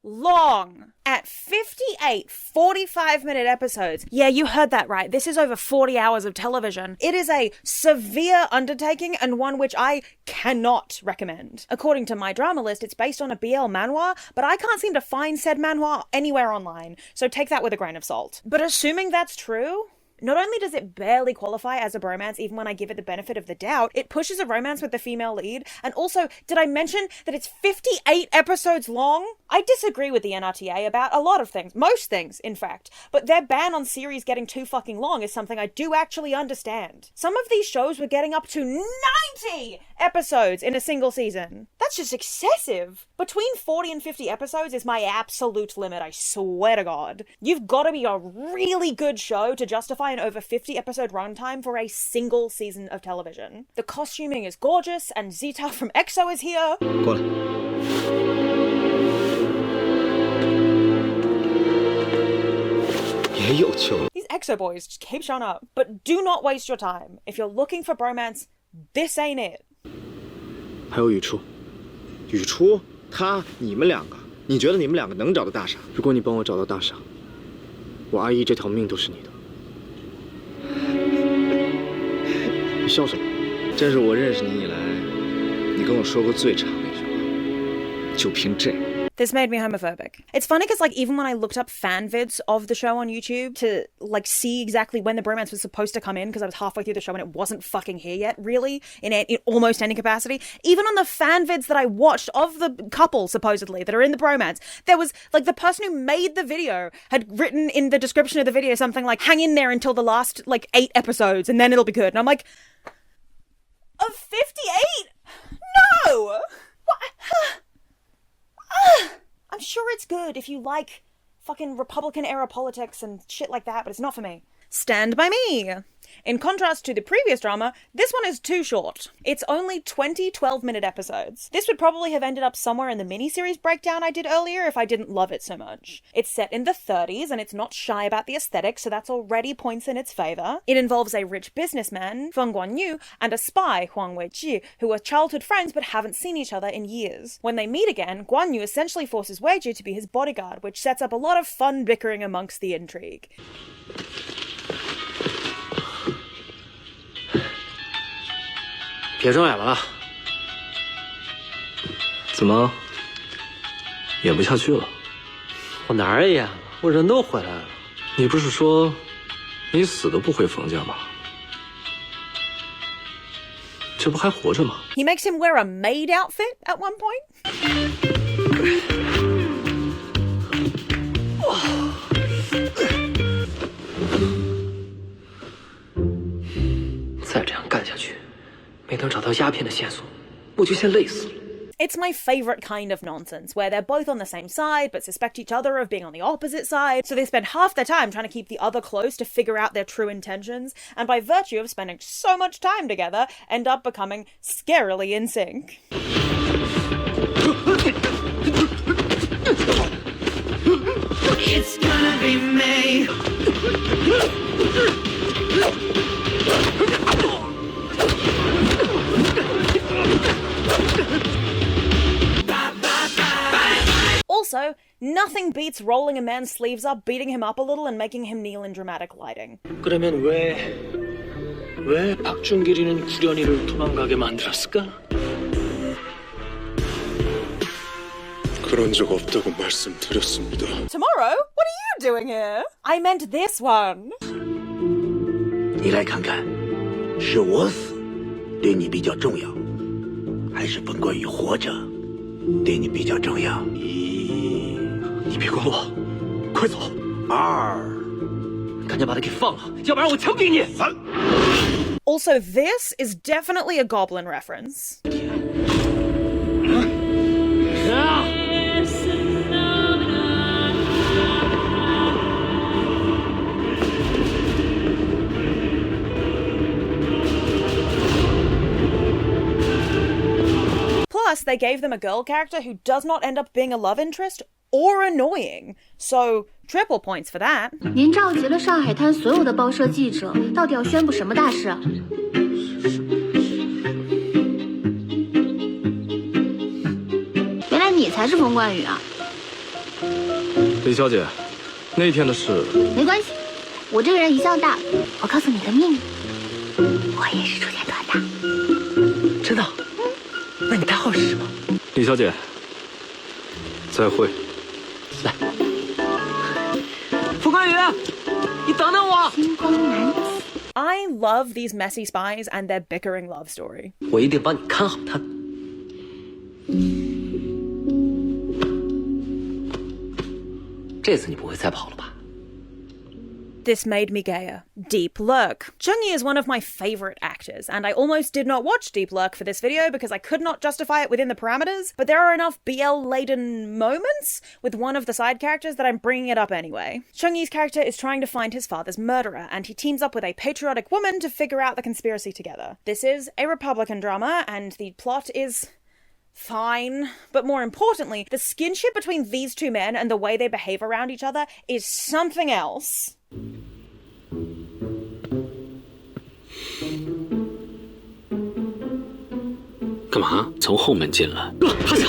long. At 58 45-minute episodes. Yeah, you heard that right. This is over 40 hours of television. It is a severe undertaking and one which I cannot recommend. According to my drama list, it's based on a BL manhwa, but I can't seem to find said manhwa anywhere online, so take that with a grain of salt. But assuming that's true, not only does it barely qualify as a bromance even when I give it the benefit of the doubt, it pushes a romance with the female lead. And also, did I mention that it's 58 episodes long? I disagree with the NRTA about a lot of things. Most things, in fact. But their ban on series getting too fucking long is something I do actually understand. Some of these shows were getting up to 90 episodes in a single season. That's just excessive. Between 40 and 50 episodes is my absolute limit, I swear to God. You've got to be a really good show to justify an over 50 episode runtime for a single season of television. The costuming is gorgeous, and Zita from EXO is here. 过来。也有救了。 These EXO boys just keep showing up. But do not waste your time. If you're looking for bromance, this ain't it. 还有雨初，雨初，你们两个，你觉得你们两个能找到大傻？如果你帮我找到大傻，我阿姨这条命都是你的。你笑什么？这是我认识你以来，你跟我说过最长的一句话。就凭这。 This made me homophobic. It's funny because, like, even when I looked up fan vids of the show on YouTube to, like, see exactly when the bromance was supposed to come in, because I was halfway through the show and it wasn't fucking here yet, really, in almost any capacity, even on the fan vids that I watched of the couple, supposedly, that are in the bromance, there was, like, the person who made the video had written in the description of the video something like, hang in there until the last, like, 8 episodes and then it'll be good. And I'm like, of 58? No! What? I'm sure it's good if you like fucking Republican-era politics and shit like that, but it's not for me. Stand by me! In contrast to the previous drama, this one is too short. It's only 20 12-minute episodes. This would probably have ended up somewhere in the miniseries breakdown I did earlier if I didn't love it so much. It's set in the 30s and it's not shy about the aesthetic, so that's already points in its favour. It involves a rich businessman, Feng Guanyu, and a spy, Huang Weiji, who are childhood friends but haven't seen each other in years. When they meet again, Guanyu essentially forces Weiji to be his bodyguard, which sets up a lot of fun bickering amongst the intrigue. 别睁眼了，怎么演不下去了？我哪儿演了？我人都回来了。你不是说你死都不回冯家吗？这不还活着吗？ He makes him wear a maid outfit at one point. 再这样干下去。 没能找到鸦片的线索，我就先累死了。 It's my favourite kind of nonsense, where they're both on the same side, but suspect each other of being on the opposite side, so they spend half their time trying to keep the other close to figure out their true intentions, and by virtue of spending so much time together, end up becoming scarily in sync. It's gonna be me. Also, nothing beats rolling a man's sleeves up, beating him up a little, and making him kneel in dramatic lighting. 그러면 왜 박준길이는 구련이를 도망가게 만들었을까? 그런 적 없다고 말씀드렸습니다. Tomorrow? What are you doing here? I meant this one. 你来看看，是我死对你比较重要，还是本关羽活着对你比较重要？一，你别管我，快走。2，赶紧把他给放了，要不然我枪毙你。3。Also, this is definitely a goblin reference. Plus, they gave them a girl character who does not end up being a love interest or annoying. So, triple points for that. 您召集了上海滩所有的报社记者，到底要宣布什么大事啊？原来你才是冯冠宇啊！李小姐，那天的事没关系，我这个人一向大。我告诉你个秘密，我也是出天团的。真的？那你代号是什么？李小姐，再会。来，冯冠宇，你等等我。星光男子。I love these messy spies and their bickering love story. 我一定帮你看好他。这次你不会再跑了吧？ This made me gayer. Deep Lurk. Chungi is one of my favourite actors, and I almost did not watch Deep Lurk for this video because I could not justify it within the parameters, but there are enough BL-laden moments with one of the side characters that I'm bringing it up anyway. Chungi's character is trying to find his father's murderer, and he teams up with a patriotic woman to figure out the conspiracy together. This is a Republican drama, and the plot is fine, but more importantly, the skinship between these two men and the way they behave around each other is something else. 干嘛？从后门进来？哥，趴下！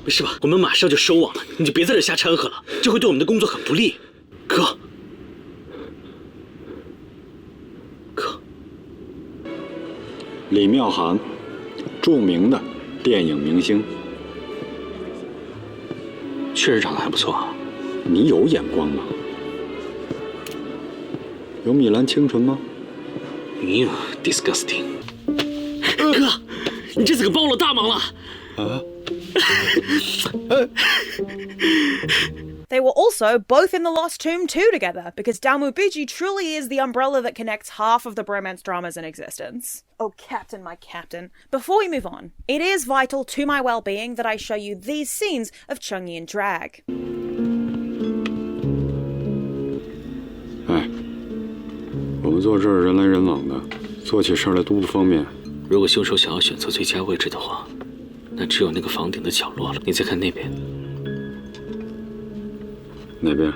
没事吧？我们马上就收网了，你就别在这瞎掺和了，这会对我们的工作很不利。哥，李妙涵，著名的电影明星，确实长得还不错。你有眼光吗？有米兰清纯吗？你 disgusting。哥，你这次可帮了大忙了。啊They were also both in The Lost Tomb 2 together, because Dalmubuji truly is the umbrella that connects half of the bromance dramas in existence. Oh, Captain, my Captain. Before we move on, it is vital to my well-being that I show you these scenes of Chungi in drag. 哎，我们坐这儿人来人往的，做起事来都不方便。如果凶手想要选择最佳位置的话，那只有那个房顶的角落了。你再看那边。哪边？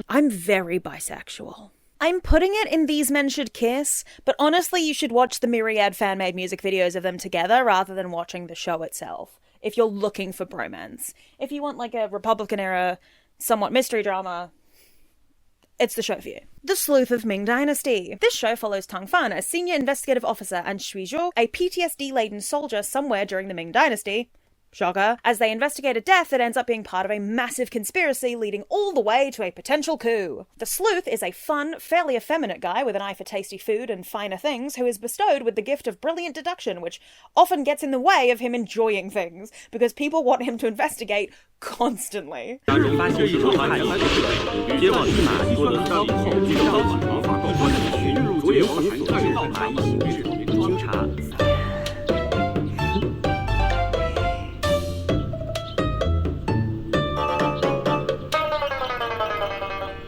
I'm very bisexual. I'm putting it in These Men Should Kiss, but honestly you should watch the myriad fan-made music videos of them together rather than watching the show itself, if you're looking for bromance. If you want like a Republican-era, somewhat mystery drama, it's the show for you. The Sleuth of Ming Dynasty. This show follows Tang Fan, a senior investigative officer, and Shui Zhou, a PTSD-laden soldier somewhere during the Ming Dynasty. Shocker. As they investigate a death that ends up being part of a massive conspiracy leading all the way to a potential coup. The sleuth is a fun, fairly effeminate guy with an eye for tasty food and finer things who is bestowed with the gift of brilliant deduction, which often gets in the way of him enjoying things, because people want him to investigate constantly. 发现一种汉语，接往立马多伦高后距高级毛发高或者群入左右所知道蚂蚁形式经查。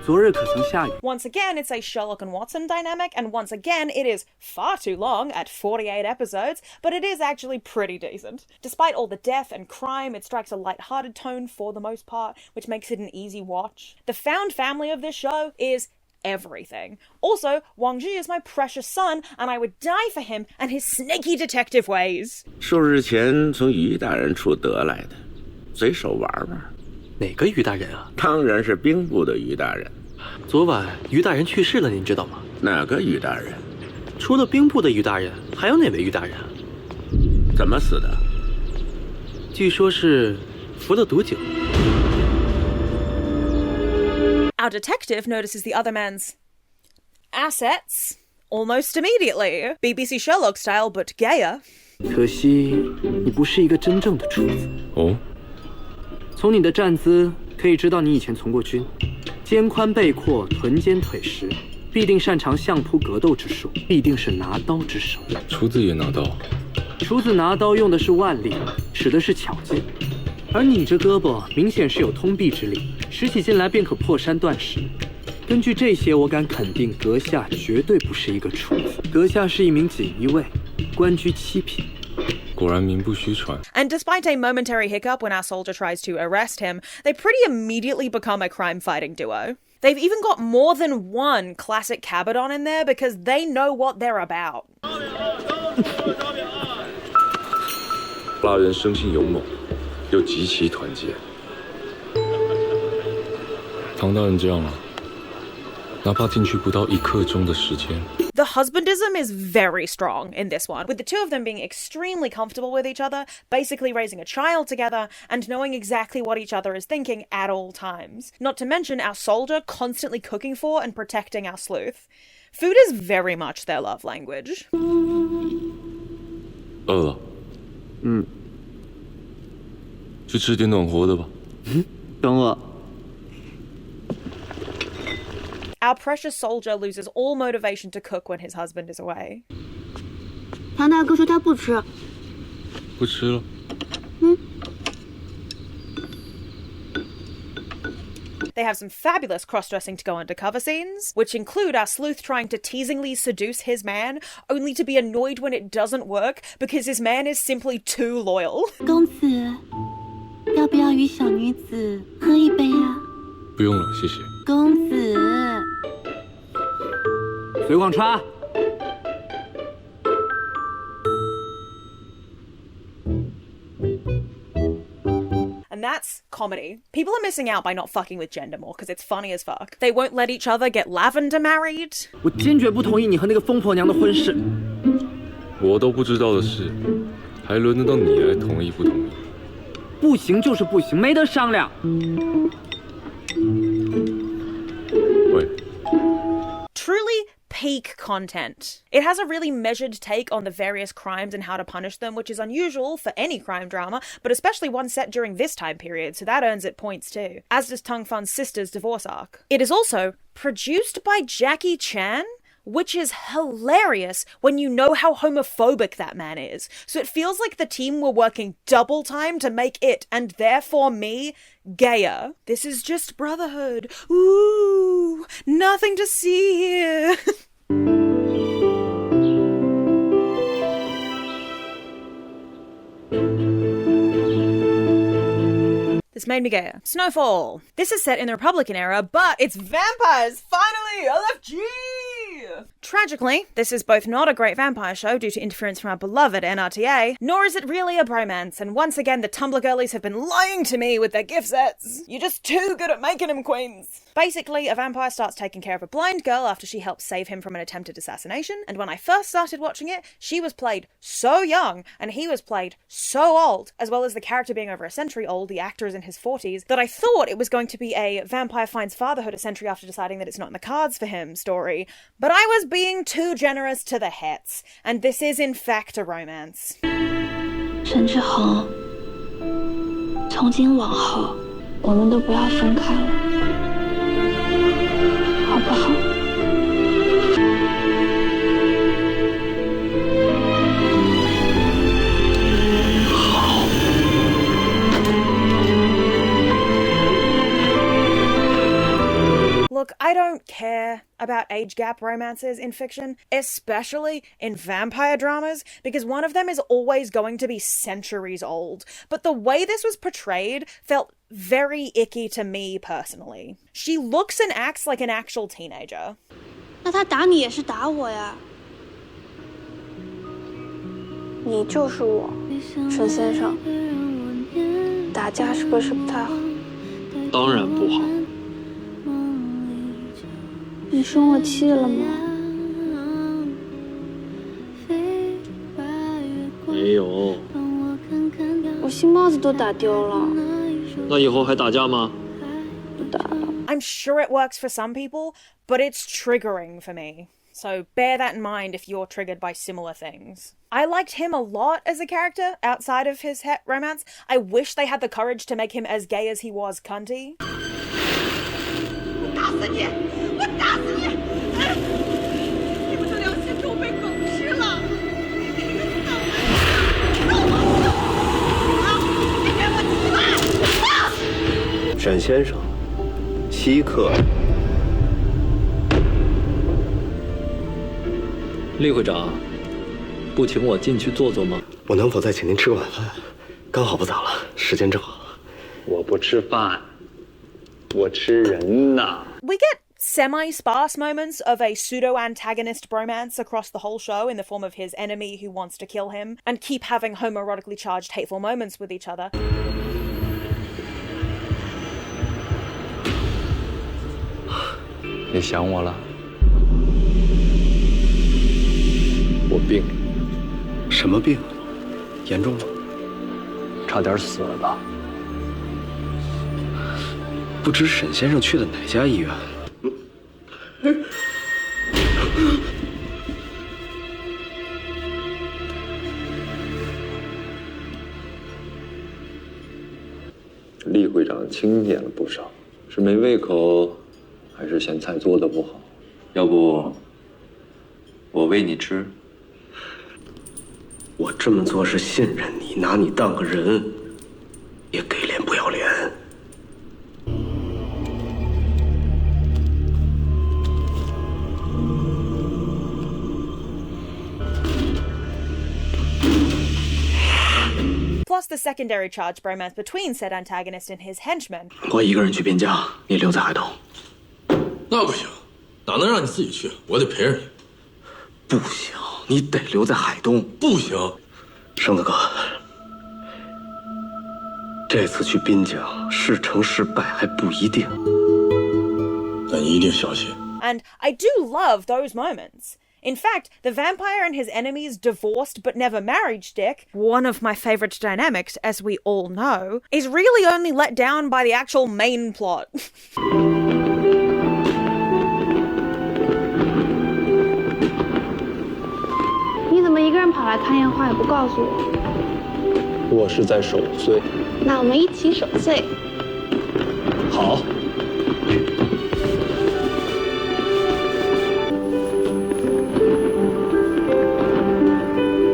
昨日可曾下雨？ Once again, it's a Sherlock and Watson dynamic, and once again, it is far too long at 48 episodes, but it is actually pretty decent. Despite all the death and crime, it strikes a light-hearted tone for the most part, which makes it an easy watch. The found family of this show is everything. Also, Wang Zhi is my precious son, and I would die for him and his snaky detective ways. 数日前从于大人处得来的，随手玩玩。哪个于大人啊？当然是兵部的于大人。昨晚于大人去世了，您知道吗？哪个于大人？除了兵部的于大人，还有哪位于大人啊？怎么死的？据说是服了毒酒。Our detective notices the other man's assets almost immediately. BBC Sherlock style, but gayer. 可惜你不是一个真正的厨子。哦，从你的站姿可以知道你以前从过军，肩宽背阔，臀尖腿实，必定擅长相扑格斗之术，必定是拿刀之手。厨子也拿刀？厨子拿刀用的是腕力，使的是巧劲，而你这胳膊明显是有通臂之力，拾起劲来便可破山断石。根据这些，我敢肯定，阁下绝对不是一个厨子。阁下是一名锦衣卫，官居7品。果然名不虚传。And despite a momentary hiccup when our soldier tries to arrest him, they pretty immediately become a crime-fighting duo. They've even got more than one classic Cabadon in there because they know what they're about. 拉人生性勇猛，又极其团结。唐大人这样了，哪怕进去不到1刻钟的时间。The husbandism is very strong in this one, with the two of them being extremely comfortable with each other, basically raising a child together, and knowing exactly what each other is thinking at all times. Not to mention our soldier constantly cooking for and protecting our sleuth. Food is very much their love language. 饿了。去吃点暖和的吧。等我。Our precious soldier loses all motivation to cook when his husband is away. 唐大哥说他不吃。不吃了。They have some fabulous cross-dressing to go undercover scenes, which include our sleuth trying to teasingly seduce his man, only to be annoyed when it doesn't work because his man is simply too loyal. 公子，要不要与小女子喝一杯啊？不用了，谢谢。公子，随广川。And that's comedy. People are missing out by not fucking with gender more because it's funny as fuck. They won't let each other get lavender married. 我坚决不同意你和那个疯婆娘的婚事。我都不知道的事，还轮得到你来同意不同意？不行就是不行，没得商量。喂。Truly peak content. It has a really measured take on the various crimes and how to punish them, which is unusual for any crime drama, but especially one set during this time period, so that earns it points too. As does Tung Fun's sister's divorce arc. It is also produced by Jackie Chan, which is hilarious when you know how homophobic that man is. So it feels like the team were working double time to make it, and therefore me, gayer. This is just brotherhood. Ooh, nothing to see here. This made me gayer. Snowfall. This is set in the Republican era, but it's vampires! Finally! LFG! Tragically, this is both not a great vampire show due to interference from our beloved NRTA, nor is it really a bromance, and once again the Tumblr girlies have been lying to me with their gift sets. You're just too good at making them queens. Basically, a vampire starts taking care of a blind girl after she helps save him from an attempted assassination, and when I first started watching it, she was played so young, and he was played so old, as well as the character being over a century old, the actor is in his 40s, that I thought it was going to be a vampire finds fatherhood a century after deciding that it's not in the cards for him story, but I was being too generous to the hets, and this is in fact a romance. 沈志恒，从今往后，我们都不要分开了，好不好？ Look, I don't care about age gap romances in fiction, especially in vampire dramas, because one of them is always going to be centuries old. But the way this was portrayed felt very icky to me personally. She looks and acts like an actual teenager. 那他打你也是打我呀？你就是我，沈先生。打架是不是不太好？当然不好。 你生我气了吗？没有。我新帽子都打丢了。那以后还打架吗？不打了。I'm I'm sure it works for some people, but it's triggering for me. So bear that in mind if you're triggered by similar things. I liked him a lot as a character outside of his het romance. I wish they had the courage to make him as gay as he was cunty. 我打死你！我打死你！你们的良心都被狗吃了！沈先生，稀客。厉会长，不请我进去坐坐吗？我能否再请您吃个晚饭？刚好不早了，时间正好。我不吃饭，我吃人呐。 We get semi-sparse moments of a pseudo-antagonist bromance across the whole show in the form of his enemy who wants to kill him, and keep having homoerotically charged hateful moments with each other. 你想我了？我病，什么病？严重吗？差点死了。不知沈先生去的哪家医院？厉会长清点了不少，是没胃口，还是嫌菜做的不好？要不我喂你吃？我这么做是信任你，拿你当个人，也给脸不要脸。Plus the secondary charge bromance between said antagonist and his henchmen. 我一个人去边疆，你留在海东。那不行，哪能让你自己去？我得陪着你。不行，你得留在海东。不行，生子哥，这次去滨江是成是败还不一定。但你一定小心。And I do love those moments. In fact, the vampire and his enemy's divorced but never married shtick, one of my favourite dynamics, as we all know, is really only let down by the actual main plot. 你怎么一个人跑来看烟花也不告诉我？我是在守岁。那我们一起守岁。好。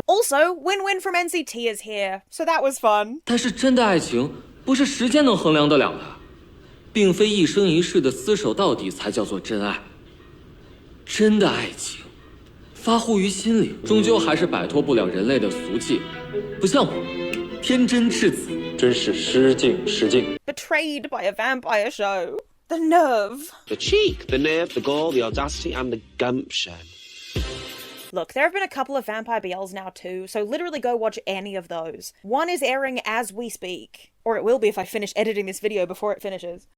Also, Win-Win from NCT is here, so that was fun. 但是真的爱情不是时间能衡量得了的，并非一生一世的厮守到底才叫做真爱。真的爱情，发乎于心里，终究还是摆脱不了人类的俗气。不像我，天真赤子，真是失敬失敬。 Betrayed by a vampire show. The nerve. The cheek, the nerve, the gall, the audacity, and the gumption. Look, there have been a couple of vampire BLs now too, so literally go watch any of those. One is airing as we speak. Or it will be if I finish editing this video before it finishes.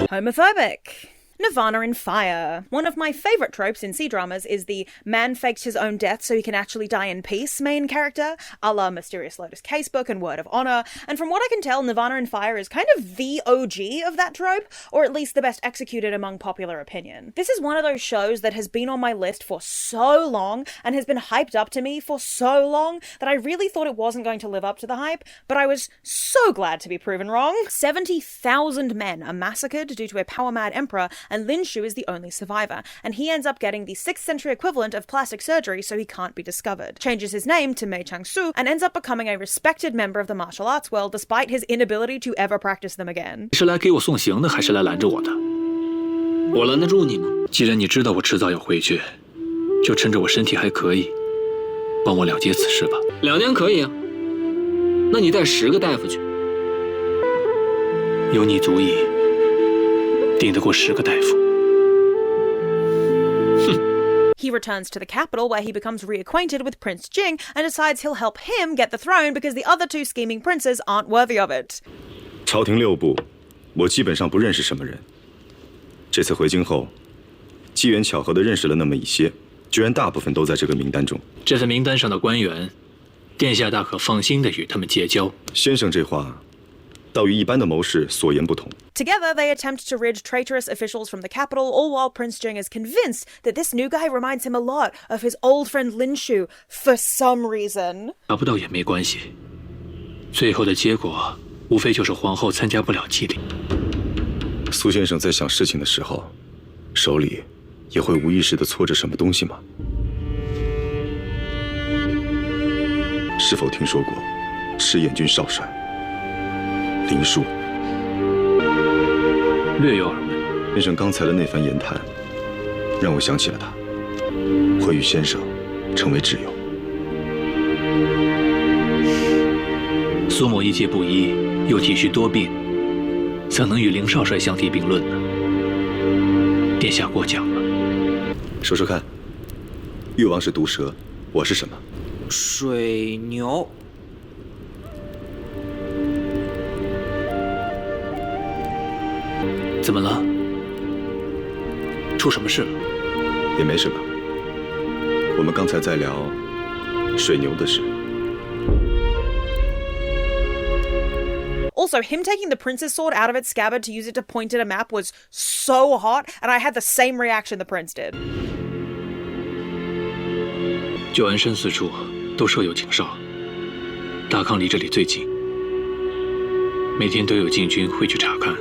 Homophobic. Nirvana in Fire. One of my favourite tropes in C-dramas is the man fakes his own death so he can actually die in peace main character, a la Mysterious Lotus Casebook and Word of Honor, and from what I can tell, Nirvana in Fire is kind of the OG of that trope, or at least the best executed among popular opinion. This is one of those shows that has been on my list for so long, and has been hyped up to me for so long, that I really thought it wasn't going to live up to the hype, but I was so glad to be proven wrong. 70,000 men are massacred due to a power-mad emperor, and Lin Shu is the only survivor, and he ends up getting the 6th century equivalent of plastic surgery so he can't be discovered. Changes his name to Mei Chang-su, and ends up becoming a respected member of the martial arts world despite his inability to ever practice them again. 是来给我送行的，还是来拦着我的？我拦得住你吗？既然你知道我迟早要回去，就趁着我身体还可以，帮我了结此事吧。2年可以啊，那你带10个大夫去。有你足矣。 顶得过10个大夫。He returns to the capital where he becomes reacquainted with Prince Jing and decides he'll help him get the throne because the other 2 scheming princes aren't worthy of it. 朝廷6部，我基本上不认识什么人。这次回京后，机缘巧合地认识了那么一些，居然大部分都在这个名单中。这份名单上的官员，殿下大可放心地与他们结交。先生这话，倒与一般的谋士所言不同。 Together, they attempt to rid traitorous officials from the capital, all while Prince Jing is convinced that this new guy reminds him a lot of his old friend Lin Shu for some reason. 达不到也没关系，最后的结果无非就是皇后参加不了祭礼。苏先生在想事情的时候，手里也会无意识地搓着什么东西吗？是否听说过赤焰军少帅林殊？略有耳闻。先生刚才的那番言谈，让我想起了他，会与先生成为挚友。苏某一介布衣，又体虚多病，怎能与林少帅相提并论呢？殿下过奖了。说说看，越王是毒蛇，我是什么？水牛。怎么了？出什么事了？也没什么。我们刚才在聊水牛的事。 Also, him taking the prince's sword out of its scabbard to use it to point at a map was so hot, and I had the same reaction the prince did. 救恩深四处都设有警哨，大康离这里最近，每天都有禁军会去查看。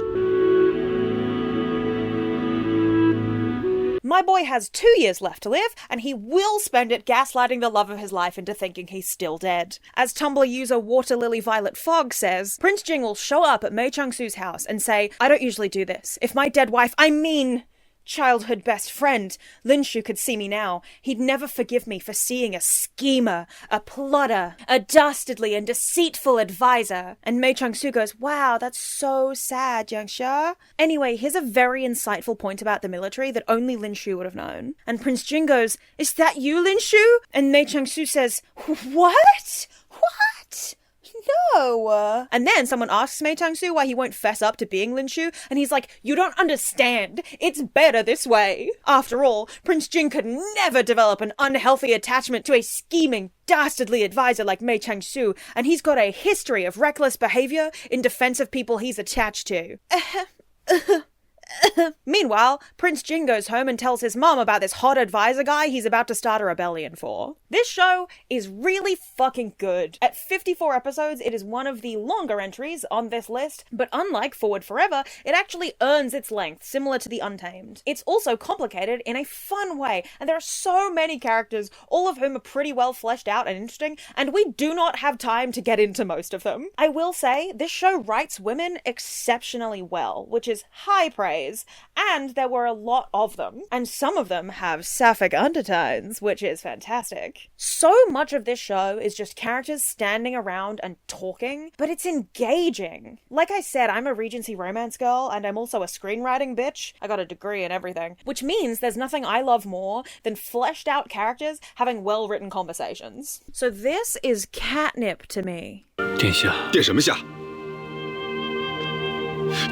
My boy has 2 years left to live, and he will spend it gaslighting the love of his life into thinking he's still dead. As Tumblr user Water Lily Violet Fog says, Prince Jing will show up at Mei Changsu's house and say, I don't usually do this. If my dead wife, I mean childhood best friend, Lin Shu could see me now, he'd never forgive me for seeing a schemer, a plotter, a dastardly and deceitful advisor. And Mei Changsu goes, wow, that's so sad, Jiangxia. Anyway, here's a very insightful point about the military that only Lin Shu would have known. And Prince Jing goes, is that you, Lin Shu? And Mei Changsu says, what? What? No. And then someone asks Mei Changsu why he won't fess up to being Lin Shu, and he's like, you don't understand. It's better this way. After all, Prince Jing could never develop an unhealthy attachment to a scheming, dastardly advisor like Mei Changsu, and he's got a history of reckless behavior in defense of people he's attached to. Meanwhile, Prince Jing goes home and tells his mom about this hot advisor guy he's about to start a rebellion for. This show is really fucking good. At 54 episodes, it is one of the longer entries on this list, but unlike Forward Forever, it actually earns its length, similar to The Untamed. It's also complicated in a fun way, and there are so many characters, all of whom are pretty well fleshed out and interesting, and we do not have time to get into most of them. I will say, this show writes women exceptionally well, which is high praise. And there were a lot of them, and some of them have sapphic undertones, which is fantastic. So much of this show is just characters standing around and talking, but it's engaging. Like I said, I'm a Regency romance girl, and I'm also a screenwriting bitch. I got a degree and everything, which means there's nothing I love more than fleshed out characters having well-written conversations. So this is catnip to me. 殿下，殿什么下？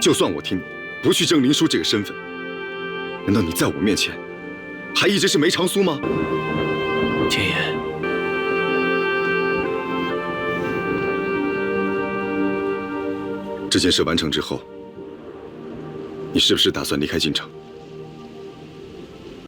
就算我听。 不去争林殊这个身份，难道你在我面前还一直是梅长苏吗？天颜，这件事完成之后，你是不是打算离开京城？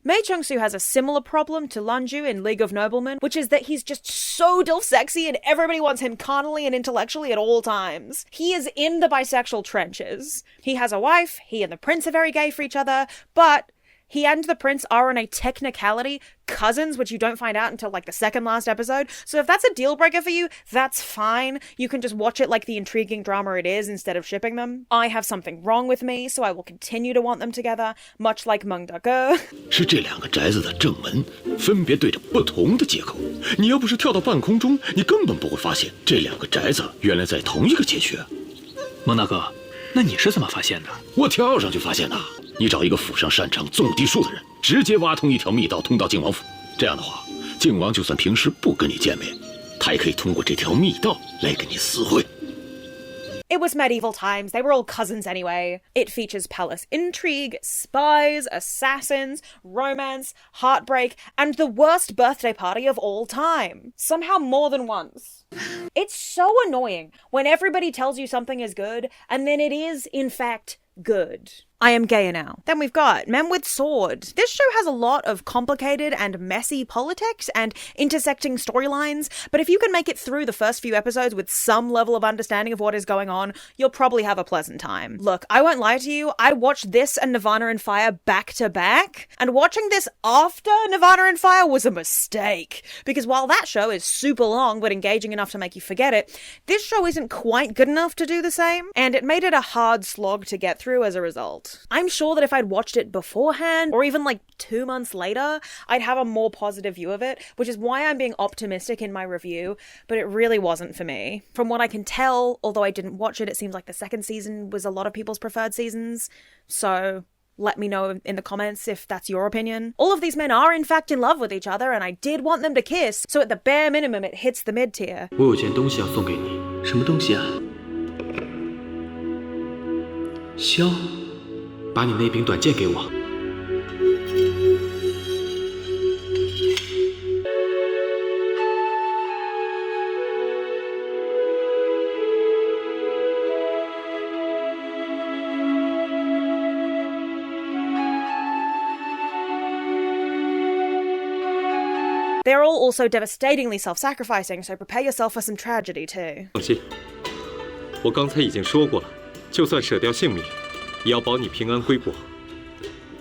Mei Changsu has a similar problem to Lanju in League of Noblemen, which is that he's just so dilf sexy and everybody wants him carnally and intellectually at all times. He is in the bisexual trenches. He has a wife, he and the prince are very gay for each other, but he and the prince are on a technicality cousins, which you don't find out until like the second last episode. So if that's a deal breaker for you, that's fine. You can just watch it like the intriguing drama it is instead of shipping them. I have something wrong with me, so I will continue to want them together, much like Meng Da Ge. 是这两个宅子的正门分别对着不同的街口。你要不是跳到半空中，你根本不会发现这两个宅子原来在同一个街区。孟大哥，那你是怎么发现的？我跳上去发现的。你找一个府上擅长种地术的人，直接挖通一条密道通到靖王府。这样的话，靖王就算平时不跟你见面，他也可以通过这条密道来跟你私会。It was medieval times, they were all cousins anyway. It features palace intrigue, spies, assassins, romance, heartbreak, and the worst birthday party of all time. Somehow more than once. It's so annoying when everybody tells you something is good, and then it is, in fact, good. I am gayer now. Then we've got Men with Sword. This show has a lot of complicated and messy politics and intersecting storylines, but if you can make it through the first few episodes with some level of understanding of what is going on, you'll probably have a pleasant time. Look, I won't lie to you, I watched this and Nirvana and Fire back to back, and watching this after Nirvana and Fire was a mistake, because while that show is super long but engaging enough to make you forget it, this show isn't quite good enough to do the same, and it made it a hard slog to get through as a result. I'm sure that if I'd watched it beforehand, or even like 2 months later, I'd have a more positive view of it, which is why I'm being optimistic in my review, but it really wasn't for me. From what I can tell, although I didn't watch it, it seems like the second season was a lot of people's preferred seasons, so let me know in the comments if that's your opinion. All of these men are in fact in love with each other, and I did want them to kiss, so at the bare minimum it hits the mid-tier. 我有件东西要送给你。什么东西啊？萧，把你那柄短剑给我。They're all also devastatingly self-sacrificing, so prepare yourself for some tragedy too. 放心，我刚才已经说过了，就算舍掉性命，也要保你平安归国。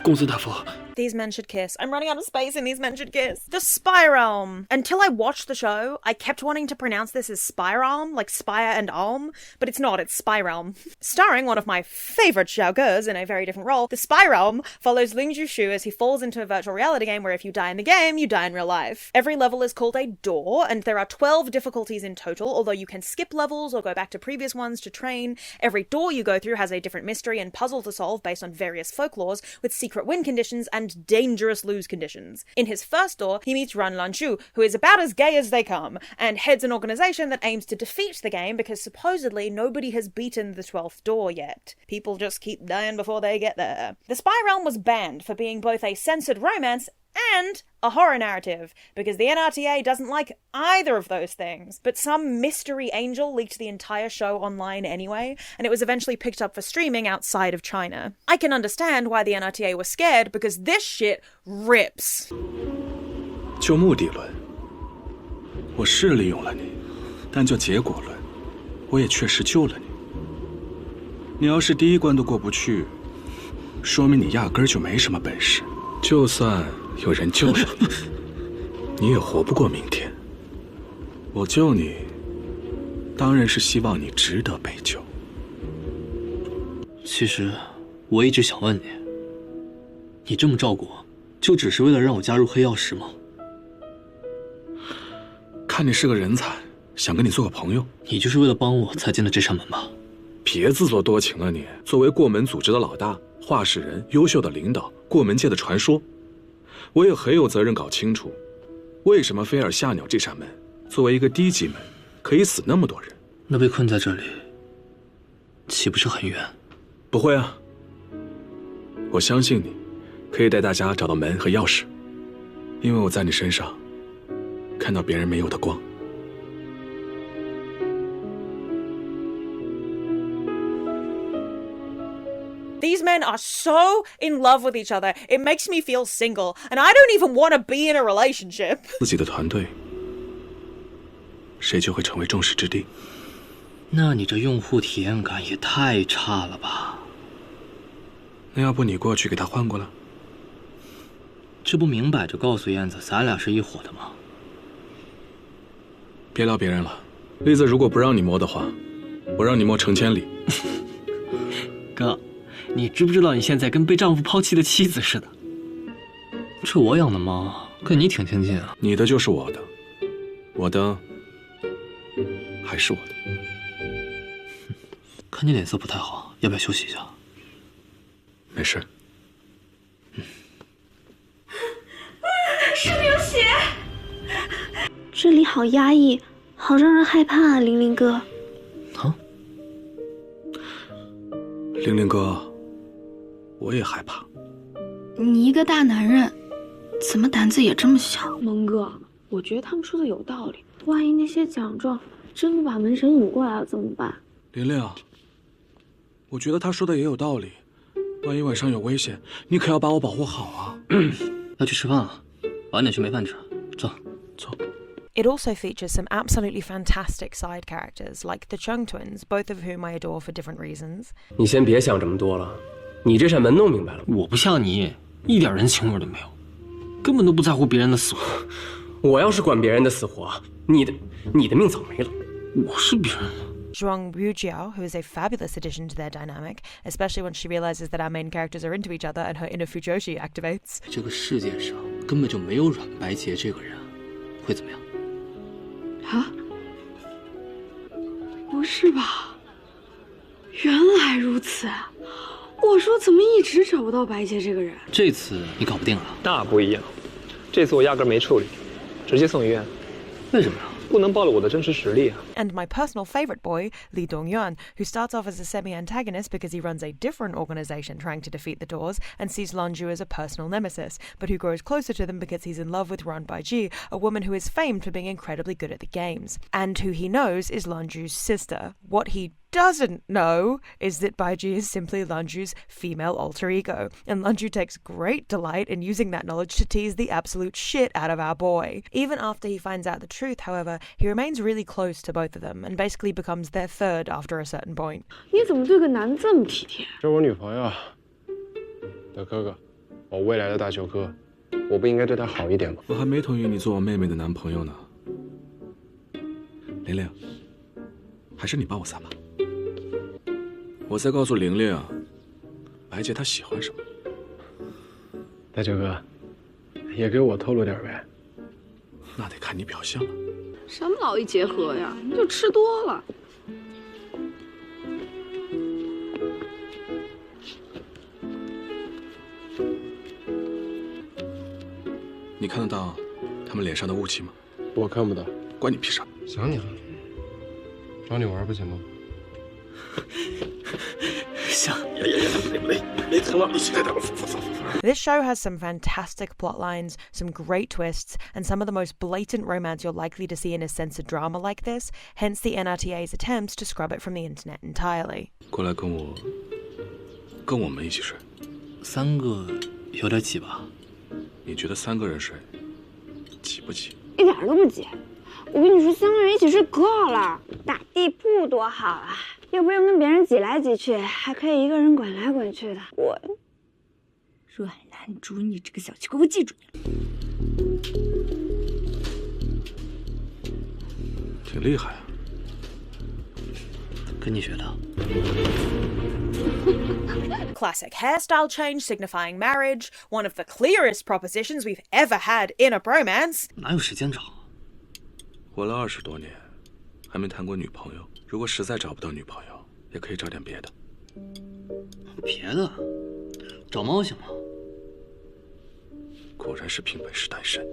公子大夫。 These men should kiss. I'm running out of space and these men should kiss. The Spy Realm. Until I watched the show, I kept wanting to pronounce this as Spy Realm, like Spire and Alm, but it's not, it's Spy Realm. Starring one of my favorite Xiaogers in a very different role, The Spy Realm follows Ling Jushu as he falls into a virtual reality game where if you die in the game, you die in real life. Every level is called a door, and there are 12 difficulties in total, although you can skip levels or go back to previous ones to train. Every door you go through has a different mystery and puzzle to solve based on various folklores, with secret win conditions and dangerous lose conditions. In his first door, he meets Ran Lanchu, who is about as gay as they come, and heads an organization that aims to defeat the game because supposedly nobody has beaten the 12th door yet. People just keep dying before they get there. The Spy Realm was banned for being both a censored romance and a horror narrative, because the NRTA doesn't like either of those things. But some mystery angel leaked the entire show online anyway, and it was eventually picked up for streaming outside of China. I can understand why the NRTA was scared, because this shit rips. 就目的论，我是利用了你，但就结果论，我也确实救了你。你要是第一关都过不去，说明你压根儿就没什么本事。就算 有人救了你，你也活不过明天。我救你，当然是希望你值得被救。其实，我一直想问你，你这么照顾我，就只是为了让我加入黑曜石吗？看你是个人才，想跟你做个朋友。你就是为了帮我才进了这扇门吧？别自作多情了你。作为过门组织的老大、话事人、优秀的领导、过门界的传说。 我也很有责任搞清楚，为什么菲尔夏鸟这扇门作为一个低级门，可以死那么多人？那被困在这里，岂不是很冤？不会啊，我相信你，可以带大家找到门和钥匙，因为我在你身上看到别人没有的光。 These men are so in love with each other, it makes me feel single, and I don't even want to be in a relationship. 自己的团队，谁就会成为众矢之的。那你这用户体验感也太差了吧？那要不你过去给他换过来？这不明摆着告诉燕子，咱俩是一伙的吗？别聊别人了，栗子如果不让你摸的话，我让你摸成千里。哥。 你知不知道你现在跟被丈夫抛弃的妻子似的？这我养的猫跟你挺亲近啊。你的就是我的，我的还是我的。看你脸色不太好，要不要休息一下？没事。是流血。这里好压抑，好让人害怕啊，玲玲哥。啊？玲玲哥，我也害怕。你一个大男人，怎么胆子也这么小？蒙哥，我觉得他们说的有道理。万一那些奖状真的把门神引过来了怎么办？玲玲，我觉得他说的也有道理。万一晚上有危险，你可要把我保护好啊！要去吃饭了，晚点去没饭吃。走。 It also features some absolutely fantastic side characters, like the Chung twins, both of whom I adore for different reasons. 你先别想这么多了，你这扇门弄明白了？我不像你，一点人情味都没有，根本都不在乎别人的死活。我要是管别人的死活，你的命早没了。我是别人的。 Zhuang Rujiao, who is a fabulous addition to their dynamic, especially when she realizes that our main characters are into each other and her inner Fujoshi activates. 这个世界上根本就没有阮白洁这个人，会怎么样？ 啊？不是吧？原来如此！我说怎么一直找不到白洁这个人？这次你搞不定了？大不一样，这次我压根没处理，直接送医院。为什么呀？ 不能暴露我的真实实力啊。 And my personal favorite boy, Li Dongyuan, who starts off as a semi-antagonist because he runs a different organization trying to defeat the Doors and sees Lanju as a personal nemesis, but who grows closer to them because he's in love with Ran Baiji, a woman who is famed for being incredibly good at the games, and who he knows is Lanju's sister. What he doesn't know is that Baiji is simply Lanju's female alter ego, and Lanju takes great delight in using that knowledge to tease the absolute shit out of our boy. Even after he finds out the truth, however, he remains really close to both of them and basically becomes their third after a certain point. 你怎么对个男这么体贴？这是我女朋友，的哥哥，我未来的大舅哥，我不应该对她好一点吗？我还没同意你做我妹妹的男朋友呢。玲玲，还是你帮我撒吧。我再告诉玲玲，白洁她喜欢什么。大舅哥，也给我透露点呗。那得看你表现了。什么劳逸结合呀？你就吃多了。你看得到他们脸上的雾气吗？我看不到，关你屁事。想你了，找你玩不行吗？想。 This show has some fantastic plot lines, some great twists, and some of the most blatant romance you're likely to see in a censored drama like this, hence the NRTA's attempts to scrub it from the internet entirely. 过来跟我们一起睡。3个有点挤吧？你觉得3个人睡挤不挤？一点都不挤。我跟你说，3个人一起睡可好了，打地铺多好啊！又不用跟别人挤来挤去，还可以一个人滚来滚去的。我阮兰竹，你这个小气鬼，我记住你了。挺厉害啊，跟你学的。Classic hairstyle change signifying marriage, one of the clearest propositions we've ever had in a bromance. 哪有时间找？活了20多年，还没谈过女朋友。如果实在找不到女朋友，也可以找点别的。别的？找猫行吗？果然是凭本事单身。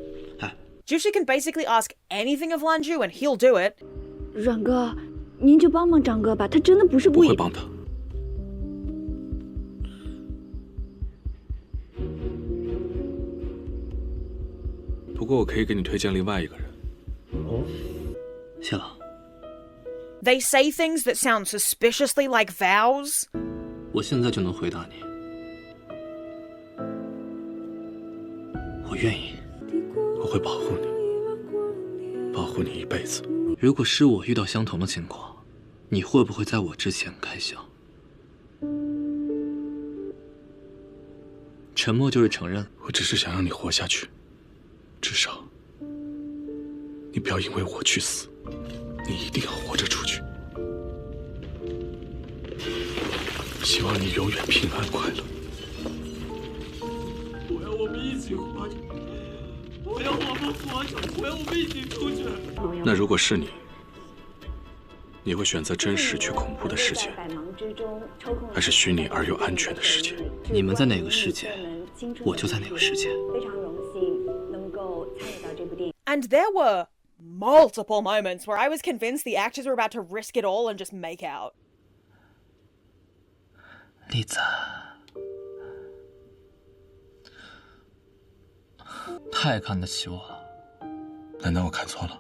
哎 Jushi can basically ask anything of Lanju and he'll do it. 阮哥，您就帮帮张哥吧，他真的不是故意。不会帮他。不过我可以给你推荐另外一个人。哦，谢了。 They say things that sound suspiciously like vows. 我现在就能回答你，我愿意。我会保护你，保护你一辈子。如果是我遇到相同的情况，你会不会在我之前开枪？沉默就是承认。我只是想让你活下去，至少你不要因为我去死。 你一定要活着出去！希望你永远平安快乐。我要我们一起活着，我要我们活着，我要我们一起出去。那如果是你，你会选择真实却恐怖的世界，还是虚拟而又安全的世界？你们在哪个世界，我就在哪个世界。非常荣幸能够参与到这部电影。 And there were multiple moments where I was convinced the actors were about to risk it all and just make out. 栗子，太看得起我了。难道我看错了？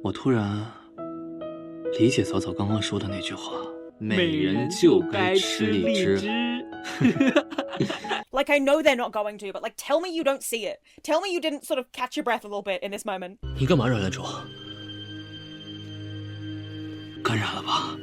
我突然理解早早刚刚说的那句话：美人就该吃荔枝。Like, I know they're not going to, but like, tell me you don't see it. Tell me you didn't sort of catch your breath a little bit in this moment. 你干嘛忍得住？感染了吧？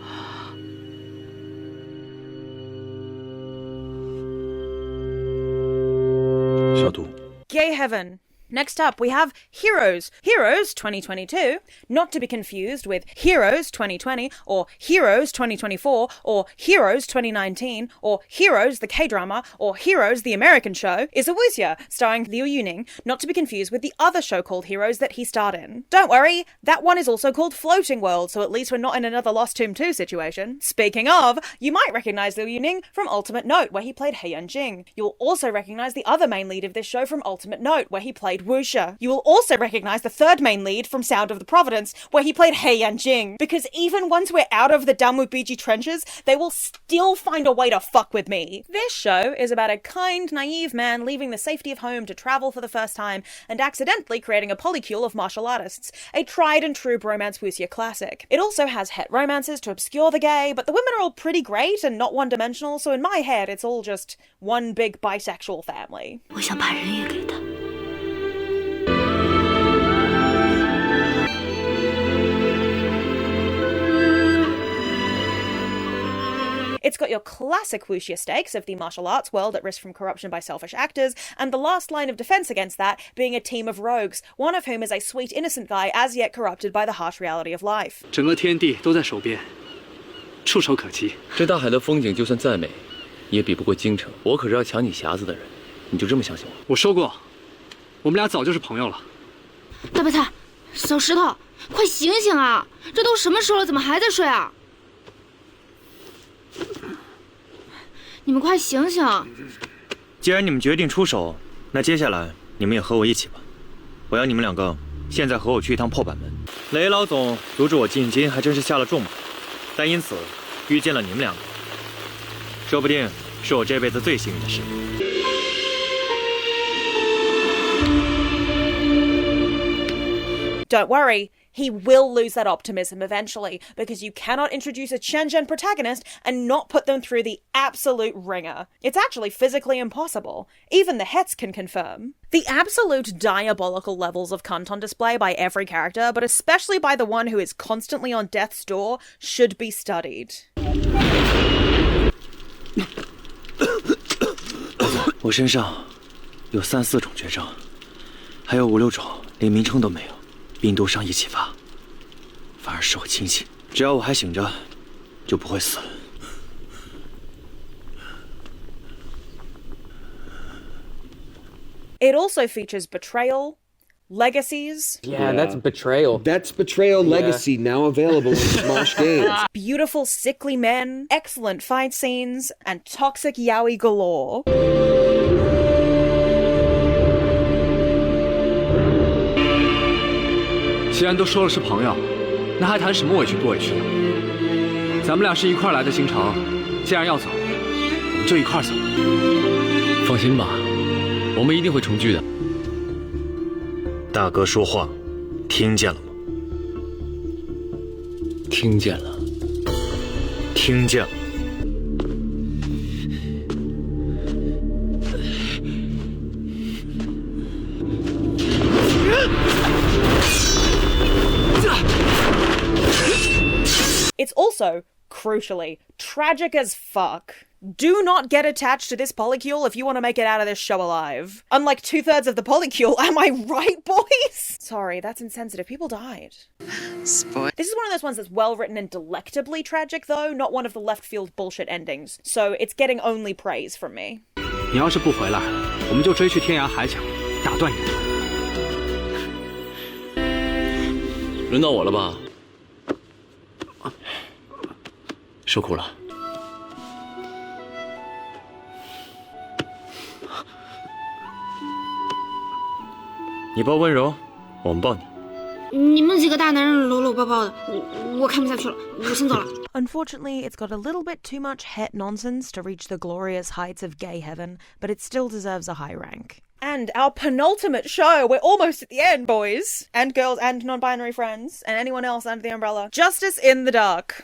小杜。 Gay heaven. Next up, we have Heroes. Heroes 2022, not to be confused with Heroes 2020, or Heroes 2024, or Heroes 2019, or Heroes the K-drama, or Heroes the American show, is a wuxia starring Liu Yuning, not to be confused with the other show called Heroes that he starred in. Don't worry, that one is also called Floating World, so at least we're not in another Lost Tomb 2 situation. Speaking of, you might recognise Liu Yuning from Ultimate Note, where he played Heian Jing. You'll also recognise the other main lead of this show from Ultimate Note, where he played Wuxia. You will also recognise the third main lead from Sound of the Providence, where he played Heian Jing. Because even once we're out of the Damwubiji trenches, they will still find a way to fuck with me. This show is about a kind, naive man leaving the safety of home to travel for the first time and accidentally creating a polycule of martial artists, a tried and true bromance wuxia classic. It also has het romances to obscure the gay, but the women are all pretty great and not one-dimensional, so in my head it's all just one big bisexual family. 我想把人也给他。 It's got your classic wuxia stakes of the martial arts world at risk from corruption by selfish actors, and the last line of defense against that being a team of rogues, one of whom is a sweet innocent guy as yet corrupted by the harsh reality of life. 整个天地都在手边，触手可及。这大海的风景就算再美，也比不过京城。我可是要抢你匣子的人，你就这么相信我？我说过，我们俩早就是朋友了。大白菜，小石头，快醒醒啊！这都什么时候了，怎么还在睡啊？ 你们快醒醒！既然你们决定出手，那接下来你们也和我一起吧。我要你们两个现在和我去一趟破板门。雷老总阻止我进京，还真是下了重本，但因此遇见了你们两个，说不定是我这辈子最幸运的事。 Don't worry, he will lose that optimism eventually, because you cannot introduce a Shenzhen protagonist and not put them through the absolute ringer. It's actually physically impossible. Even the hets can confirm. The absolute diabolical levels of cunt on display by every character, but especially by the one who is constantly on death's door, should be studied. 我身上有3、4种绝症，还有5、6种连名称都没有。 病毒上一起发，反而使我清醒。只要我还醒着，就不会死。It also features betrayal, legacies. Yeah, that's Betrayal. That's Betrayal Legacy, now available in Smosh Games. Beautiful, sickly men, excellent fight scenes, and toxic yaoi galore. 既然都说了是朋友，那还谈什么委屈不委屈的？咱们俩是一块来的京城，既然要走，我们就一块走。放心吧，我们一定会重聚的。大哥说话，听见了吗？听见了，听见了。 It's also, crucially, tragic as fuck. Do not get attached to this polycule if you want to make it out of this show alive. Unlike 2/3 of the polycule, am I right, boys? Sorry, that's insensitive. People died. Spoil. This is one of those ones that's well written and delectably tragic, though, not one of the left field bullshit endings. So it's getting only praise from me. 你要是不回来，我们就追去天涯海角，打断你的腿。轮到我了吧？受苦了。你抱温柔，我们抱你。你们几个大男人搂搂抱抱的，我看不下去了，我先走了。Unfortunately, it's got a little bit too much het nonsense to reach the glorious heights of gay heaven, but it still deserves a high rank. And our penultimate show, we're almost at the end, boys and girls and non-binary friends and anyone else under the umbrella. Justice in the Dark.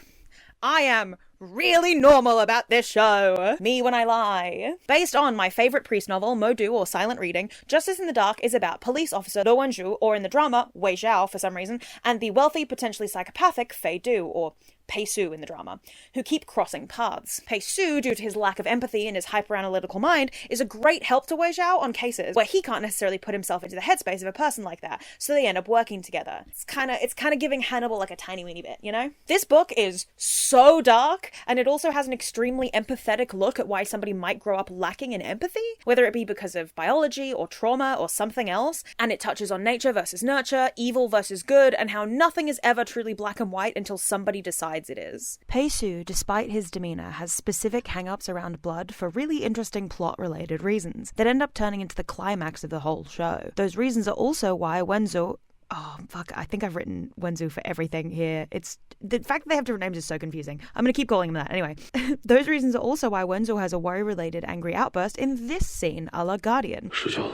I am really normal about this show. Me when I lie. Based on my favourite priest novel, Modu or Silent Reading, Justice in the Dark is about police officer Do Wenju, or in the drama, Wei Xiao for some reason, and the wealthy, potentially psychopathic Fei Du, or Pei Su in the drama, who keep crossing paths. Pei Su, due to his lack of empathy and his hyper-analytical mind, is a great help to Wei Xiao on cases where he can't necessarily put himself into the headspace of a person like that, so they end up working together. It's kind of giving Hannibal like a tiny weeny bit, you know? This book is so dark, and it also has an extremely empathetic look at why somebody might grow up lacking in empathy, whether it be because of biology or trauma or something else, and it touches on nature versus nurture, evil versus good, and how nothing is ever truly black and white until somebody decides it is. Pei Su, despite his demeanour, has specific hang-ups around blood for really interesting plot-related reasons that end up turning into the climax of the whole show. Those reasons are also why Wenzu... Oh, fuck, I think I've written Wenzu for everything here. It's... The fact that they have different names is so confusing. I'm going to keep calling them that. Anyway, those reasons are also why Wenzu has a worry-related angry outburst in this scene a la Guardian. 师兄，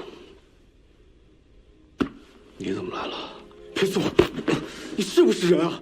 你怎么来了？别死我！你是不是人啊？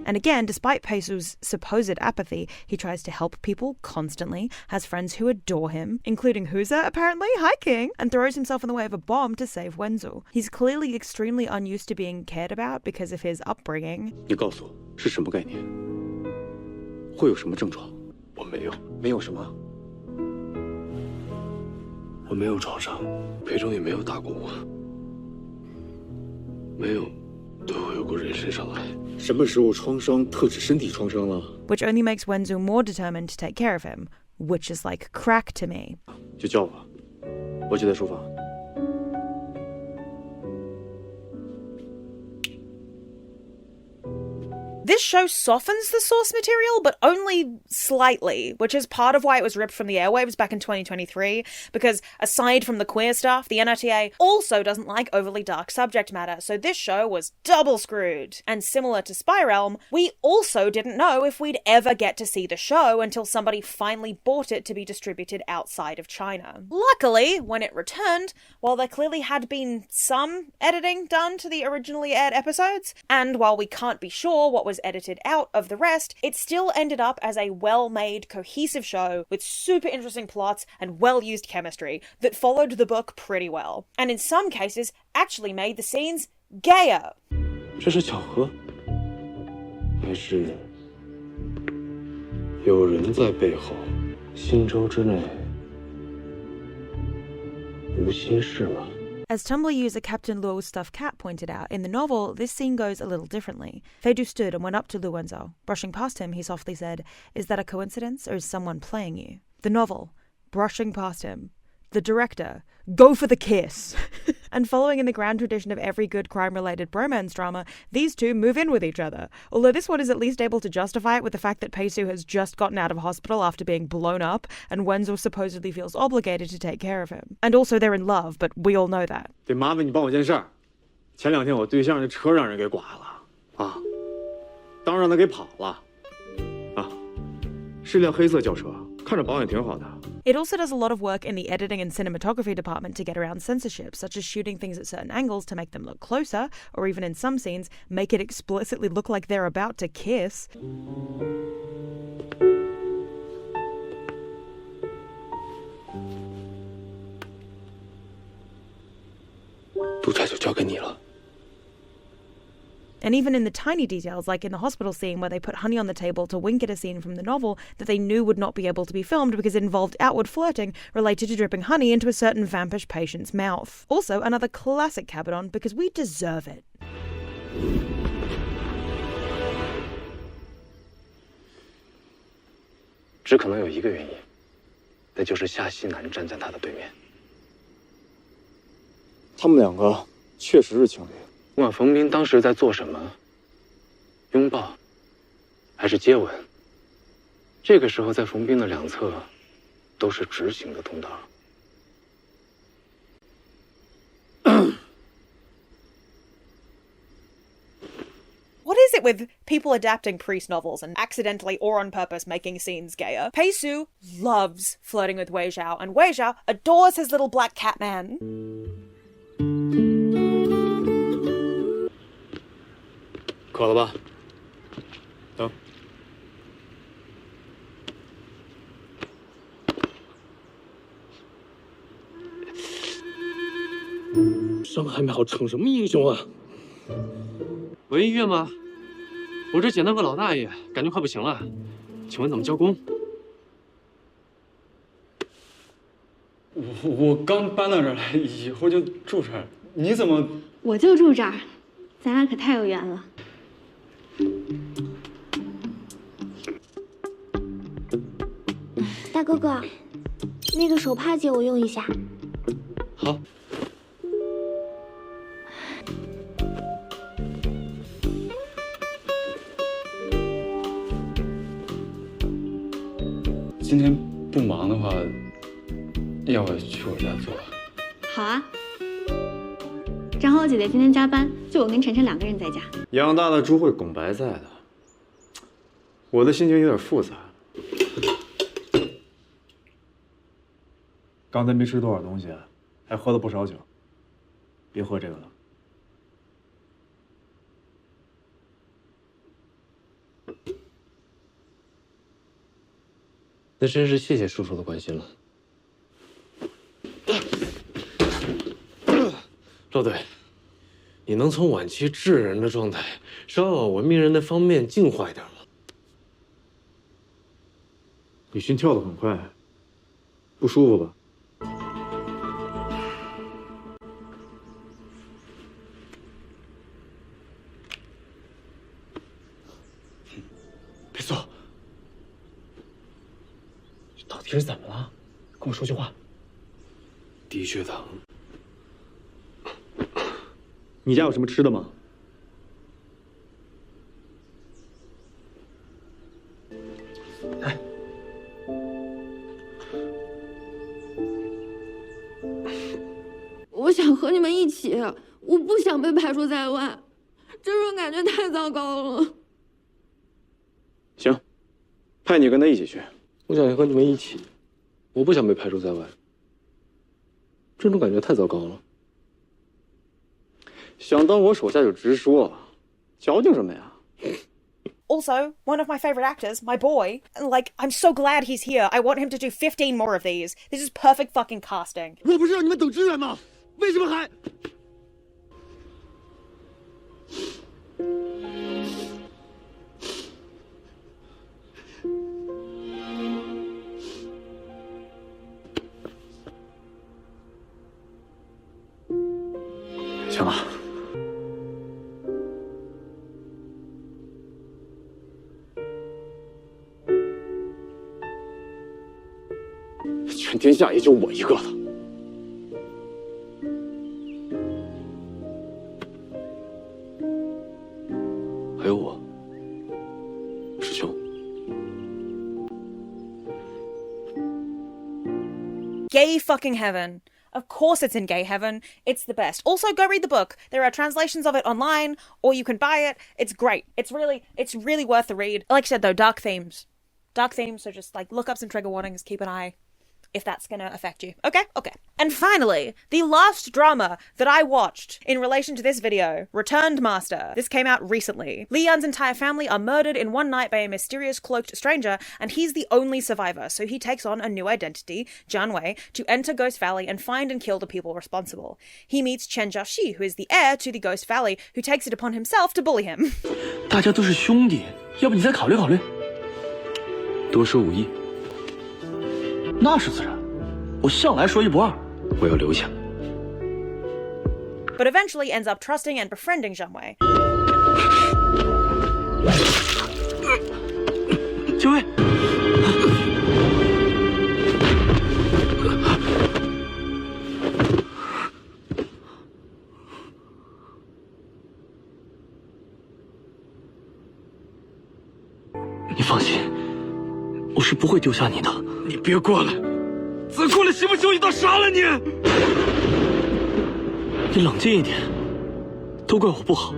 And again, despite Pei Su's supposed apathy, he tries to help people constantly, has friends who adore him, including Huza, apparently, hi King, and throws himself in the way of a bomb to save Wenzu. He's clearly extremely unused to being cared about because of his upbringing. 你告诉我是什么概念？会有什么症状？我没有，没有什么？我没有创伤，裴忠也没有打过我，没有对我有过人身伤害。 什么时候创伤特指身体创伤了？ Which only makes Wenzu more determined to take care of him, which is like crack to me. 就叫我，我就在书房。 This show softens the source material, but only slightly, which is part of why it was ripped from the airwaves back in 2023, because aside from the queer stuff, the NRTA also doesn't like overly dark subject matter, so this show was double screwed. And similar to Spy Realm, we also didn't know if we'd ever get to see the show until somebody finally bought it to be distributed outside of China. Luckily, when it returned, while there clearly had been some editing done to the originally aired episodes, and while we can't be sure what was edited out of the rest, it still ended up as a well-made, cohesive show with super interesting plots and well-used chemistry that followed the book pretty well, and in some cases actually made the scenes gayer. 这是巧合，还是有人在背后，新州之内无心事吗？ As Tumblr user Captain Luo's stuffed cat pointed out, in the novel, this scene goes a little differently. Fei Du stood and went up to Lu Wenzhou. Brushing past him, he softly said, "Is that a coincidence or is someone playing you?" The novel, brushing past him. The director, go for the kiss. And following in the grand tradition of every good crime-related bromance drama, these two move in with each other. Although this one is at least able to justify it with the fact that Pei Su has just gotten out of hospital after being blown up, and Wenzu supposedly feels obligated to take care of him. And also they're in love, but we all know that. 得麻烦你帮我件事儿，前2天我对象的车让人给剐了，啊，当让他给跑了，啊，是辆黑色轿车，看着保养挺好的。 It also does a lot of work in the editing and cinematography department to get around censorship, such as shooting things at certain angles to make them look closer, or even in some scenes, make it explicitly look like they're about to kiss. 督察就交给你了。 And even in the tiny details, like in the hospital scene where they put honey on the table to wink at a scene from the novel that they knew would not be able to be filmed because it involved outward flirting related to dripping honey into a certain vampish patient's mouth. Also, another classic Cabadon because we deserve it. 只可能有一个原因，那就是夏西南站在他的对面。他们2个确实是情侣。 不管冯斌当时在做什么，拥抱、还是接吻。这个时候，在冯冰的两侧都是直行的通道。What is it with people adapting priest novels and accidentally or on purpose making scenes gayer? Pei Su loves flirting with Wei Zhao, and Wei Zhao adores his little black cat man. 渴了吧？等。伤还没好，逞什么英雄啊？文医院吗？我这捡到个老大爷，感觉快不行了，请问怎么交工？我刚搬到这儿来，以后就住这儿。你怎么？我就住这儿，咱俩可太有缘了。大哥哥，那个手帕借我用一下。好。今天不忙的话，要不去我家坐？好啊。正好我姐姐今天加班，就我跟晨晨2个人在家。养大的猪会拱白菜的。我的心情有点复杂。刚才没吃多少东西，还喝了不少酒。别喝这个了。那真是谢谢叔叔的关心了。赵队，你能从晚期智人的状态稍往文明人的方面进化一点吗？你心跳得很快，不舒服吧？别走。到底是怎么了？跟我说句话。低血糖。你家有什么吃的吗？哎，我想和你们一起，我不想被排除在外，这种感觉太糟糕了。行，派你跟他一起去。我想和你们一起，我不想被排除在外。这种感觉太糟糕了。想当我手下就直说，矫情什么呀？ Also, one of my favorite actors, my boy, like, I'm so glad he's here. I want him to do 15 more of these. This is perfect fucking casting. 我不是让你们等支援吗？为什么还？行了。全天下也就我一个了。还有我，师兄。 Gay fucking heaven. Of course it's in gay heaven. It's the best. Also, go read the book. There are translations of it online, or you can buy it. It's great. It's really worth the read. Like I said though, dark themes. Dark themes, so just like look up some trigger warnings, keep an eye if that's gonna affect you. Okay? Okay. And finally, the last drama that I watched in relation to this video, Returned Master. This came out recently. Li Yan's entire family are murdered in one night by a mysterious cloaked stranger, and he's the only survivor, so he takes on a new identity, Jianwei, to enter Ghost Valley and find and kill the people responsible. He meets Chen Jiaoxi, who is the heir to the Ghost Valley, who takes it upon himself to bully him. 大家都是兄弟，要不你再考虑考虑？多说无益。那是自然，我向来说一不二。我要留下。 But eventually ends up trusting and befriending Jianwei. 九位。放心，我是不会丢下你的。你别过来，再过来行不行？一刀杀了你！你冷静一点，都怪我不好。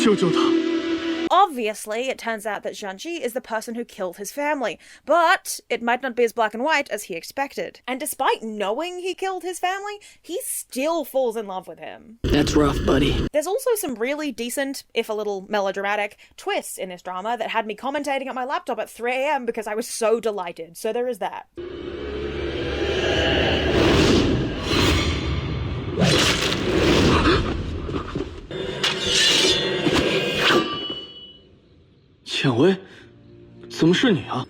救救他！ Obviously, it turns out that Zhangji is the person who killed his family, but it might not be as black and white as he expected. And despite knowing he killed his family, he still falls in love with him. That's rough, buddy. There's also some really decent, if a little melodramatic, twists in this drama that had me commentating at my laptop at 3 a.m. because I was so delighted, so there is that. 浅薇，怎么是你啊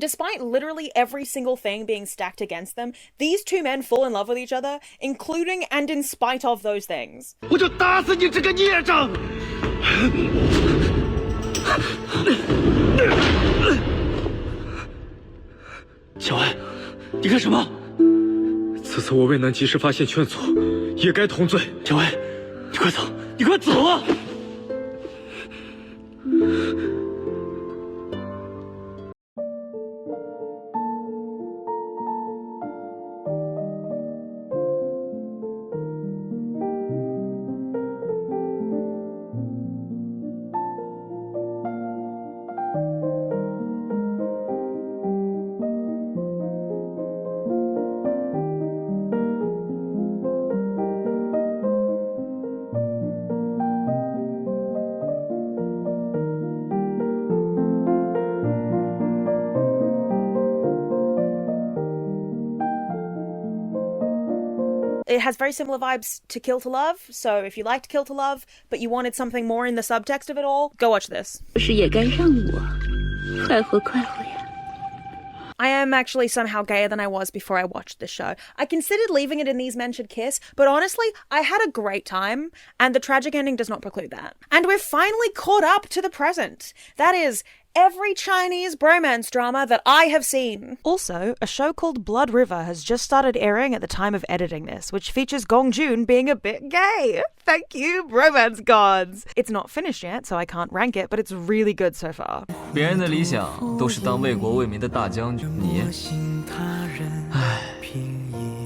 ？Despite literally every single thing being stacked against them, these two men fall in love with each other, including and in spite of those things. 我就打死你这个孽障！小薇，你干什么？此次我未能及时发现劝阻，也该同罪。小薇，你快走，你快走啊！ It has very similar vibes to Kill to Love, so if you liked Kill to Love, but you wanted something more in the subtext of it all, go watch this. I am actually somehow gayer than I was before I watched this show. I considered leaving it in These Men Should Kiss, but honestly, I had a great time, and the tragic ending does not preclude that. And we're finally caught up to the present. That is, every Chinese bromance drama that I have seen. Also, a show called Blood River has just started airing at the time of editing this, which features Gong Jun being a bit gay. Thank you, bromance gods. It's not finished yet, so I can't rank it, but it's really good so far. 别人的理想都是当为国为民的大将军，你，唉，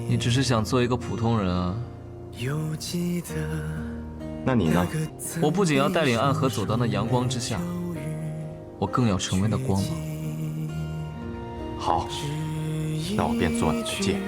你只是想做一个普通人啊。那你呢？我不仅要带领暗河走到那阳光之下。 我更要成为那光芒。好，那我便做你的剑。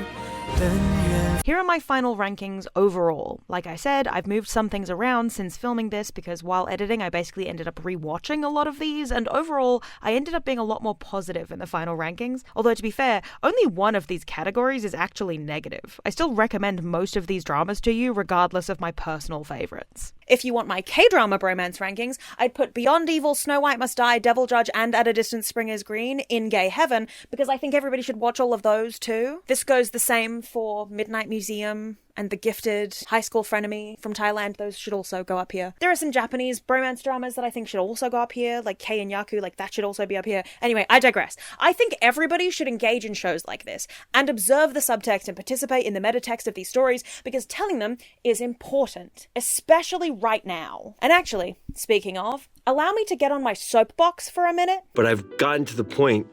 Here are my final rankings overall. Like I said, I've moved some things around since filming this because while editing, I basically ended up rewatching a lot of these, and overall, I ended up being a lot more positive in the final rankings. Although, to be fair, only one of these categories is actually negative. I still recommend most of these dramas to you, regardless of my personal favorites. If you want my K-drama bromance rankings, I'd put Beyond Evil, Snow White Must Die, Devil Judge, and At a Distance Spring is Green in gay heaven, because I think everybody should watch all of those too. This goes the same for Midnight Museum and The Gifted, High School Frenemy from Thailand. Those should also go up here. There are some Japanese bromance dramas that I think should also go up here, like Kei and Yaku, like that should also be up here. Anyway, I digress. I think everybody should engage in shows like this and observe the subtext and participate in the metatext of these stories because telling them is important, especially right now. And actually, speaking of, allow me to get on my soapbox for a minute. But I've gotten to the point.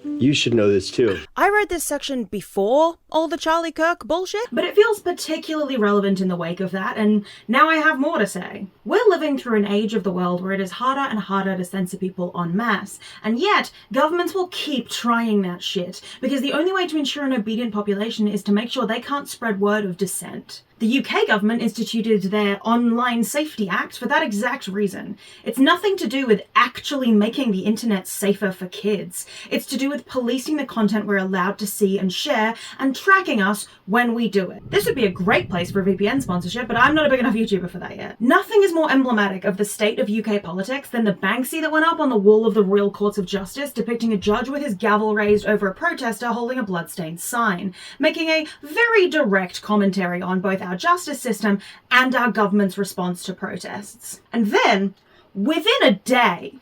You should know this too. I wrote this section before all the Charlie Kirk bullshit, but it feels particularly relevant in the wake of that, and now I have more to say. We're living through an age of the world where it is harder and harder to censor people en masse, and yet governments will keep trying that shit, because the only way to ensure an obedient population is to make sure they can't spread word of dissent. The UK government instituted their Online Safety Act for that exact reason. It's nothing to do with actually making the internet safer for kids. It's to do with policing the content we're allowed to see and share and tracking us when we do it. This would be a great place for a VPN sponsorship, but I'm not a big enough YouTuber for that yet. Nothing is more emblematic of the state of UK politics than the Banksy that went up on the wall of the Royal Courts of Justice depicting a judge with his gavel raised over a protester holding a bloodstained sign, making a very direct commentary on both our justice system and our government's response to protests. And then, within a day,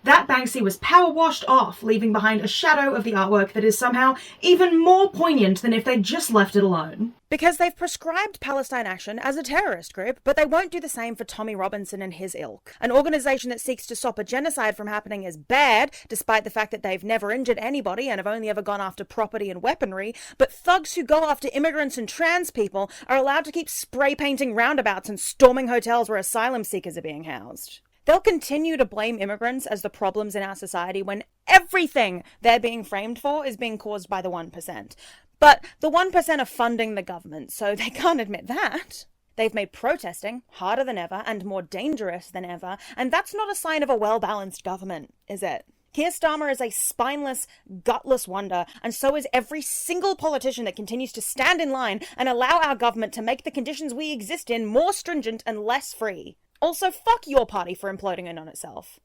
that Banksy was power washed off, leaving behind a shadow of the artwork that is somehow even more poignant than if they'd just left it alone. Because they've prescribed Palestine Action as a terrorist group, but they won't do the same for Tommy Robinson and his ilk. An organisation that seeks to stop a genocide from happening is bad, despite the fact that they've never injured anybody and have only ever gone after property and weaponry, but thugs who go after immigrants and trans people are allowed to keep spray painting roundabouts and storming hotels where asylum seekers are being housed. They'll continue to blame immigrants as the problems in our society when everything they're being framed for is being caused by the 1%. But the 1% are funding the government, so they can't admit that. They've made protesting harder than ever and more dangerous than ever, and that's not a sign of a well-balanced government, is it? Keir Starmer is a spineless, gutless wonder, and so is every single politician that continues to stand in line and allow our government to make the conditions we exist in more stringent and less free. Also, fuck your party for imploding in on itself.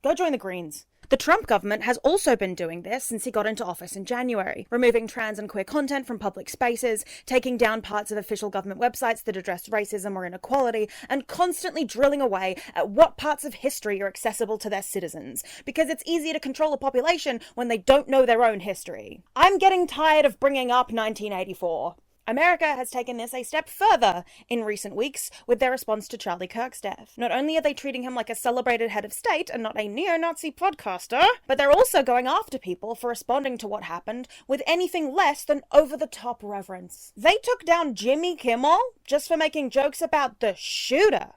Go join the Greens. The Trump government has also been doing this since he got into office in January, removing trans and queer content from public spaces, taking down parts of official government websites that address racism or inequality, and constantly drilling away at what parts of history are accessible to their citizens, because it's easier to control a population when they don't know their own history. I'm getting tired of bringing up 1984. America has taken this a step further in recent weeks with their response to Charlie Kirk's death. Not only are they treating him like a celebrated head of state and not a neo-Nazi podcaster, but they're also going after people for responding to what happened with anything less than over-the-top reverence. They took down Jimmy Kimmel just for making jokes about the shooter.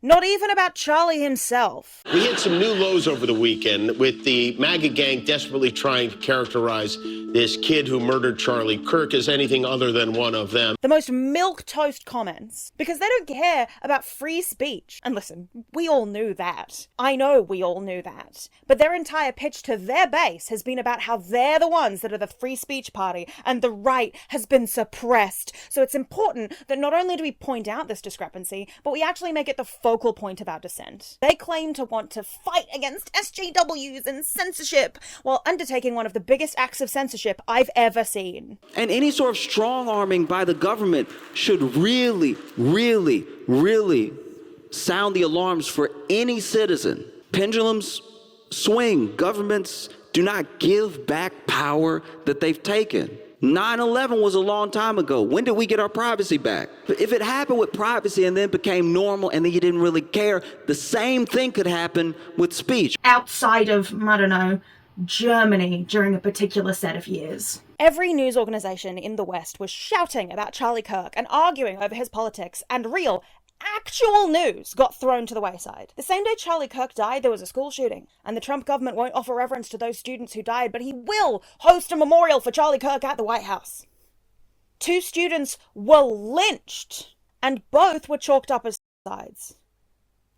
Not even about Charlie himself. We hit some new lows over the weekend with the MAGA gang desperately trying to characterize this kid who murdered Charlie Kirk as anything other than one of them. The most milquetoast comments, because they don't care about free speech. And listen, we all knew that. I know we all knew that. But their entire pitch to their base has been about how they're the ones that are the free speech party and the right has been suppressed. So it's important that not only do we point out this discrepancy, but we actually make it the focal point of our dissent. They claim to want to fight against SJWs and censorship while undertaking one of the biggest acts of censorship I've ever seen. And any sort of strong arming by the government should really, really, really sound the alarms for any citizen. Pendulums swing. Governments do not give back power that they've taken. 9/11 was a long time ago. When did we get our privacy back? If it happened with privacy and then became normal and then you didn't really care, the same thing could happen with speech. Outside of, I don't know, Germany during a particular set of years. Every news organisation in the West was shouting about Charlie Kirk and arguing over his politics, and real, actual news got thrown to the wayside. The same day Charlie Kirk died, there was a school shooting, and the Trump government won't offer reverence to those students who died, but he will host a memorial for Charlie Kirk at the White House. 2 students were lynched, and both were chalked up as suicides.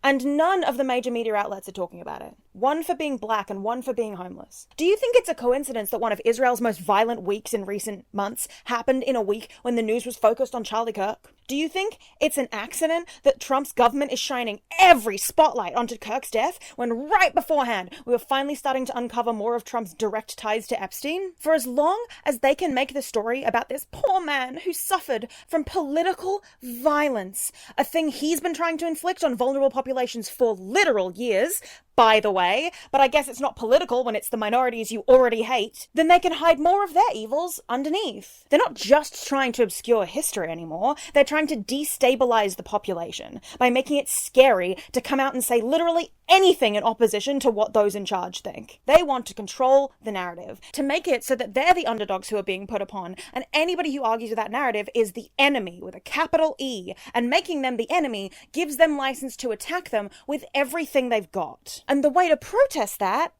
And none of the major media outlets are talking about it. One for being black and one for being homeless. Do you think it's a coincidence that one of Israel's most violent weeks in recent months happened in a week when the news was focused on Charlie Kirk? Do you think it's an accident that Trump's government is shining every spotlight onto Kirk's death when right beforehand we were finally starting to uncover more of Trump's direct ties to Epstein? For as long as they can make the story about this poor man who suffered from political violence, a thing he's been trying to inflict on vulnerable populations for literal years, by the way, but I guess it's not political when it's the minorities you already hate, then they can hide more of their evils underneath. They're not just trying to obscure history anymore, they're trying to destabilize the population by making it scary to come out and say literally anything in opposition to what those in charge think. They want to control the narrative, to make it so that they're the underdogs who are being put upon, and anybody who argues with that narrative is the enemy with a capital E, and making them the enemy gives them license to attack them with everything they've got. And the way to protest that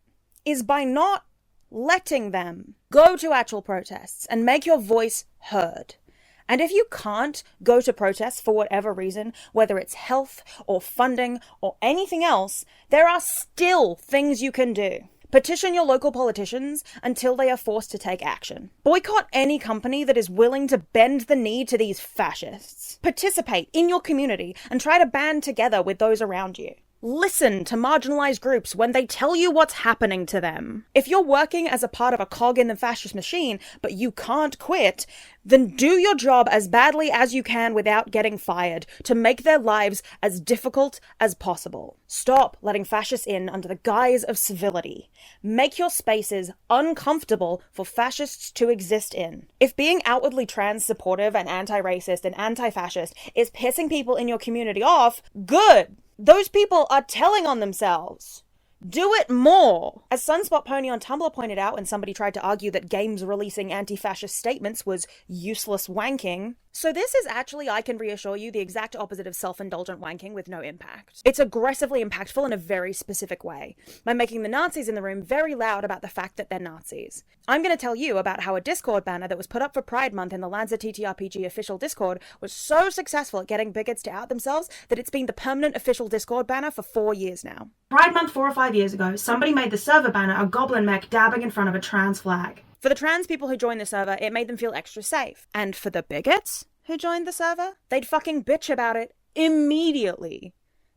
is by not letting them. Go to actual protests and make your voice heard. And if you can't go to protests for whatever reason, whether it's health or funding or anything else, there are still things you can do. Petition your local politicians until they are forced to take action. Boycott any company that is willing to bend the knee to these fascists. Participate in your community and try to band together with those around you. Listen to marginalized groups when they tell you what's happening to them. If you're working as a part of a cog in the fascist machine, but you can't quit, then do your job as badly as you can without getting fired to make their lives as difficult as possible. Stop letting fascists in under the guise of civility. Make your spaces uncomfortable for fascists to exist in. If being outwardly trans supportive and anti-racist and anti-fascist is pissing people in your community off, good! Those people are telling on themselves. Do it more! As Sunspot Pony on Tumblr pointed out when somebody tried to argue that games releasing anti-fascist statements was useless wanking. So this is actually, I can reassure you, the exact opposite of self-indulgent wanking with no impact. It's aggressively impactful in a very specific way, by making the Nazis in the room very loud about the fact that they're Nazis. I'm going to tell you about how a Discord banner that was put up for Pride Month in the Lanza TTRPG official Discord was so successful at getting bigots to out themselves that it's been the permanent official Discord banner for 4 years now. Pride Month 4 or 5 years ago, somebody made the server banner a goblin mech dabbing in front of a trans flag. For the trans people who joined the server, it made them feel extra safe. And for the bigots who joined the server, they'd fucking bitch about it immediately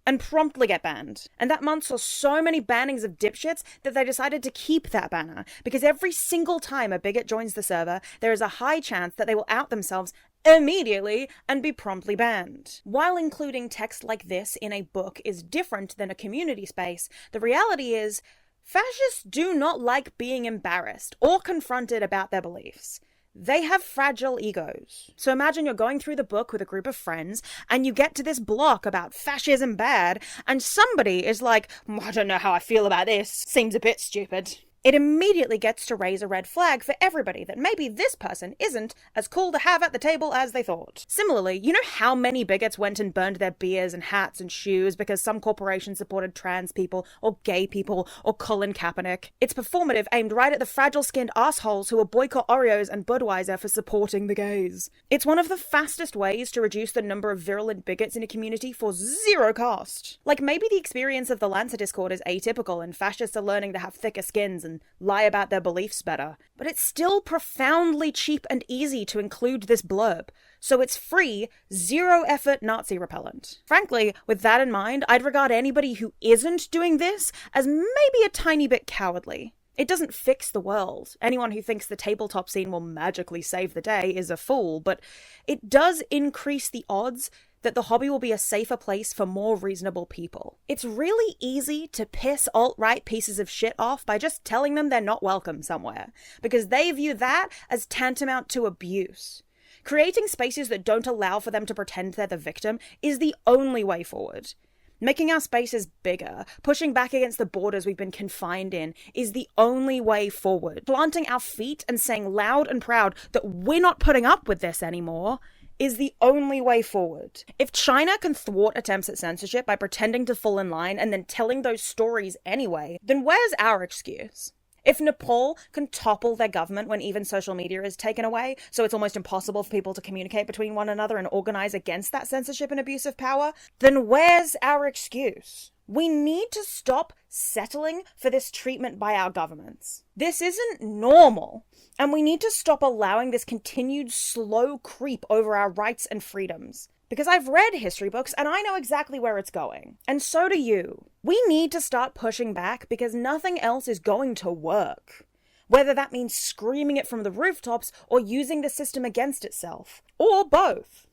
and promptly get banned. And that month saw so many bannings of dipshits that they decided to keep that banner, because every single time a bigot joins the server, there is a high chance that they will out themselves immediately and be promptly banned. While including text like this in a book is different than a community space, the reality is fascists do not like being embarrassed or confronted about their beliefs. They have fragile egos. So imagine you're going through the book with a group of friends and you get to this block about fascism bad and somebody is like, I don't know how I feel about this, seems a bit stupid. It immediately gets to raise a red flag for everybody that maybe this person isn't as cool to have at the table as they thought. Similarly, you know how many bigots went and burned their beers and hats and shoes because some corporation supported trans people or gay people or Colin Kaepernick? It's performative, aimed right at the fragile-skinned assholes who will boycott Oreos and Budweiser for supporting the gays. It's one of the fastest ways to reduce the number of virulent bigots in a community for zero cost. Like, maybe the experience of the Lancer Discord is atypical and fascists are learning to have thicker skins and lie about their beliefs better. But it's still profoundly cheap and easy to include this blurb, so it's free, zero-effort Nazi repellent. Frankly, with that in mind, I'd regard anybody who isn't doing this as maybe a tiny bit cowardly. It doesn't fix the world. Anyone who thinks the tabletop scene will magically save the day is a fool, but it does increase the odds that the hobby will be a safer place for more reasonable people. It's really easy to piss alt-right pieces of shit off by just telling them they're not welcome somewhere, because they view that as tantamount to abuse. Creating spaces that don't allow for them to pretend they're the victim is the only way forward. Making our spaces bigger, pushing back against the borders we've been confined in, is the only way forward. Planting our feet and saying loud and proud that we're not putting up with this anymore is the only way forward. If China can thwart attempts at censorship by pretending to fall in line and then telling those stories anyway, then where's our excuse? If Nepal can topple their government when even social media is taken away, so it's almost impossible for people to communicate between one another and organize against that censorship and abuse of power, then where's our excuse? We need to stop settling for this treatment by our governments. This isn't normal, and we need to stop allowing this continued slow creep over our rights and freedoms. Because I've read history books and I know exactly where it's going. And so do you. We need to start pushing back because nothing else is going to work. Whether that means screaming it from the rooftops or using the system against itself. Or both.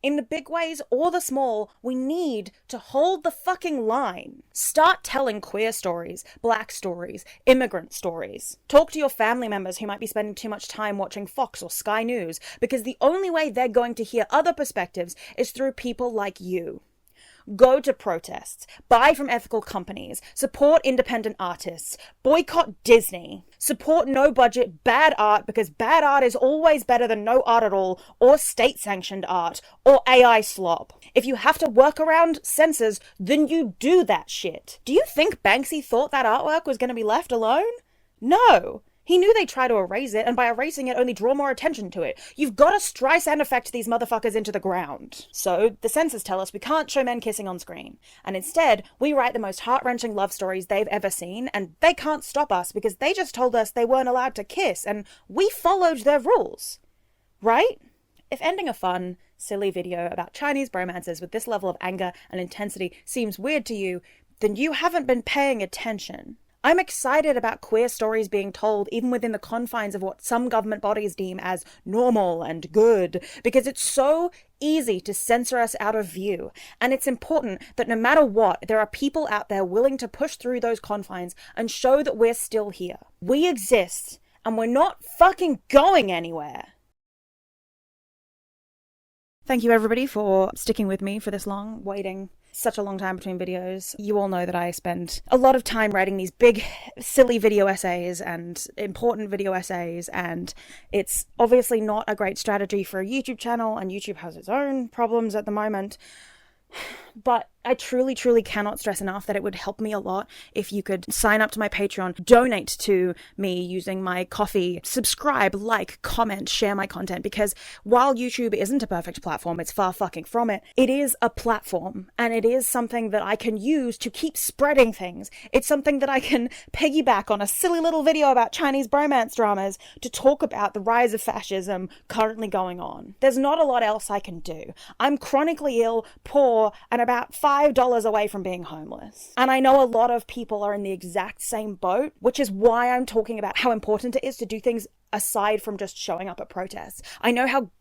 In the big ways or the small, we need to hold the fucking line. Start telling queer stories, black stories, immigrant stories. Talk to your family members who might be spending too much time watching Fox or Sky News, because the only way they're going to hear other perspectives is through people like you. Go to protests, buy from ethical companies, support independent artists, boycott Disney, support no-budget bad art because bad art is always better than no art at all, or state-sanctioned art, or AI slop. If you have to work around censors, then you do that shit. Do you think Banksy thought that artwork was going to be left alone? No. He He knew they'd try to erase it, and by erasing it, only draw more attention to it. You've got to Streisand effect these motherfuckers into the ground. So, the censors tell us we can't show men kissing on screen. And instead, we write the most heart-wrenching love stories they've ever seen, and they can't stop us because they just told us they weren't allowed to kiss, and we followed their rules. Right? If ending a fun, silly video about Chinese bromances with this level of anger and intensity seems weird to you, then you haven't been paying attention. I'm excited about queer stories being told even within the confines of what some government bodies deem as normal and good, because it's so easy to censor us out of view. And it's important that no matter what, there are people out there willing to push through those confines and show that we're still here. We exist, and we're not fucking going anywhere. Thank you everybody for sticking with me for this long, waiting such a long time between videos. You all know that I spend a lot of time writing these big, silly video essays and important video essays, and it's obviously not a great strategy for a YouTube channel, and YouTube has its own problems at the moment. But I truly, truly cannot stress enough that it would help me a lot if you could sign up to my Patreon, donate to me using my Ko-fi, subscribe, like, comment, share my content, because while YouTube isn't a perfect platform, it's far fucking from it, it is a platform, and it is something that I can use to keep spreading things. It's something that I can piggyback on a silly little video about Chinese bromance dramas to talk about the rise of fascism currently going on. There's not a lot else I can do. I'm chronically ill, poor, and about $5 away from being homeless. And I know a lot of people are in the exact same boat, which is why I'm talking about how important it is to do things aside from just showing up at protests. I know how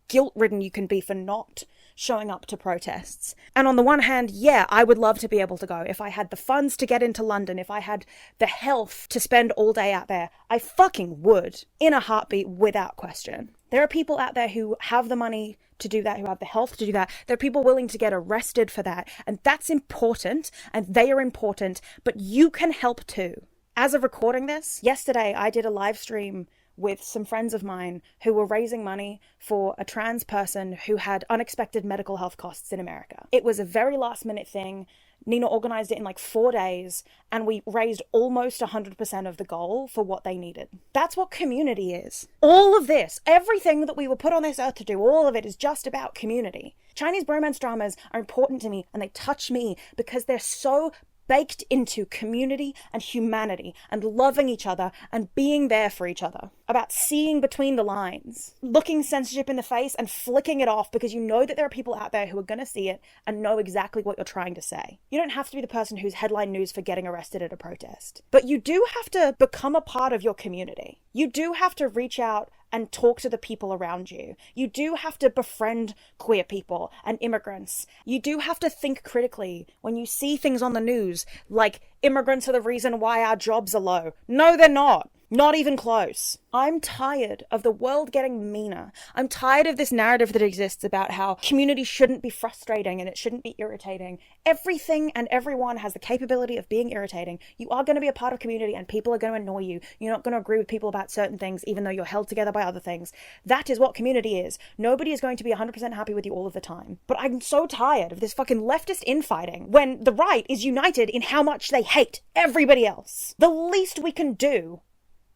guilt-ridden you can be for not showing up to protests. And on the one hand, yeah, I would love to be able to go. If I had the funds to get into London, if I had the health to spend all day out there, I fucking would, in a heartbeat, without question. There are people out there who have the money to do that, who have the health to do that. There are people willing to get arrested for that. And that's important, and they are important, but you can help too. As of recording this, yesterday I did a live stream with some friends of mine who were raising money for a trans person who had unexpected medical health costs in America. It was a very last minute thing. Nina organized it in like 4 days, and we raised almost 100% of the goal for what they needed. That's what community is. All of this, everything that we were put on this earth to do, all of it is just about community. Chinese bromance dramas are important to me, and they touch me because they're so baked into community and humanity and loving each other and being there for each other. About seeing between the lines, looking censorship in the face and flicking it off because you know that there are people out there who are going to see it and know exactly what you're trying to say. You don't have to be the person who's headline news for getting arrested at a protest, but you do have to become a part of your community. You do have to reach out and talk to the people around you. You do have to befriend queer people and immigrants. You do have to think critically when you see things on the news like immigrants are the reason why our jobs are low. No, they're not. Not even close. I'm tired of the world getting meaner. I'm tired of this narrative that exists about how community shouldn't be frustrating and it shouldn't be irritating. Everything and everyone has the capability of being irritating. You are going to be a part of community and people are going to annoy you. You're not going to agree with people about certain things even though you're held together by other things. That is what community is. Nobody is going to be 100% happy with you all of the time. But I'm so tired of this fucking leftist infighting when the right is united in how much they hate everybody else. The least we can do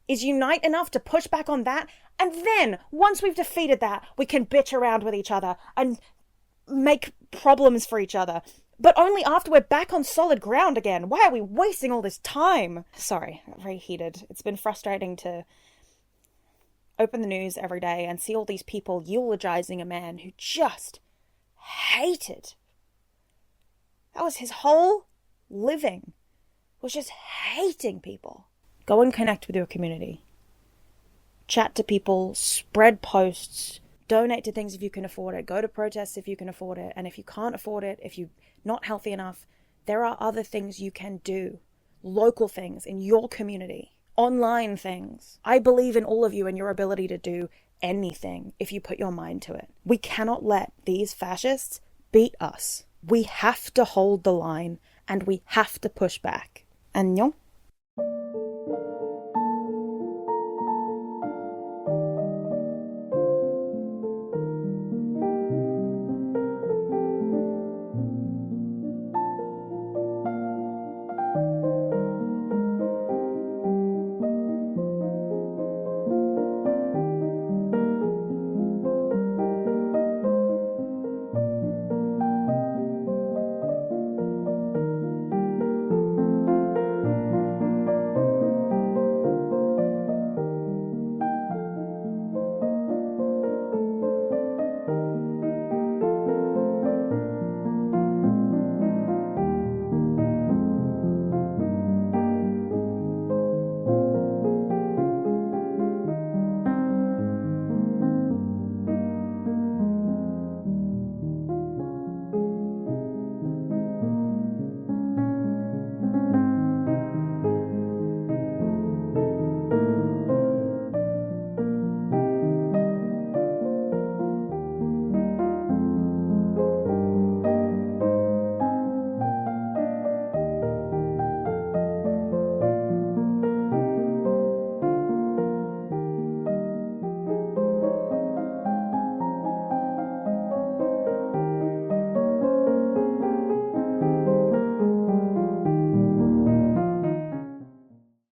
is unite enough to push back on that, and then, once we've defeated that, we can bitch around with each other and make problems for each other. But only after we're back on solid ground again. Why are we wasting all this time? Sorry, I got very heated. It's been frustrating to open the news every day and see all these people eulogizing a man who just hated. That was his whole living, was just hating people. Go and connect with your community. Chat to people, spread posts, donate to things if you can afford it, go to protests if you can afford it, and if you can't afford it, if you're not healthy enough, there are other things you can do. Local things in your community. Online things. I believe in all of you and your ability to do anything if you put your mind to it. We cannot let these fascists beat us. We have to hold the line and we have to push back. 안녕?